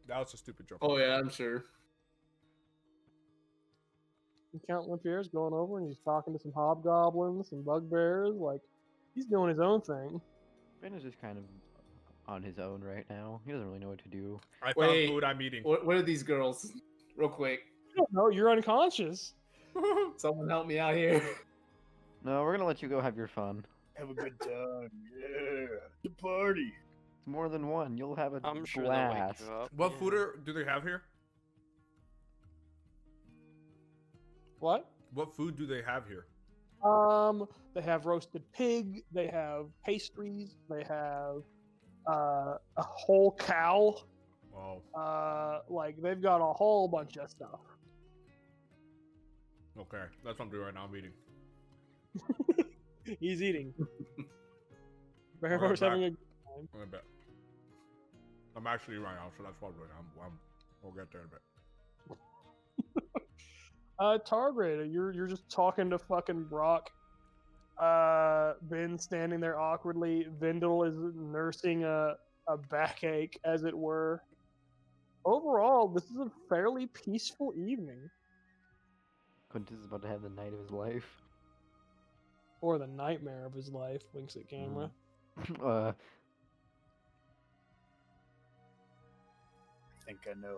[SPEAKER 5] that was a stupid joke.
[SPEAKER 4] Oh yeah, I'm sure.
[SPEAKER 1] And Count Olympia is going over and he's talking to some hobgoblins, some bugbears. Like, he's doing his own thing.
[SPEAKER 3] Ben is just kind of on his own right now. He doesn't really know what to do.
[SPEAKER 5] I found
[SPEAKER 4] Wait.
[SPEAKER 5] food. I'm eating.
[SPEAKER 4] What are these girls? Real quick.
[SPEAKER 1] You don't know. You're unconscious.
[SPEAKER 4] Someone help me out here.
[SPEAKER 3] No, we're gonna let you go have your fun.
[SPEAKER 7] Have a good time, yeah. The party.
[SPEAKER 3] It's more than one. You'll have a
[SPEAKER 2] I'm sure they'll wake
[SPEAKER 3] blast.
[SPEAKER 2] you up.
[SPEAKER 5] What
[SPEAKER 2] yeah.
[SPEAKER 5] food do they have here?
[SPEAKER 1] What?
[SPEAKER 5] What food do they have here?
[SPEAKER 1] They have roasted pig. They have pastries. They have a whole cow.
[SPEAKER 5] Oh,
[SPEAKER 1] Like, they've got a whole bunch of stuff.
[SPEAKER 5] okay. That's what I'm doing right now. I'm eating.
[SPEAKER 1] He's eating.
[SPEAKER 5] I'll
[SPEAKER 1] Bear's
[SPEAKER 5] get
[SPEAKER 1] having a
[SPEAKER 5] back. I bet. I'm actually right now, so that's what I'm doing. We'll get there in a bit.
[SPEAKER 1] Targrader, you're just talking to fucking Brock. Ben's standing there awkwardly. Vindel is nursing a backache, as it were. Overall, this is a fairly peaceful evening.
[SPEAKER 3] Quintus is about to have the night of his life.
[SPEAKER 1] Or the nightmare of his life, winks at camera.
[SPEAKER 3] uh,
[SPEAKER 7] I think I know.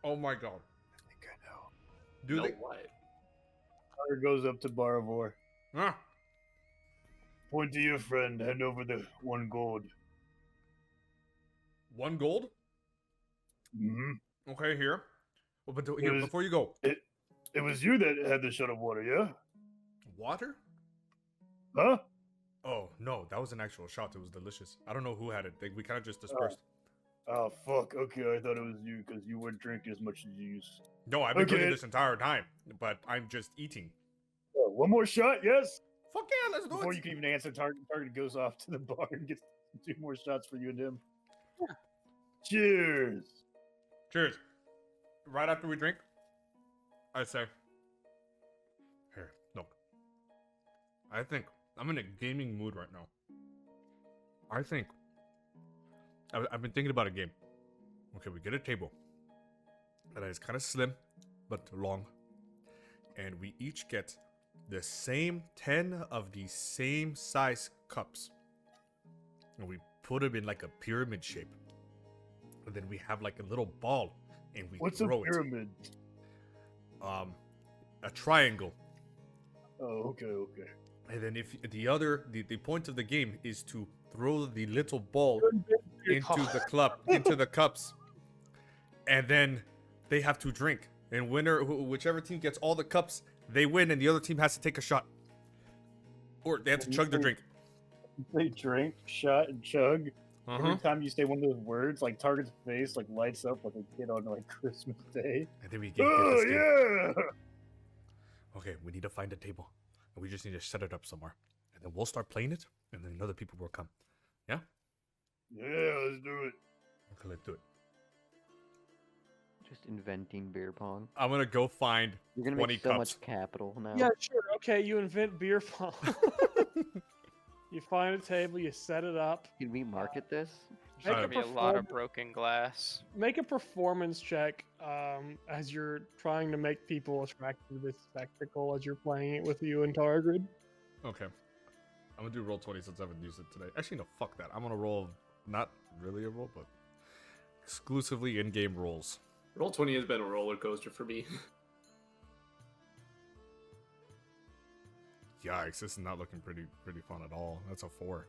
[SPEAKER 5] Oh my god.
[SPEAKER 7] I think I know.
[SPEAKER 5] Do
[SPEAKER 4] No,
[SPEAKER 5] they?
[SPEAKER 4] what?
[SPEAKER 7] Carter goes up to Baravor.
[SPEAKER 5] Ah,
[SPEAKER 7] Point to your friend. Hand over the 1 gold.
[SPEAKER 5] 1 gold?
[SPEAKER 7] Mm-hmm.
[SPEAKER 5] Okay, here. Oh, but here,
[SPEAKER 7] was-
[SPEAKER 5] before you go.
[SPEAKER 7] It was you that had the shot of water, yeah?
[SPEAKER 5] Water?
[SPEAKER 7] Huh?
[SPEAKER 5] Oh no, that was an actual shot. It was delicious. I don't know who had it. We kind of just dispersed.
[SPEAKER 7] Oh fuck. Okay, I thought it was you because you weren't drinking as much as you used.
[SPEAKER 5] No, I've been drinking
[SPEAKER 7] Okay.
[SPEAKER 5] this entire time, but I'm just eating.
[SPEAKER 7] One more shot, yes.
[SPEAKER 5] Fuck yeah, let's do
[SPEAKER 7] Before
[SPEAKER 5] it.
[SPEAKER 7] you can even answer, Target goes off to the bar and gets 2 more shots for you and him.
[SPEAKER 1] Yeah.
[SPEAKER 7] Cheers.
[SPEAKER 5] Cheers. Right after we drink, I say, here, look. I think I'm in a gaming mood right now. I think I've been thinking about a game. Okay, we get a table that is kind of slim but long, and we each get the same 10 of the same size cups, and we put them in like a pyramid shape, and then we have like a little ball, and we
[SPEAKER 7] What's a
[SPEAKER 5] throw
[SPEAKER 7] pyramid?
[SPEAKER 5] it. A triangle.
[SPEAKER 7] Oh, okay.
[SPEAKER 5] And then if the point of the game is to throw the little ball into the cups, and then they have to drink. And whichever team gets all the cups, they win, and the other team has to take a shot, or they have to chug their drink.
[SPEAKER 7] They drink, shot, and chug. Every
[SPEAKER 5] Uh-huh.
[SPEAKER 7] time you say one of those words, like Target's face like lights up like a kid on like Christmas Day.
[SPEAKER 5] And then we get
[SPEAKER 7] Oh
[SPEAKER 5] this game.
[SPEAKER 7] yeah!
[SPEAKER 5] Okay, we need to find a table, and we just need to set it up somewhere, and then we'll start playing it, and then other people will come. Yeah.
[SPEAKER 7] Yeah, let's do it.
[SPEAKER 5] Okay, let's do it.
[SPEAKER 3] Just inventing beer pong.
[SPEAKER 5] I'm gonna go find
[SPEAKER 3] You're gonna
[SPEAKER 5] 20
[SPEAKER 3] make so
[SPEAKER 5] cups.
[SPEAKER 3] much capital now.
[SPEAKER 1] Yeah, sure. Okay, you invent beer pong. You find a table, you set it up.
[SPEAKER 3] Can we market this?
[SPEAKER 1] Make
[SPEAKER 5] Uh,
[SPEAKER 1] a,
[SPEAKER 2] There'll be a lot of
[SPEAKER 1] perform-
[SPEAKER 2] broken glass.
[SPEAKER 1] make a performance check as you're trying to make people attracted to this spectacle as you're playing it with you and Targrid.
[SPEAKER 5] Okay. I'm gonna do roll 20 since I haven't used it today. Actually, no, fuck that. I'm gonna roll, not really a roll, but exclusively in-game rolls.
[SPEAKER 4] Roll 20 has been a roller coaster for me.
[SPEAKER 5] Yikes, this is not looking pretty fun at all. That's a 4.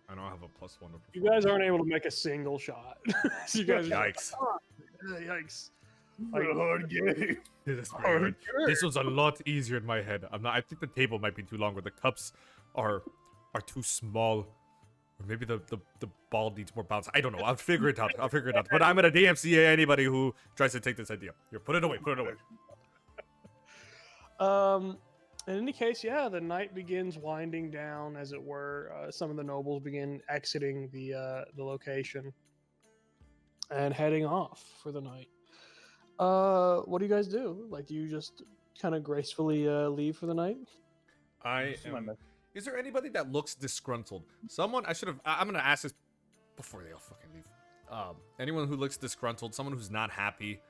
[SPEAKER 5] I don't have a +1 to
[SPEAKER 1] You
[SPEAKER 5] performance.
[SPEAKER 1] guys aren't able to make a single shot. So you guys are
[SPEAKER 5] Yikes.
[SPEAKER 1] yikes.
[SPEAKER 7] Like, a hard game.
[SPEAKER 5] This is very hard. This was a lot easier in my head. I think the table might be too long, or the cups are too small. Or maybe the ball needs more bounce. I don't know. I'll figure it out. But I'm gonna DMCA anybody who tries to take this idea. Here, put it away.
[SPEAKER 1] In any case, yeah, the night begins winding down, as it were. Some of the nobles begin exiting the location and heading off for the night. What do you guys do? Like, do you just kind of gracefully leave for the night?
[SPEAKER 5] Is there anybody that looks disgruntled? Someone I'm gonna ask this before they all fucking leave. Anyone who looks disgruntled, someone who's not happy,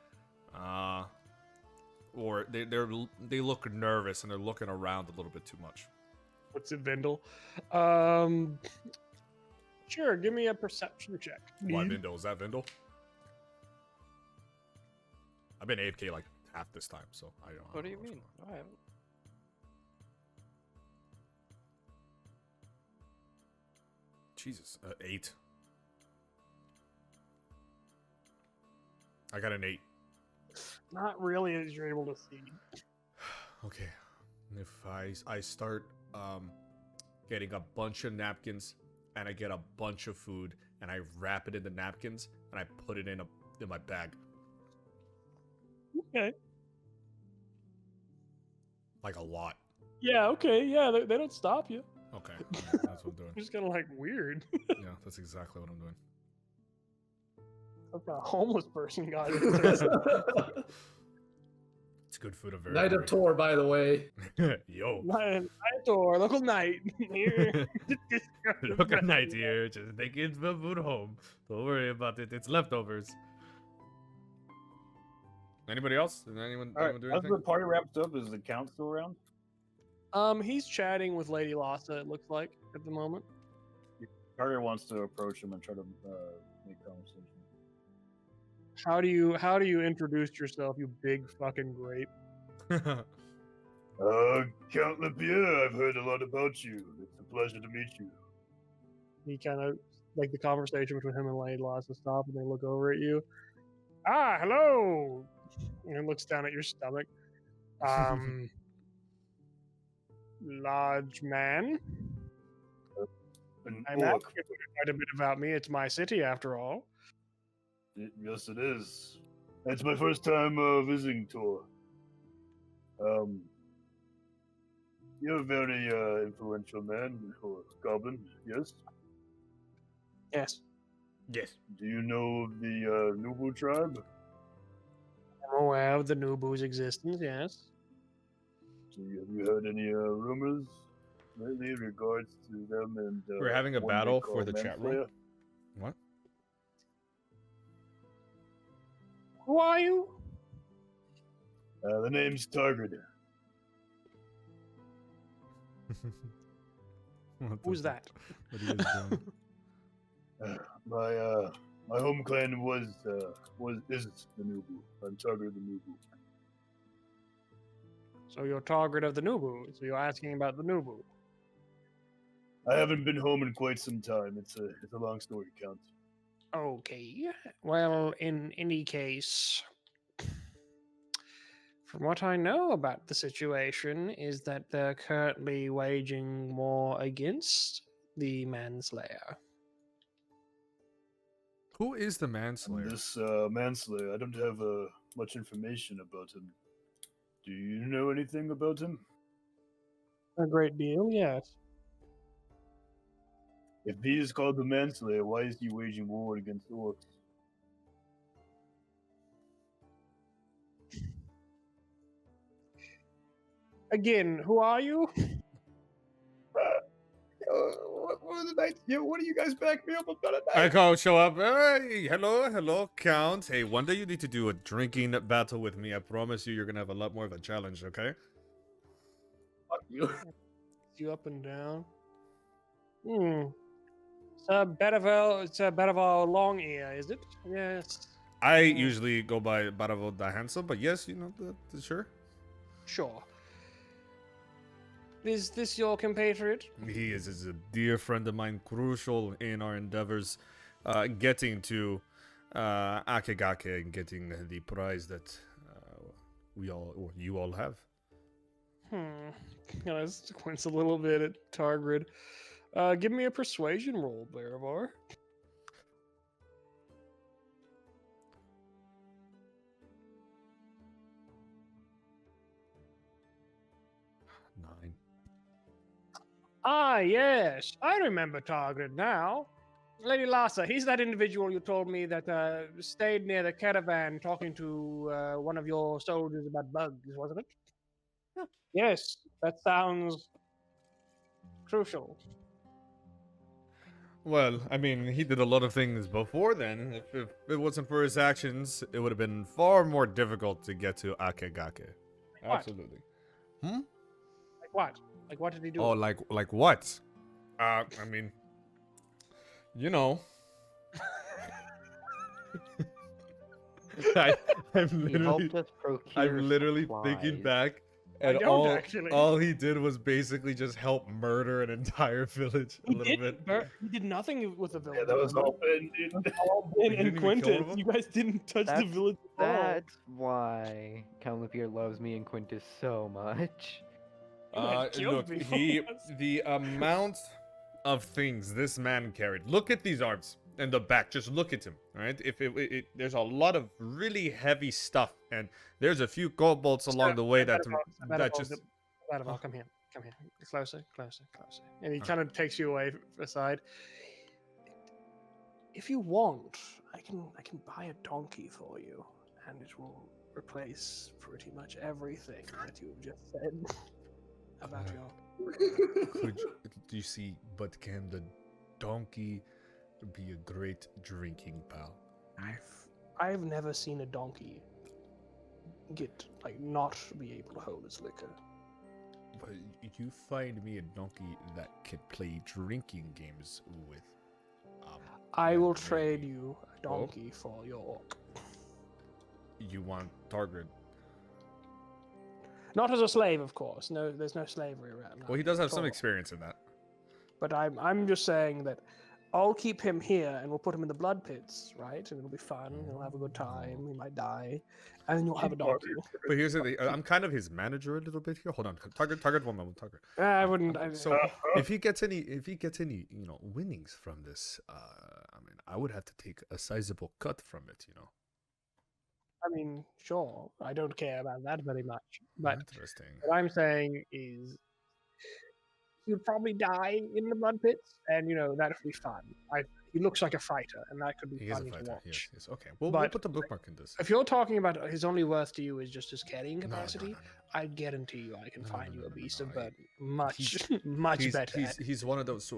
[SPEAKER 5] or they look nervous and they're looking around a little bit too much.
[SPEAKER 1] What's it, Vindel? Sure, give me a perception check.
[SPEAKER 5] Why Vindel? Is that Vindel? I've been AFK like half this time, so I don't know.
[SPEAKER 2] What do you mean? I haven't.
[SPEAKER 5] Jesus, 8. I got an 8.
[SPEAKER 1] Not really, as you're able to see.
[SPEAKER 5] Okay, if I start getting a bunch of napkins, and I get a bunch of food, and I wrap it in the napkins, and I put it in my bag.
[SPEAKER 1] Okay.
[SPEAKER 5] Like a lot.
[SPEAKER 1] Yeah, okay, yeah, they don't stop you.
[SPEAKER 5] Okay, yeah, that's what I'm doing.
[SPEAKER 1] It's just kind of like weird.
[SPEAKER 5] Yeah, that's exactly what I'm doing.
[SPEAKER 1] Some kind of homeless person got it.
[SPEAKER 5] It's good food. I'm very
[SPEAKER 4] Night of
[SPEAKER 5] hungry.
[SPEAKER 4] Tor, by the way.
[SPEAKER 5] Yo.
[SPEAKER 1] Night or local night. Here.
[SPEAKER 5] Look at night here. Just take it the food home. Don't worry about it. It's leftovers. Anybody else? Did anyone
[SPEAKER 7] All right,
[SPEAKER 5] do
[SPEAKER 7] as
[SPEAKER 5] anything?
[SPEAKER 7] the party wraps up, is the count still around?
[SPEAKER 1] He's chatting with Lady Lassa, it looks like, at the moment.
[SPEAKER 7] Target wants to approach him and try to make conversation.
[SPEAKER 1] How do you introduce yourself, you big fucking grape?
[SPEAKER 7] Count Olympia, I've heard a lot about you. It's a pleasure to meet you.
[SPEAKER 1] He kind of, like, the conversation between him and Lady Lassa stop, and they look over at you. Ah, hello! And he looks down at your stomach. Large man.
[SPEAKER 7] An
[SPEAKER 9] I'm happy
[SPEAKER 7] orc.
[SPEAKER 9] to learn quite a bit about me. It's my city, after all.
[SPEAKER 7] Yes, it is. It's my first time visiting Tor. You're a very influential man, or goblin, yes?
[SPEAKER 9] Yes.
[SPEAKER 5] Yes.
[SPEAKER 7] Do you know of the Nubu tribe?
[SPEAKER 9] I'm aware of the Nubu's existence, yes.
[SPEAKER 7] Have you heard any rumors lately in regards to them and
[SPEAKER 5] We're having a
[SPEAKER 7] one they
[SPEAKER 5] battle
[SPEAKER 7] call
[SPEAKER 5] for the chat room.
[SPEAKER 7] Manslayer?
[SPEAKER 5] What?
[SPEAKER 9] Who are you?
[SPEAKER 7] The name's Target.
[SPEAKER 5] What the
[SPEAKER 9] Who's
[SPEAKER 5] fuck?
[SPEAKER 9] that?
[SPEAKER 5] What are you guys doing?
[SPEAKER 7] My home clan is the Nubu. I'm Target of the Nubu.
[SPEAKER 9] So you're Target of the Nubu. So you're asking about the Nubu.
[SPEAKER 7] I haven't been home in quite some time. It's a long story, Count.
[SPEAKER 9] Okay. Well, in any case, from what I know about the situation is that they're currently waging war against the Manslayer.
[SPEAKER 5] Who is the
[SPEAKER 7] And
[SPEAKER 5] manslayer?
[SPEAKER 7] this Manslayer, I don't have much information about him. Do you know anything about him?
[SPEAKER 9] A great deal, yes.
[SPEAKER 7] If he is called the Manslayer, why is he waging war against orcs?
[SPEAKER 9] Again, who are you?
[SPEAKER 7] What do you guys back me up about it?
[SPEAKER 5] I can't show up. Hey, hello, Count. Hey, one day you need to do a drinking battle with me. I promise you're gonna have a lot more of a challenge, okay?
[SPEAKER 4] Fuck you.
[SPEAKER 9] You up and down. It's a bit of a long ear, is it? Yes.
[SPEAKER 5] I usually go by Baravo the Handsome, but yes, you know, sure.
[SPEAKER 9] Sure. Is this your compatriot?
[SPEAKER 5] He is a dear friend of mine, crucial in our endeavors, getting to Akegake and getting the prize that you all have.
[SPEAKER 9] Kind of squints a little bit at Targrid. Give me a persuasion roll, Baravar.
[SPEAKER 5] Nine.
[SPEAKER 9] Ah, yes. I remember Targrid now. Lady Lassa, he's that individual you told me that stayed near the caravan talking to one of your soldiers about bugs, wasn't it?
[SPEAKER 3] Yeah.
[SPEAKER 9] Yes, that sounds crucial.
[SPEAKER 5] Well, I mean, he did a lot of things before then. If it wasn't for his actions, it would have been far more difficult to get to Akegake.
[SPEAKER 9] What?
[SPEAKER 5] Absolutely.
[SPEAKER 9] Like what? Like what did he do?
[SPEAKER 5] Oh, like what? I mean, you know. I'm
[SPEAKER 3] He
[SPEAKER 5] literally,
[SPEAKER 3] helped us procure
[SPEAKER 5] I'm literally thinking
[SPEAKER 3] supplies.
[SPEAKER 5] back,
[SPEAKER 9] I
[SPEAKER 5] and
[SPEAKER 9] don't actually.
[SPEAKER 5] all he did was basically just help murder an entire village a little bit.
[SPEAKER 9] He did nothing with the village.
[SPEAKER 7] Yeah, that was all Ben, dude.
[SPEAKER 9] all Ben
[SPEAKER 5] You
[SPEAKER 9] and
[SPEAKER 5] didn't even kill
[SPEAKER 9] Quintus.
[SPEAKER 5] one of them?
[SPEAKER 9] You guys didn't touch the
[SPEAKER 3] That's-
[SPEAKER 9] village at all.
[SPEAKER 3] That's why Calipier loves me and Quintus so much.
[SPEAKER 9] You had killed
[SPEAKER 5] Look,
[SPEAKER 9] me.
[SPEAKER 5] the amount of things this man carried. Look at these arms and the back. Just look at him, right? If there's a lot of really heavy stuff, and there's a few kobolds along the way that just.
[SPEAKER 9] Badaval, come here. Closer. And he kind of takes you away aside. If you want, I can buy a donkey for you, and it will replace pretty much everything that you've just said about your.
[SPEAKER 5] Could you see? But can the donkey be a great drinking pal?
[SPEAKER 9] I've never seen a donkey not be able to hold its liquor.
[SPEAKER 5] But you find me a donkey that can play drinking games with.
[SPEAKER 9] I
[SPEAKER 5] yeah,
[SPEAKER 9] will
[SPEAKER 5] maybe.
[SPEAKER 9] trade you a donkey for your orc.
[SPEAKER 5] You want Targrid?
[SPEAKER 9] Not as a slave, of course. No, there's no slavery around.
[SPEAKER 5] Well, he does have
[SPEAKER 9] at
[SPEAKER 5] some
[SPEAKER 9] all.
[SPEAKER 5] experience in that.
[SPEAKER 9] But I'm just saying that I'll keep him here, and we'll put him in the blood pits, right? And it'll be fun. He'll have a good time. He might die, and then you'll have a donkey.
[SPEAKER 5] But here's the thing. I'm kind of his manager a little bit here. Hold on. Target 1 moment. Target.
[SPEAKER 9] I wouldn't.
[SPEAKER 5] So if he gets any, winnings from this, I mean, I would have to take a sizable cut from it,
[SPEAKER 9] I mean, sure. I don't care about that very much. But
[SPEAKER 5] Interesting.
[SPEAKER 9] what I'm saying is, he'll probably die in the blood pits, and that would be fun. He looks like a fighter, and that could be
[SPEAKER 5] He is a
[SPEAKER 9] funny to
[SPEAKER 5] fighter.
[SPEAKER 9] watch.
[SPEAKER 5] Yes. Okay. We'll
[SPEAKER 9] But
[SPEAKER 5] put the bookmark in this.
[SPEAKER 9] if you're talking about his only worth to you is just his carrying
[SPEAKER 5] No, no,
[SPEAKER 9] capacity,
[SPEAKER 5] no.
[SPEAKER 9] I guarantee you I can
[SPEAKER 5] No,
[SPEAKER 9] find
[SPEAKER 5] no,
[SPEAKER 9] you
[SPEAKER 5] no,
[SPEAKER 9] a
[SPEAKER 5] no,
[SPEAKER 9] beast
[SPEAKER 5] no,
[SPEAKER 9] of
[SPEAKER 5] no.
[SPEAKER 9] burden much,
[SPEAKER 5] He's-
[SPEAKER 9] much better.
[SPEAKER 5] He's one of those.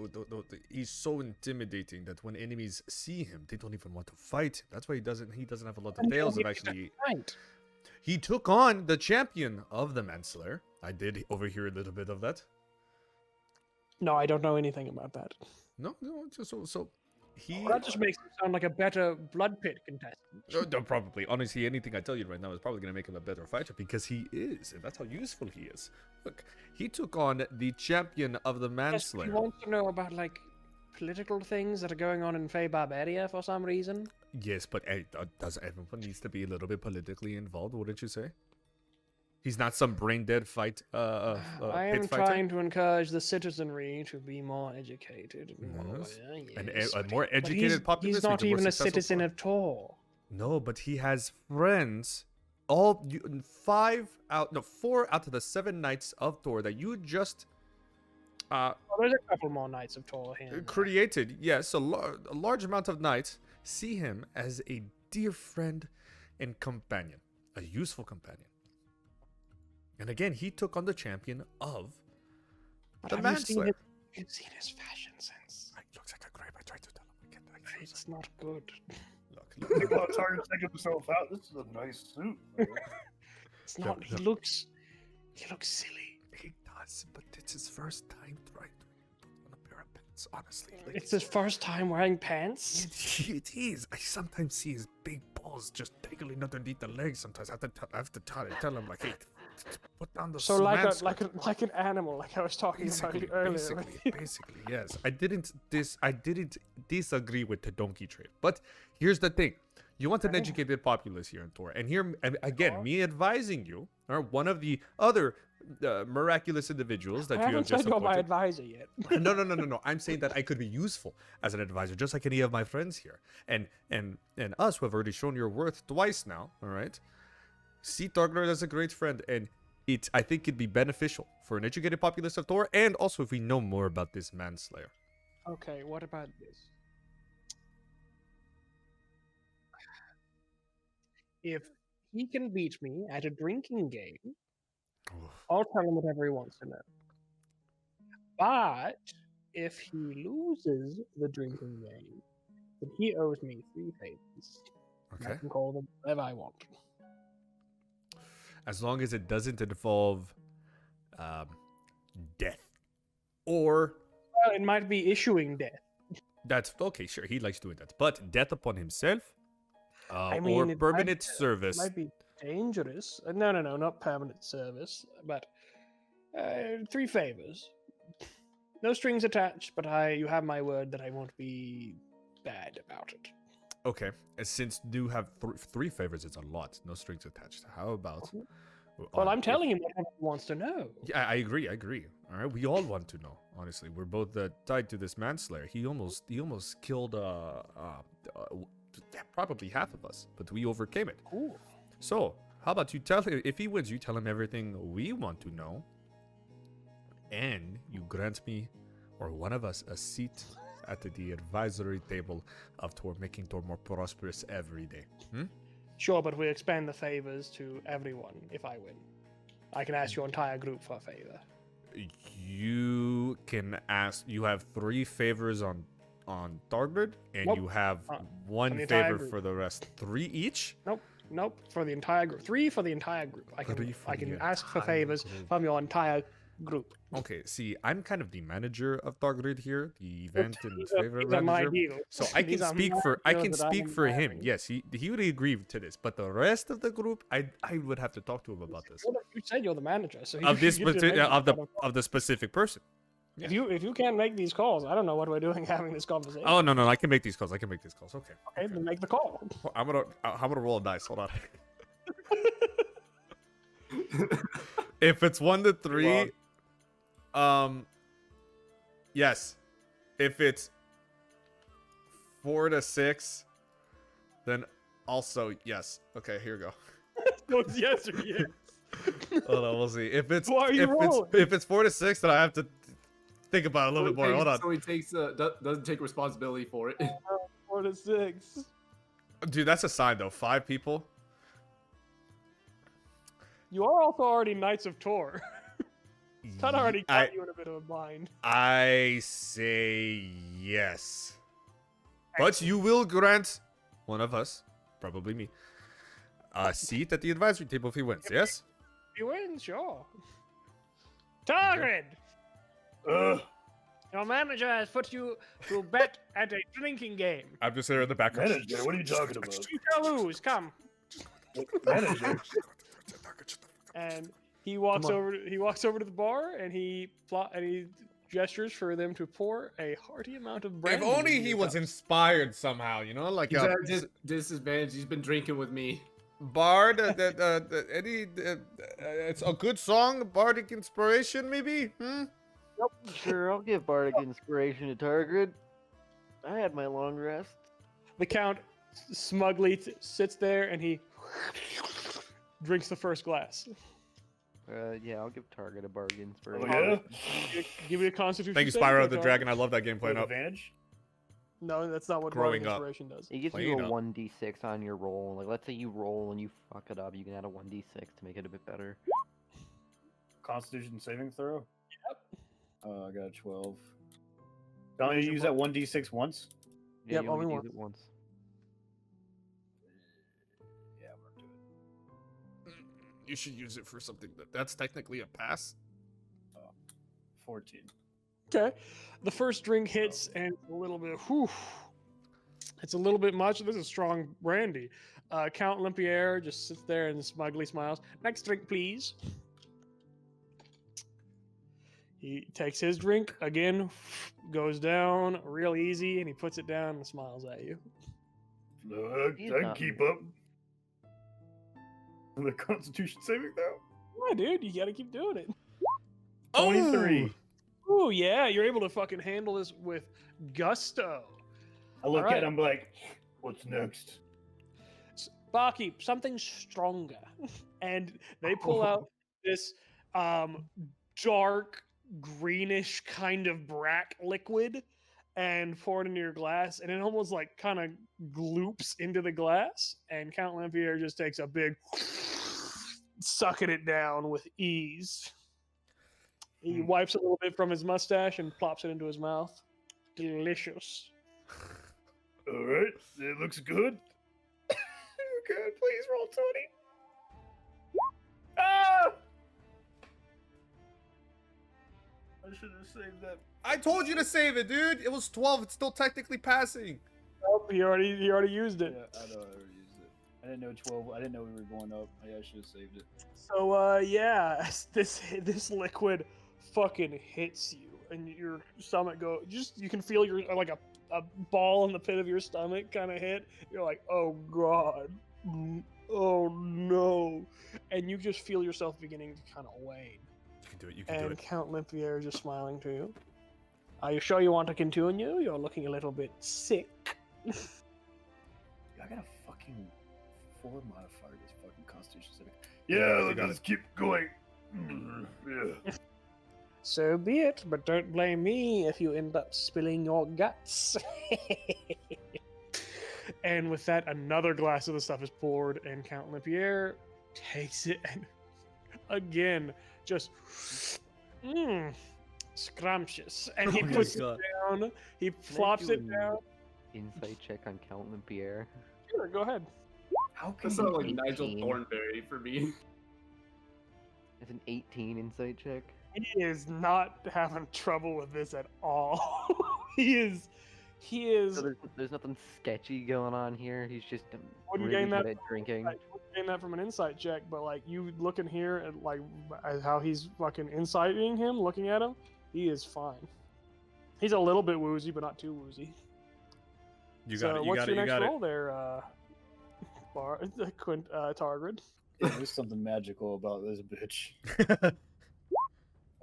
[SPEAKER 5] He's so intimidating that when enemies see him, they don't even want to fight him. That's why he doesn't have a lot of fails of actually.
[SPEAKER 9] Right.
[SPEAKER 5] He took on the champion of the Manslayer. I did overhear a little bit of that.
[SPEAKER 9] No, I don't know anything about that.
[SPEAKER 5] No, so he.
[SPEAKER 9] Well, that just makes him sound like a better blood pit contestant.
[SPEAKER 5] No, probably. Honestly, anything I tell you right now is probably going to make him a better fighter because he is, and that's how useful he is. Look, he took on the champion of the
[SPEAKER 9] Yes,
[SPEAKER 5] Manslayer.
[SPEAKER 9] he wants to know about political things that are going on in Fey Barbaria for some reason.
[SPEAKER 5] Yes, but does everyone needs to be a little bit politically involved? Wouldn't you say? He's not some brain dead fight.
[SPEAKER 9] I
[SPEAKER 5] pit
[SPEAKER 9] am
[SPEAKER 5] fighter.
[SPEAKER 9] trying to encourage the citizenry to be more educated.
[SPEAKER 5] Yes. And
[SPEAKER 9] yes,
[SPEAKER 5] a
[SPEAKER 9] but-
[SPEAKER 5] more
[SPEAKER 9] but
[SPEAKER 5] educated populace.
[SPEAKER 9] He's
[SPEAKER 5] means
[SPEAKER 9] not
[SPEAKER 5] a more
[SPEAKER 9] even a
[SPEAKER 5] successful
[SPEAKER 9] citizen
[SPEAKER 5] party.
[SPEAKER 9] at all.
[SPEAKER 5] No, but he has friends. 4 out of the 7 knights of Thor that you just
[SPEAKER 9] Well, there's a couple more Knights of Tor here.
[SPEAKER 5] created. Yes, a large amount of knights see him as a dear friend and companion, a useful companion. And again, he took on the champion of
[SPEAKER 9] But
[SPEAKER 5] the
[SPEAKER 9] have you seen
[SPEAKER 5] Manslayer.
[SPEAKER 9] You've seen his fashion sense.
[SPEAKER 5] He looks like a grape. I tried to tell him.
[SPEAKER 9] It's not good.
[SPEAKER 5] Look.
[SPEAKER 7] Oh, Target taking himself out. This is a nice suit. man.
[SPEAKER 9] It's not.
[SPEAKER 5] look.
[SPEAKER 9] He looks silly.
[SPEAKER 5] He does, but it's his first time trying to put on a pair of pants, honestly.
[SPEAKER 9] It's his first time wearing pants.
[SPEAKER 5] It is. I sometimes see his big balls just dangling underneath the legs. Sometimes I have to tell him, like, hey, put down the
[SPEAKER 9] So
[SPEAKER 5] man's
[SPEAKER 9] like an animal, like I was talking about
[SPEAKER 5] basically,
[SPEAKER 9] earlier.
[SPEAKER 5] basically, yes. I didn't disagree with the donkey trade, but here's the thing: you want an educated populace here in Tor, and again, me advising you, or one of the other miraculous individuals that
[SPEAKER 9] I
[SPEAKER 5] you
[SPEAKER 9] haven't
[SPEAKER 5] have just
[SPEAKER 9] said you're my
[SPEAKER 5] appointed.
[SPEAKER 9] advisor yet.
[SPEAKER 5] No. I'm saying that I could be useful as an advisor, just like any of my friends here, and us who have already shown your worth twice now. All right, see Thorgler as a great friend, and I think it'd be beneficial for an educated populace of Thor, and also if we know more about this Manslayer.
[SPEAKER 9] Okay, what about this? If he can beat me at a drinking game, I'll tell him whatever he wants to know. But if he loses the drinking game, then he owes me 3 favors. I
[SPEAKER 5] Okay,
[SPEAKER 9] can call them whatever I want.
[SPEAKER 5] as long as it doesn't involve death, or
[SPEAKER 9] Well, it might be issuing death.
[SPEAKER 5] that's okay. Sure, he likes doing that, but death upon himself,
[SPEAKER 9] I
[SPEAKER 5] or
[SPEAKER 9] mean, it
[SPEAKER 5] permanent
[SPEAKER 9] might-
[SPEAKER 5] service.
[SPEAKER 9] Might be dangerous. No, not permanent service, but 3 favors. No strings attached, but you have my word that I won't be bad about it.
[SPEAKER 5] Okay, and since you have 3 favors, it's a lot. No strings attached. How about?
[SPEAKER 9] Well, I'm telling him whatever he wants to know.
[SPEAKER 5] Yeah, I agree. All right, we all want to know. Honestly, we're both tied to this Manslayer. He almost killed probably half of us, but we overcame it.
[SPEAKER 9] Cool.
[SPEAKER 5] So, how about you tell him, if he wins, you tell him everything we want to know, and you grant me or one of us a seat at the advisory table of Tor, making Tor more prosperous every day.
[SPEAKER 9] Sure, but we expand the favors to everyone if I win. I can ask your entire group for a favor.
[SPEAKER 5] You can ask. You have 3 favors on Thorgrid, and
[SPEAKER 9] Nope.
[SPEAKER 5] you have
[SPEAKER 9] For
[SPEAKER 5] 1
[SPEAKER 9] the entire
[SPEAKER 5] favor
[SPEAKER 9] group.
[SPEAKER 5] for the rest. 3 each.
[SPEAKER 9] Nope, for the entire group. 3 for the entire group. I
[SPEAKER 5] 3
[SPEAKER 9] can
[SPEAKER 5] for
[SPEAKER 9] I
[SPEAKER 5] the
[SPEAKER 9] can ask for
[SPEAKER 5] entire
[SPEAKER 9] favors
[SPEAKER 5] group.
[SPEAKER 9] from your entire group.
[SPEAKER 5] Okay, see, I'm kind of the manager of Thorgrid here, the event and favor
[SPEAKER 9] These are my
[SPEAKER 5] manager.
[SPEAKER 9] deals.
[SPEAKER 5] So I can
[SPEAKER 9] These are
[SPEAKER 5] speak
[SPEAKER 9] my
[SPEAKER 5] for
[SPEAKER 9] deals that I'm
[SPEAKER 5] him.
[SPEAKER 9] having.
[SPEAKER 5] Yes, he would agree to this. But the rest of the group, I would have to talk to him about this.
[SPEAKER 9] You said you're the manager, so
[SPEAKER 5] Of this
[SPEAKER 9] you should
[SPEAKER 5] of
[SPEAKER 9] make
[SPEAKER 5] the specific person.
[SPEAKER 9] If you can't make these calls, I don't know what we're doing having this conversation.
[SPEAKER 5] Oh no, I can make these calls. Okay.
[SPEAKER 9] Okay, then make the call.
[SPEAKER 5] Well, I'm gonna roll a dice. Hold on. If it's 1 to 3, yes. If it's 4 to 6, then also yes. Okay, here we go.
[SPEAKER 9] So it's yes or yes.
[SPEAKER 5] Hold on, we'll see. If it's
[SPEAKER 9] Why are you rolling?
[SPEAKER 5] if it's 4 to 6, then I have to think about it a little bit more. Hold on.
[SPEAKER 4] So he takes doesn't take responsibility for it.
[SPEAKER 9] 4 to 6.
[SPEAKER 5] Dude, that's a sign though. 5 people.
[SPEAKER 9] You are also already Knights of Tor. That already caught you in a bit of a bind.
[SPEAKER 5] I say yes. But you will grant one of us, probably me, a seat at the advisory table if he wins, yes?
[SPEAKER 9] If you win, sure. Targrid! Your manager has put you to bet at a drinking game.
[SPEAKER 5] I'm just there in the background.
[SPEAKER 7] Manager, what are you talking about?
[SPEAKER 9] You shall lose, come.
[SPEAKER 7] Manager.
[SPEAKER 9] And he walks over to the bar and he gestures for them to pour a hearty amount of
[SPEAKER 5] If
[SPEAKER 9] brandy.
[SPEAKER 5] only
[SPEAKER 9] into
[SPEAKER 5] he
[SPEAKER 9] your
[SPEAKER 5] was
[SPEAKER 9] cups.
[SPEAKER 5] inspired somehow, you know, like
[SPEAKER 4] He's at disadvantage. He's been drinking with me.
[SPEAKER 5] Bard. It's a good song, bardic inspiration, maybe.
[SPEAKER 3] Sure, I'll give bardic inspiration to Targrid. I had my long rest.
[SPEAKER 9] The Count smugly sits there and he drinks the first glass.
[SPEAKER 3] Yeah, I'll give Target a bardic
[SPEAKER 7] Oh,
[SPEAKER 3] inspiration.
[SPEAKER 7] yeah?
[SPEAKER 9] Give me a Constitution.
[SPEAKER 5] Thank you,
[SPEAKER 9] save,
[SPEAKER 5] Spyro
[SPEAKER 9] or
[SPEAKER 5] the
[SPEAKER 9] no?
[SPEAKER 5] Dragon. I love that game playing
[SPEAKER 7] With
[SPEAKER 5] up.
[SPEAKER 7] advantage?
[SPEAKER 9] No, that's not what
[SPEAKER 5] Growing
[SPEAKER 9] bardic
[SPEAKER 5] up.
[SPEAKER 9] inspiration does.
[SPEAKER 3] It gives
[SPEAKER 5] Playing
[SPEAKER 3] you a
[SPEAKER 5] up.
[SPEAKER 3] 1d6 on your roll. Like, let's say you roll and you fuck it up, you can add a 1d6 to make it a bit better.
[SPEAKER 7] Constitution saving throw?
[SPEAKER 9] Yep.
[SPEAKER 7] I got a 12. Don't you use that 1d6 once?
[SPEAKER 3] Yeah,
[SPEAKER 9] Yep,
[SPEAKER 3] you only
[SPEAKER 9] only
[SPEAKER 3] use it once.
[SPEAKER 7] Yeah, I'm gonna do it.
[SPEAKER 5] You should use it for something that's technically a pass.
[SPEAKER 7] 14.
[SPEAKER 9] Okay. The first drink hits and a little bit. Whew, it's a little bit much. This is strong brandy. Count Olympia just sits there and smugly smiles. Next drink, please. He takes his drink again, goes down real easy, and he puts it down and smiles at you.
[SPEAKER 7] Look,
[SPEAKER 3] He's
[SPEAKER 7] I can
[SPEAKER 3] not-
[SPEAKER 7] keep up. The Constitution saving throw?
[SPEAKER 9] Yeah, dude, you gotta keep doing it.
[SPEAKER 7] 23.
[SPEAKER 9] Ooh, yeah, you're able to fucking handle this with gusto.
[SPEAKER 7] I look
[SPEAKER 9] Alright.
[SPEAKER 7] at him like, what's next?
[SPEAKER 9] Barkeep, something stronger. And they pull out this dark greenish kind of brack liquid and pour it into your glass, and it almost like kind of gloops into the glass, and Count Lampier just takes a big sucking it down with ease. He wipes a little bit from his mustache and plops it into his mouth. Delicious.
[SPEAKER 7] All right, it looks good. Good, please roll 20. Ah! I should have saved that.
[SPEAKER 5] I told you to save it, dude. It was 12. It's still technically passing.
[SPEAKER 9] Oh, he already used it.
[SPEAKER 7] Yeah, I know I already used it. I didn't know 12. I didn't know we were going up. I should have saved it.
[SPEAKER 9] So yeah, this liquid fucking hits you, and your stomach you can feel your like a ball in the pit of your stomach kind of hit. You're like, oh god, oh no, and you just feel yourself beginning to kind of wane.
[SPEAKER 5] You can do it. You can do
[SPEAKER 9] And
[SPEAKER 5] it.
[SPEAKER 9] Count Limpier is just smiling to you. Are you sure you want to continue? You're looking a little bit sick.
[SPEAKER 7] I got a fucking 4 modifier this fucking Constitution saving. Yeah, let's keep going. Yeah.
[SPEAKER 9] So be it, but don't blame me if you end up spilling your guts. And with that, another glass of the stuff is poured, and Count Limpier takes it and again just scrumptious. And he
[SPEAKER 5] Oh my
[SPEAKER 9] puts
[SPEAKER 5] God.
[SPEAKER 9] it down, he flops it down.
[SPEAKER 3] Insight check on Count Limpier.
[SPEAKER 9] Sure, go ahead.
[SPEAKER 7] How can
[SPEAKER 4] That's
[SPEAKER 7] you
[SPEAKER 4] not like Nigel
[SPEAKER 3] 18.
[SPEAKER 4] Thornberry for me.
[SPEAKER 3] It's an 18 insight check.
[SPEAKER 9] He is not having trouble with this at all. He is
[SPEAKER 3] So there's nothing sketchy going on here. He's just
[SPEAKER 9] Wouldn't
[SPEAKER 3] really
[SPEAKER 9] gain
[SPEAKER 3] good
[SPEAKER 9] that
[SPEAKER 3] at drinking.
[SPEAKER 9] I gained that from an insight check, but like you looking here at like how he's fucking inciting him, looking at him, He is fine. He's a little bit woozy, but not too woozy.
[SPEAKER 5] You
[SPEAKER 9] So
[SPEAKER 5] got it. You
[SPEAKER 9] what's
[SPEAKER 5] got
[SPEAKER 9] your
[SPEAKER 5] it. You
[SPEAKER 9] next
[SPEAKER 5] got it.
[SPEAKER 9] roll there, Targrid?
[SPEAKER 7] Yeah, there's something magical about this bitch.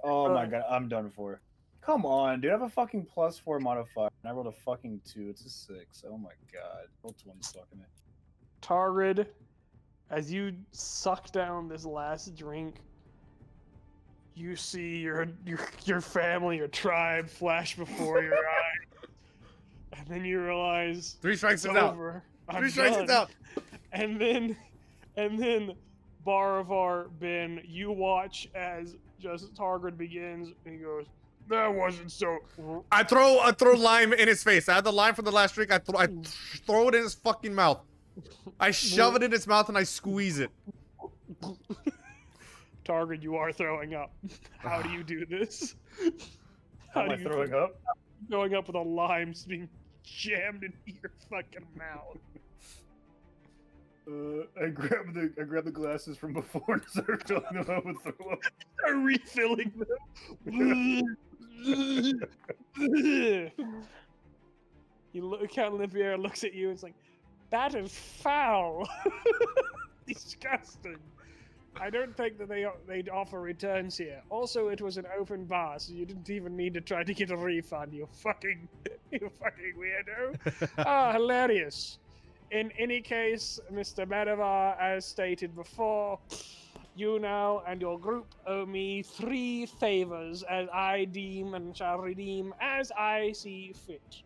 [SPEAKER 7] Oh my god, I'm done for. Come on, dude. I have a fucking +4 modifier, and I rolled a fucking 2. It's a 6. Oh my god. Roll 20 fucking it.
[SPEAKER 9] Targrid, as you suck down this last drink, you see your family, your tribe flash before your eyes, and then you realize
[SPEAKER 5] 3 strikes
[SPEAKER 9] it's
[SPEAKER 5] is out.
[SPEAKER 9] over.
[SPEAKER 5] 3 strikes is out.
[SPEAKER 9] And then Baravar Ben, you watch as just Targrid begins, and he goes, "That wasn't so."
[SPEAKER 5] I throw lime in his face. I had the lime from the last drink. I throw it in his fucking mouth. I shove it in his mouth and I squeeze it.
[SPEAKER 9] Targrid, you are throwing up. How do you do this?
[SPEAKER 7] How am I throwing up?
[SPEAKER 9] Going up with a lime being jammed into your fucking mouth.
[SPEAKER 7] I grab the glasses from before and start filling them up with throw up.
[SPEAKER 9] Start refilling them. Count Olympia looks at you and it's like, that is foul. Disgusting. I don't think that they'd offer returns here. Also, it was an open bar, so you didn't even need to try to get a refund, you fucking weirdo. Ah, hilarious. In any case, Mr. Madavar, as stated before, you now and your group owe me 3 favors as I deem and shall redeem as I see fit.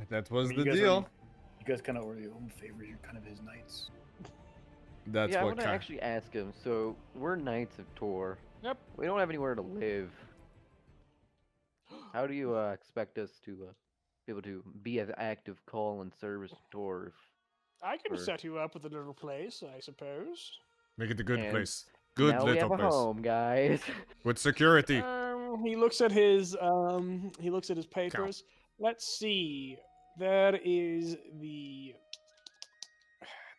[SPEAKER 5] That was the
[SPEAKER 7] you
[SPEAKER 5] deal.
[SPEAKER 7] You guys kind of were your own favor. You're kind of his knights.
[SPEAKER 5] That's
[SPEAKER 3] yeah, I
[SPEAKER 5] what
[SPEAKER 3] want to
[SPEAKER 5] kind.
[SPEAKER 3] actually ask him. So we're Knights of Tor.
[SPEAKER 9] Yep.
[SPEAKER 3] We don't have anywhere to live. How do you expect us to be able to be an active call and service to Tor?
[SPEAKER 9] I can
[SPEAKER 3] Sure.
[SPEAKER 9] set you up with a little place, I suppose.
[SPEAKER 5] Make it a good
[SPEAKER 3] And
[SPEAKER 5] place. Good
[SPEAKER 3] now we
[SPEAKER 5] little
[SPEAKER 3] have a
[SPEAKER 5] place.
[SPEAKER 3] home, guys.
[SPEAKER 5] With security.
[SPEAKER 9] He looks at his papers. Let's see. There is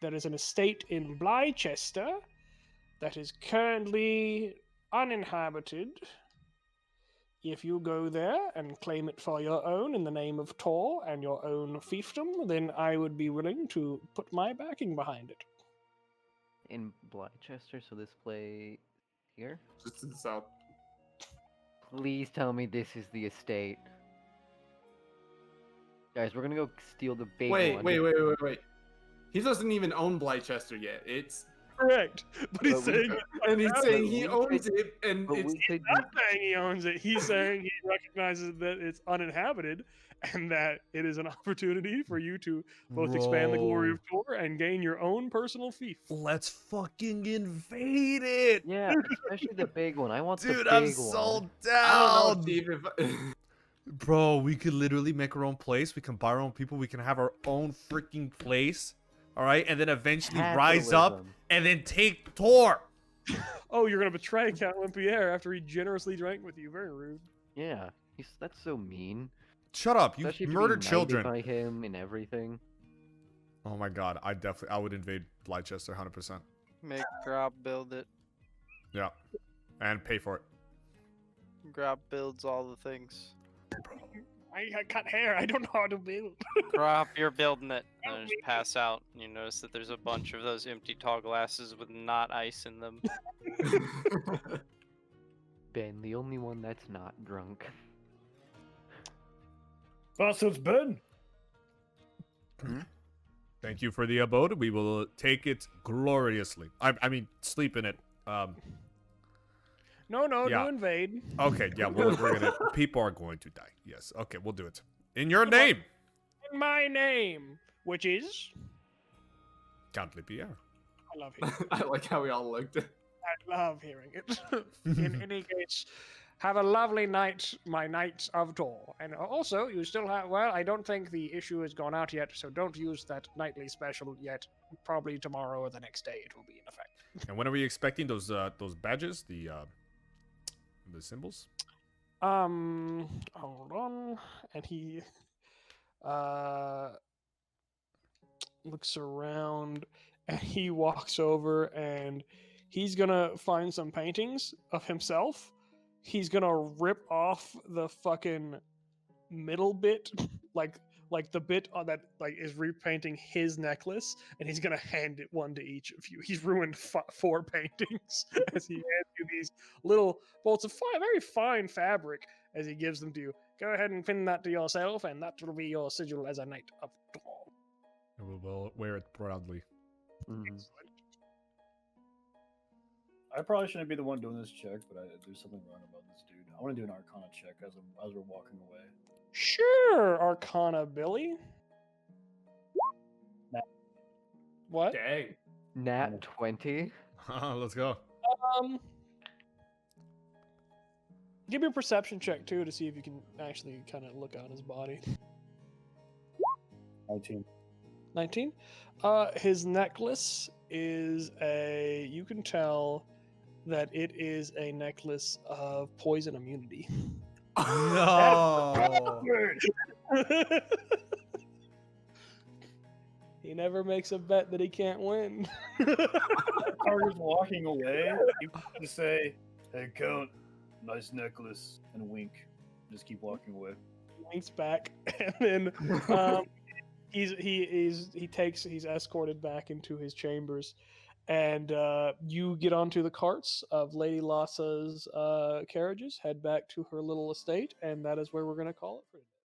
[SPEAKER 9] an estate in Blychester that is currently uninhabited. If you go there and claim it for your own in the name of Tor and your own fiefdom, then I would be willing to put my backing behind it.
[SPEAKER 3] In Blychester, so this play here?
[SPEAKER 4] Just to the south.
[SPEAKER 3] Please tell me this is the estate. Guys, we're gonna go steal the big one.
[SPEAKER 4] Wait. He doesn't even own Blychester yet. It's
[SPEAKER 9] Correct. But he's
[SPEAKER 3] But we
[SPEAKER 9] saying,
[SPEAKER 3] could-
[SPEAKER 4] and he's saying
[SPEAKER 3] we
[SPEAKER 4] he
[SPEAKER 3] could-
[SPEAKER 4] owns it, and
[SPEAKER 3] But
[SPEAKER 4] it's
[SPEAKER 3] we could
[SPEAKER 9] not saying he owns it. He's saying he recognizes that it's uninhabited and that it is an opportunity for you to both expand the glory of Tor and gain your own personal fief.
[SPEAKER 5] Let's fucking invade it.
[SPEAKER 3] Yeah, especially the big one. I want the
[SPEAKER 5] Dude,
[SPEAKER 3] big
[SPEAKER 5] I'm
[SPEAKER 3] one.
[SPEAKER 5] so
[SPEAKER 4] I don't know,
[SPEAKER 5] down.
[SPEAKER 4] Steve. If
[SPEAKER 5] Bro, we could literally make our own place. We can buy our own people. We can have our own freaking place. All right, and then eventually rise up
[SPEAKER 3] Capitalism.
[SPEAKER 5] and then take Tor.
[SPEAKER 9] Oh, you're going to betray Count Olympia after he generously drank with you. Very rude.
[SPEAKER 3] Yeah, that's so mean.
[SPEAKER 5] Shut up! You
[SPEAKER 3] Especially to be
[SPEAKER 5] murdered
[SPEAKER 3] knighted
[SPEAKER 5] children.
[SPEAKER 3] by him and everything.
[SPEAKER 5] Oh my god, I would invade Blychester 100%.
[SPEAKER 2] Make Grob build it.
[SPEAKER 5] Yeah, and pay for it.
[SPEAKER 2] Grob builds all the things.
[SPEAKER 9] I cut hair. I don't know how to build.
[SPEAKER 2] Grob, you're building it. And I just pass out. And you notice that there's a bunch of those empty tall glasses with not ice in them.
[SPEAKER 3] Ben, the only one that's not drunk.
[SPEAKER 7] So it's Ben.
[SPEAKER 5] Thank you for the abode. We will take it gloriously. I mean, sleep in it.
[SPEAKER 9] No,
[SPEAKER 5] Yeah.
[SPEAKER 9] do invade.
[SPEAKER 5] Okay, yeah, we're gonna. People are going to die. Yes. Okay, we'll do it. In your name,
[SPEAKER 9] In my name, which is...
[SPEAKER 5] Count Lipierre.
[SPEAKER 9] I love hearing it.
[SPEAKER 4] I like how we all looked.
[SPEAKER 9] I love hearing it. In any case, have a lovely night, my Knights of Tor. And also, you still have... Well, I don't think the issue has gone out yet, so don't use that nightly special yet. Probably tomorrow or the next day it will be in effect.
[SPEAKER 5] And when are we expecting those badges? The symbols?
[SPEAKER 9] Hold on. And he looks around and he walks over and he's gonna find some paintings of himself
[SPEAKER 1] he's gonna rip off the fucking middle bit, like the bit on that like is repainting his necklace, and he's gonna hand it one to each of you. He's ruined 4 paintings as he hands you these little bolts of very fine fabric as he gives them to you. Go ahead and pin that to yourself, and that will be your sigil as a knight of Dawn.
[SPEAKER 5] I will wear it proudly.
[SPEAKER 3] Mhm.
[SPEAKER 7] I probably shouldn't be the one doing this check, but there's something wrong about this dude. I want to do an Arcana check as we're walking away.
[SPEAKER 1] Sure, Arcana Billy.
[SPEAKER 7] Nah.
[SPEAKER 1] What?
[SPEAKER 4] Dang.
[SPEAKER 3] Nat 20.
[SPEAKER 5] Let's go.
[SPEAKER 1] Give me a perception check too to see if you can actually kind of look out his body.
[SPEAKER 7] 19.
[SPEAKER 1] 19. His necklace is you can tell that it is a necklace of poison immunity.
[SPEAKER 5] No.
[SPEAKER 1] He never makes a bet that he can't win.
[SPEAKER 7] Carter's walking away. You just say, "Hey, Count, nice necklace," and wink. Just keep walking away.
[SPEAKER 1] He winks back, and then he's escorted back into his chambers, and you get onto the carts of Lady Lassa's carriages, head back to her little estate, and that is where we're going to call it for today.